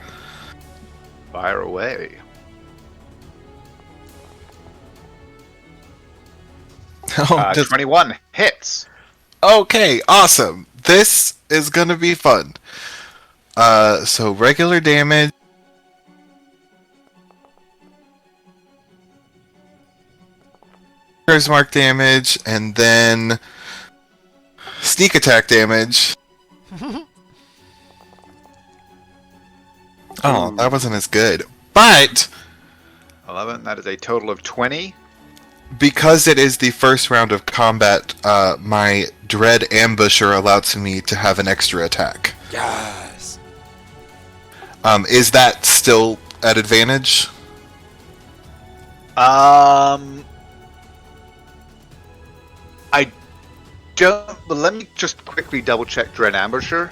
Fire away. Oh, just 21 hits. okay, awesome. This is gonna be fun. So regular damage. Hunter's Mark damage, and then sneak attack damage. Oh, that wasn't as good. But 11, that is a total of 20. because it is the first round of combat, my Dread Ambusher allows me to have an extra attack. Yes. Is that still at advantage? I don't. But let me just quickly double check Dread Ambusher.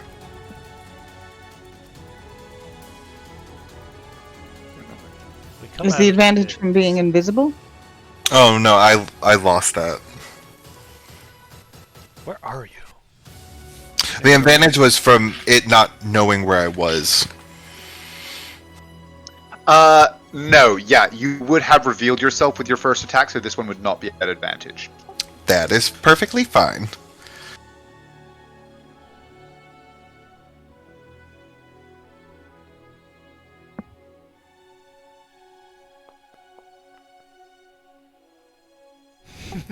We come Is out the of advantage it. from being invisible? Oh no, I lost that. Where are you? The advantage was from it not knowing where I was. No, yeah, you would have revealed yourself with your first attack, so this one would not be at advantage. That is perfectly fine.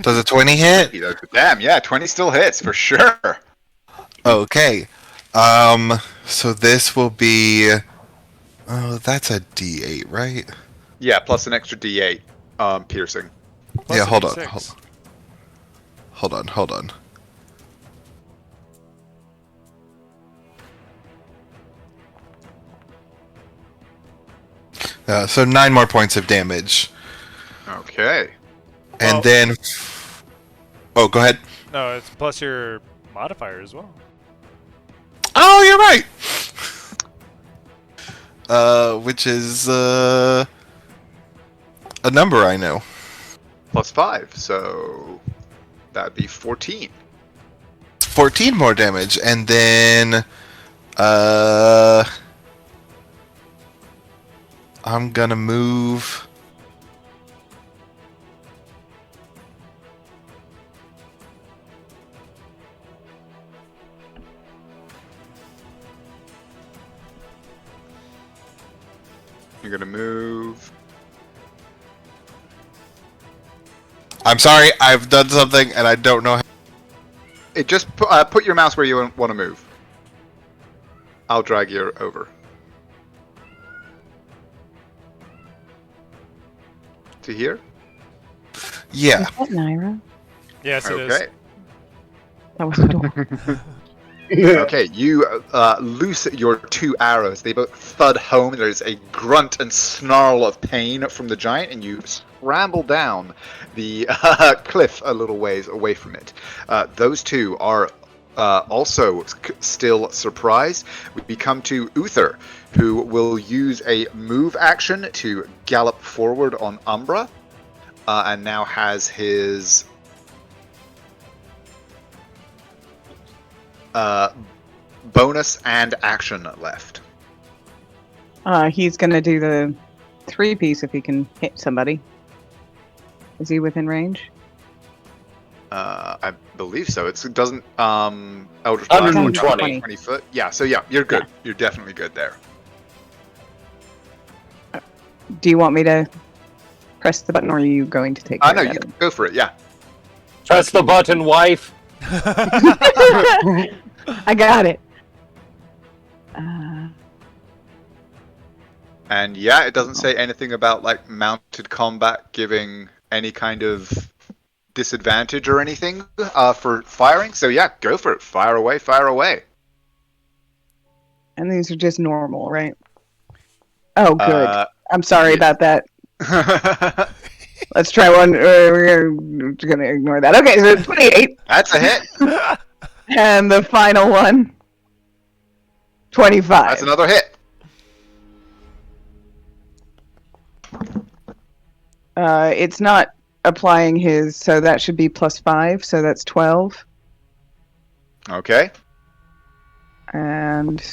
Does a 20 hit? Damn, yeah, 20 still hits for sure. Okay. So this will be. Oh, that's a D8, right? Yeah, plus an extra D8 piercing. Plus Yeah, a hold on. D6. Hold on. So 9 more points of damage. Okay. And Well- then. Oh, go ahead. No, it's plus your modifier as well. Oh, you're right! Which is, a number I know. Plus 5, so that'd be 14. 14 more damage, and then, I'm gonna move. You're gonna move. I'm sorry, I've done something, and I don't know how. It just put your mouse where you want to move. I'll drag you over. To here? Yeah. Is that Naira? Yes, it is. Okay. That was adorable. Okay, you loose your 2 arrows. They both thud home. There's a grunt and snarl of pain from the giant, and you scramble down the cliff a little ways away from it. Those two are also still surprised. We come to Uther, who will use a move action to gallop forward on Umbra, and now has his bonus and action left. He's gonna do the 3-piece if he can hit somebody. Is he within range? I believe so. It doesn't Eldritch 120. 20 foot. Yeah, so yeah, you're good. You're definitely good there. Do you want me to press the button, or are you going to take? I care know, of you that? can go for it, yeah. Press the button, wife. I got it. And yeah, it doesn't say anything about like mounted combat giving any kind of disadvantage or anything for firing. So yeah, go for it. Fire away, fire away. And these are just normal, right? Oh, good. Uh, I'm sorry yeah. about that. Let's try one. We're gonna ignore that. Okay, so 28, That's a hit. and the final one, 25. That's another hit. It's not applying his, so that should be +5, so that's 12. Okay. And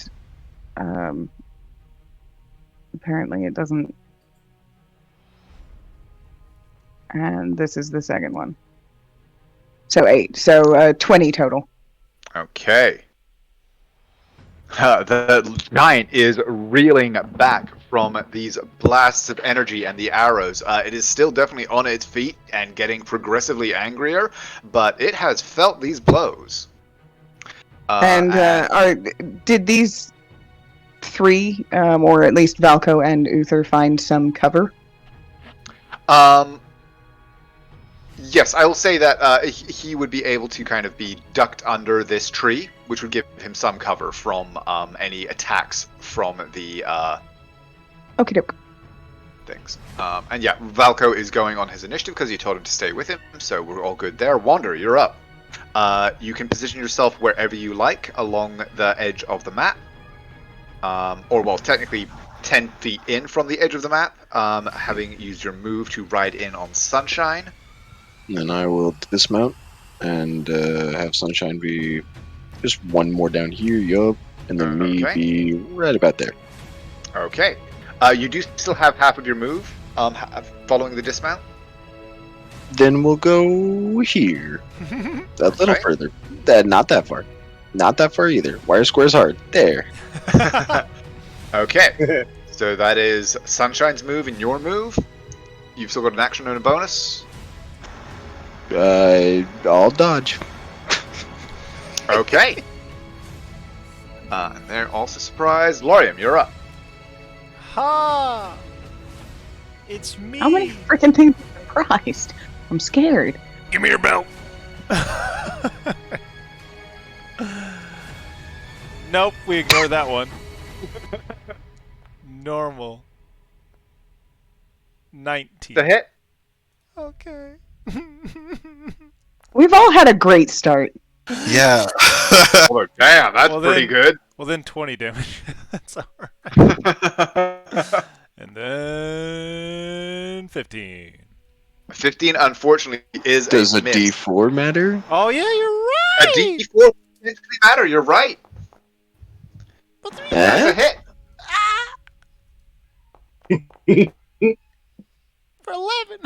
apparently it doesn't. And this is the second one. So 8. So 20 total. Okay. The giant is reeling back from these blasts of energy and the arrows. It is still definitely on its feet and getting progressively angrier, but it has felt these blows. Did these 3, or at least Valko and Uther, find some cover? Yes, I will say that he would be able to kind of be ducked under this tree, which would give him some cover from any attacks from the Okie doke. things. And yeah, Valko is going on his initiative because you told him to stay with him, so we're all good there. Wander, you're up. You can position yourself wherever you like along the edge of the map. Or, well, technically 10 feet in from the edge of the map, having used your move to ride in on Sunshine. Then I will dismount and have Sunshine be just one more down here, yup, and then me Okay. be right about there. Okay. You do still have half of your move following the dismount. Then we'll go here. A little Okay. further. Not that far. Not that far either. Wire square's hard. There. Okay. So that is Sunshine's move and your move. You've still got an action and a bonus. I'll dodge. Okay. And they're also surprised. Lorium, you're up. Ha! It's me. How many freaking things are surprised? I'm scared. Give me your belt. Nope, we ignore that one. Normal. 19. The hit. Okay. We've all had a great start. Yeah. Oh, damn, that's Well, pretty then- good. Well, then 20 damage. That's alright. And then 15. 15, unfortunately, is Does a miss. D4 matter? Oh yeah, A you're right. D4 doesn't really matter. You're right. That's a Eh? hit. For 11.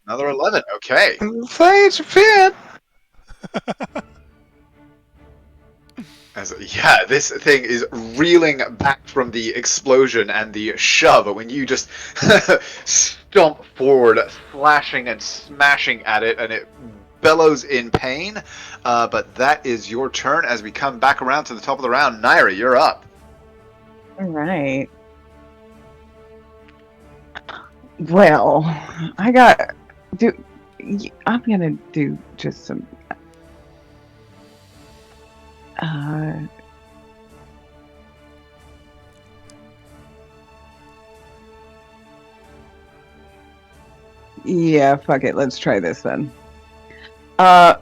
Another 11. Okay. Thanks, Finn. Yeah, this thing is reeling back from the explosion and the shove when you just stomp forward, slashing and smashing at it, and it bellows in pain. But that is your turn as we come back around to the top of the round. Naira, you're up. All right. Well, I'm gonna do just some. Yeah, fuck it. Let's try this then. I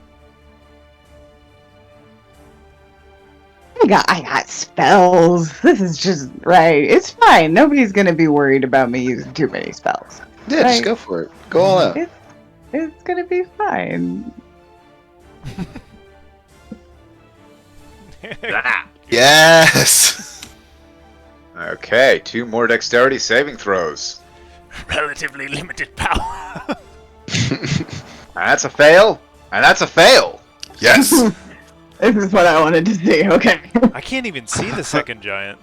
got spells. This is just right. It's fine. Nobody's gonna be worried about me using too many spells. Yeah, just Right. go for it. Go all out. It's gonna be fine. Yes. Okay, 2 more dexterity saving throws. Relatively limited power. And that's a fail. And that's a fail. Yes. This is what I wanted to see. Okay. I can't even see the second giant.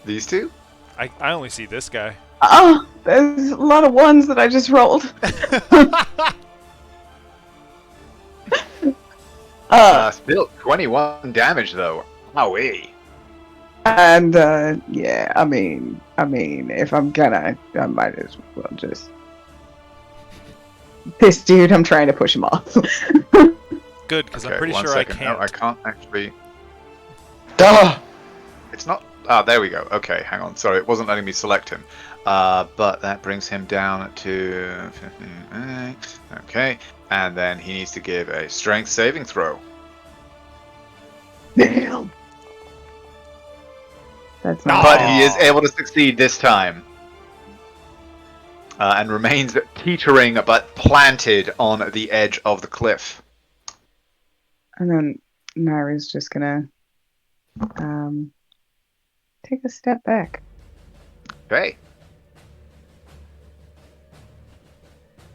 These two? I only see this guy. Oh, there's a lot of ones that I just rolled. Still 21 damage though. Wowee. And yeah, I mean, if I'm gonna, I might as well just. This dude, I'm trying to push him off. Good, because I'm Okay, pretty one sure second. I can't. No, I can't actually. Duh! It's not. Ah, there we go. Okay, hang on. Sorry, it wasn't letting me select him. But that brings him down to 15. Okay, and then he needs to give a strength saving throw. Damn. That's not. But he is able to succeed this time. And remains teetering but planted on the edge of the cliff. And then Naira's just gonna take a step back. Okay.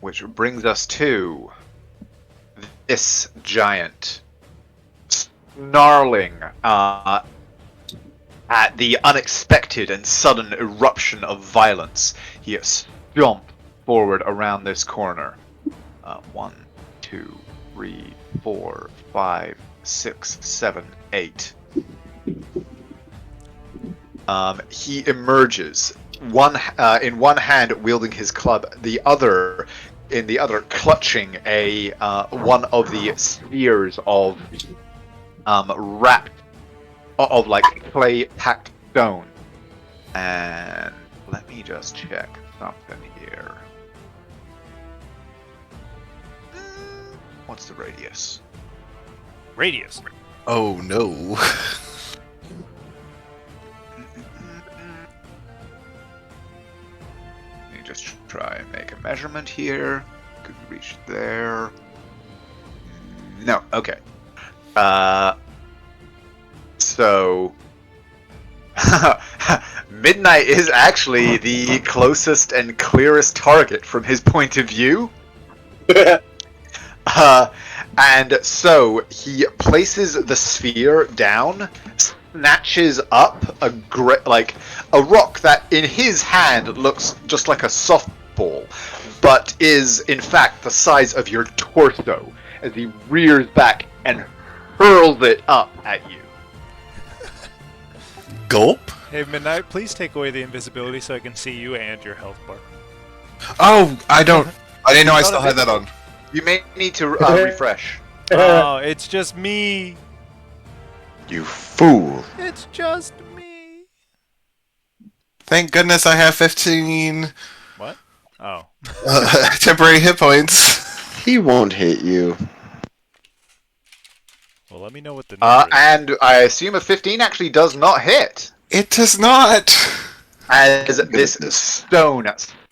Which brings us to this giant snarling at the unexpected and sudden eruption of violence. He stomped forward around this corner. 1, 2, 3, 4, 5, 6, 7, 8. He emerges, in one hand wielding his club, the other clutching a one of the spheres of wrapped of like clay packed stone. And let me just check something here. What's the radius? Radius. Oh no. Let me just try and make a measurement here. Could we reach there? No. Okay. So Midnight is actually the closest and clearest target from his point of view. And so he places the sphere down, snatches up a rock that in his hand looks just like a softball, but is in fact the size of your torso, as he rears back and hurls it up at you. Gulp. Hey, Midnight, please take away the invisibility so I can see you and your health bar. Oh, I didn't know I still had that on. You may need to refresh. Oh, it's just me. You fool. It's just me. Thank goodness I have 15 What? Oh. temporary hit points. He won't hit you. Well, let me know what the number is. And I assume a 15 actually does not hit. It does not. As this stone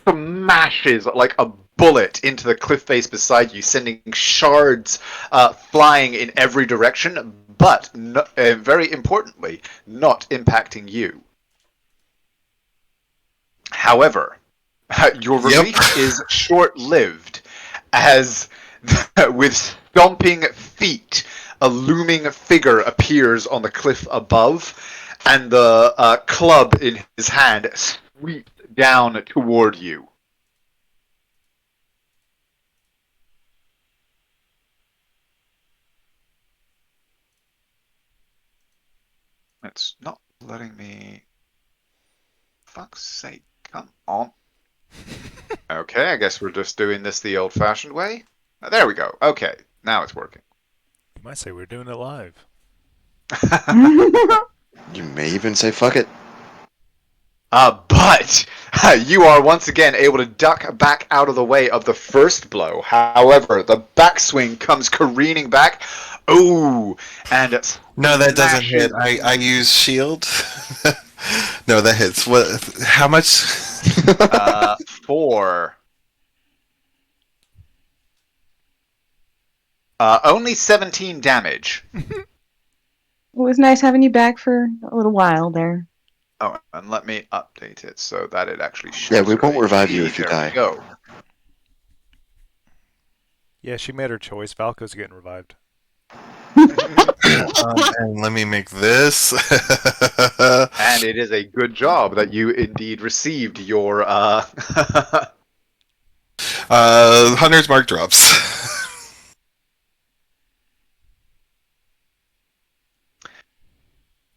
smashes like a bullet into the cliff face beside you, sending shards flying in every direction, but very importantly, not impacting you. However, your relief is short-lived, as with stomping feet, a looming figure appears on the cliff above, and the club in his hand sweeps down toward you. It's not letting me... Fuck's sake, come on. Okay, I guess we're just doing this the old-fashioned way. There we go. Okay, now it's working. You might say we're doing it live. You may even say fuck it. But you are once again able to duck back out of the way of the first blow. However, the backswing comes careening back. Ooh, and No, that doesn't hit. I use shield. No, that hits. What? How much? 4. Only 17 damage. It was nice having you back for a little while there. Oh, and let me update it so that it actually shows. Yeah, we won't your revive you HP. if you There die. we go. Yeah, she made her choice. Valko's getting revived. And let me make this. And it is a good job that you indeed received your Hunter's Mark drops.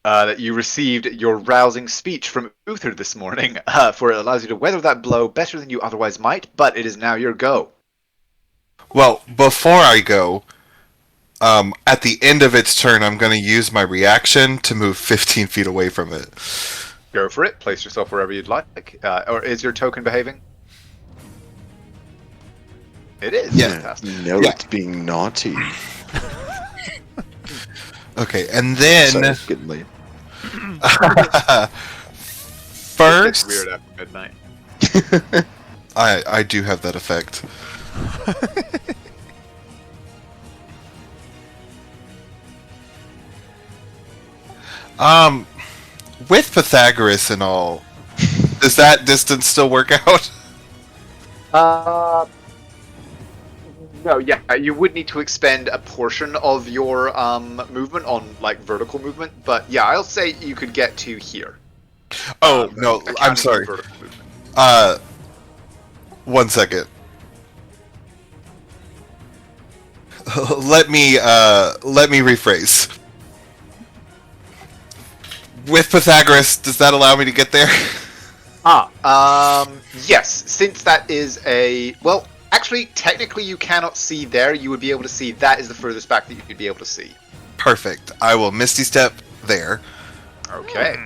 that you received your rousing speech from Uther this morning, for it allows you to weather that blow better than you otherwise might, but it is now your go. Well, before I go, at the end of its turn, I'm going to use my reaction to move 15 feet away from it. Go for it. Place yourself wherever you'd like. Or is your token behaving? It is. Yeah. Fantastic. No, Yeah. it's being naughty. Okay, and then Sorry, it's getting late. It's first, weird after midnight. I do have that effect. With Pythagoras and all, does that distance still work out? No, yeah, you would need to expend a portion of your movement on like vertical movement, but yeah, I'll say you could get to here. Oh no, accounting I'm for sorry. vertical movement. 1 second. let me rephrase. With Pythagoras, does that allow me to get there? Yes, since that is a well, actually, technically you cannot see there. You would be able to see that is the furthest back that you could be able to see. Perfect. I will Misty Step there. Okay.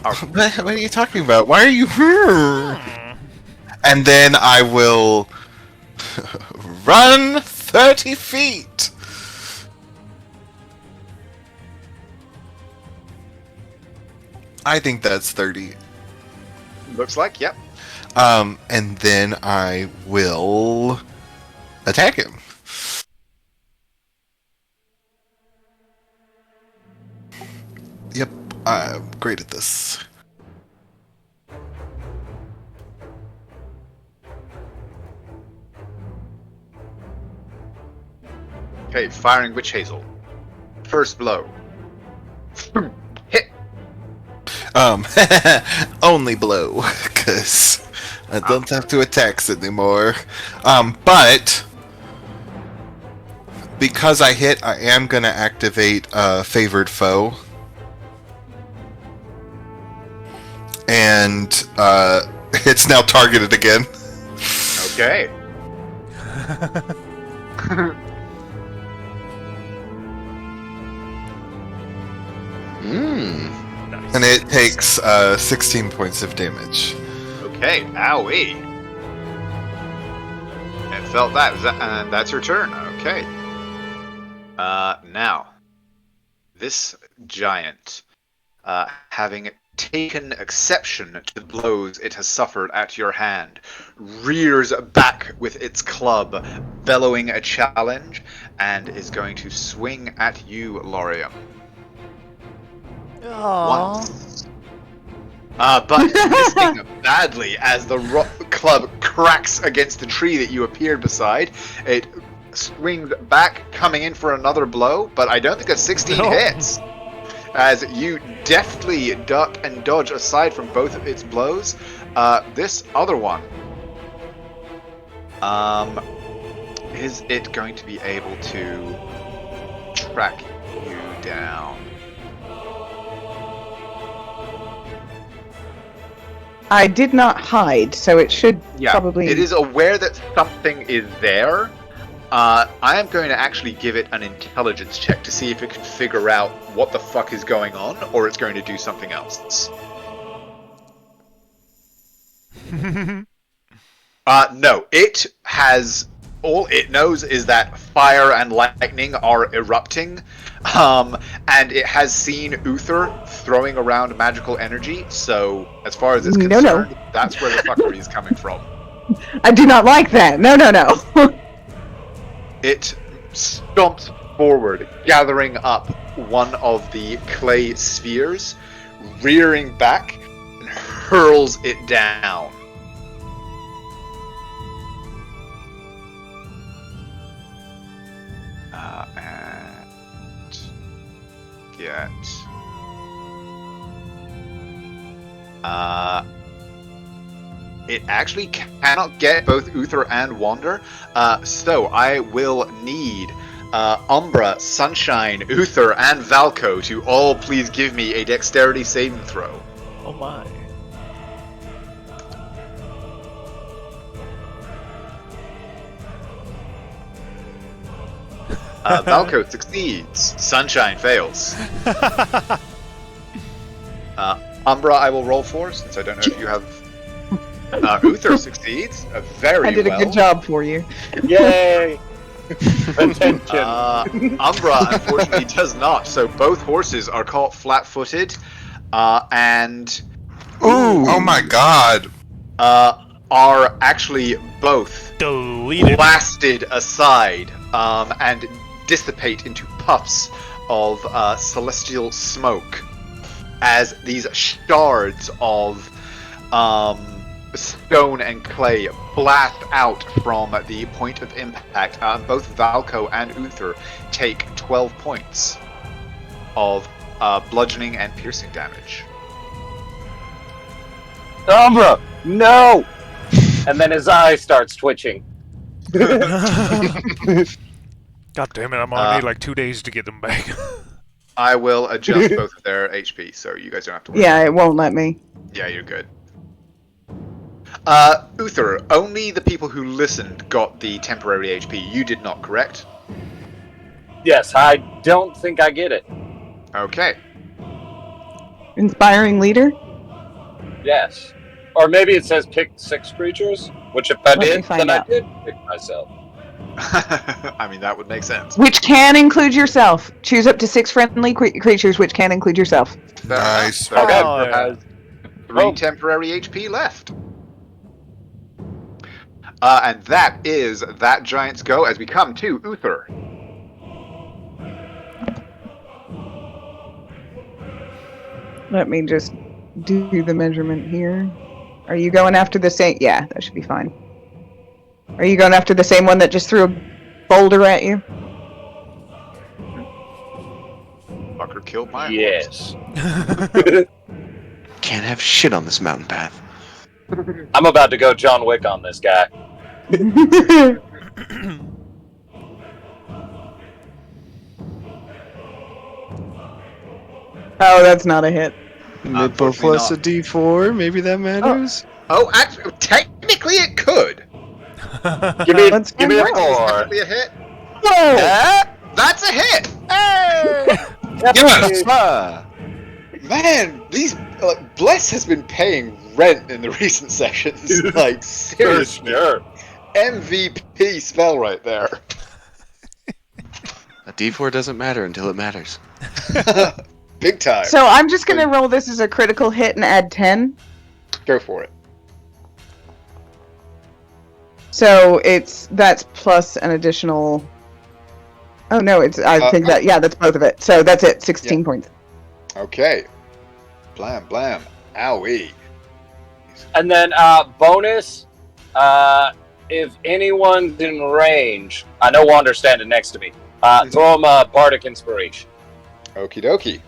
What are you talking about? Why are you? And then I will run 30 feet. I think that's 30. Looks like, yep. And then I will attack him. Yep, I'm great at this. Okay, firing Witch Hazel. First blow. Hit. Only blow, because I don't have to attack anymore. But because I hit, I am gonna activate Favored Foe, and it's now targeted again. Okay. Mmm. And it takes 16 points of damage. Okay, owie. And felt that. And that's your turn. Okay. Now, this giant, having taken exception to the blows it has suffered at your hand, rears back with its club, bellowing a challenge, and is going to swing at you, Lorium. Once. But missing badly as the club cracks against the tree that you appeared beside. It swings back, coming in for another blow, but I don't think a 16 hits. As you deftly duck and dodge aside from both of its blows, this other one, is it going to be able to track you down? I did not hide, so it should probably... It is aware that something is there. I am going to actually give it an intelligence check to see if it can figure out what the fuck is going on, or it's going to do something else. No, it has... All it knows is that fire and lightning are erupting, and it has seen Uther throwing around magical energy, so as far as it's concerned, that's where the fuckery is coming from. I do not like that. No. It stomps forward, gathering up one of the clay spheres, rearing back, and hurls it down. And get... It actually cannot get both Uther and Wander, so I will need Umbra, Sunshine, Uther, and Valko to all please give me a dexterity saving throw. Oh my. Valko succeeds. Sunshine fails. Umbra I will roll for, since I don't know if you have... Uther succeeds. Very well. I did a good job for you. Yay! Attention. Umbra, unfortunately, does not. So both horses are caught flat-footed, and... Ooh! Oh my god! Are actually both deleted, blasted aside, and dissipate into puffs of celestial smoke as these shards of stone and clay blast out from the point of impact. Both Valko and Uther take 12 points of bludgeoning and piercing damage. Umbra, no! And then his eye starts twitching. God damn it, I'm gonna need like 2 days to get them back. I will adjust both of their HP, so you guys don't have to worry. Yeah, it won't let me. Yeah, you're good. Uther, only the people who listened got the temporary HP. You did not, correct? Yes, I don't think I get it. Okay. Inspiring leader? Yes. Or maybe it says pick 6 creatures, which if I Let me did, find then out. I did pick myself. I mean, that would make sense. Which can include yourself. Choose up to 6 friendly creatures, which can include yourself. Nice. Okay. Oh, yeah. Has 3 temporary HP left. And that is that giant's go as we come to Uther. Let me just do the measurement here. Are you going after the same? Yeah, that should be fine. Are you going after the same one that just threw a boulder at you? fucker killed my horse. Yes. Can't have shit on this mountain path. I'm about to go John Wick on this guy. Oh, that's not a hit. Midpo Unfortunately plus not. a D4. Maybe that matters. Oh, actually, technically it could. Give me, Let's give me a find out. Is four. technically a hit. Whoa! That's a hit. Yes! Man, these Bless has been paying rent in the recent sessions. Like seriously, Sure. MVP spell right there. A D4 doesn't matter until it matters. Big time. So I'm just gonna roll this as a critical hit and add 10. Go for it. So that's plus an additional. Oh no, I think that's both of it. So that's it. 16 points. Okay. Blam blam. Owie. And then bonus, if anyone's in range, I know Wander's standing next to me. Throw him a Bardic Inspiration. Okie dokie.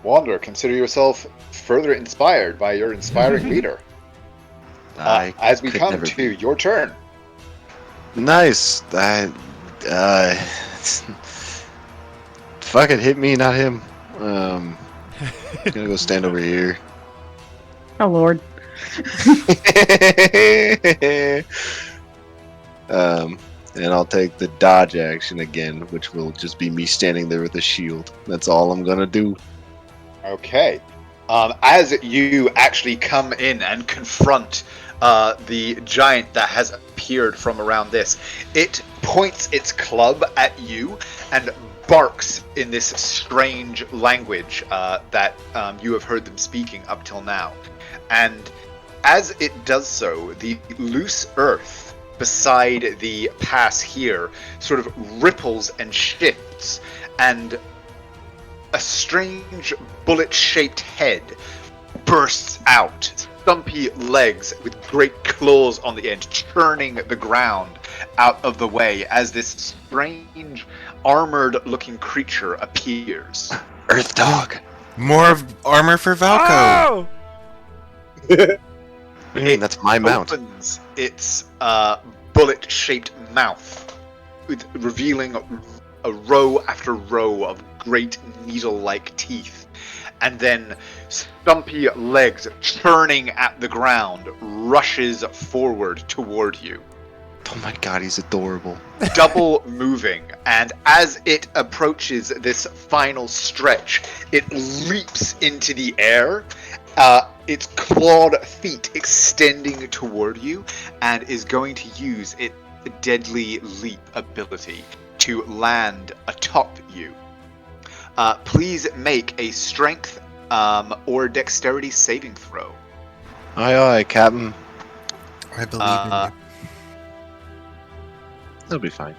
Wander, consider yourself further inspired by your inspiring leader. As we could come never to your turn. Nice. Fuck it, hit me, not him. I'm gonna go stand over here. Oh lord. And I'll take the dodge action again, which will just be me standing there with a shield. That's all I'm gonna do. Okay. As you actually come in and confront the giant that has appeared from around this, it points its club at you and barks in this strange language that you have heard them speaking up till now. And as it does so, the loose earth beside the pass here sort of ripples and shifts, and a strange bullet-shaped head bursts out, stumpy legs with great claws on the end, churning the ground out of the way as this strange, armored-looking creature appears. Earth dog. More armor for Valko. Oh! That's my mount. Opens its bullet-shaped mouth, revealing a row after row of great needle-like teeth, and then stumpy legs churning at the ground, rushes forward toward you. Oh my god, he's adorable. Double moving, and as it approaches this final stretch, it leaps into the air, its clawed feet extending toward you, and is going to use its deadly leap ability to land atop you. Please make a strength or dexterity saving throw. Aye aye, Captain. I believe in you. That'll be fine.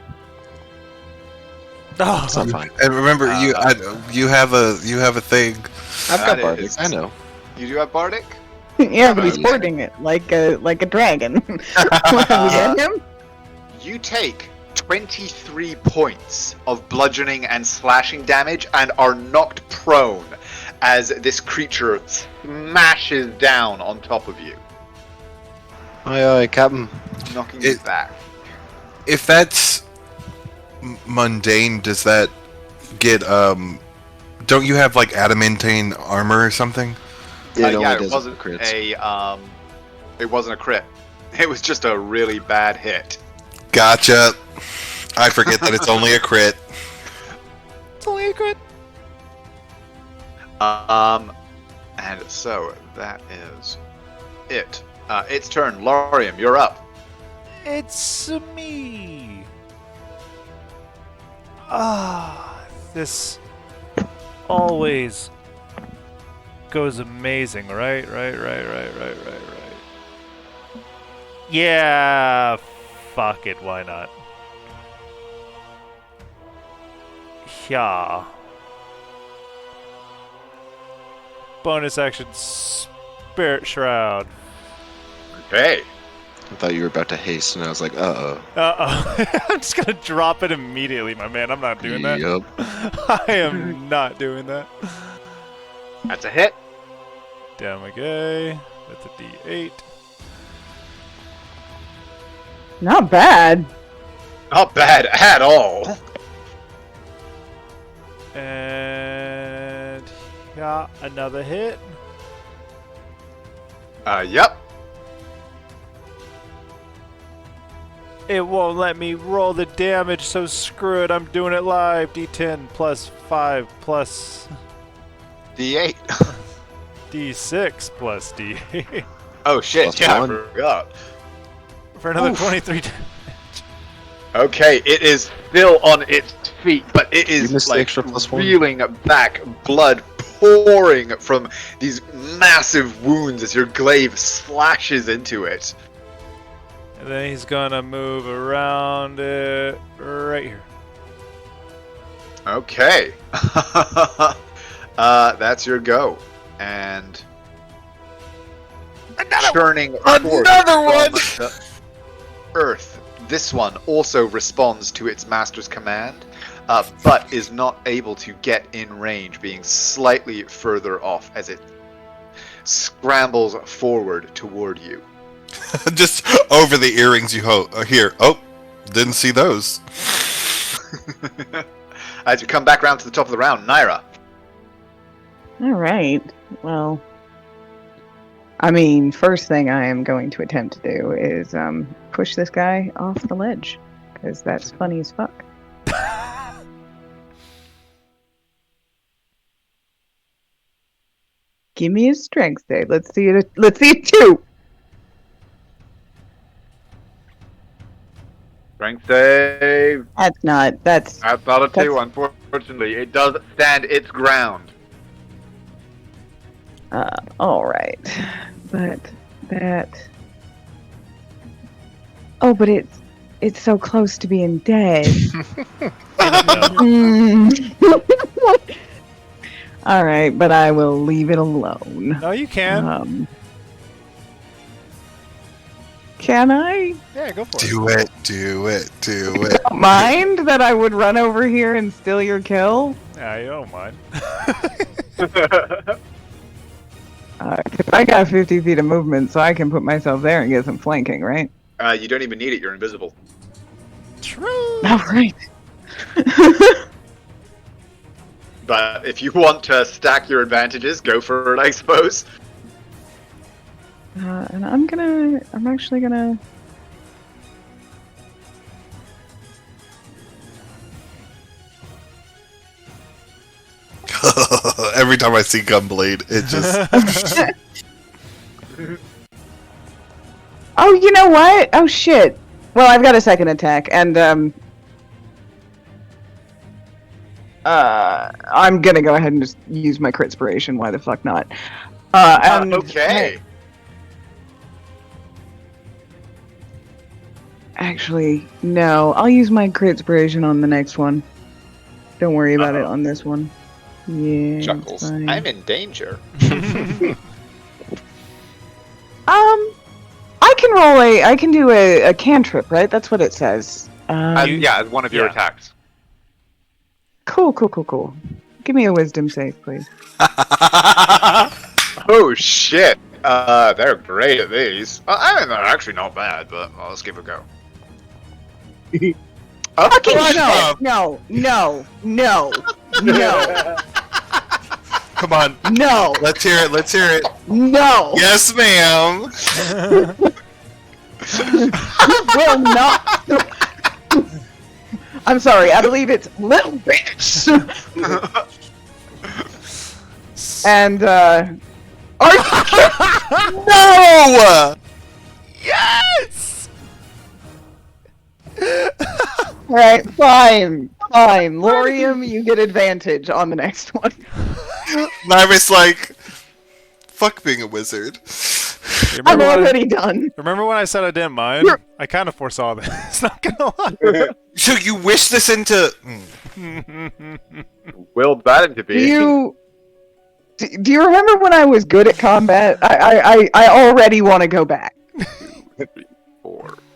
Oh, It's not fine. And remember, you have a thing. I've got That Bardic, is- I know. You do have Bardic? Yeah, but he's Yeah. hoarding it like a dragon. Was that him? You take 23 points of bludgeoning and slashing damage and are knocked prone as this creature smashes down on top of you, Aye aye, Captain. knocking you It- back. If that's mundane, does that get Don't you have like adamantine armor or something? It only Yeah, does it wasn't crits. it wasn't a crit. It was just a really bad hit. Gotcha. I forget that it's only a crit. it's only a crit. And so that is it. It's turn. Lorium, you're up. It's me. This always goes amazing, right? Yeah, fuck it, why not? Yeah. Bonus action, Spirit Shroud. Okay. I thought you were about to haste, and I was like, uh-oh. I'm just gonna drop it immediately, my man. I'm not doing that. Yup. I am not doing that. That's a hit. Down we go. That's a D8. Not bad. Not bad at all. And got another hit. Yep. It won't let me roll the damage, so screw it. I'm doing it live. D10 plus 5 plus D8. D6 plus D8 Oh shit, Plus yeah, I one. forgot. for another Oof. 23 damage. Okay, it is still on its feet, but it You is missed the like extra plus one. reeling back, blood pouring from these massive wounds as your glaive slashes into it. And then he's gonna move around it right here. Okay. That's your go. And churning forth Another one! from the earth. This one also responds to its master's command, but is not able to get in range, being slightly further off as it scrambles forward toward you. Just over the earrings you hear. Oh, didn't see those. As you come back round to the top of the round, Naira. All right. Well, I mean, first thing I am going to attempt to do is push this guy off the ledge, because that's funny as fuck. Give me a strength save. Let's see it. Let's see it too. Strength save. That's not. That's That's not a 2, That's- unfortunately. It does stand its ground. all right. But that. Oh, but it's so close to being dead. Mm. All right, but I will leave it alone. No, you can. Can I? Yeah, go for it. Do it, do it, do it. Don't mind that I would run over here and steal your kill? Yeah, you don't mind. 'Cause I got 50 feet of movement, so I can put myself there and get some flanking, right? You don't even need it. You're invisible. True. All right. But if you want to stack your advantages, go for it, I suppose. And I'm actually gonna. Every time I see Gunblade, it just. Oh, you know what? Oh shit. Well, I've got a second attack, and I'm gonna go ahead and just use my crit inspiration. Why the fuck not? And Okay. Actually, no. I'll use my crit inspiration on the next one. Don't worry about it on this one. Yeah. it's Chuckles. fine. I'm in danger. I can do a cantrip, right? That's what it says. Yeah, as one of your Yeah. attacks. Cool. Give me a wisdom save, please. Oh shit! They're great at these. I mean, they're actually not bad, but let's give it a go. Fucking Shut shit! up. No. Come on, No! let's hear it, let's hear it. No! Yes, ma'am. Will not! I'm sorry, I believe it's little bitch! And, are you kidding? No! Yes! Alright, fine. Lorium, you get advantage on the next one. Naira's like, fuck being a wizard. You I'm remember, already done. remember when I said I didn't mind? You're- I kind of foresaw this. Not gonna lie. So you wish this into... Willed that into Do being. you remember when I was good at combat? I already want to go back. 4,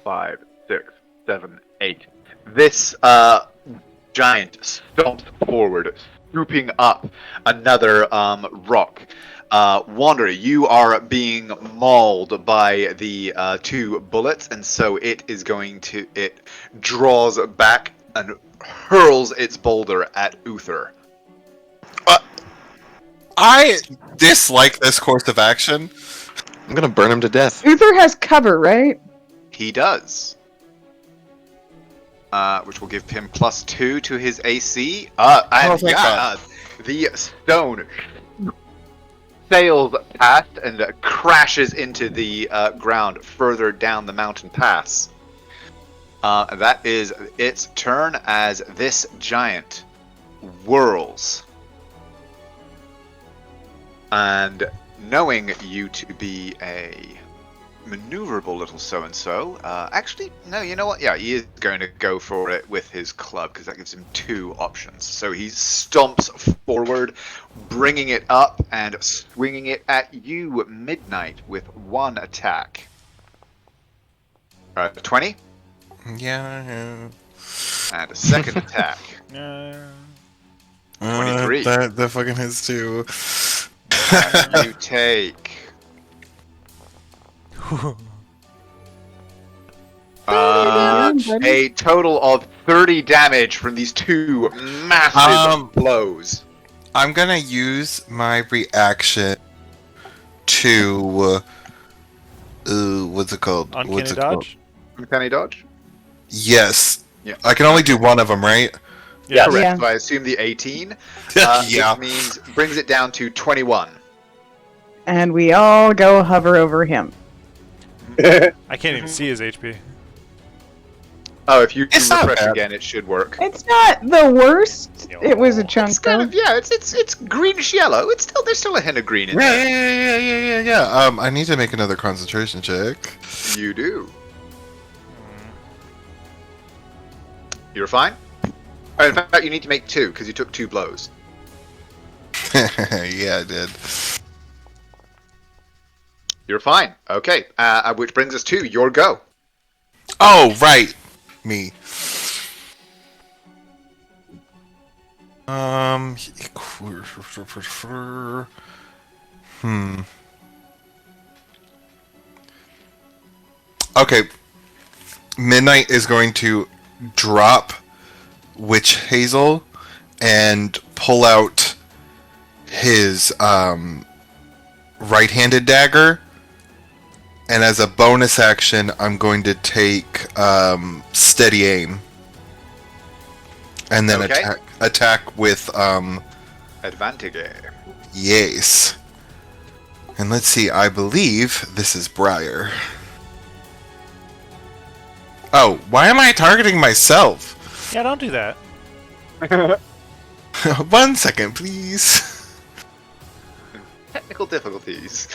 5, 6, 7, 8. This giant stomps forward, scooping up another rock. Wanderer, you are being mauled by the 2 bullets, and so it draws back and hurls its boulder at Uther. I dislike this course of action. I'm gonna burn him to death. Uther has cover, right? He does. Which will give him +2 to his AC. thank God. The stone sails past and crashes into the ground further down the mountain pass. That is its turn as this giant whirls. And knowing you to be a maneuverable little so-and-so, actually, no, you know what? Yeah, he is going to go for it with his club, because that gives him 2 options. So he stomps forward, bringing it up and swinging it at you, Midnight, with 1 attack. 20? Yeah. And a second attack. 23. That fucking hits too. You take... a total of 30 damage from these 2 massive blows. I'm gonna use my reaction to what's it called? Uncanny dodge? Uncanny dodge? Yes. Yeah. I can only do one of them, right? Yeah. Correct. Yeah. So I assume the 18. Yeah. Which means brings it down to 21. And we all go hover over him. I can't even see his HP. Oh, if you It's not refresh bad. again, it should work. It's not the worst. It was a chunk. It's kind of, yeah, it's greenish yellow. There's still a hint of green in there. Yeah. I need to make another concentration check. You do. You're fine? Oh, in fact, you need to make 2 because you took 2 blows. Yeah, I did. You're fine. Okay. Which brings us to your go. Oh, right. Me. Okay. Midnight is going to drop Witch Hazel and pull out his right-handed dagger. And as a bonus action, I'm going to take steady aim. And then Okay. attack with Advantage. yes. And let's see, I believe this is Briar. Oh, why am I targeting myself? Yeah, don't do that. 1 second, please. Technical difficulties.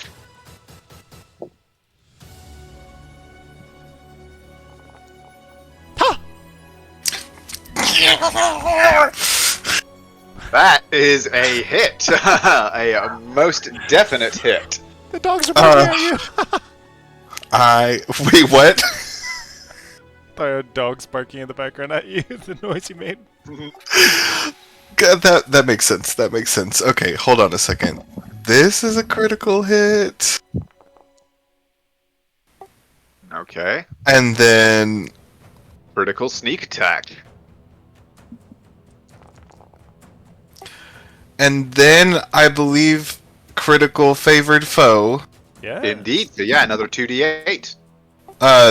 That is a hit. A most definite hit. The dogs are barking at you. Wait, what? There are dogs barking in the background at you. The noise you made. God, that makes sense. That makes sense. Okay, hold on a second. This is a critical hit. Okay. And then Critical sneak attack. And then I believe critical favored foe. Yeah. Indeed. So yeah, another 2d8.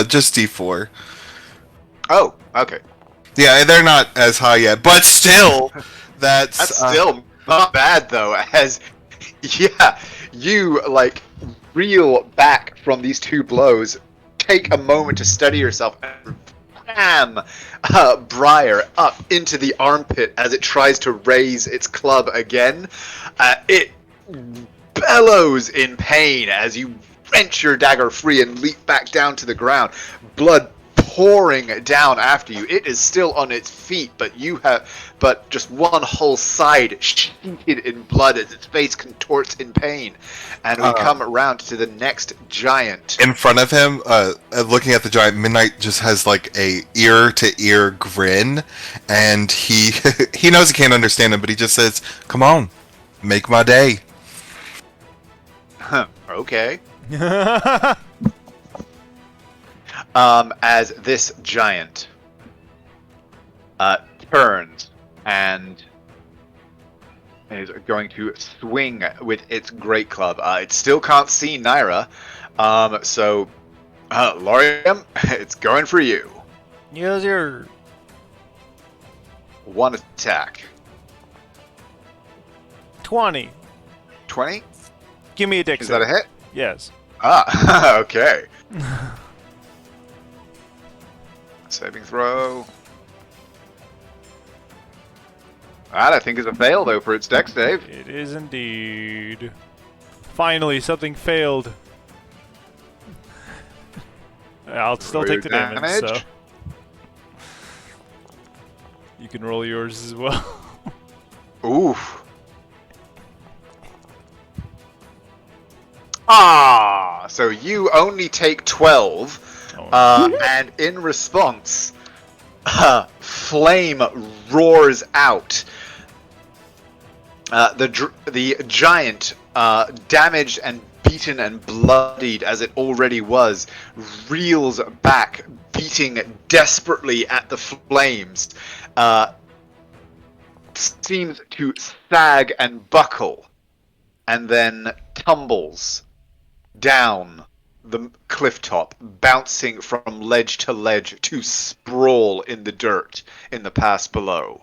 Just D4. Oh, okay. Yeah, they're not as high yet, but still, that's That's still not bad though, as yeah, you like reel back from these 2 blows, take a moment to steady yourself, and bam, Briar up into the armpit as it tries to raise its club again. It bellows in pain as you wrench your dagger free and leap back down to the ground. Blood pouring down after you. It is still on its feet, but just one whole side sheeted in blood as its face contorts in pain. And we come around to the next giant. In front of him, looking at the giant, Midnight just has like a ear-to-ear grin, and he he knows he can't understand him, but he just says, "Come on, make my day." Okay. As this giant turns and is going to swing with its great club. It still can't see Naira, so Lorium, it's going for you. Use your... One attack. 20. 20? Give me a dick. Is that a hit? Yes. Ah, okay. Saving throw. That I think is a fail though for its dex save. It is indeed. Finally, something failed. I'll still take the damage, so you can roll yours as well. Oof. Ah, so you only take 12. And in response, flame roars out. The giant, damaged and beaten and bloodied as it already was, reels back, beating desperately at the flames. Seems to sag and buckle, and then tumbles down the cliff top, bouncing from ledge to ledge to sprawl in the dirt in the pass below.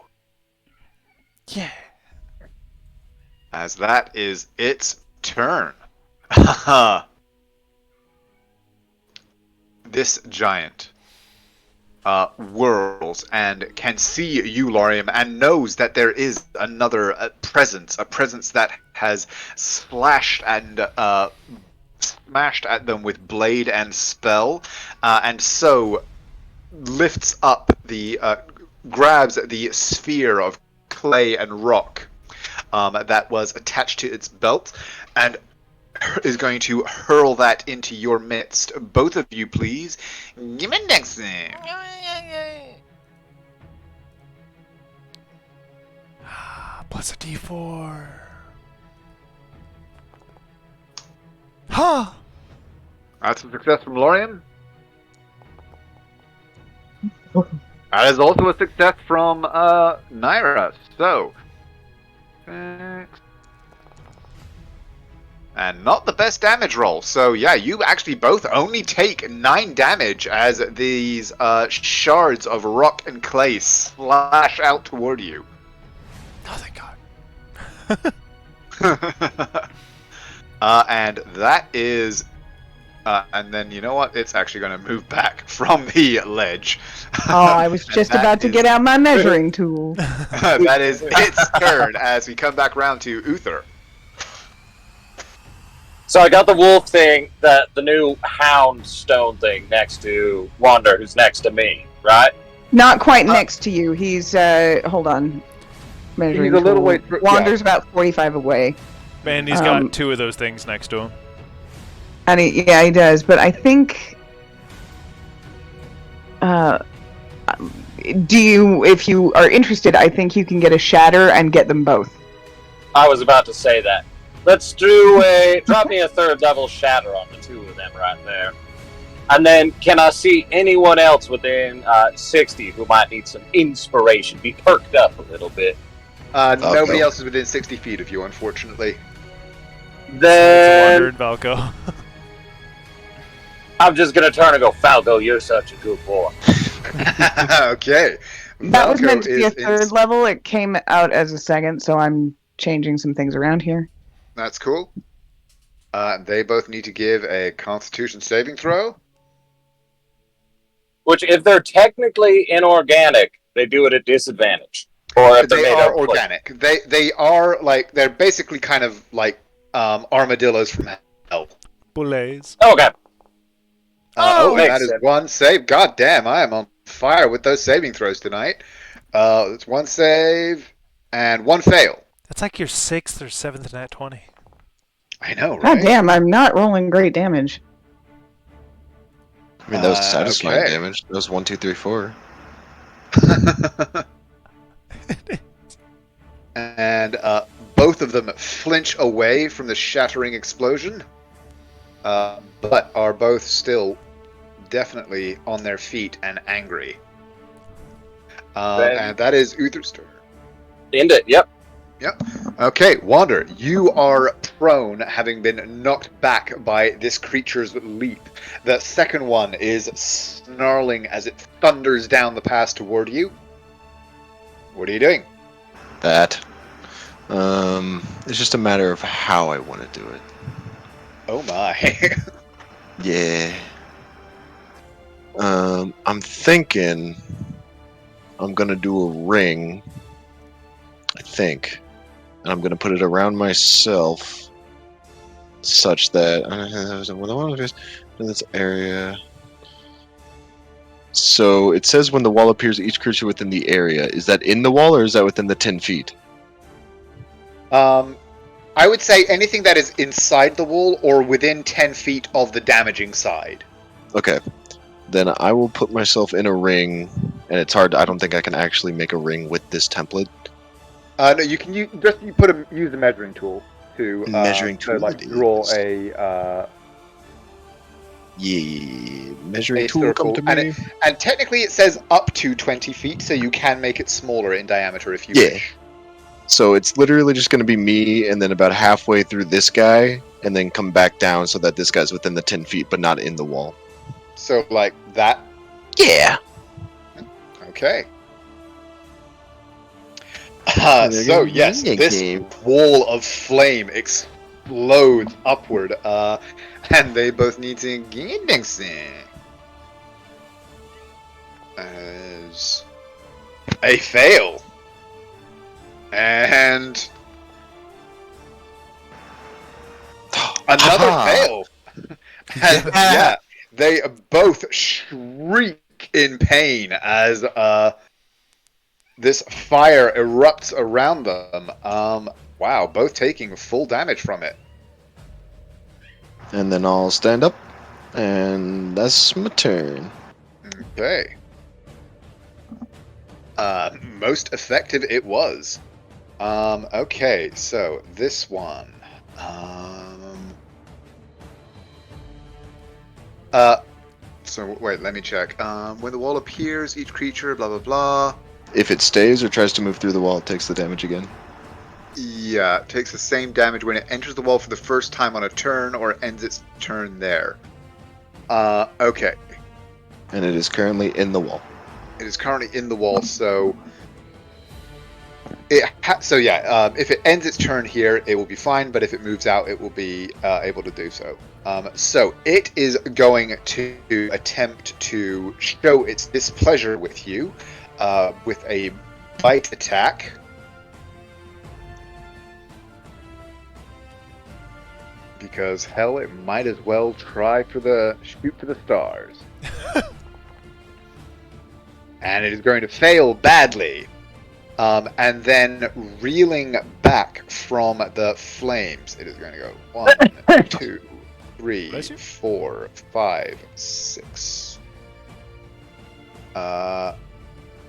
Yeah. As that is its turn. This giant whirls and can see you, Lorium, and knows that there is another presence, a presence that has slashed and smashed at them with blade and spell, and so lifts up grabs the sphere of clay and rock that was attached to its belt, and is going to hurl that into your midst. Both of you, please, give me next thing. Plus a d4. Huh. That's a success from Lorian. That is also a success from Naira. So, and not the best damage roll. So yeah, you actually both only take 9 damage as these shards of rock and clay slash out toward you. Oh, thank God. And that is, and then you know what? It's actually going to move back from the ledge. Oh, I was just about to get out my measuring tool. That is its turn as we come back around to Uther. So I got the wolf thing, the new hound stone thing next to Wander, who's next to me, right? Not quite next to you. He's hold on. Measuring He's a little tool. way through. Wander's about 45 away. Man, he's got 2 of those things next to him. And he does. But I think, if you are interested, I think you can get a shatter and get them both. I was about to say that. Let's do drop me a 3rd level shatter on the 2 of them right there. And then, can I see anyone else within 60 who might need some inspiration, be perked up a little bit? Nobody else is within 60 feet of you, unfortunately. Then Wander and Valko. I'm just gonna turn and go, Falco, you're such a good boy. Okay. That was Valko meant to be a is 3rd level. It came out as a 2nd, so I'm changing some things around here. That's cool. They both need to give a Constitution saving throw. Which, if they're technically inorganic, they do it at disadvantage. Or if they're They made are of organic. They are like they're basically kind of like armadillos from hell. Bullets. Okay. That is one save. God damn, I am on fire with those saving throws tonight. It's one save and one fail. That's like your 6th or 7th nat 20. I know, right? God damn, I'm not rolling great damage. I mean, that was satisfying okay. damage. That was 1, 2, 3, 4. And both of them flinch away from the shattering explosion, but are both still definitely on their feet and angry. And that is Uther's turn. End it. Yep. Yep. Okay, Wander, you are prone, having been knocked back by this creature's leap. The second one is snarling as it thunders down the pass toward you. What are you doing? That. It's just a matter of how I want to do it. Oh my. Yeah. I'm thinking I'm gonna do a ring. I think. And I'm gonna put it around myself such that in this area. So it says when the wall appears, each creature within the area. Is that in the wall or is that within the 10 feet? I would say anything that is inside the wall or within 10 feet of the damaging side. Okay. Then I will put myself in a ring, and it's hard. I don't think I can actually make a ring with this template. No, you can use the measuring tool to draw a measuring tool. circle. Come to me. And technically, it says up to 20 feet, so you can make it smaller in diameter if you wish. So it's literally just going to be me, and then about halfway through this guy, and then come back down so that this guy's within the 10 feet, but not in the wall. So like that. Yeah. Okay. So yes, this wall of flame explodes upward, and they both need to gain something. As a fail, and another fail, and yeah, they both shriek in pain as this fire erupts around them. Wow, both taking full damage from it. And then I'll stand up, and that's my turn. Okay. Most effective it was. Okay, so this one. So wait, let me check. When the wall appears, each creature, blah blah blah. If it stays or tries to move through the wall, it takes the damage again. Yeah, it takes the same damage when it enters the wall for the first time on a turn or ends its turn there. Okay. And it is currently in the wall. It is currently in the wall, so if it ends its turn here, it will be fine. But if it moves out, it will be able to do so. So it is going to attempt to show its displeasure with you with a bite attack. Because hell, it might as well try for the shoot for the stars. And it is going to fail badly. And then reeling back from the flames, it is going to go 1, 2, 3, 4, 5, 6,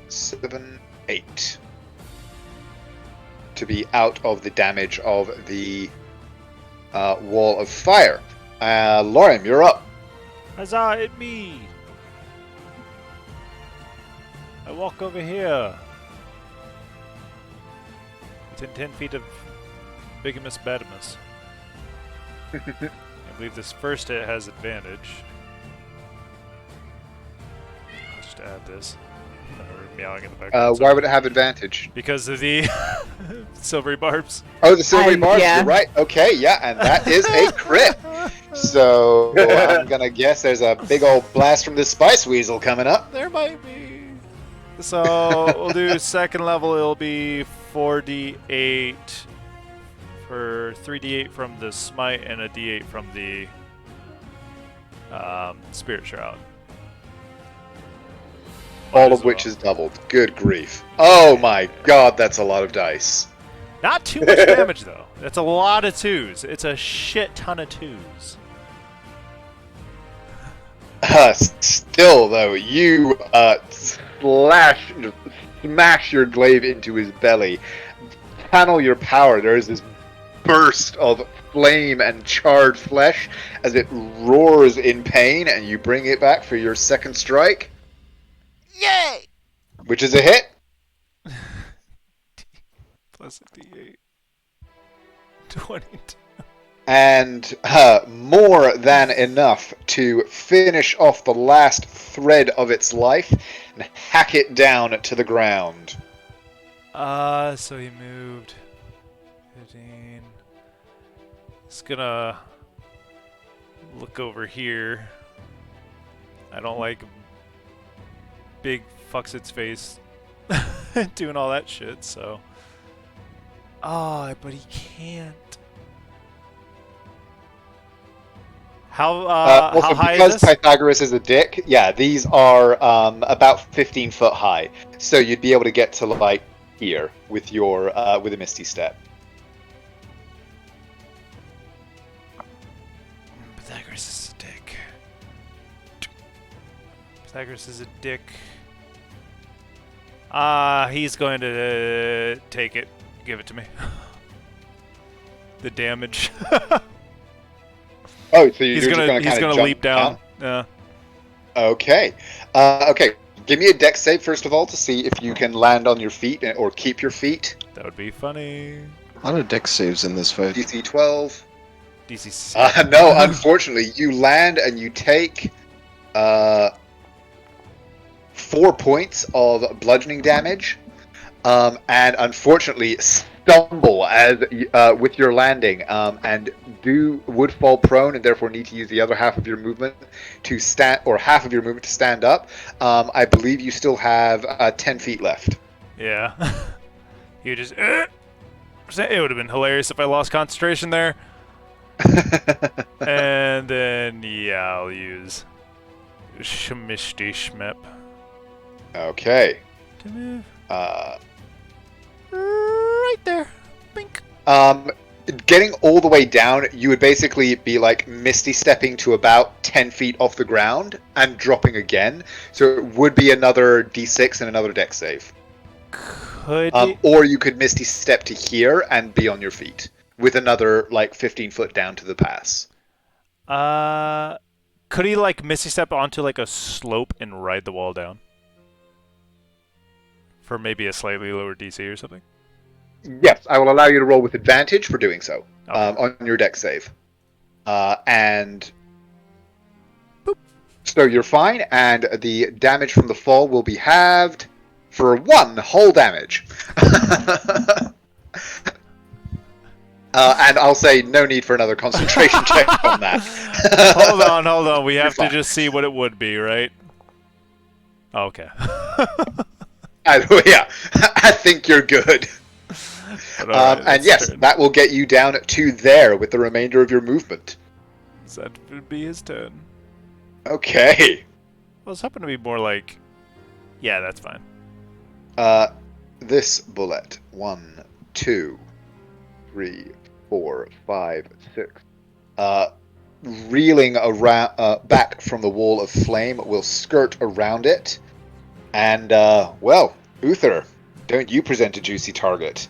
7, 8. To be out of the damage of the wall of fire. Lauren, you're up. Huzzah, it me! I walk over here. Within 10 feet of Bigamous Badimus. I believe this first hit has advantage. I'll just add this. Meowing in the background. Why would it have advantage? Because of the silvery barbs. Oh, the silvery barbs, yeah. You're right. Okay, yeah, and that is a crit. So I'm going to guess there's a big old blast from this Spice Weasel coming up. There might be. So we'll do second level, it'll be 4d8 for 3d8 from the smite and a d8 from the Spirit Shroud. All Might of as which well. is doubled. Good grief. Oh my god, that's a lot of dice. Not too much damage though. That's a lot of twos. It's a shit ton of twos. Still, though, you smash your glaive into his belly. Channel your power. There is this burst of flame and charred flesh as it roars in pain, and you bring it back for your second strike. Yay! Which is a hit. Plus a d8. 22. And more than enough to finish off the last thread of its life and hack it down to the ground. So he moved 15. Just gonna look over here. I don't like big fucks its face doing all that shit, so. Oh, but he can't. How Also, high because is this? Pythagoras is a dick, yeah, these are about 15 foot high. So you'd be able to get to like here with your with a Misty Step. Pythagoras is a dick. Pythagoras is a dick. He's going to take it. Give it to me. The damage. Oh, so you're he's just gonna kinda jump leap down. Yeah. Okay. Okay. Give me a dex save first of all to see if you can land on your feet or keep your feet. That would be funny. A lot of dex saves in this fight. DC 12. DC 7. No, unfortunately, you land and you take 4 points of bludgeoning damage, and unfortunately stumble as with your landing, and would fall prone and therefore need to use the other half of your movement to stand, or half of your movement to stand up. I believe you still have 10 feet left. Yeah. You just. It would have been hilarious if I lost concentration there. And then, yeah, I'll use Shmishty Shmep Okay. to move. Uh, Right there. Bink. Getting all the way down, you would basically be like misty stepping to about 10 feet off the ground and dropping again. So it would be another d6 and another dex save. Could Or you could misty step to here and be on your feet with another like 15 foot down to the pass. could he like misty step onto like a slope and ride the wall down? For maybe a slightly lower DC or something? Yes, I will allow you to roll with advantage for doing so Okay. on your dex save. And Boop. so you're fine, and the damage from the fall will be halved for 1 whole damage. And I'll say no need for another concentration check on that. Hold on. We have to fine. just see what it would be, right? Okay. Yeah, I think you're good. But alright, And it's yes, turn. that will get you down to there with the remainder of your movement. That would be his turn. Okay. Well, it's happened to be more like... Yeah, that's fine. This bullet, 1, 2, 3, 4, 5, 6. Reeling around, back from the wall of flame, will skirt around it. And, well, Uther, don't you present a juicy target.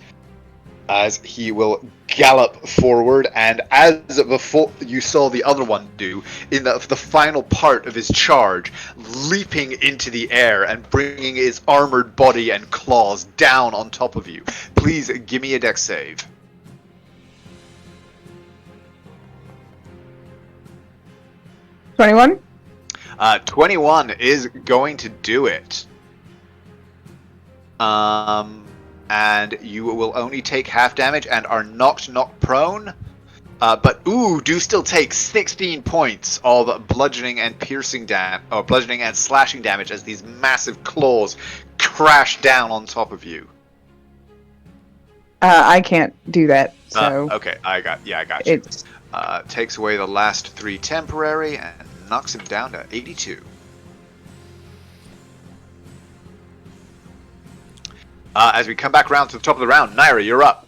As he will gallop forward, and as before you saw the other one do, in the final part of his charge, leaping into the air and bringing his armored body and claws down on top of you. Please give me a dex save. $21? 21 is going to do it. And you will only take half damage and are knocked prone. But do still take 16 points of bludgeoning and bludgeoning and slashing damage as these massive claws crash down on top of you. I can't do that, so Okay, I got you. it's Takes away the last 3 temporary and knocks him down to 82. As we come back around to the top of the round, Naira, you're up.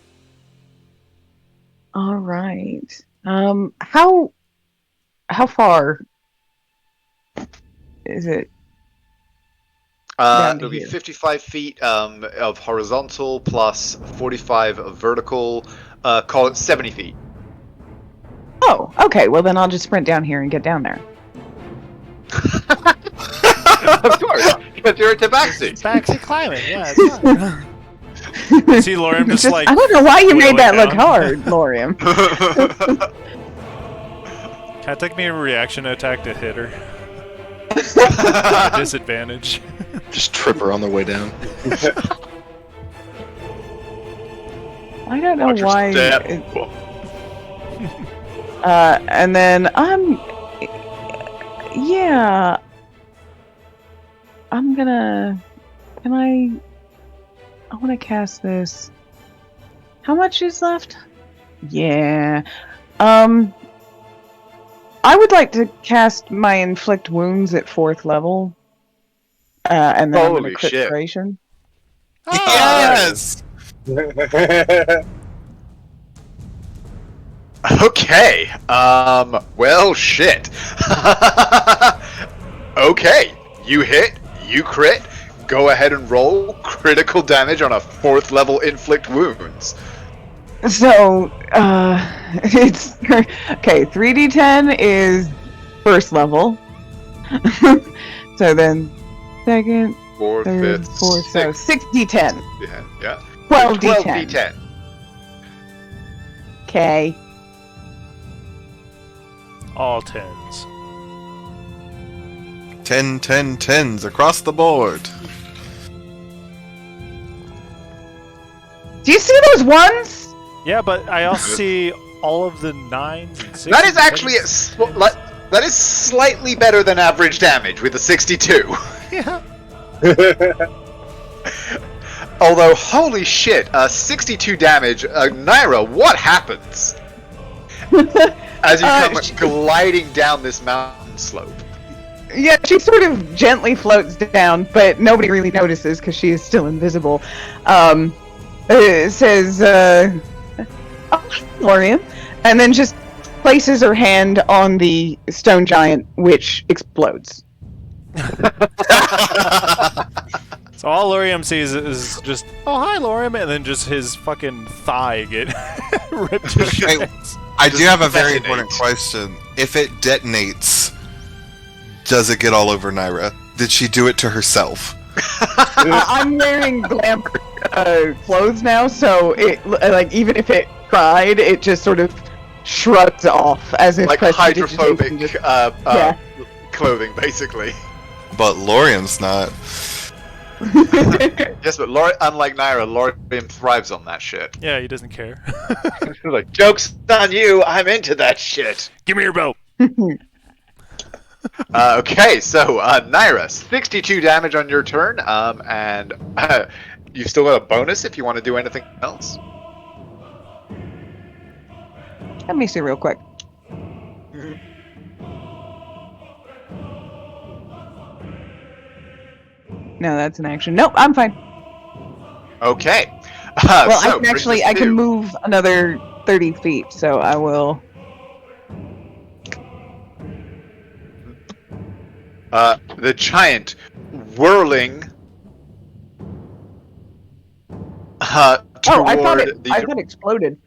All right. How far is it? Down to It'll be here. 55 feet of horizontal plus 45 of vertical. Call it 70 feet. Oh, okay. Well, then I'll just sprint down here and get down there. Of course, because you're a tabaxi. Backseat climbing, yeah, it's fine. See Lorium just like. I don't know why you made that whirling look down. hard, Lorium. Can I take me a reaction attack to hit her? Disadvantage. Just trip her on the way down. I don't know Watch your why. step. And then yeah, I'm gonna. Can I want to cast this. How much is left? Yeah. I would like to cast my inflict wounds at 4th level. And then I'm Holy gonna crit shit. creation. Yes! Okay. Well, shit. Okay. You hit. You crit. Go ahead and roll critical damage on a 4th level inflict wounds. So, it's okay. 3d10 is 1st level. So then, 2nd, 4th, 3rd, 5th, 4th, so 6d10. Yeah. 12d10. 12d10. Okay. All 10s. 10, 10, 10s across the board. Do you see those ones? Yeah, but I also see all of the 9s and 6s. That is and actually 10s. that is slightly better than average damage with a 62. Yeah. Although, holy shit, 62 damage. Naira, what happens as you come gliding down this mountain slope? Yeah, she sort of gently floats down, but nobody really notices because she is still invisible. It says, oh, Lorian, and then just places her hand on the stone giant, which explodes. So all Lorium sees is just, oh hi Lorium, and then just his fucking thigh get ripped to shreds. I do have a very detonate. important question. If it detonates, does it get all over Naira? Did she do it to herself? I'm wearing glamour clothes now, so it like even if it cried, it just sort of shrugs off as if Like prestidigitation hydrophobic yeah. clothing, basically. But Lorium's not. Yes, but unlike Naira, Lorium thrives on that shit. Yeah, he doesn't care. Like, joke's on you, I'm into that shit. Give me your bow. Okay, so Naira, 62 damage on your turn, and you've still got a bonus if you want to do anything else. Let me see real quick. No, that's an action. Nope, I'm fine. Okay. Well, so I can move another 30 feet, so I will. The giant whirling. Oh, I thought it toward exploded.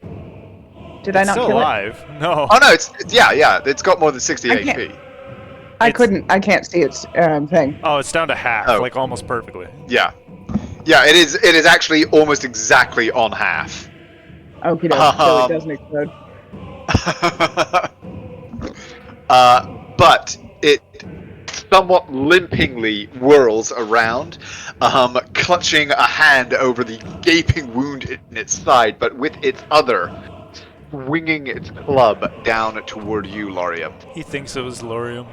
Did I It's not still kill it? alive. No. Oh no, it's yeah. It's got more than 60 I can't- HP. I can't see its thing. Oh, it's down to half, Oh. like almost perfectly. Yeah. Yeah, it is. It is actually almost exactly on half. Okay, so it doesn't explode. But it somewhat limpingly whirls around, clutching a hand over the gaping wound in its side, but with its other swinging its club down toward you, Laria. He thinks it was Lorium.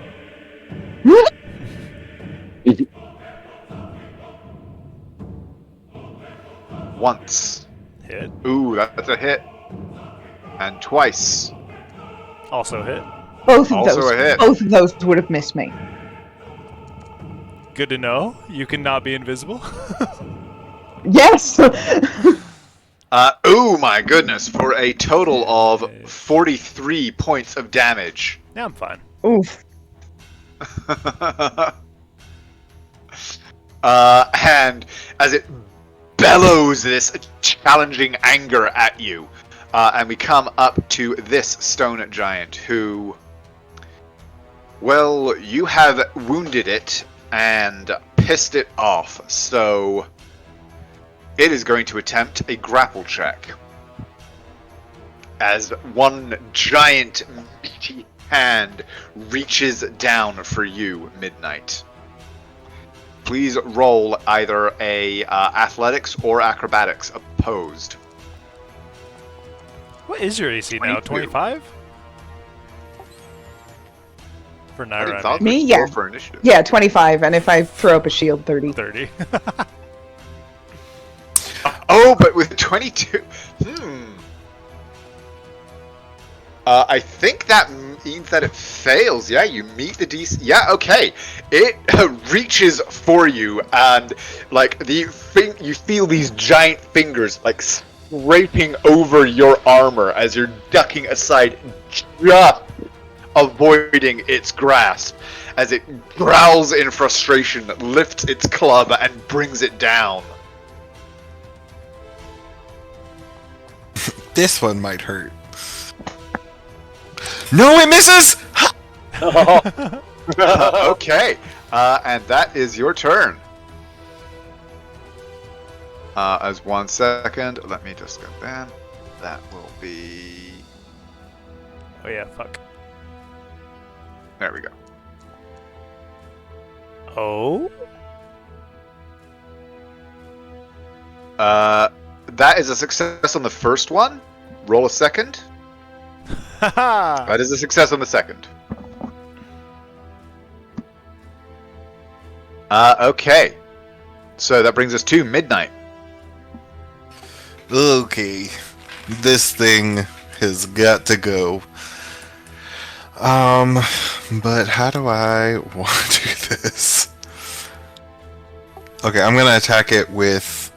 Once. Hit. Ooh, that's a hit. And twice. Also hit. Both of Also those. a hit. Both of those would have missed me. Good to know. You cannot be invisible. Yes. Oh my goodness, for a total of 43 points of damage. Yeah, I'm fine. Oof. And as it bellows this challenging anger at you, and we come up to this stone giant who, well, you have wounded it and pissed it off, so it is going to attempt a grapple check. As one giant meaty hand reaches down for you, Midnight. Please roll either a athletics or acrobatics opposed. What is your AC now? 25? For I Naira, thought Me? we'd Yeah. roll for initiative. Yeah, 25, and if I throw up a shield, 30. 30. Oh, but with 22, I think that means that it fails. Yeah, you meet the DC. Yeah, okay. It reaches for you, and like you feel these giant fingers like scraping over your armor as you're ducking aside, just avoiding its grasp. As it growls in frustration, lifts its club and brings it down. This one might hurt. No, it misses! Okay, and that is your turn. As 1 second, let me just get that. That will be. Oh yeah, fuck. There we go. Oh? That is a success on the first one. Roll a second. Haha! That is a success on the second. Okay. So that brings us to Midnight. Okay. This thing has got to go. But how do I want to do this? Okay, I'm gonna attack it with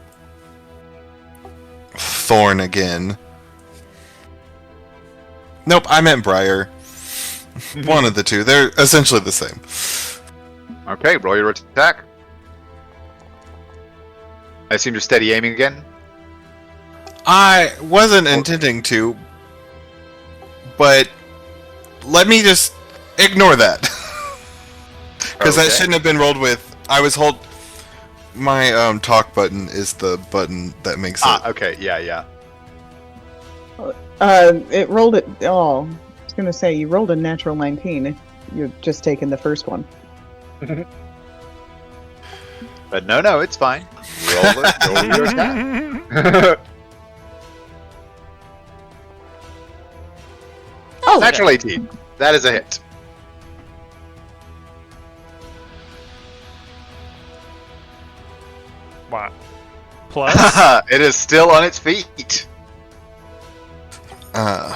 Thorn again. Nope, I meant Briar. One of the two. They're essentially the same. Okay, roll your attack. I assume you're steady aiming again? I wasn't intending to, but let me just ignore that. Because that Okay. shouldn't have been rolled with. I was my talk button is the button that makes it. Okay, yeah. It rolled it. Oh, I was gonna say you rolled a natural 19. You're just taking the first one. But no, it's fine. Roll your attack. Oh, Natural 18. That is a hit. What? Plus? It is still on its feet. How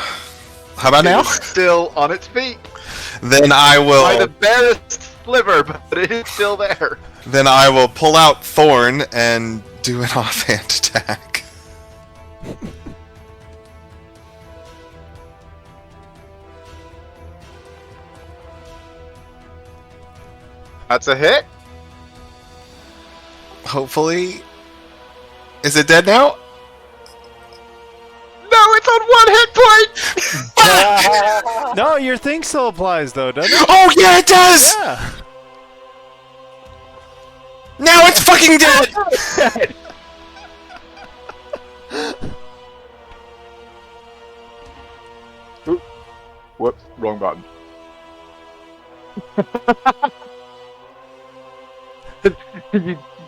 about now? It is still on its feet. Then I By the will. barest sliver, but it is still there. Then I will pull out Thorn and do an offhand attack. That's a hit. Hopefully, is it dead now? No, it's on 1 hit point. No, your thing still applies though, doesn't it? Oh yeah, it does. Yeah. Now it's fucking dead. Whoops, wrong button.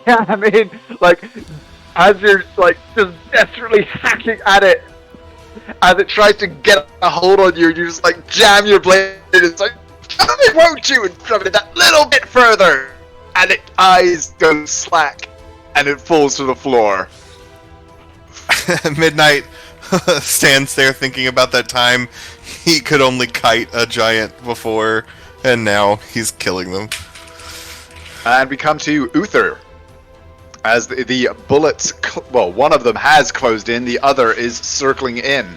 Yeah, I mean, like, as you're, like, just desperately hacking at it, As it tries to get a hold on you, you just like jam your blade. It's like, it won't you, and shove it that little bit further, and its eyes go slack, and it falls to the floor. Midnight stands there thinking about that time he could only kite a giant before, and now he's killing them. And we come to Uther. As the bullets, well, one of them has closed in, the other is circling in.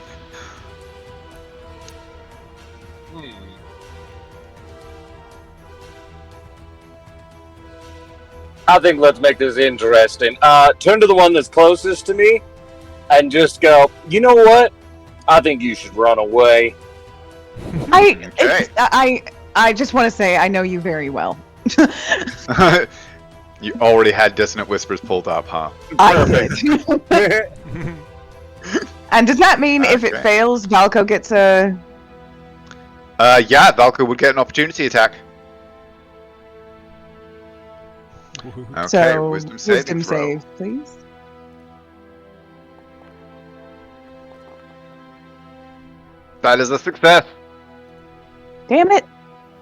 I think let's make this interesting. Turn to the one that's closest to me and just go, you know what? I think you should run away. I just want to say I know you very well. You already had Dissonant Whispers pulled up, huh? I did. And does that mean if it fails, Valko gets a... Yeah, Valko would get an opportunity attack. Okay, so, wisdom saving throw. save, please. That is a success. Damn it.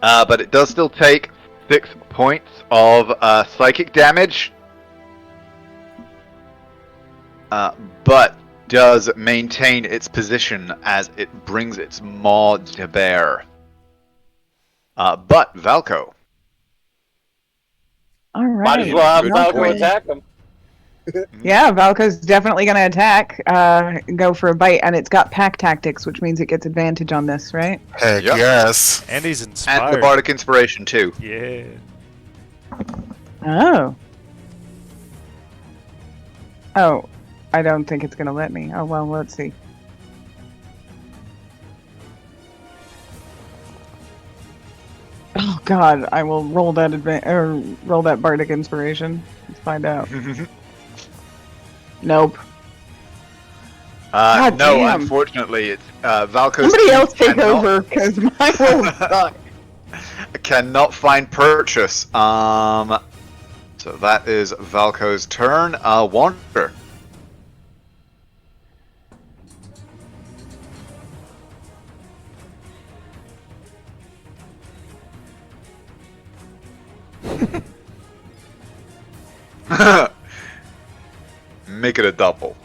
But it does still take 6 points of psychic damage. But does maintain its position as it brings its maw to bear. But Valko. All right. Might as well have Valko Valko. attack him. Yeah, Valko's definitely going to attack, go for a bite, and it's got pack tactics, which means it gets advantage on this, right? Heck Yep. yes. And he's inspired. And the Bardic Inspiration, too. Yeah. Oh. Oh, I don't think it's going to let me. Oh, well, let's see. Oh, God, I will roll that roll that Bardic Inspiration. Let's find out. Nope. God No, damn. Unfortunately, it's Valko's Somebody else take cannot- over, because my roll suck. Cannot find purchase. So that is Valko's turn. Wander. Make it a double.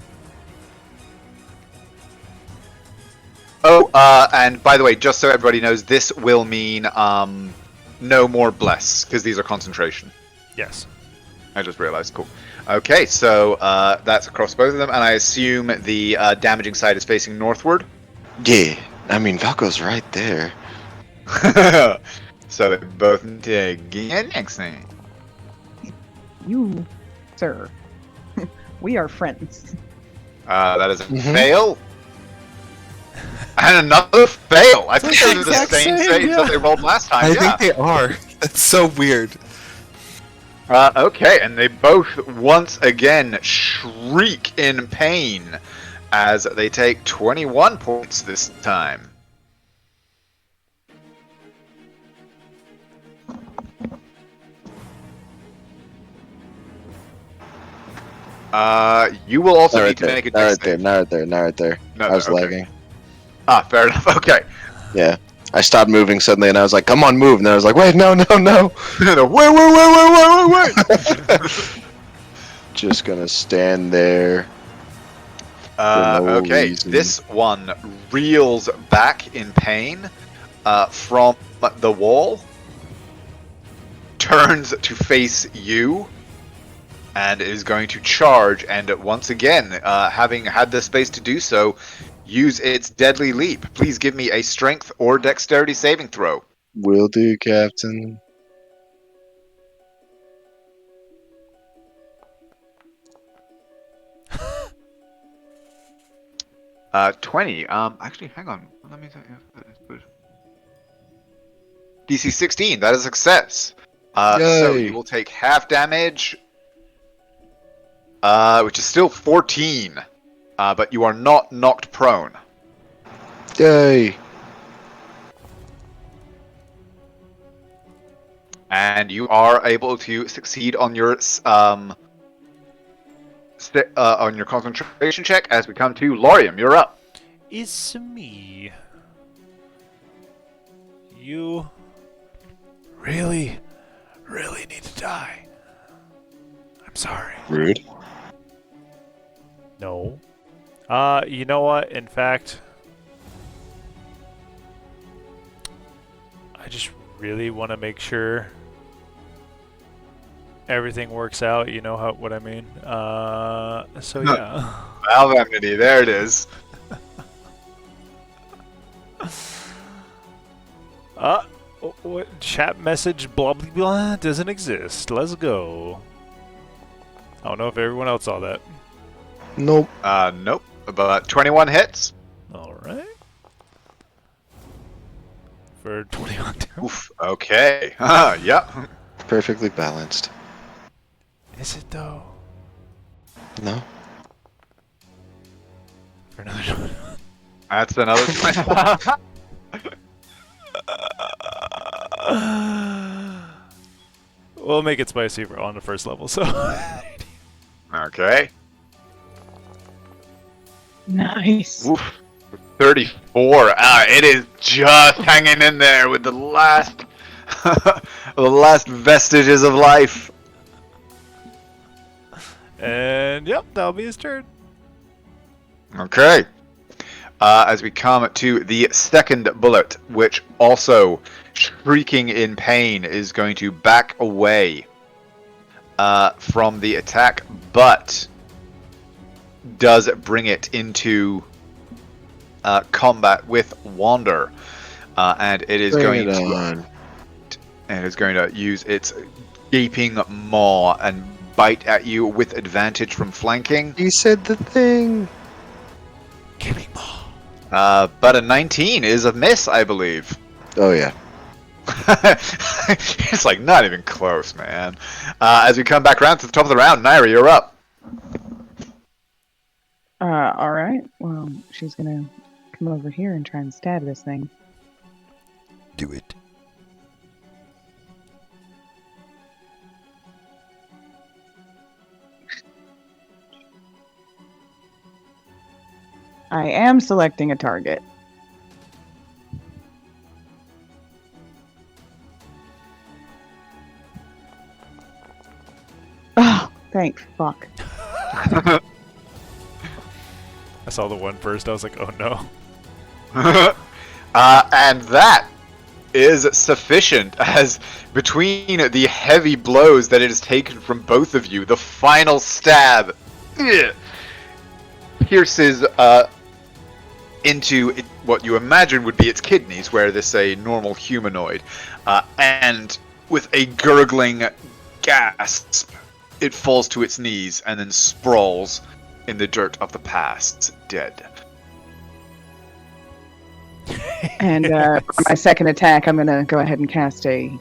Oh, and by the way, just so everybody knows, this will mean no more bless, because these are concentration. Yes. I just realized. Cool. Okay, so that's across both of them, and I assume the damaging side is facing northward. Yeah, I mean Valko's right there. So they both need to get next thing. You, sir. We are friends. That is a fail. And another fail. I think those are the exact same same, saves yeah. that they rolled last time. I yeah. think they are. That's so weird. Okay, and they both once again shriek in pain as they take 21 points this time. You will also Not need right to there. make a Not right dex there. save. Not right there. Not right there. No, I was okay. lagging. Ah, fair enough. Okay. Yeah. I stopped moving suddenly, and I was like, "Come on, move!" And then I was like, "Wait, no, no, no!" Wait. Just gonna stand there. no Okay, reason. this one reels back in pain from the wall, turns to face you, and is going to charge, and once again, having had the space to do so, use its deadly leap. Please give me a strength or dexterity saving throw. Will do, Captain. 20. Actually, hang on. Let me DC 16. That is a success. So Yay. you will take half damage, which is still 14. But you are not knocked prone. Yay! And you are able to succeed on your concentration check as we come to Laurium. You're up. It's me. You really, really need to die. I'm sorry. Rude. No. You know what? In fact, I just really want to make sure everything works out. You know what I mean? So yeah. Valve enmity, there it is. What chat message blah blah blah doesn't exist. Let's go. I don't know if everyone else saw that. Nope. Nope. About 21 hits. Alright. For 21 damage. Oof. Okay. Yep. Perfectly balanced. Is it though? No. For another That's another 21. We'll make it spicy on the first level, so. Okay. Nice. Oof. 34. It is just hanging in there with the last, the last vestiges of life. And yep, that'll be his turn. Okay. As we come to the second bullet, which also, shrieking in pain, is going to back away from the attack, but does bring it into combat with Wander, and it is going to use its gaping maw and bite at you with advantage from flanking. You said the thing. Gaping maw. But a 19 is a miss, I believe. Oh yeah. It's like not even close, man. As we come back around to the top of the round, Naira, you're up. All right. Well, she's gonna come over here and try and stab this thing. Do it. I am selecting a target. Oh, thank fuck. I saw the one first, I was like, oh no. And that is sufficient, as between the heavy blows that it has taken from both of you, the final stab pierces into what you imagine would be its kidneys, where this a normal humanoid, and with a gurgling gasp, it falls to its knees and then sprawls in the dirt of the past, dead. And for my second attack, I'm gonna go ahead and cast a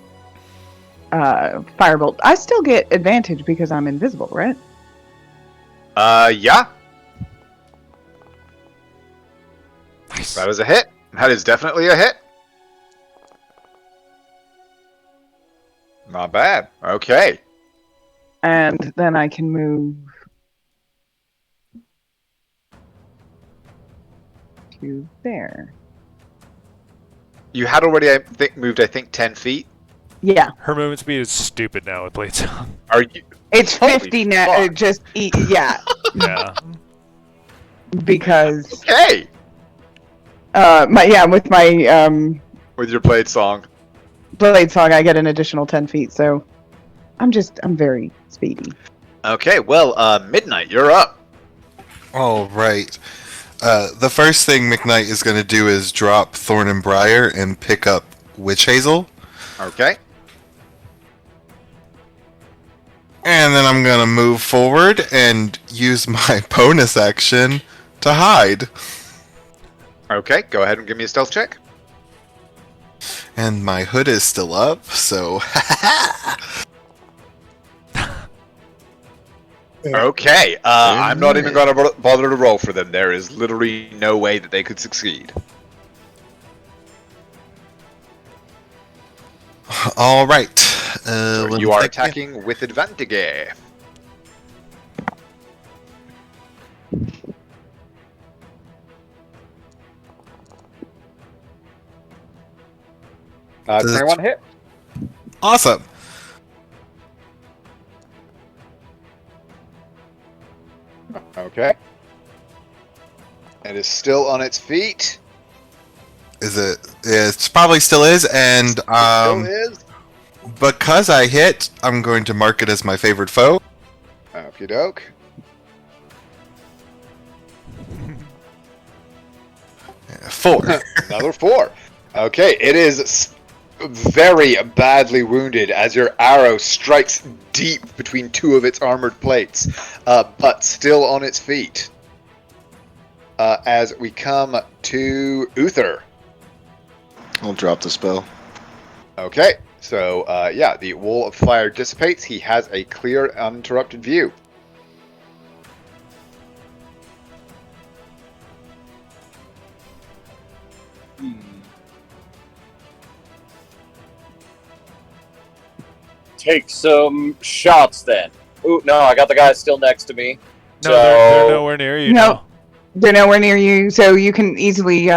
firebolt. I still get advantage because I'm invisible, right? Yeah. Nice. That is a hit. That is definitely a hit. Not bad. Okay. And then I can move to there. You had already, I think, moved, 10 feet. Yeah, Her movement speed is stupid now with blades on. Are you? it's Holy 50 now. fuck. Yeah, Yeah. because Okay. with my With your blade song. blade song, I get an additional 10 feet. So I'm very speedy. Okay, well, Midnight, you're up. All right. The first thing McKnight is going to do is drop Thorn and Briar and pick up Witch Hazel. Okay. And then I'm going to move forward and use my bonus action to hide. Okay, go ahead and give me a stealth check. And my hood is still up, so... Okay, I'm not even going to bother to roll for them. There is literally no way that they could succeed. All right. So you are attacking with advantage. Does it- 21 hit. Awesome. Okay. It is still on its feet. Is it? It probably still is, and Still is. because I hit, I'm going to mark it as my favorite foe. Okie doke. Four. Another 4. Okay, it is very badly wounded as your arrow strikes deep between 2 of its armored plates, but still on its feet. As we come to Uther. I'll drop the spell. Okay, so yeah, the wall of fire dissipates. He has a clear, uninterrupted view. Take some shots then. Ooh, no, I got the guy still next to me. No, So they're nowhere near you. No. now. They're nowhere near you, so you can easily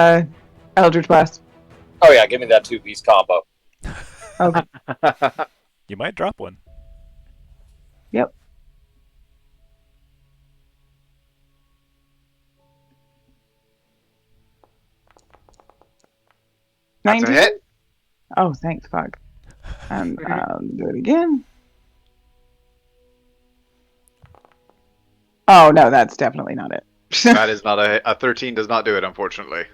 Eldritch Blast. oh yeah, give me that 2-piece combo. Okay. You might drop one. Yep. That's a 19? hit. Oh, thanks, fuck. And I'll do it again. Oh, no, that's definitely not it. That is not a 13. Does not do it, unfortunately.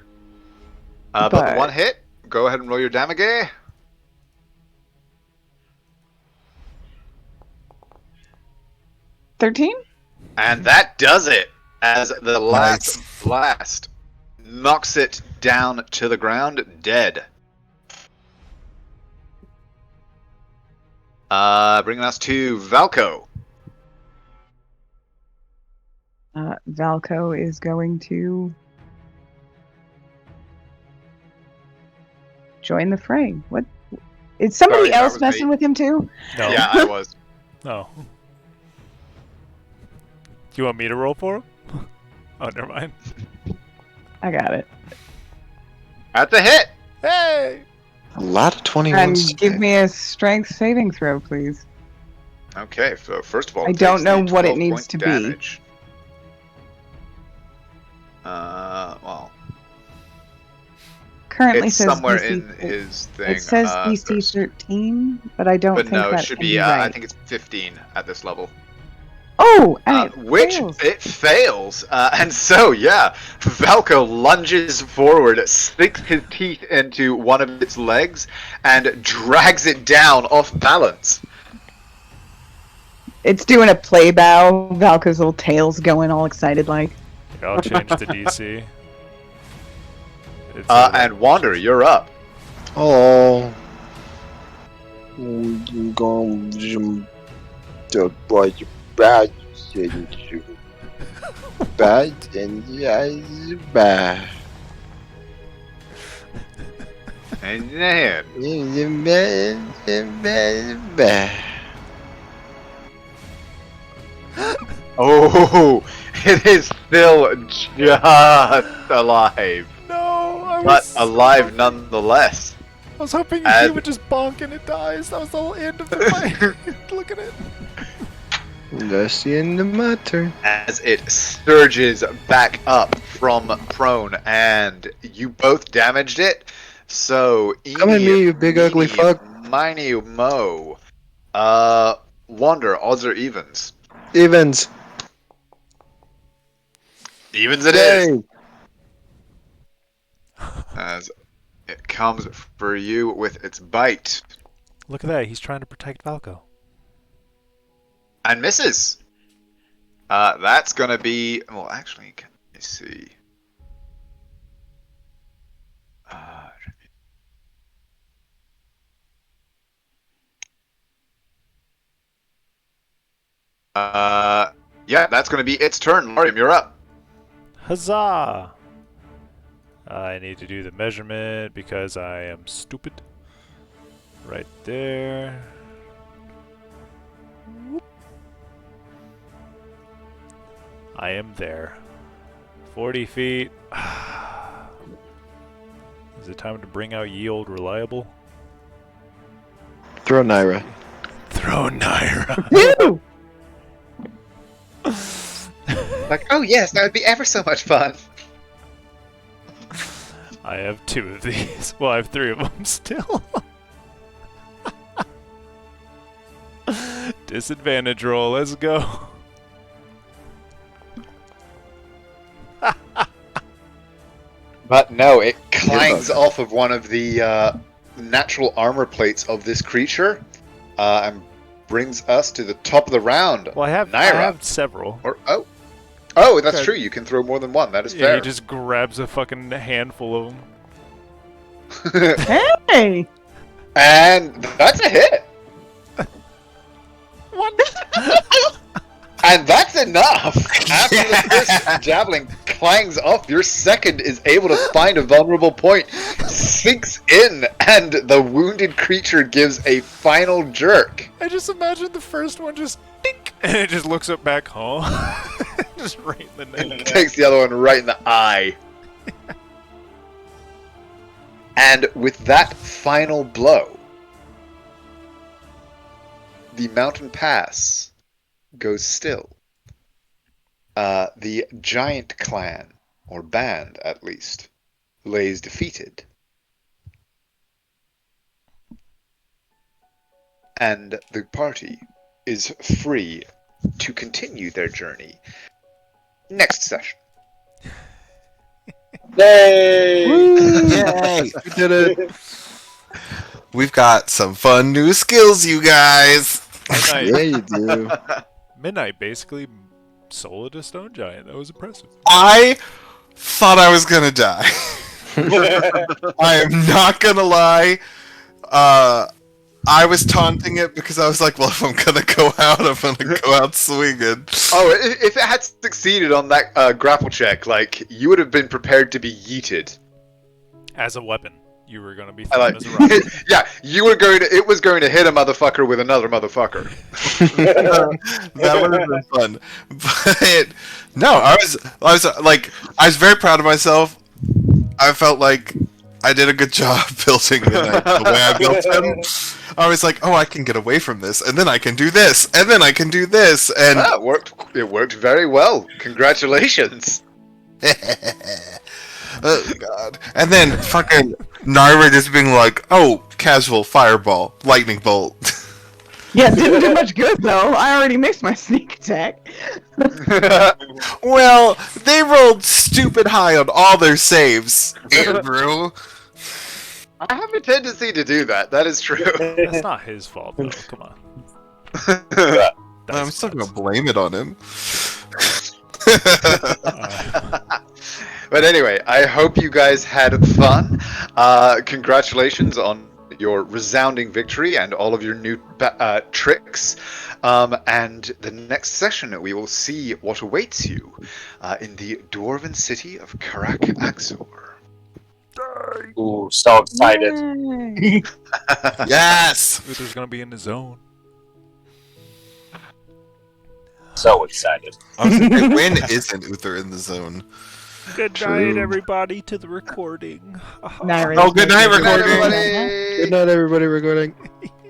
But But- 1 hit. Go ahead and roll your damage. 13? And that does it. As the last blast knocks it down to the ground, dead. Bringing us to Valko. Valko is going to join the fray. What? Is somebody Sorry, that else was messing me. with him too? No. Yeah, I was. No. Do you want me to roll for him? Oh, never mind. I got it. That's a hit. Hey! A lot of 21s. And give me a strength saving throw, please. Okay, so first of all, I it don't takes know the what it 12 needs point to be. damage. Well, Currently it's says somewhere DC in his thing. It says DC so- 13, but I don't but think no, that it should can be. be I right. think it's 15 at this level. Oh, and it Which fails. it fails, and so yeah, Valko lunges forward, sticks his teeth into one of its legs, and drags it down off balance. It's doing a play bow. Valko's little tail's going all excited like. Here, I'll change the DC. It's And Wander, you're up. Oh. Going to boy bad bad and yes bad. And then, oh, it is still just alive, No, but alive nonetheless. I was hoping As- he would just bonk and it dies. That was the whole end of the fight. Look at it. That's the end of my turn. As it surges back up from prone, and you both damaged it. So, Come at me, you big ugly fuck. Miny Mo. Wander, odds or evens? Evens. Evens it is. Yay. As it comes for you with its bite. Look at that. He's trying to protect Valko. And misses. That's gonna be, well, actually, can you see? Yeah, that's gonna be its turn. Lorium, you're up. Huzzah! I need to do the measurement because I am stupid. Right there. Whoop. I am there. 40 feet. Is it time to bring out ye old reliable? Throw Naira. Throw Naira. Woo! Like, oh yes, that would be ever so much fun. I have 2 of these. Well, I have 3 of them still. Disadvantage roll. Let's go. But no, it clangs off of one of the natural armor plates of this creature, and brings us to the top of the round. Well, I Naira. have several. Oh, that's Okay. true. You can throw more than one. That is Yeah, fair. he just grabs a fucking handful of them. Hey! And that's a hit. And that's enough. After the first javelin clangs off, your second is able to find a vulnerable point, sinks in, and the wounded creature gives a final jerk. I just imagine the first one just dink, and it just looks up back home. Just right in the And neck. takes the other one right in the eye. And with that final blow, the mountain pass goes still. The giant clan, or band at least, lays defeated. And the party is free to continue their journey next session. Yay! Yay! We did it. We've got some fun new skills, you guys. Midnight, you do. Midnight basically soloed a stone giant. That was impressive. I thought I was gonna die. I am not gonna lie. I was taunting it because I was like, well, if I'm gonna go out, I'm gonna go out swinging. Oh, if it had succeeded on that grapple check, like, you would have been prepared to be yeeted. As a weapon, you were going to be I thrown like, as a rock. yeah, it was going to hit a motherfucker with another motherfucker. That would have been fun. But no, I was very proud of myself. I felt like I did a good job building the way I built him. I was like, oh, I can get away from this, and then I can do this, and then I can do this, and Ah, it worked very well. Congratulations. oh god. And then fucking Naira just being like, oh, casual fireball, lightning bolt. Yeah, it didn't do much good though. I already mixed my sneak attack. Well, they rolled stupid high on all their saves, Andrew. I have a tendency to do that. That is true. That's not his fault, though. Come on. I'm still gonna blame it on him. But anyway, I hope you guys had fun. Congratulations on your resounding victory and all of your new tricks. And the next session, we will see what awaits you in the dwarven city of Karak Axor. Ooh, so excited. Yay. Yes! Uther's going to be in the zone. So excited. I was gonna say, when isn't Uther in the zone? Good night, everybody, to the recording. Naira, Oh, good night, Good night, recording. everybody. Good night, everybody. Recording.